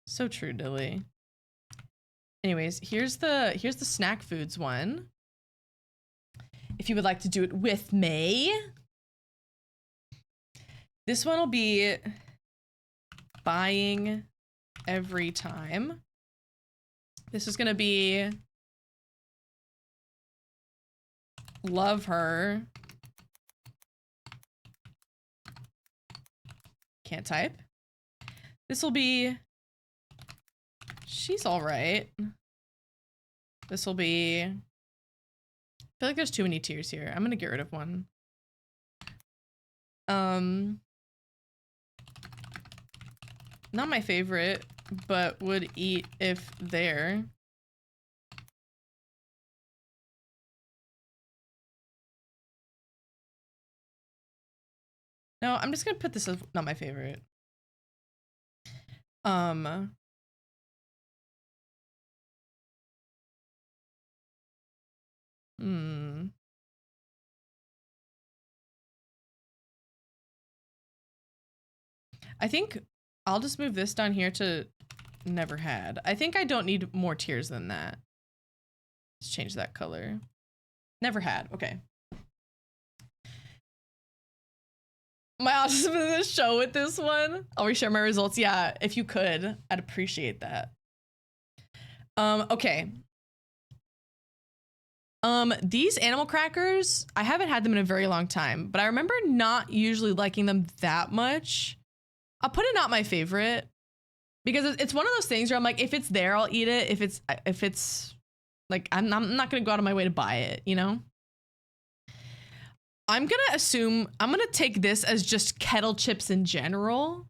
So true, Dilly. Anyways, here's the snack foods one. If you would like to do it with me. This one will be buying every time. This is gonna be love her Can't type. This will be, she's all right. This will be, I feel like there's too many tiers here. I'm gonna get rid of one. Not my favorite, but would eat if there. No, I'm just gonna put this as not my favorite. I think I'll just move this down here to never had. I think I don't need more tiers than that. Let's change that color. Never had. Okay. My odds for this show with this one. I'll reshare my results. Yeah, if you could, I'd appreciate that. Okay. These animal crackers, I haven't had them in a very long time, but I remember not usually liking them that much. I'll put it not my favorite because it's one of those things where I'm like, if it's there, I'll eat it. If it's like, I'm not gonna go out of my way to buy it, you know? I'm gonna take this as just kettle chips in general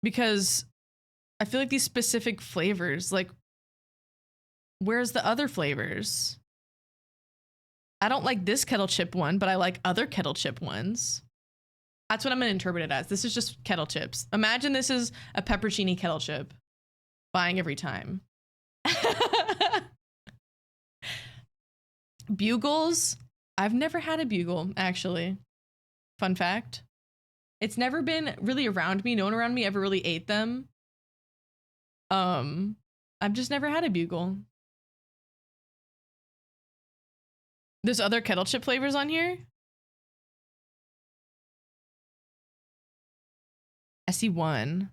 because I feel like these specific flavors, like, where's the other flavors? I don't like this kettle chip one, but I like other kettle chip ones. That's what I'm gonna interpret it as. This is just kettle chips. Imagine this is a peppercini kettle chip. Buying every time. Bugles. I've never had a bugle, actually. Fun fact. It's never been really around me. No one around me ever really ate them. I've just never had a bugle. There's other kettle chip flavors on here. I see one.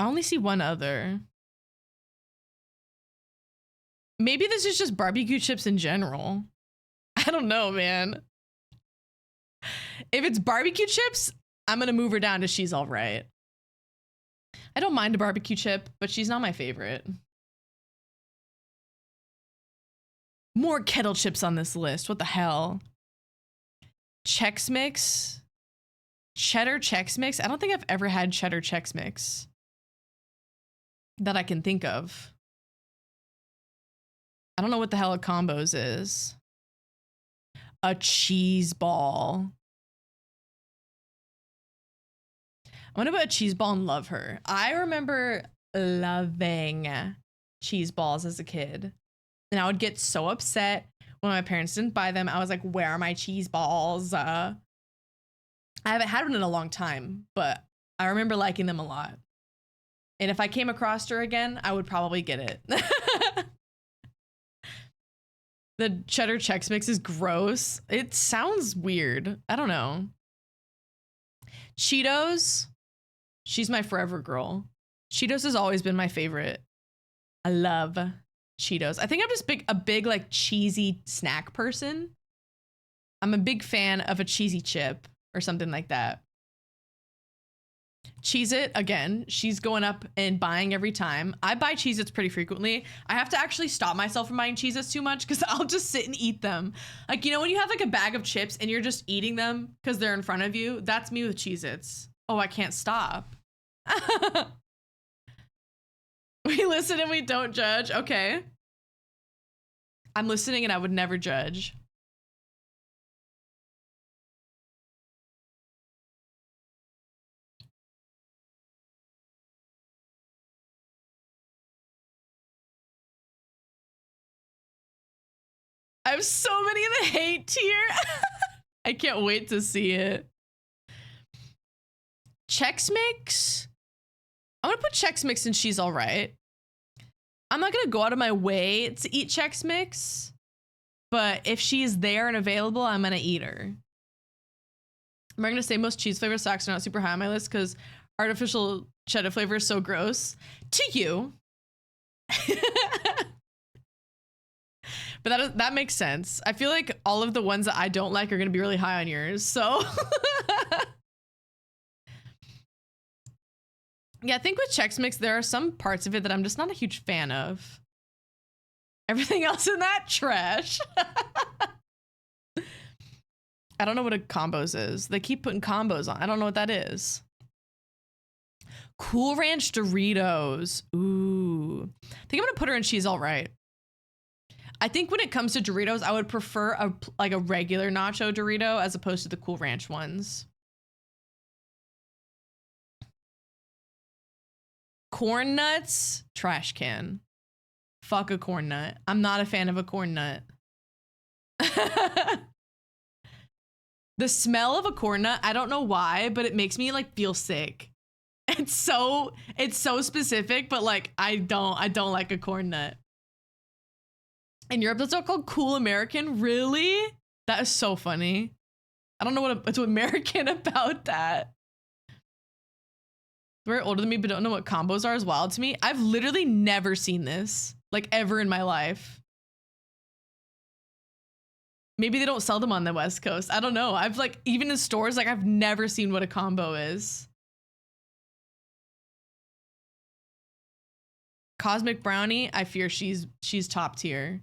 I only see one other. Maybe this is just barbecue chips in general. I don't know, man. If it's barbecue chips, I'm gonna move her down to she's all right. I don't mind a barbecue chip, but she's not my favorite. More kettle chips on this list. What the hell? Chex Mix. Cheddar Chex Mix. I don't think I've ever had cheddar Chex Mix that I can think of. I don't know what the hell a combos is. A cheese ball. I'm gonna put a cheese ball and love her. I remember loving cheese balls as a kid. And I would get so upset when my parents didn't buy them. I was like, where are my cheese balls? I haven't had one in a long time, but I remember liking them a lot. And if I came across her again, I would probably get it. The cheddar Chex Mix is gross. It sounds weird. I don't know. Cheetos. She's my forever girl. Cheetos has always been my favorite. I love Cheetos. I think I'm just a big like cheesy snack person. I'm a big fan of a cheesy chip or something like that. Cheez-It, again, she's going up and buying every time. I buy Cheez-Its pretty frequently. I have to actually stop myself from buying Cheez-Its too much because I'll just sit and eat them. Like, you know, when you have like a bag of chips and you're just eating them because they're in front of you, that's me with Cheez-Its. Oh, I can't stop. We listen and we don't judge. Okay. I'm listening and I would never judge. I have so many in the hate tier. I can't wait to see it. Chex Mix. I'm gonna put Chex Mix and she's all right. I'm not gonna go out of my way to eat Chex Mix, but if she's there and available, I'm gonna eat her. I'm gonna say most cheese flavored snacks are not super high on my list because artificial cheddar flavor is so gross. To you. But that makes sense. I feel like all of the ones that I don't like are going to be really high on yours. So yeah, I think with Chex Mix, there are some parts of it that I'm just not a huge fan of. Everything else in that, trash. I don't know what a combos is. They keep putting combos on. I don't know what that is. Cool Ranch Doritos. Ooh. I think I'm gonna put her in She's All Right. I think when it comes to Doritos, I would prefer a regular nacho Dorito as opposed to the Cool Ranch ones. Corn nuts, trash can. Fuck a corn nut. I'm not a fan of a corn nut. The smell of a corn nut, I don't know why, but it makes me like feel sick. It's so specific, but like I don't like a corn nut. In Europe, those are called Cool American. Really? That is so funny. I don't know what's American about that. Very older than me, but don't know what combos are is wild to me. I've literally never seen this, like ever in my life. Maybe they don't sell them on the West Coast. I don't know. I've like, even in stores, like I've never seen what a combo is. Cosmic Brownie, I fear she's top tier.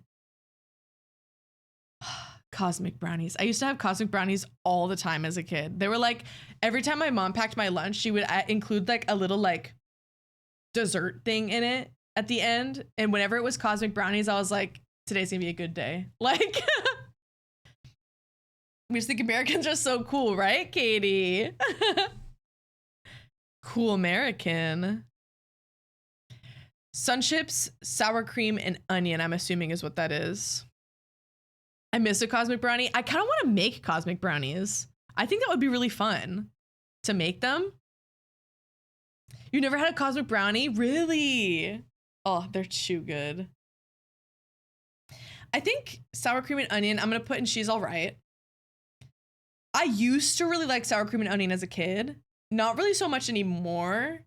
Cosmic Brownies. I used to have Cosmic Brownies all the time as a kid. They were like, every time my mom packed my lunch, she would include like a little like dessert thing in it at the end. And whenever it was Cosmic Brownies, I was like, today's gonna be a good day. Like, we just think Americans are so cool, right, Katie? Cool American. Sun chips, sour cream, and onion, I'm assuming is what that is. I miss a Cosmic Brownie. I kind of want to make Cosmic Brownies. I think that would be really fun to make them. You never had a Cosmic Brownie? Really? Oh, they're too good. I think sour cream and onion, I'm going to put in She's All Right. I used to really like sour cream and onion as a kid. Not really so much anymore.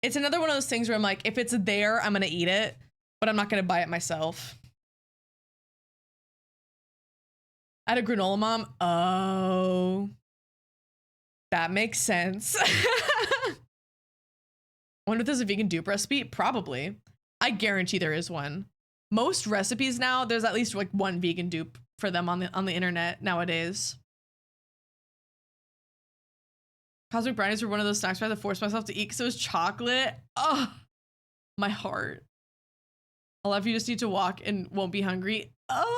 It's another one of those things where I'm like, if it's there, I'm going to eat it, but I'm not going to buy it myself. I had a granola mom. Oh, that makes sense. I wonder if there's a vegan dupe recipe. Probably. I guarantee there is one. Most recipes now, there's at least like one vegan dupe for them on the internet nowadays. Cosmic Brownies were one of those snacks where I had to force myself to eat because it was chocolate. Oh, my heart. I love you just need to walk and won't be hungry. Oh.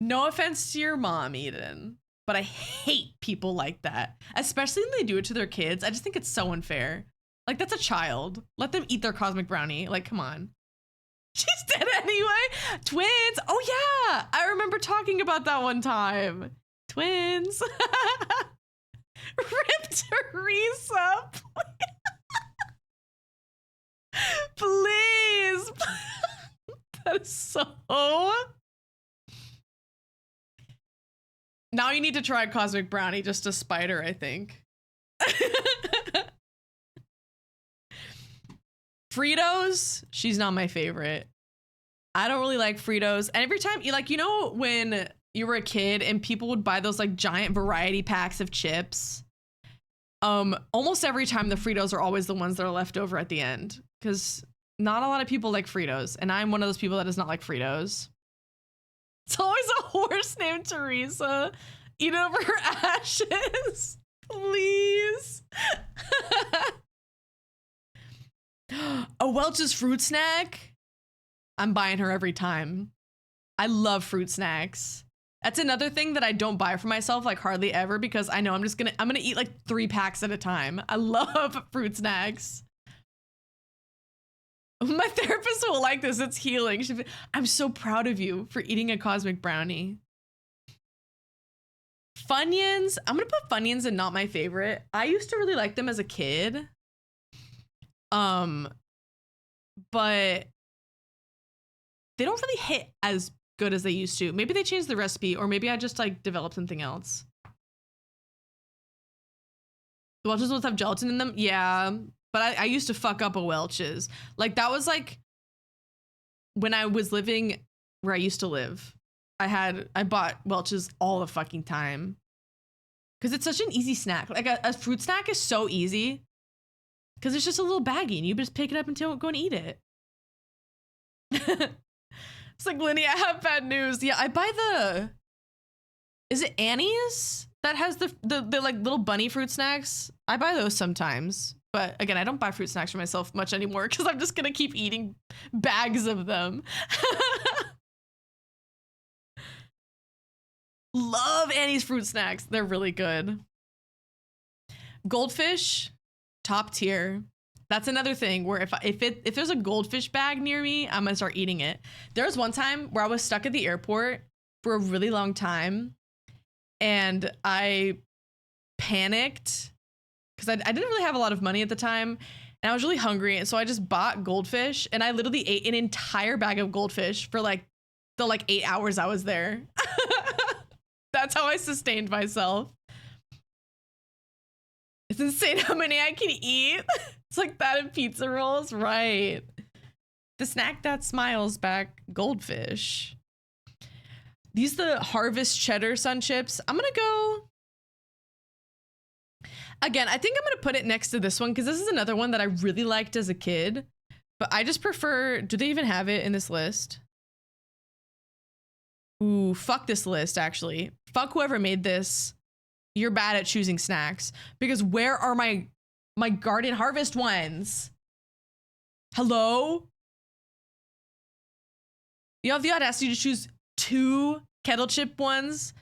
No offense to your mom, Eden, but I hate people like that, especially when they do it to their kids. I just think it's so unfair. Like, that's a child. Let them eat their Cosmic Brownie. Like, come on. She's dead anyway. Twins. Oh, yeah. I remember talking about that one time. Twins. Rip Teresa. Please. That is so... Now you need to try Cosmic Brownie just to spite her, I think. Fritos, she's not my favorite. I don't really like Fritos. And every time you know, when you were a kid and people would buy those like giant variety packs of chips, almost every time the Fritos are always the ones that are left over at the end, because not a lot of people like Fritos, and I'm one of those people that does not like Fritos. It's always a horse named Teresa. Eat over her ashes. Please. A Welch's fruit snack. I'm buying her every time. I love fruit snacks. That's another thing that I don't buy for myself, like hardly ever, because I know I'm gonna eat like 3 packs at a time. I love fruit snacks. My therapist will like this. It's healing. I'm so proud of you for eating a Cosmic Brownie. Funyuns. I'm going to put Funyuns in not my favorite. I used to really like them as a kid. But they don't really hit as good as they used to. Maybe they changed the recipe, or maybe I just like developed something else. The Welch's ones have gelatin in them. Yeah. but I used to fuck up a Welch's. Like that was like when I was living where I used to live. I bought Welch's all the fucking time because it's such an easy snack. Like a fruit snack is so easy because it's just a little baggie and you just pick it up and go and eat it. It's like, Linny, I have bad news. Yeah, I buy is it Annie's that has the like little bunny fruit snacks? I buy those sometimes. But again, I don't buy fruit snacks for myself much anymore because I'm just going to keep eating bags of them. Love Annie's fruit snacks. They're really good. Goldfish, top tier. That's another thing where if there's a goldfish bag near me, I'm going to start eating it. There was one time where I was stuck at the airport for a really long time and I panicked because I didn't really have a lot of money at the time and I was really hungry. And so I just bought goldfish and I literally ate an entire bag of goldfish for like the 8 hours I was there. That's how I sustained myself. It's insane how many I can eat. It's like that in pizza rolls, right? The snack that smiles back, goldfish. These the Harvest Cheddar Sun Chips. I'm gonna go. Again, I think I'm gonna put it next to this one because this is another one that I really liked as a kid. But I just prefer, do they even have it in this list? Ooh, fuck this list, actually. Fuck whoever made this. You're bad at choosing snacks. Because where are my Garden Harvest ones? Hello? You have the audacity to choose 2 kettle chip ones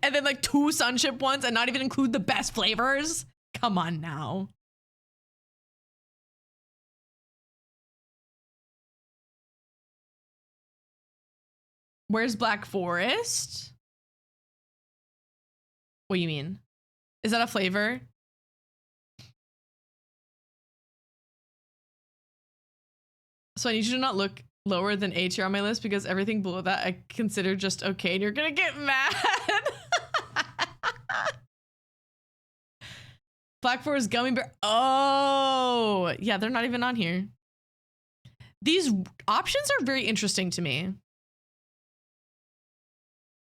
and then like 2 sun chip ones and not even include the best flavors? Come on now. Where's Black Forest? What do you mean? Is that a flavor? So I need you to not look lower than A tier on my list because everything below that I consider just okay and you're gonna get mad. Black Forest Gummy Bear. Oh, yeah, they're not even on here. These options are very interesting to me.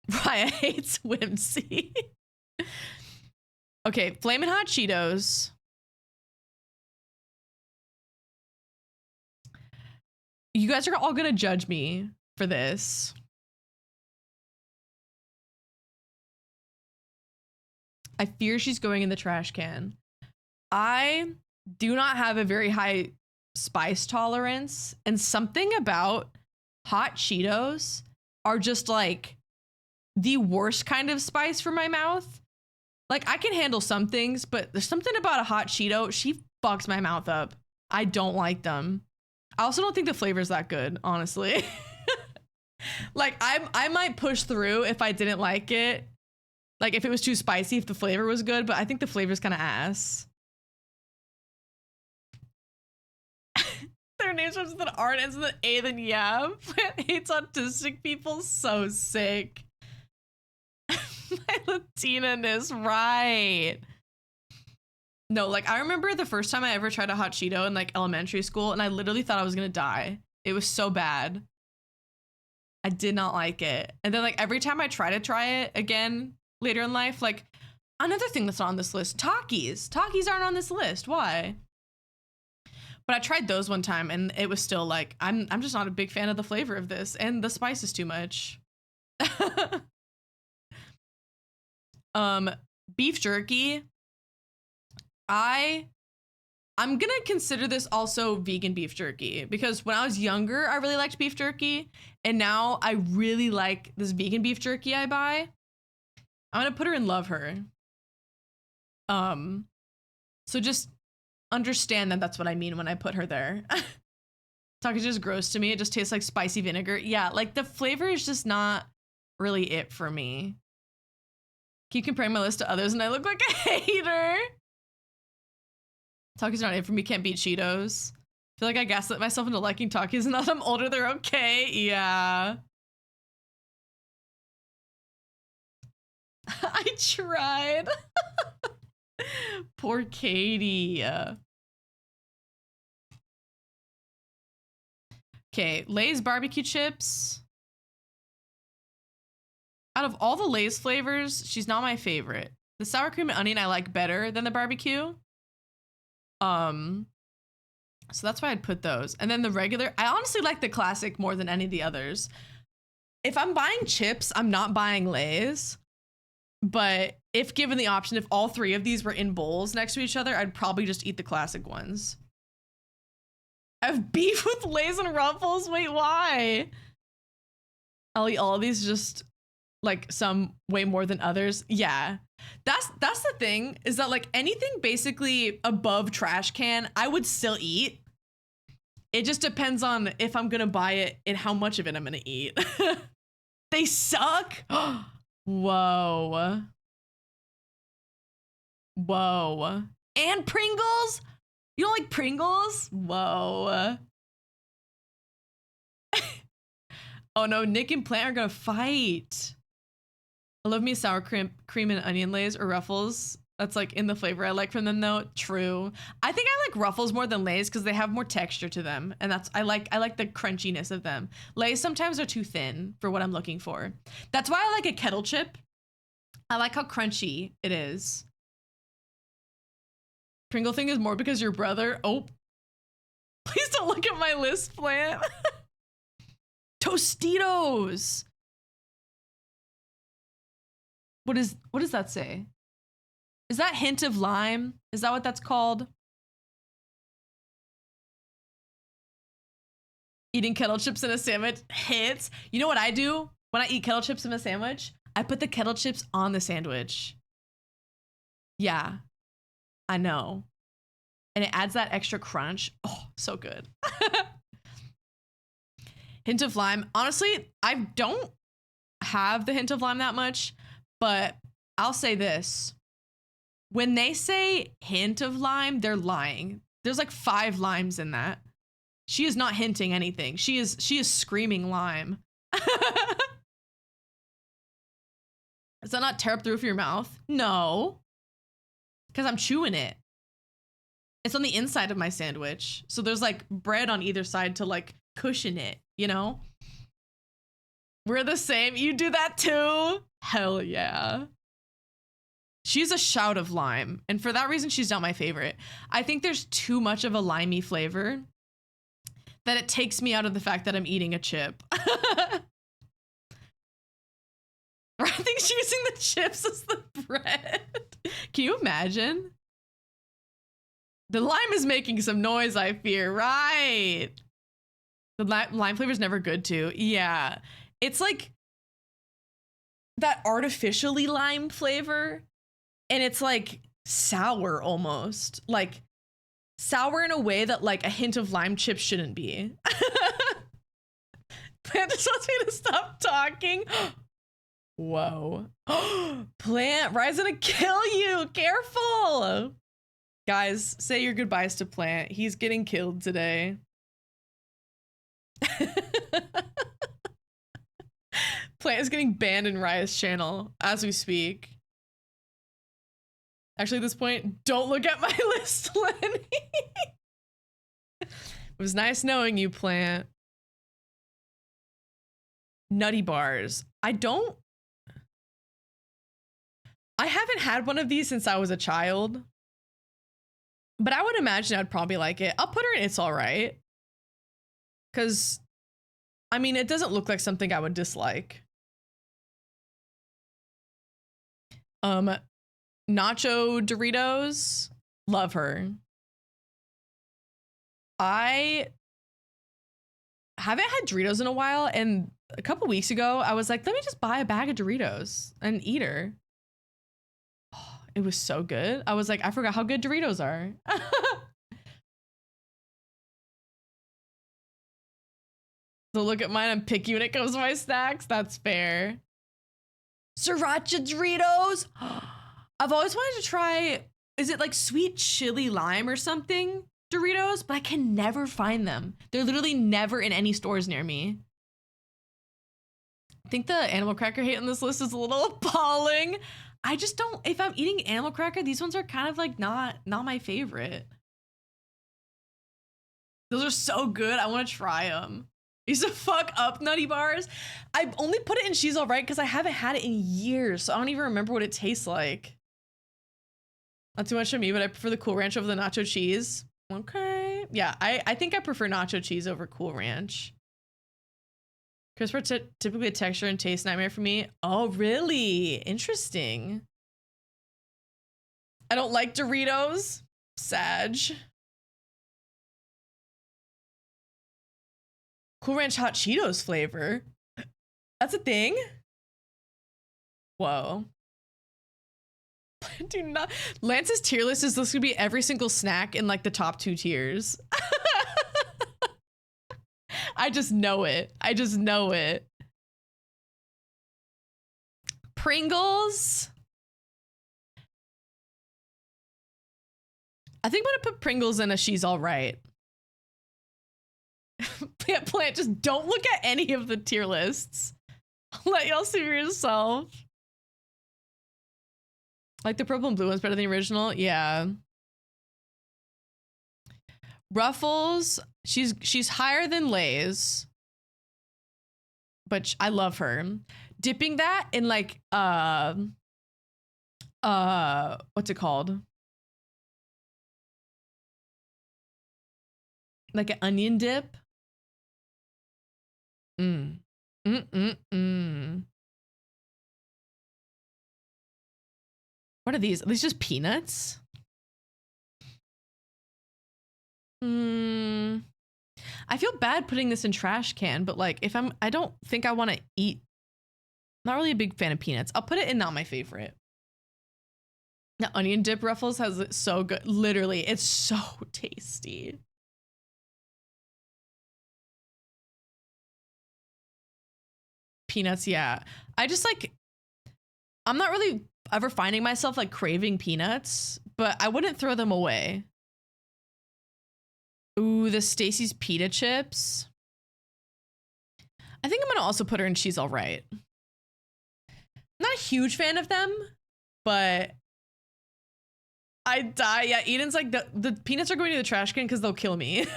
Raya hates whimsy. Okay, Flamin' Hot Cheetos. You guys are all gonna judge me for this. I fear she's going in the trash can. I do not have a very high spice tolerance, and something about hot Cheetos are just like the worst kind of spice for my mouth. Like I can handle some things, but there's something about a hot Cheeto, she fucks my mouth up. I don't like them. I also don't think the flavor's that good, honestly. Like I might push through if I didn't like it. Like if it was too spicy, if the flavor was good, but I think the flavor's kind of ass. Their name starts with an R and ends with an A, then yeah. Hates autistic people, so sick. My Latina-ness, right. No, like I remember the first time I ever tried a hot Cheeto in like elementary school and I literally thought I was gonna die. It was so bad. I did not like it. And then like every time I try it again later in life, like another thing that's not on this list, Takis. Takis aren't on this list. Why? But I tried those one time and it was still like, I'm just not a big fan of the flavor of this and the spice is too much. Beef jerky. I'm gonna consider this also vegan beef jerky because when I was younger, I really liked beef jerky and now I really like this vegan beef jerky I buy. I'm gonna put her in Love Her. So just understand that that's what I mean when I put her there. Taco is just gross to me. It just tastes like spicy vinegar. Yeah, like the flavor is just not really it for me. Keep comparing my list to others and I look like a hater. Takis not it for me, can't beat Cheetos. I feel like I gaslit myself into liking Takis and now that I'm older, they're okay. Yeah. I tried. Poor Katie. Okay, Lay's barbecue chips. Out of all the Lay's flavors, she's not my favorite. The sour cream and onion I like better than the barbecue. So that's why I'd put those. And then the regular, I honestly like the classic more than any of the others. If I'm buying chips, I'm not buying Lay's. But if given the option, if all three of these were in bowls next to each other, I'd probably just eat the classic ones. I have beef with Lay's and Ruffles. Wait, why? I'll eat all of these, just like some way more than others. Yeah. That's the thing, is that like anything basically above trash can, I would still eat. It just depends on if I'm gonna buy it and how much of it I'm gonna eat. They suck. Whoa. Whoa. And Pringles? You don't like Pringles? Whoa. Oh no, Nick and Plant are gonna fight. I love me sour cream and onion Lay's or Ruffles. That's like in the flavor I like from them though. True. I think I like Ruffles more than Lay's because they have more texture to them. And that's, I like the crunchiness of them. Lay's sometimes are too thin for what I'm looking for. That's why I like a kettle chip. I like how crunchy it is. Pringle thing is more because your brother. Oh, please don't look at my list, Plant. Tostitos. What does that say? Is that hint of lime? Is that what that's called? Eating kettle chips in a sandwich hits. You know what I do when I eat kettle chips in a sandwich? I put the kettle chips on the sandwich. Yeah, I know. And it adds that extra crunch. Oh, so good. Hint of lime. Honestly, I don't have the hint of lime that much. But I'll say this. When they say hint of lime, they're lying. There's like 5 limes in that. She is not hinting anything. She is screaming lime. Does that not tear up the roof of your mouth? No. Because I'm chewing it. It's on the inside of my sandwich. So there's like bread on either side to like cushion it, you know? We're the same. You do that too? Hell yeah. She's a shout of lime. And for that reason, she's not my favorite. I think there's too much of a limey flavor that it takes me out of the fact that I'm eating a chip. I think she's using the chips as the bread. Can you imagine? The lime is making some noise, I fear. Right. The lime flavor is never good too. Yeah. It's like that artificially lime flavor, and it's like sour almost. Like sour in a way that like a hint of lime chip shouldn't be. Plant just wants me to stop talking. Whoa. Plant, Rye's gonna kill you. Careful. Guys, say your goodbyes to Plant. He's getting killed today. Plant is getting banned in Raya's channel as we speak. Actually, at this point, don't look at my list, Lenny. It was nice knowing you, Plant. Nutty bars. I haven't had one of these since I was a child, but I would imagine I'd probably like it. I'll put her in It's Alright. Because, I mean, it doesn't look like something I would dislike. Nacho Doritos, love her. I haven't had Doritos in a while, and a couple weeks ago, I was like, let me just buy a bag of Doritos and eat her. Oh, it was so good. I was like, I forgot how good Doritos are. So look at mine, I'm picky when it comes to my snacks. That's fair. Sriracha Doritos. I've always wanted to try, is it like sweet chili lime or something? Doritos, but I can never find them. They're literally never in any stores near me. I think the animal cracker hate on this list is a little appalling. I just don't, if I'm eating animal cracker, these ones are kind of like not my favorite. Those are so good. I want to try them. Used to fuck up nutty bars. I only put it in She's Alright because I haven't had it in years, so I don't even remember what it tastes like. Not too much for me, but I prefer the Cool Ranch over the nacho cheese. Okay. Yeah, I think I prefer nacho cheese over Cool Ranch. Crisps are typically a texture and taste nightmare for me. Oh, really? Interesting. I don't like Doritos. Sag. Cool Ranch Hot Cheetos flavor. That's a thing? Whoa. Do not. Lance's tier list is this gonna be every single snack in like the top 2 tiers. I just know it. I just know it. Pringles. I think I'm gonna put Pringles in a She's Alright. Plant, just don't look at any of the tier lists. I'll let y'all see for yourself. Like the purple and blue one's better than the original? Yeah. Ruffles, she's higher than Lay's. But I love her. Dipping that in like what's it called? Like an onion dip. What are these? Are these just peanuts? I feel bad putting this in trash can, but like if I don't think I want to eat. Not really a big fan of peanuts. I'll put it in not my favorite. The onion dip Ruffles has it so good. Literally, it's so tasty. Peanuts, yeah. I just like, I'm not really ever finding myself like craving peanuts, but I wouldn't throw them away. Ooh, the Stacy's pita chips. I think I'm gonna also put her in She's Alright. Not a huge fan of them, but I die. Yeah, Eden's like the peanuts are going to the trash can because they'll kill me.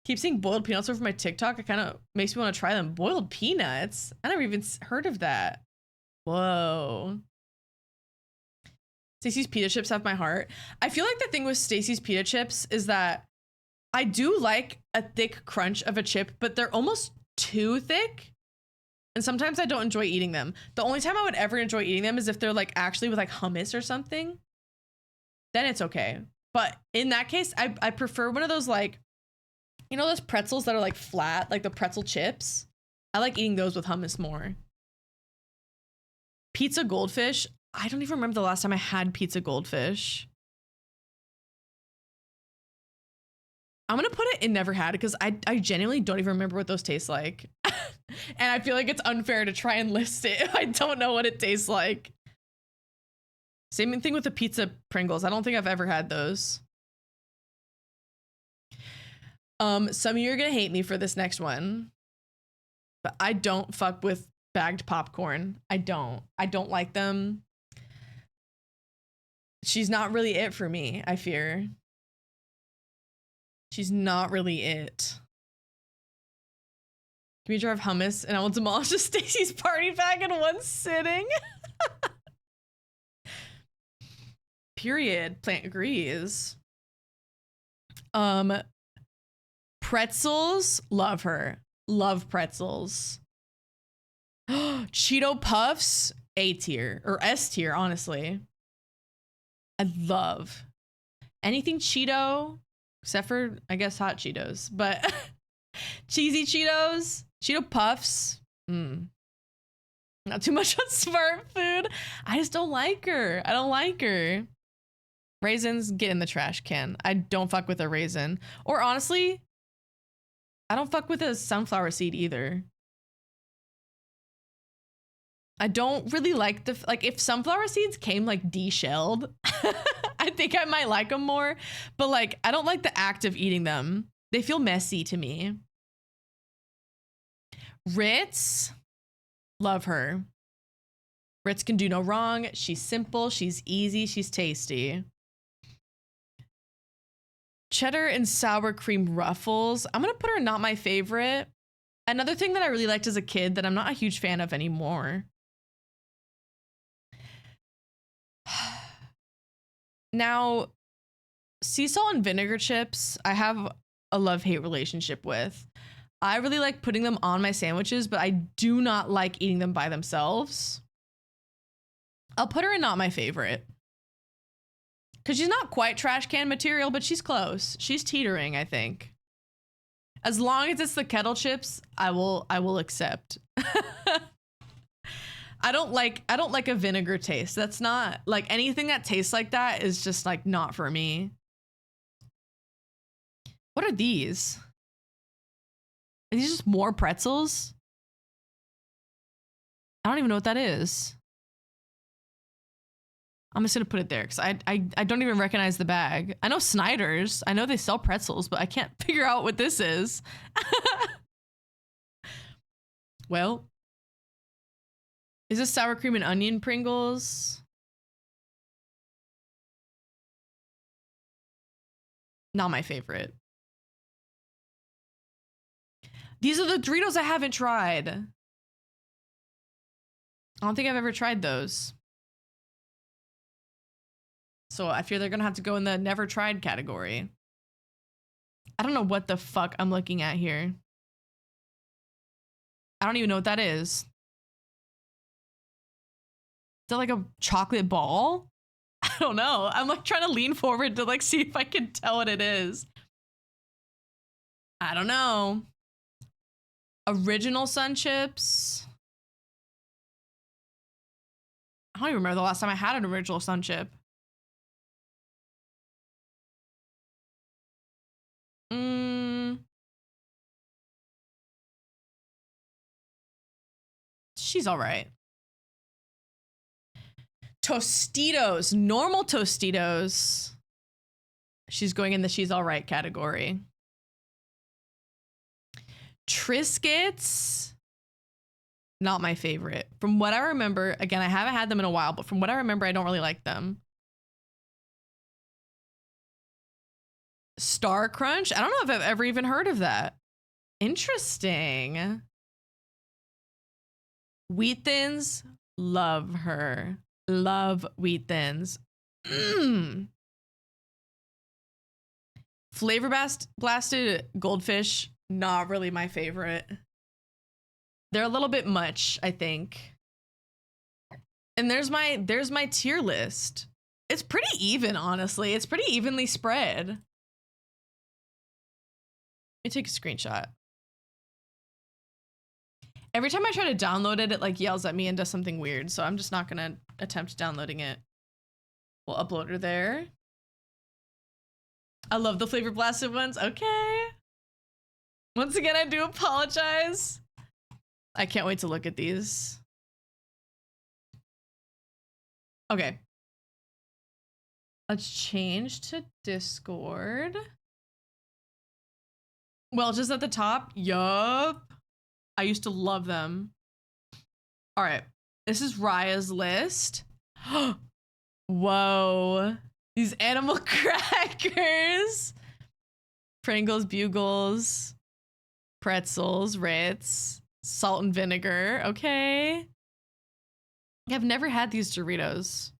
Keep seeing boiled peanuts over my TikTok. It kind of makes me want to try them. Boiled peanuts? I never even heard of that. Whoa. Stacy's pita chips have my heart. I feel like the thing with Stacy's pita chips is that I do like a thick crunch of a chip, but they're almost too thick. And sometimes I don't enjoy eating them. The only time I would ever enjoy eating them is if they're like actually with like hummus or something. Then it's okay. But in that case, I prefer one of those like, you know those pretzels that are like flat, like the pretzel chips? I like eating those with hummus more. Pizza goldfish. I don't even remember the last time I had pizza goldfish. I'm gonna put it in never had because I genuinely don't even remember what those taste like. And I feel like it's unfair to try and list it if I don't know what it tastes like. Same thing with the pizza Pringles. I don't think I've ever had those. Some of you are gonna hate me for this next one, but I don't fuck with bagged popcorn. I don't like them. She's not really it for me, I fear. She's not really it. Give me a jar of hummus and I will demolish a Stacy's party pack in one sitting. Period. Plant agrees. Pretzels, love her. Love pretzels. Cheeto Puffs, A tier or S tier, honestly. I love anything Cheeto, except for I guess hot Cheetos, but cheesy Cheetos, Cheeto Puffs. Not too much on smart food. I just don't like her. I don't like her. Raisins, get in the trash can. I don't fuck with a raisin. Or honestly, I don't fuck with a sunflower seed either. I don't really like the, like if sunflower seeds came like de-shelled, I think I might like them more. But like, I don't like the act of eating them. They feel messy to me. Ritz, love her. Ritz can do no wrong. She's simple, she's easy, she's tasty. cheddar and sour cream ruffles. I'm gonna put her not my favorite. Another thing that I really liked as a kid that I'm not a huge fan of anymore. Now, sea salt and vinegar chips, I have a love-hate relationship with. I really like putting them on my sandwiches, but I do not like eating them by themselves. I'll put her in not my favorite. Because she's not quite trash can material, but she's close. She's teetering, I think. As long as it's the kettle chips, I will accept. I don't like a vinegar taste. That's not like anything that tastes like that is just like not for me. What are these? Are these just more pretzels? I don't even know what that is. I'm just gonna put it there because I don't even recognize the bag. I know Snyder's. I know they sell pretzels, but I can't figure out what this is. Well, is this sour cream and onion Pringles? Not my favorite. These are the Doritos I haven't tried. I don't think I've ever tried those. So I fear they're gonna have to go in the never tried category. I don't know what the fuck I'm looking at here. I don't even know what that is. Is that like a chocolate ball? I don't know. I'm like trying to lean forward to like see if I can tell what it is. I don't know. Original Sun Chips. I don't even remember the last time I had an Original Sun Chip. She's all right. Tostitos, normal Tostitos. She's going in the she's all right category. Triscuits, not my favorite. From what I remember, again, I haven't had them in a while, but from what I remember, I don't really like them. Star Crunch, I don't know if I've ever even heard of that. Interesting. Wheat Thins, love her. Love Wheat Thins. Flavor blasted goldfish, not really my favorite. They're a little bit much, I think. And there's my tier list. It's pretty even, honestly. It's pretty evenly spread. Let me take a screenshot. Every time I try to download it, it like yells at me and does something weird. So I'm just not gonna attempt downloading it. We'll upload her there. I love the flavor blasted ones. Okay. Once again, I do apologize. I can't wait to look at these. Okay. Let's change to Discord. Well, just at the top. Yup. I used to love them. All right. This is Raya's list. Whoa. These animal crackers. Pringles, Bugles, pretzels, Ritz, salt and vinegar. Okay. I've never had these Doritos.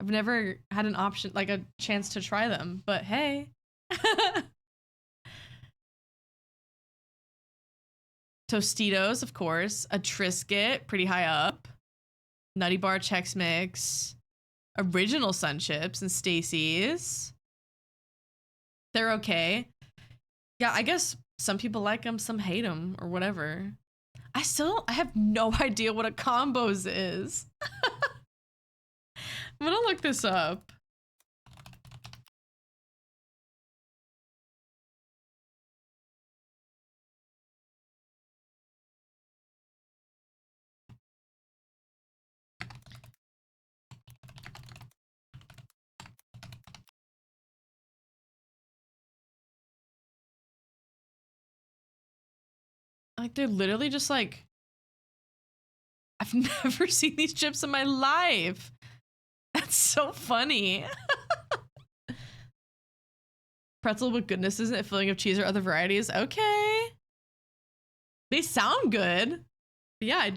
I've never had an option, like a chance to try them, but hey. Tostitos, of course. A Triscuit, pretty high up. Nutty Bar Chex Mix. Original Sun Chips and Stacy's. They're okay. Yeah, I guess some people like them, some hate them, or whatever. I have no idea what a combos is. I'm gonna look this up. Like, they're literally just like, I've never seen these chips in my life. That's so funny. Pretzel with goodness isn't a filling of cheese or other varieties. Okay. They sound good. But yeah,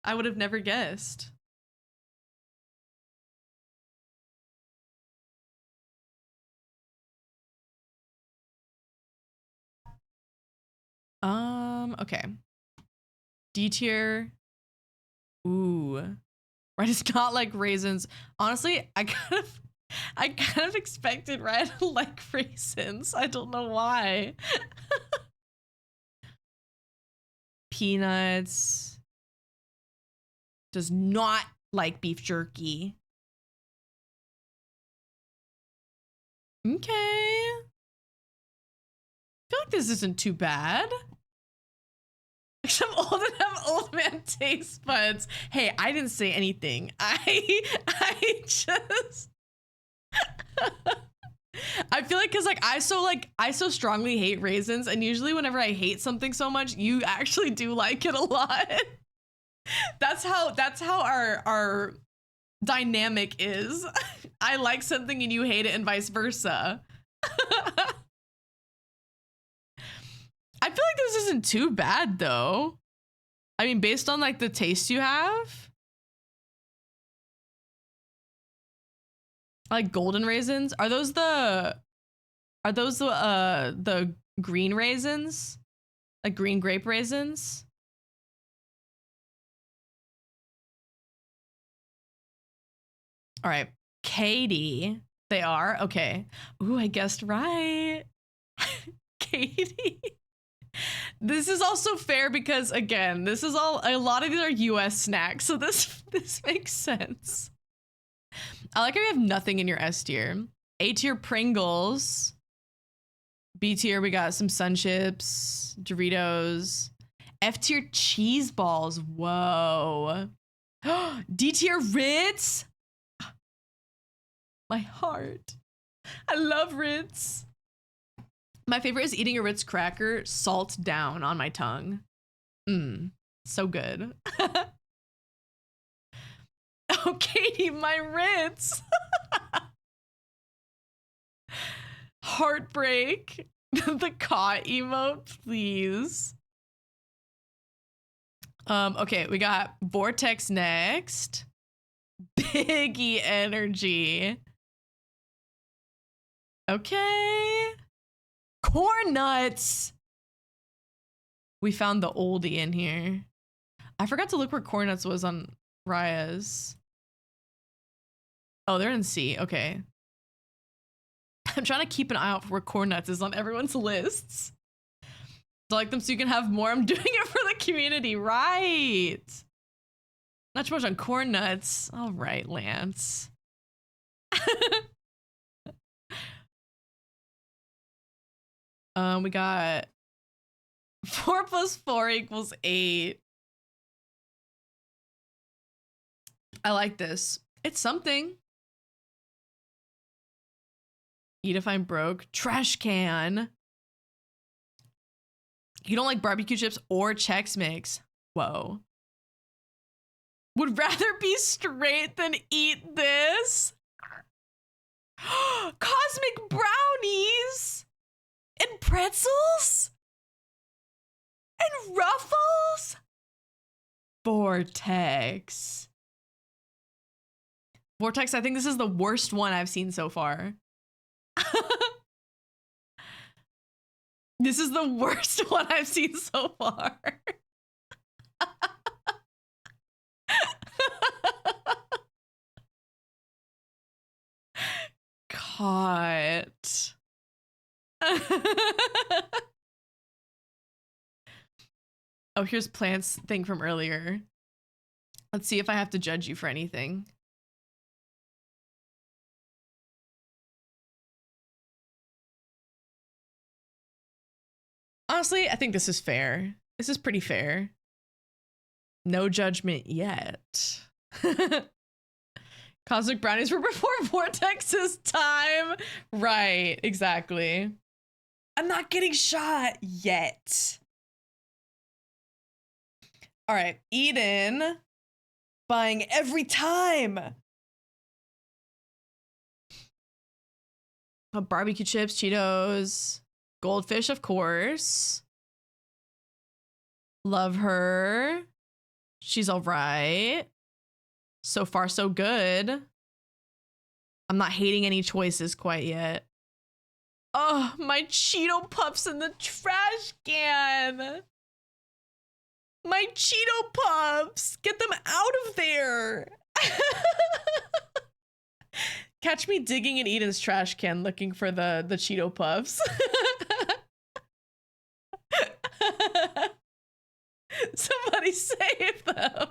I would have never guessed. Okay. D tier. Ooh. Right, it's not like raisins. Honestly, I kind of expected Ryan to like raisins. I don't know why. Peanuts. Does not like beef jerky. Okay. I feel like this isn't too bad. I'm old and have old man taste buds. Hey, I didn't say anything. I just I feel like because I so strongly hate raisins, and usually whenever I hate something so much, you actually do like it a lot. That's how our dynamic is. I like something and you hate it, and vice versa. I feel like this isn't too bad though. I mean, based on like the taste you have. Like golden raisins? Are those the green raisins? Like green grape raisins? All right. Katie. They are? Okay. Ooh, I guessed right. Katie. This is also fair because again, this is a lot of these are US snacks, so this makes sense. I like how we have nothing in your S tier. A tier Pringles. B tier we got some Sun Chips, Doritos. F tier cheese balls. Whoa. D tier Ritz. My heart. I love Ritz. My favorite is eating a Ritz cracker, salt down on my tongue. So good. Oh, Katie, my Ritz. Heartbreak. The caught emote, please. Okay, we got Vortex next. Biggie energy. Okay. Corn nuts. We found the oldie in here. I forgot to look where corn nuts was on Raya's. Oh, they're in C. Okay. I'm trying to keep an eye out for where corn nuts is on everyone's lists. I like them so you can have more. I'm doing it for the community. Right. Not too much on corn nuts. All right, Lance. We got 4 + 4 = 8. I like this. It's something. Eat if I'm broke. Trash can. You don't like barbecue chips or Chex Mix. Whoa. Would rather be straight than eat this. Cosmic brownies. And pretzels? And Ruffles? Vortex. Vortex, I think this is the worst one I've seen so far. This is the worst one I've seen so far. Caught. Oh, here's Plant's thing from earlier. Let's see if I have to judge you for anything. Honestly, I think this is fair. This is pretty fair. No judgment yet. Cosmic brownies were before Vortex's time. Right, exactly. I'm not getting shot yet. All right, Eden. Buying every time. Barbecue chips, Cheetos, Goldfish, of course. Love her. She's all right. So far, so good. I'm not hating any choices quite yet. Oh, my Cheeto Puffs in the trash can. My Cheeto Puffs. Get them out of there. Catch me digging in Eden's trash can looking for the Cheeto Puffs. Somebody save them.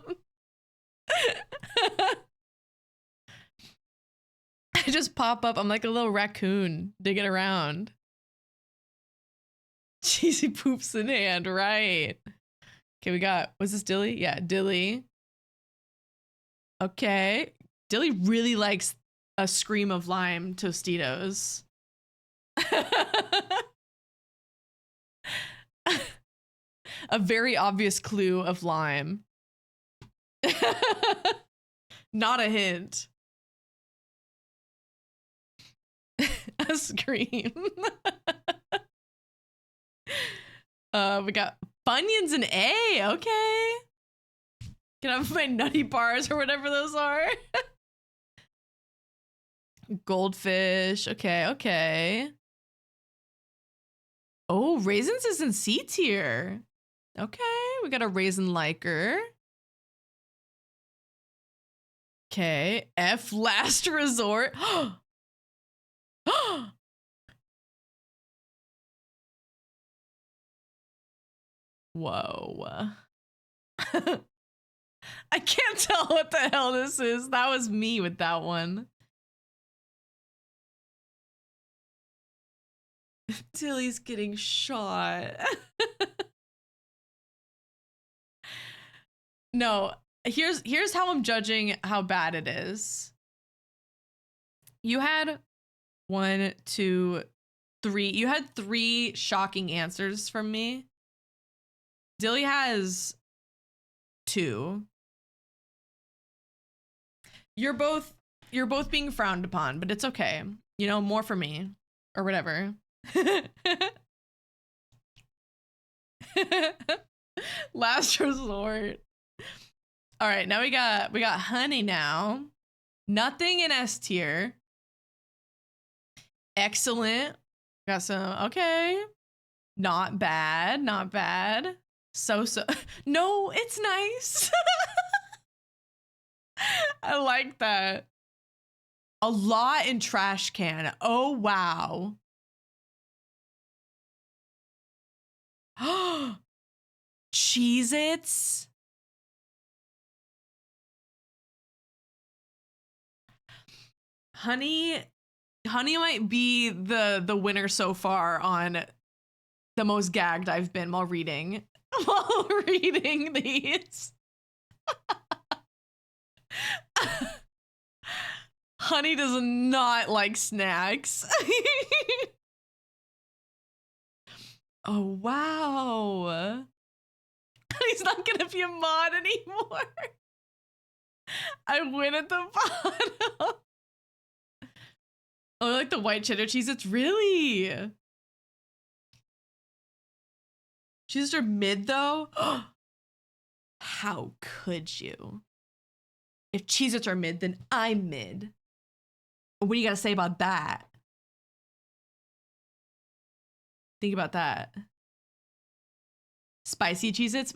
I just pop up. I'm like a little raccoon digging around. Cheesy poops in hand, right? Okay, we got, was this Dilly? Yeah, Dilly. Okay. Dilly really likes a scream of lime Tostitos. A very obvious clue of lime. Not a hint. A scream. We got Funyuns and A. Okay. Can I have my nutty bars or whatever those are? Goldfish. Okay, okay. Oh, Raisins is in C tier. Okay, we got a Raisin liker. Okay, F last resort. Whoa. I can't tell what the hell this is. That was me with that one. Tilly's getting shot. No, here's how I'm judging how bad it is. You had 1, 2, 3. You had 3 shocking answers from me. Dilly has 2. You're both being frowned upon, but it's okay. You know, more for me or whatever. Last resort. All right, now we got honey now. Nothing in S tier. Excellent. Got some, okay. Not bad, not bad. So. No, it's nice. I like that. A lot in trash can. Oh, wow. Cheez-Its. Honey might be the winner so far on the most gagged I've been while reading these. Honey does not like snacks. Oh, wow. He's not gonna be a mod anymore. I win at the bottom. Oh, I like the white cheddar cheese. It's really. Cheeses are mid though. How could you? If Cheez-Its are mid, then I'm mid. What do you gotta say about that? Think about that. Spicy Cheez-Its?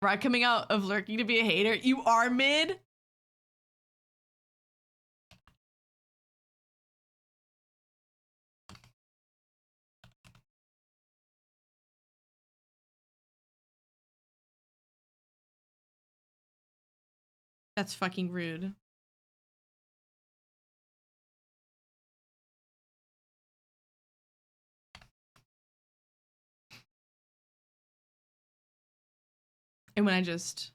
Right, coming out of lurking to be a hater. You are mid? That's fucking rude. And when I just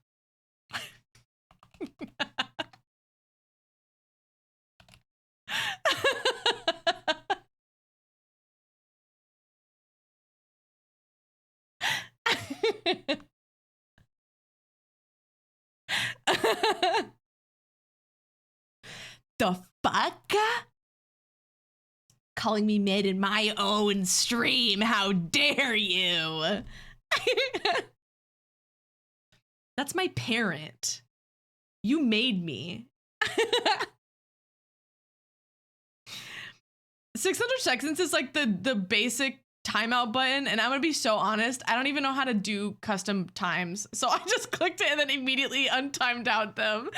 the fuck? calling me mid in my own stream. How dare you? That's my parent. You made me. 600 seconds is like the basic timeout button, and I'm gonna be so honest, I don't even know how to do custom times, so I just clicked it and then immediately untimed out them.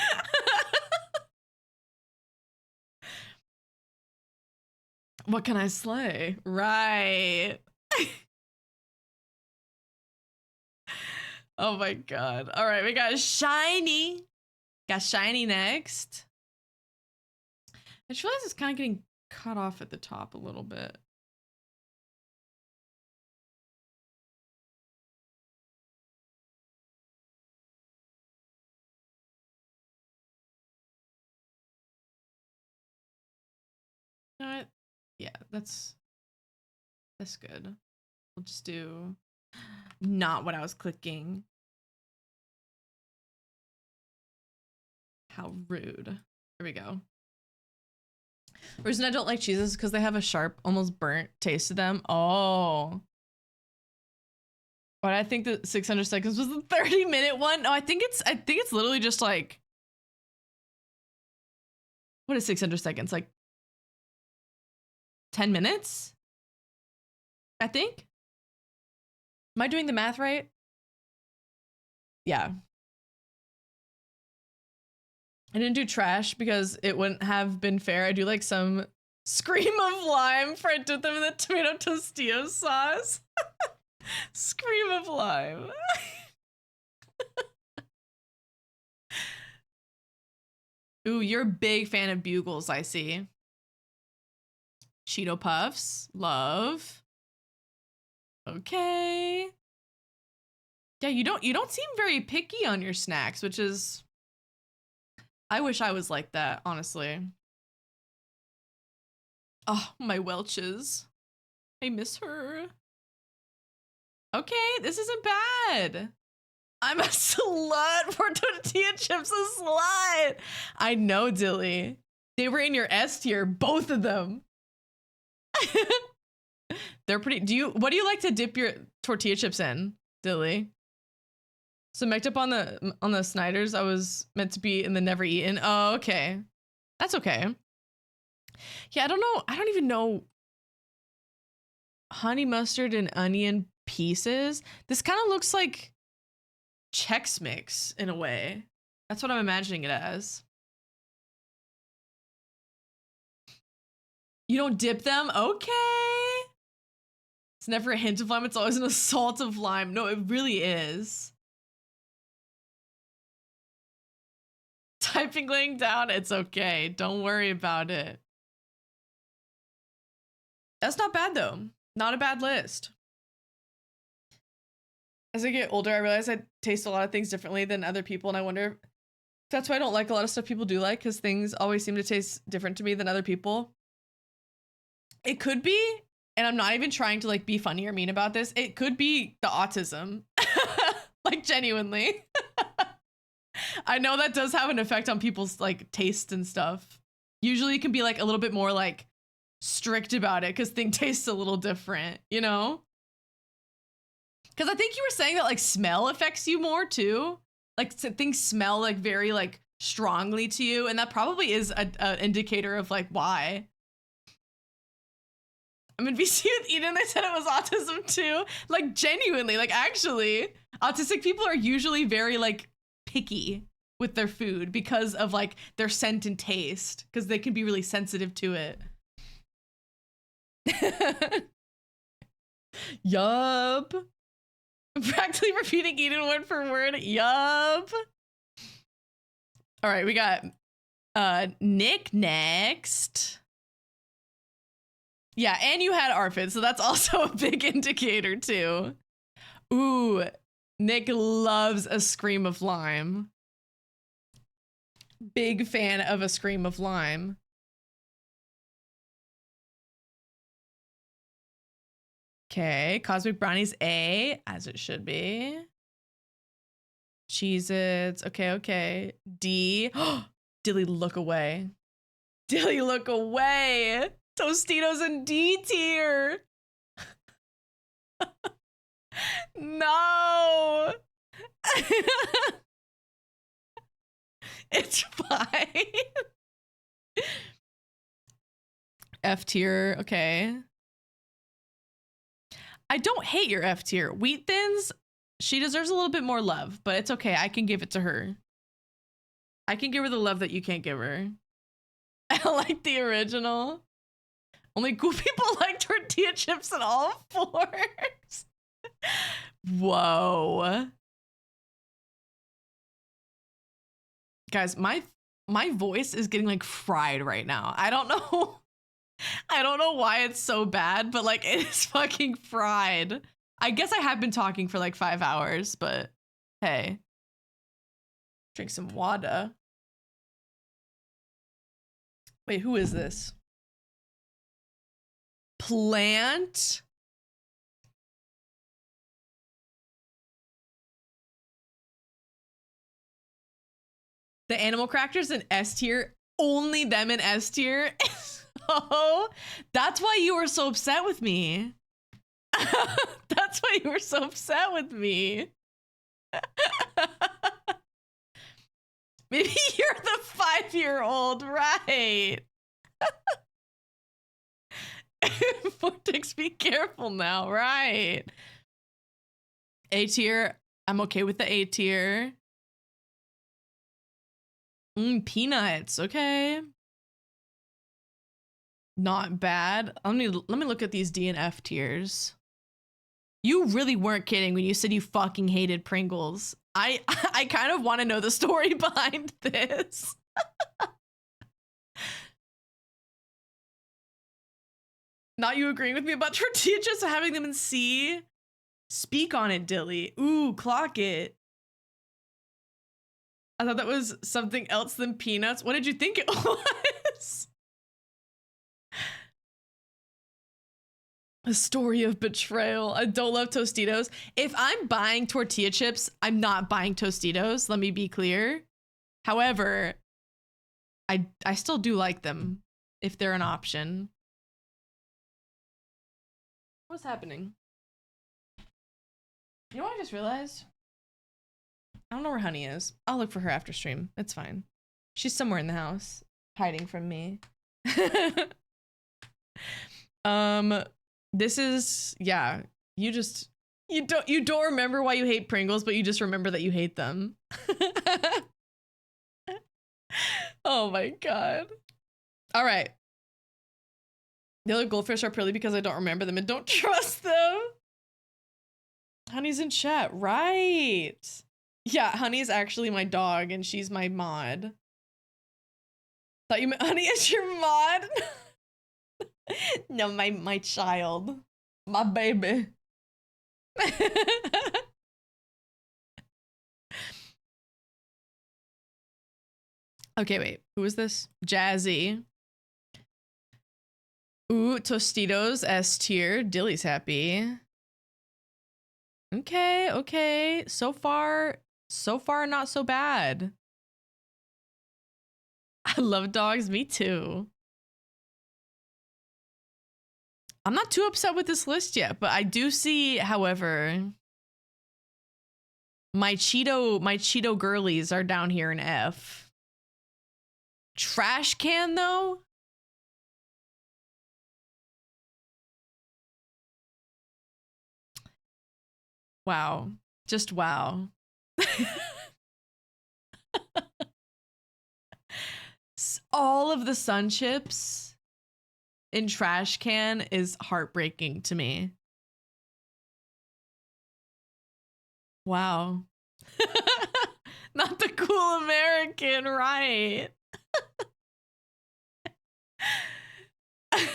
What can I slay? Right. Oh my god. All right, we got shiny. Got shiny next. I just realized it's kind of getting cut off at the top a little bit. You know what? Yeah, that's good. We'll just do not what I was clicking. How rude. There we go. The reason I don't like cheeses is because they have a sharp, almost burnt taste to them. Oh. But I think that 600 seconds was the 30-minute one. No, I think it's literally just like, what is 600 seconds? Like 10 minutes? I think. Am I doing the math right? Yeah. I didn't do trash because it wouldn't have been fair. I do like some scream of lime fried with them in the tomato Tostito sauce. Scream of lime. Ooh, you're a big fan of bugles, I see. Cheeto Puffs, love. Okay. Yeah, you don't seem very picky on your snacks, which is, I wish I was like that, honestly. Oh, my Welch's. I miss her. Okay, this isn't bad. I'm a slut for tortilla chips, a slut. I know, Dilly. They were in your S tier, both of them. They're pretty. What do you like to dip your tortilla chips in, Dilly? So mixed up on the Snyder's, I was meant to be in the never eaten. Oh, okay. That's okay. Yeah, I don't know. I don't even know. Honey mustard and onion pieces. This kind of looks like Chex Mix in a way. That's what I'm imagining it as. You don't dip them? Okay. It's never a hint of lime. It's always an assault of lime. No, it really is. Typing laying down, it's okay. Don't worry about it. That's not bad though. Not a bad list. As I get older, I realize I taste a lot of things differently than other people, and I wonder if that's why I don't like a lot of stuff people do like, because things always seem to taste different to me than other people. It could be, and I'm not even trying to like be funny or mean about this, it could be the autism. Like genuinely. I know that does have an effect on people's like tastes and stuff. Usually it can be like a little bit more like strict about it because things taste a little different, you know? Because I think you were saying that like smell affects you more too. Like things smell like very like strongly to you, and that probably is an indicator of like why. I'm in VC with Eden, they said it was autism too. Like genuinely, like actually, autistic people are usually very like picky with their food because of like their scent and taste, because they can be really sensitive to it. Yup. Practically repeating Eden word for word. Yup. All right, we got Nick next. Yeah, and you had Arfid, so that's also a big indicator too. Ooh, Nick loves a scream of lime. Big fan of a scream of lime. Okay, Cosmic Brownies A, as it should be. Cheez-Its, okay. D, Dilly, look away. Dilly, look away. Tostitos in D tier. No. It's fine. F tier, okay. I don't hate your F tier. Wheat Thins, she deserves a little bit more love, but it's okay. I can give it to her. I can give her the love that you can't give her. I like the original. Only cool people like tortilla chips in all fours. Whoa. Guys, my voice is getting like fried right now. I don't know. I don't know why it's so bad, but like it is fucking fried. I guess I have been talking for like 5 hours, but hey. Drink some water. Wait, who is this? Plant? The animal crackers in S tier, only them in S tier. Oh, that's why you were so upset with me. That's why you were so upset with me. Maybe you're the 5-year-old, right? Vortex, be careful now, right? A tier, I'm okay with the A tier. Peanuts, okay. Not bad. Let me look at these D and F tiers. You really weren't kidding when you said you fucking hated Pringles. I kind of want to know the story behind this. Not you agreeing with me about tortilla chips and having them in C? Speak on it, Dilly. Ooh, clock it. I thought that was something else than peanuts. What did you think it was? A story of betrayal. I don't love Tostitos. If I'm buying tortilla chips, I'm not buying Tostitos. Let me be clear. However, I still do like them if they're an option. What's happening? You know what I just realized? I don't know where Honey is. I'll look for her after stream. It's fine. She's somewhere in the house, hiding from me. This is, yeah, you don't remember why you hate Pringles, but you just remember that you hate them. Oh my god. All right. The other goldfish are pretty because I don't remember them and don't trust them. Honey's in chat, right? Yeah, Honey's actually my dog and she's my mod. Thought you meant Honey is your mod? No, my child. My baby. Okay, wait. Who is this? Jazzy. Ooh, Tostitos S tier. Dilly's happy. Okay, okay. So far not so bad. I love dogs. Me too. I'm not too upset with this list yet, but I do see, however, my Cheeto girlies are down here in F. Trash can though? Wow. Just wow. All of the Sun Chips in trash can is heartbreaking to me. Wow. Not the cool American, right? I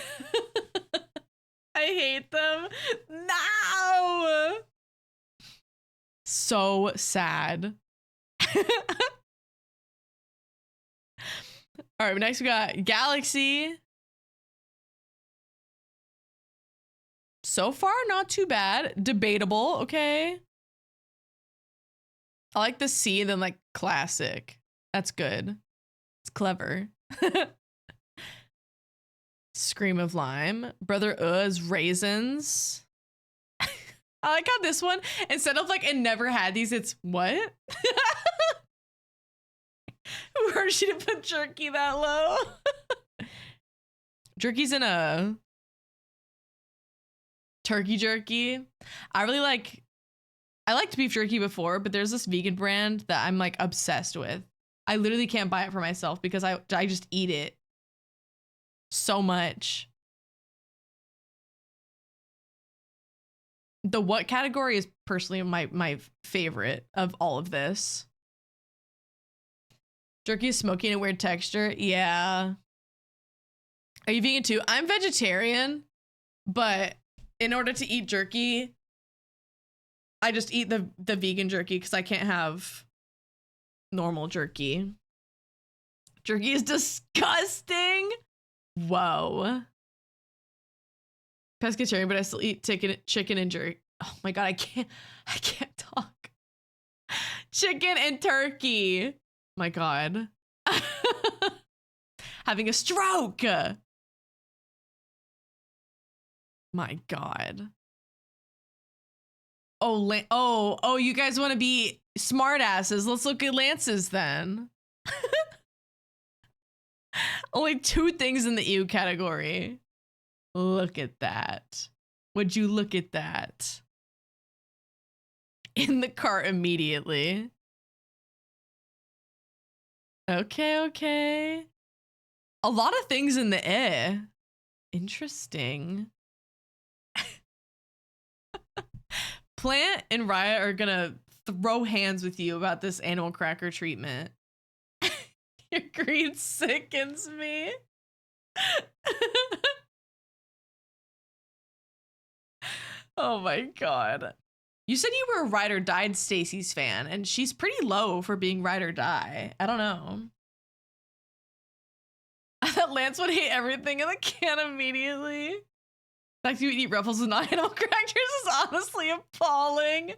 hate them. No! So sad. All right, next we got Galaxy. So far, not too bad. Debatable, okay. I like the C and then like classic. That's good. It's clever. Scream of Lime. Brother is raisins. I like how this one, instead of like, it never had these, it's what? Who hurt you to put jerky that low? Jerky's in a turkey jerky. I liked beef jerky before, but there's this vegan brand that I'm like obsessed with. I literally can't buy it for myself because I just eat it so much. The what category is personally my favorite of all of this. Jerky is smoky and a weird texture. Yeah. Are you vegan too? I'm vegetarian, but in order to eat jerky, I just eat the vegan jerky because I can't have normal jerky. Jerky is disgusting. Whoa. Pescatarian, but I still eat chicken and jerky. Oh my god, I can't talk. Chicken and turkey. My god. Having a stroke. My god. Oh, you guys want to be smartasses? Let's look at Lance's then. Only 2 things in the ew category. Look at that. Would you look at that? In the cart immediately. Okay. A lot of things in the eh. Interesting. Plant and Riot are gonna throw hands with you about this animal cracker treatment. Your greed sickens me. Oh my god. You said you were a Ride or Died Stacy's fan, and she's pretty low for being Ride or Die. I don't know. I thought Lance would hate everything in the can immediately. The fact you eat Ruffles and not animal crackers is honestly appalling.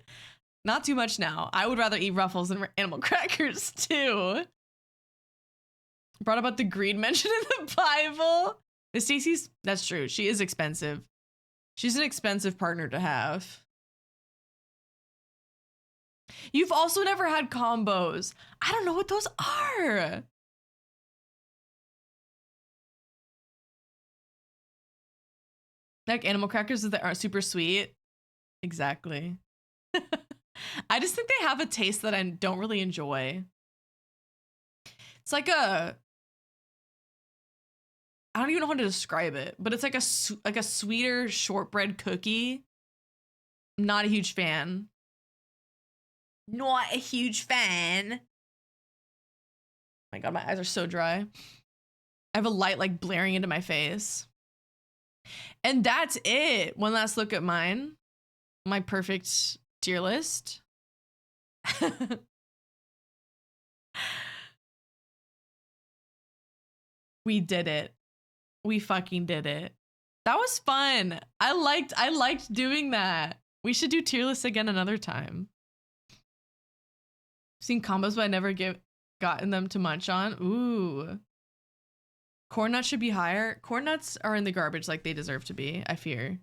Not too much now. I would rather eat Ruffles than animal crackers too. Brought about the greed mentioned in the Bible. Is Stacey's? That's true. She is expensive. She's an expensive partner to have. You've also never had combos. I don't know what those are. Like animal crackers that aren't super sweet. Exactly. I just think they have a taste that I don't really enjoy. It's like I don't even know how to describe it, but it's like a sweeter shortbread cookie. I'm not a huge fan. Not a huge fan. Oh my god, my eyes are so dry. I have a light like blaring into my face. And that's it. One last look at mine. My perfect tier list. We did it. We fucking did it. That was fun. I liked doing that. We should do tier lists again another time. Seen combos, but I never gotten them to munch on. Ooh. Corn nuts should be higher. Corn nuts are in the garbage like they deserve to be, I fear.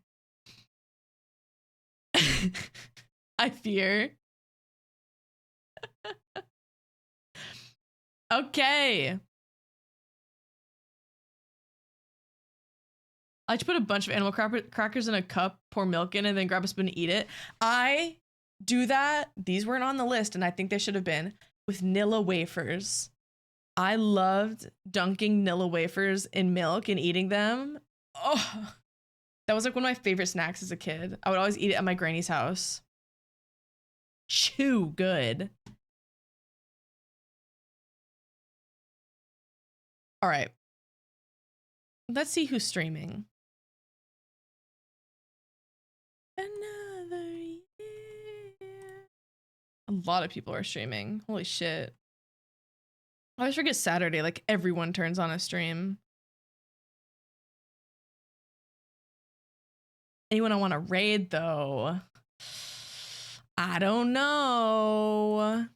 I fear. Okay. I like to put a bunch of animal crackers in a cup, pour milk in, and then grab a spoon and eat it. I do that. These weren't on the list, and I think they should have been, with Nilla wafers. I loved dunking Nilla wafers in milk and eating them. Oh, that was like one of my favorite snacks as a kid. I would always eat it at my granny's house. Chew good. All right. Let's see who's streaming. Another year. A lot of people are streaming. Holy shit. I always forget Saturday, like everyone turns on a stream. Anyone I want to raid though? I don't know.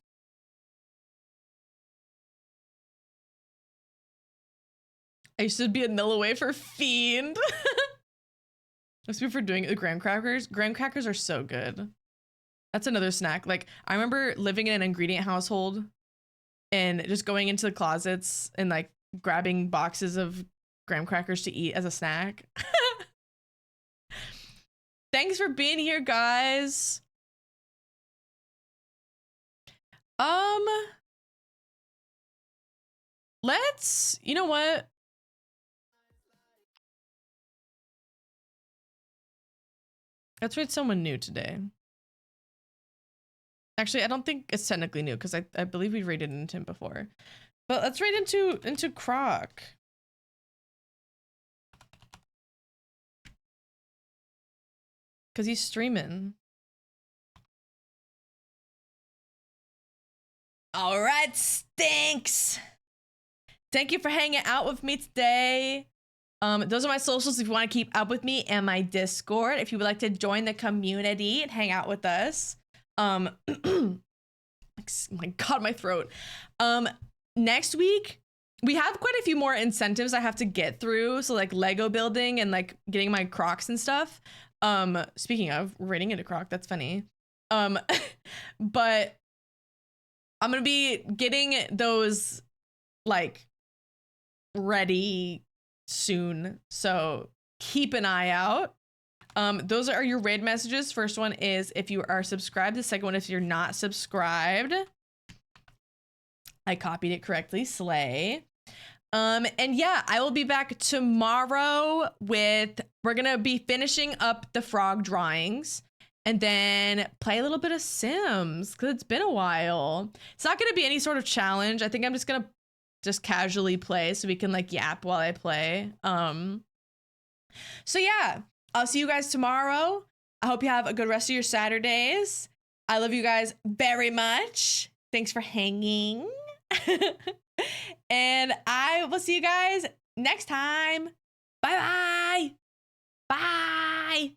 I used to be a nil away for Fiend. Must be for doing the graham crackers. Graham crackers are so good. That's another snack. Like, I remember living in an ingredient household and just going into the closets and like grabbing boxes of graham crackers to eat as a snack. Thanks for being here, guys. Let's, you know what? Let's raid someone new today. Actually, I don't think it's technically new because I believe we raided into him before. But let's raid into Croc. Because he's streaming. All right, Stinks. Thank you for hanging out with me today. Those are my socials if you want to keep up with me, and my Discord if you would like to join the community and hang out with us. My God, my throat. Next week we have quite a few more incentives I have to get through. So like Lego building and like getting my Crocs and stuff. Speaking of raiding into Croc, that's funny. But I'm gonna be getting those like ready soon, so keep an eye out. Those are your raid messages. First one is if you are subscribed. The second one if you're not subscribed. I copied it correctly. Slay. And yeah, I will be back tomorrow with, we're gonna be finishing up the frog drawings and then play a little bit of Sims because it's been a while. It's not gonna be any sort of challenge. I think I'm just gonna casually play so we can like yap while I play. So yeah, I'll see you guys tomorrow. I hope you have a good rest of your Saturdays. I love you guys very much. Thanks for hanging. And I will see you guys next time. Bye-bye. Bye.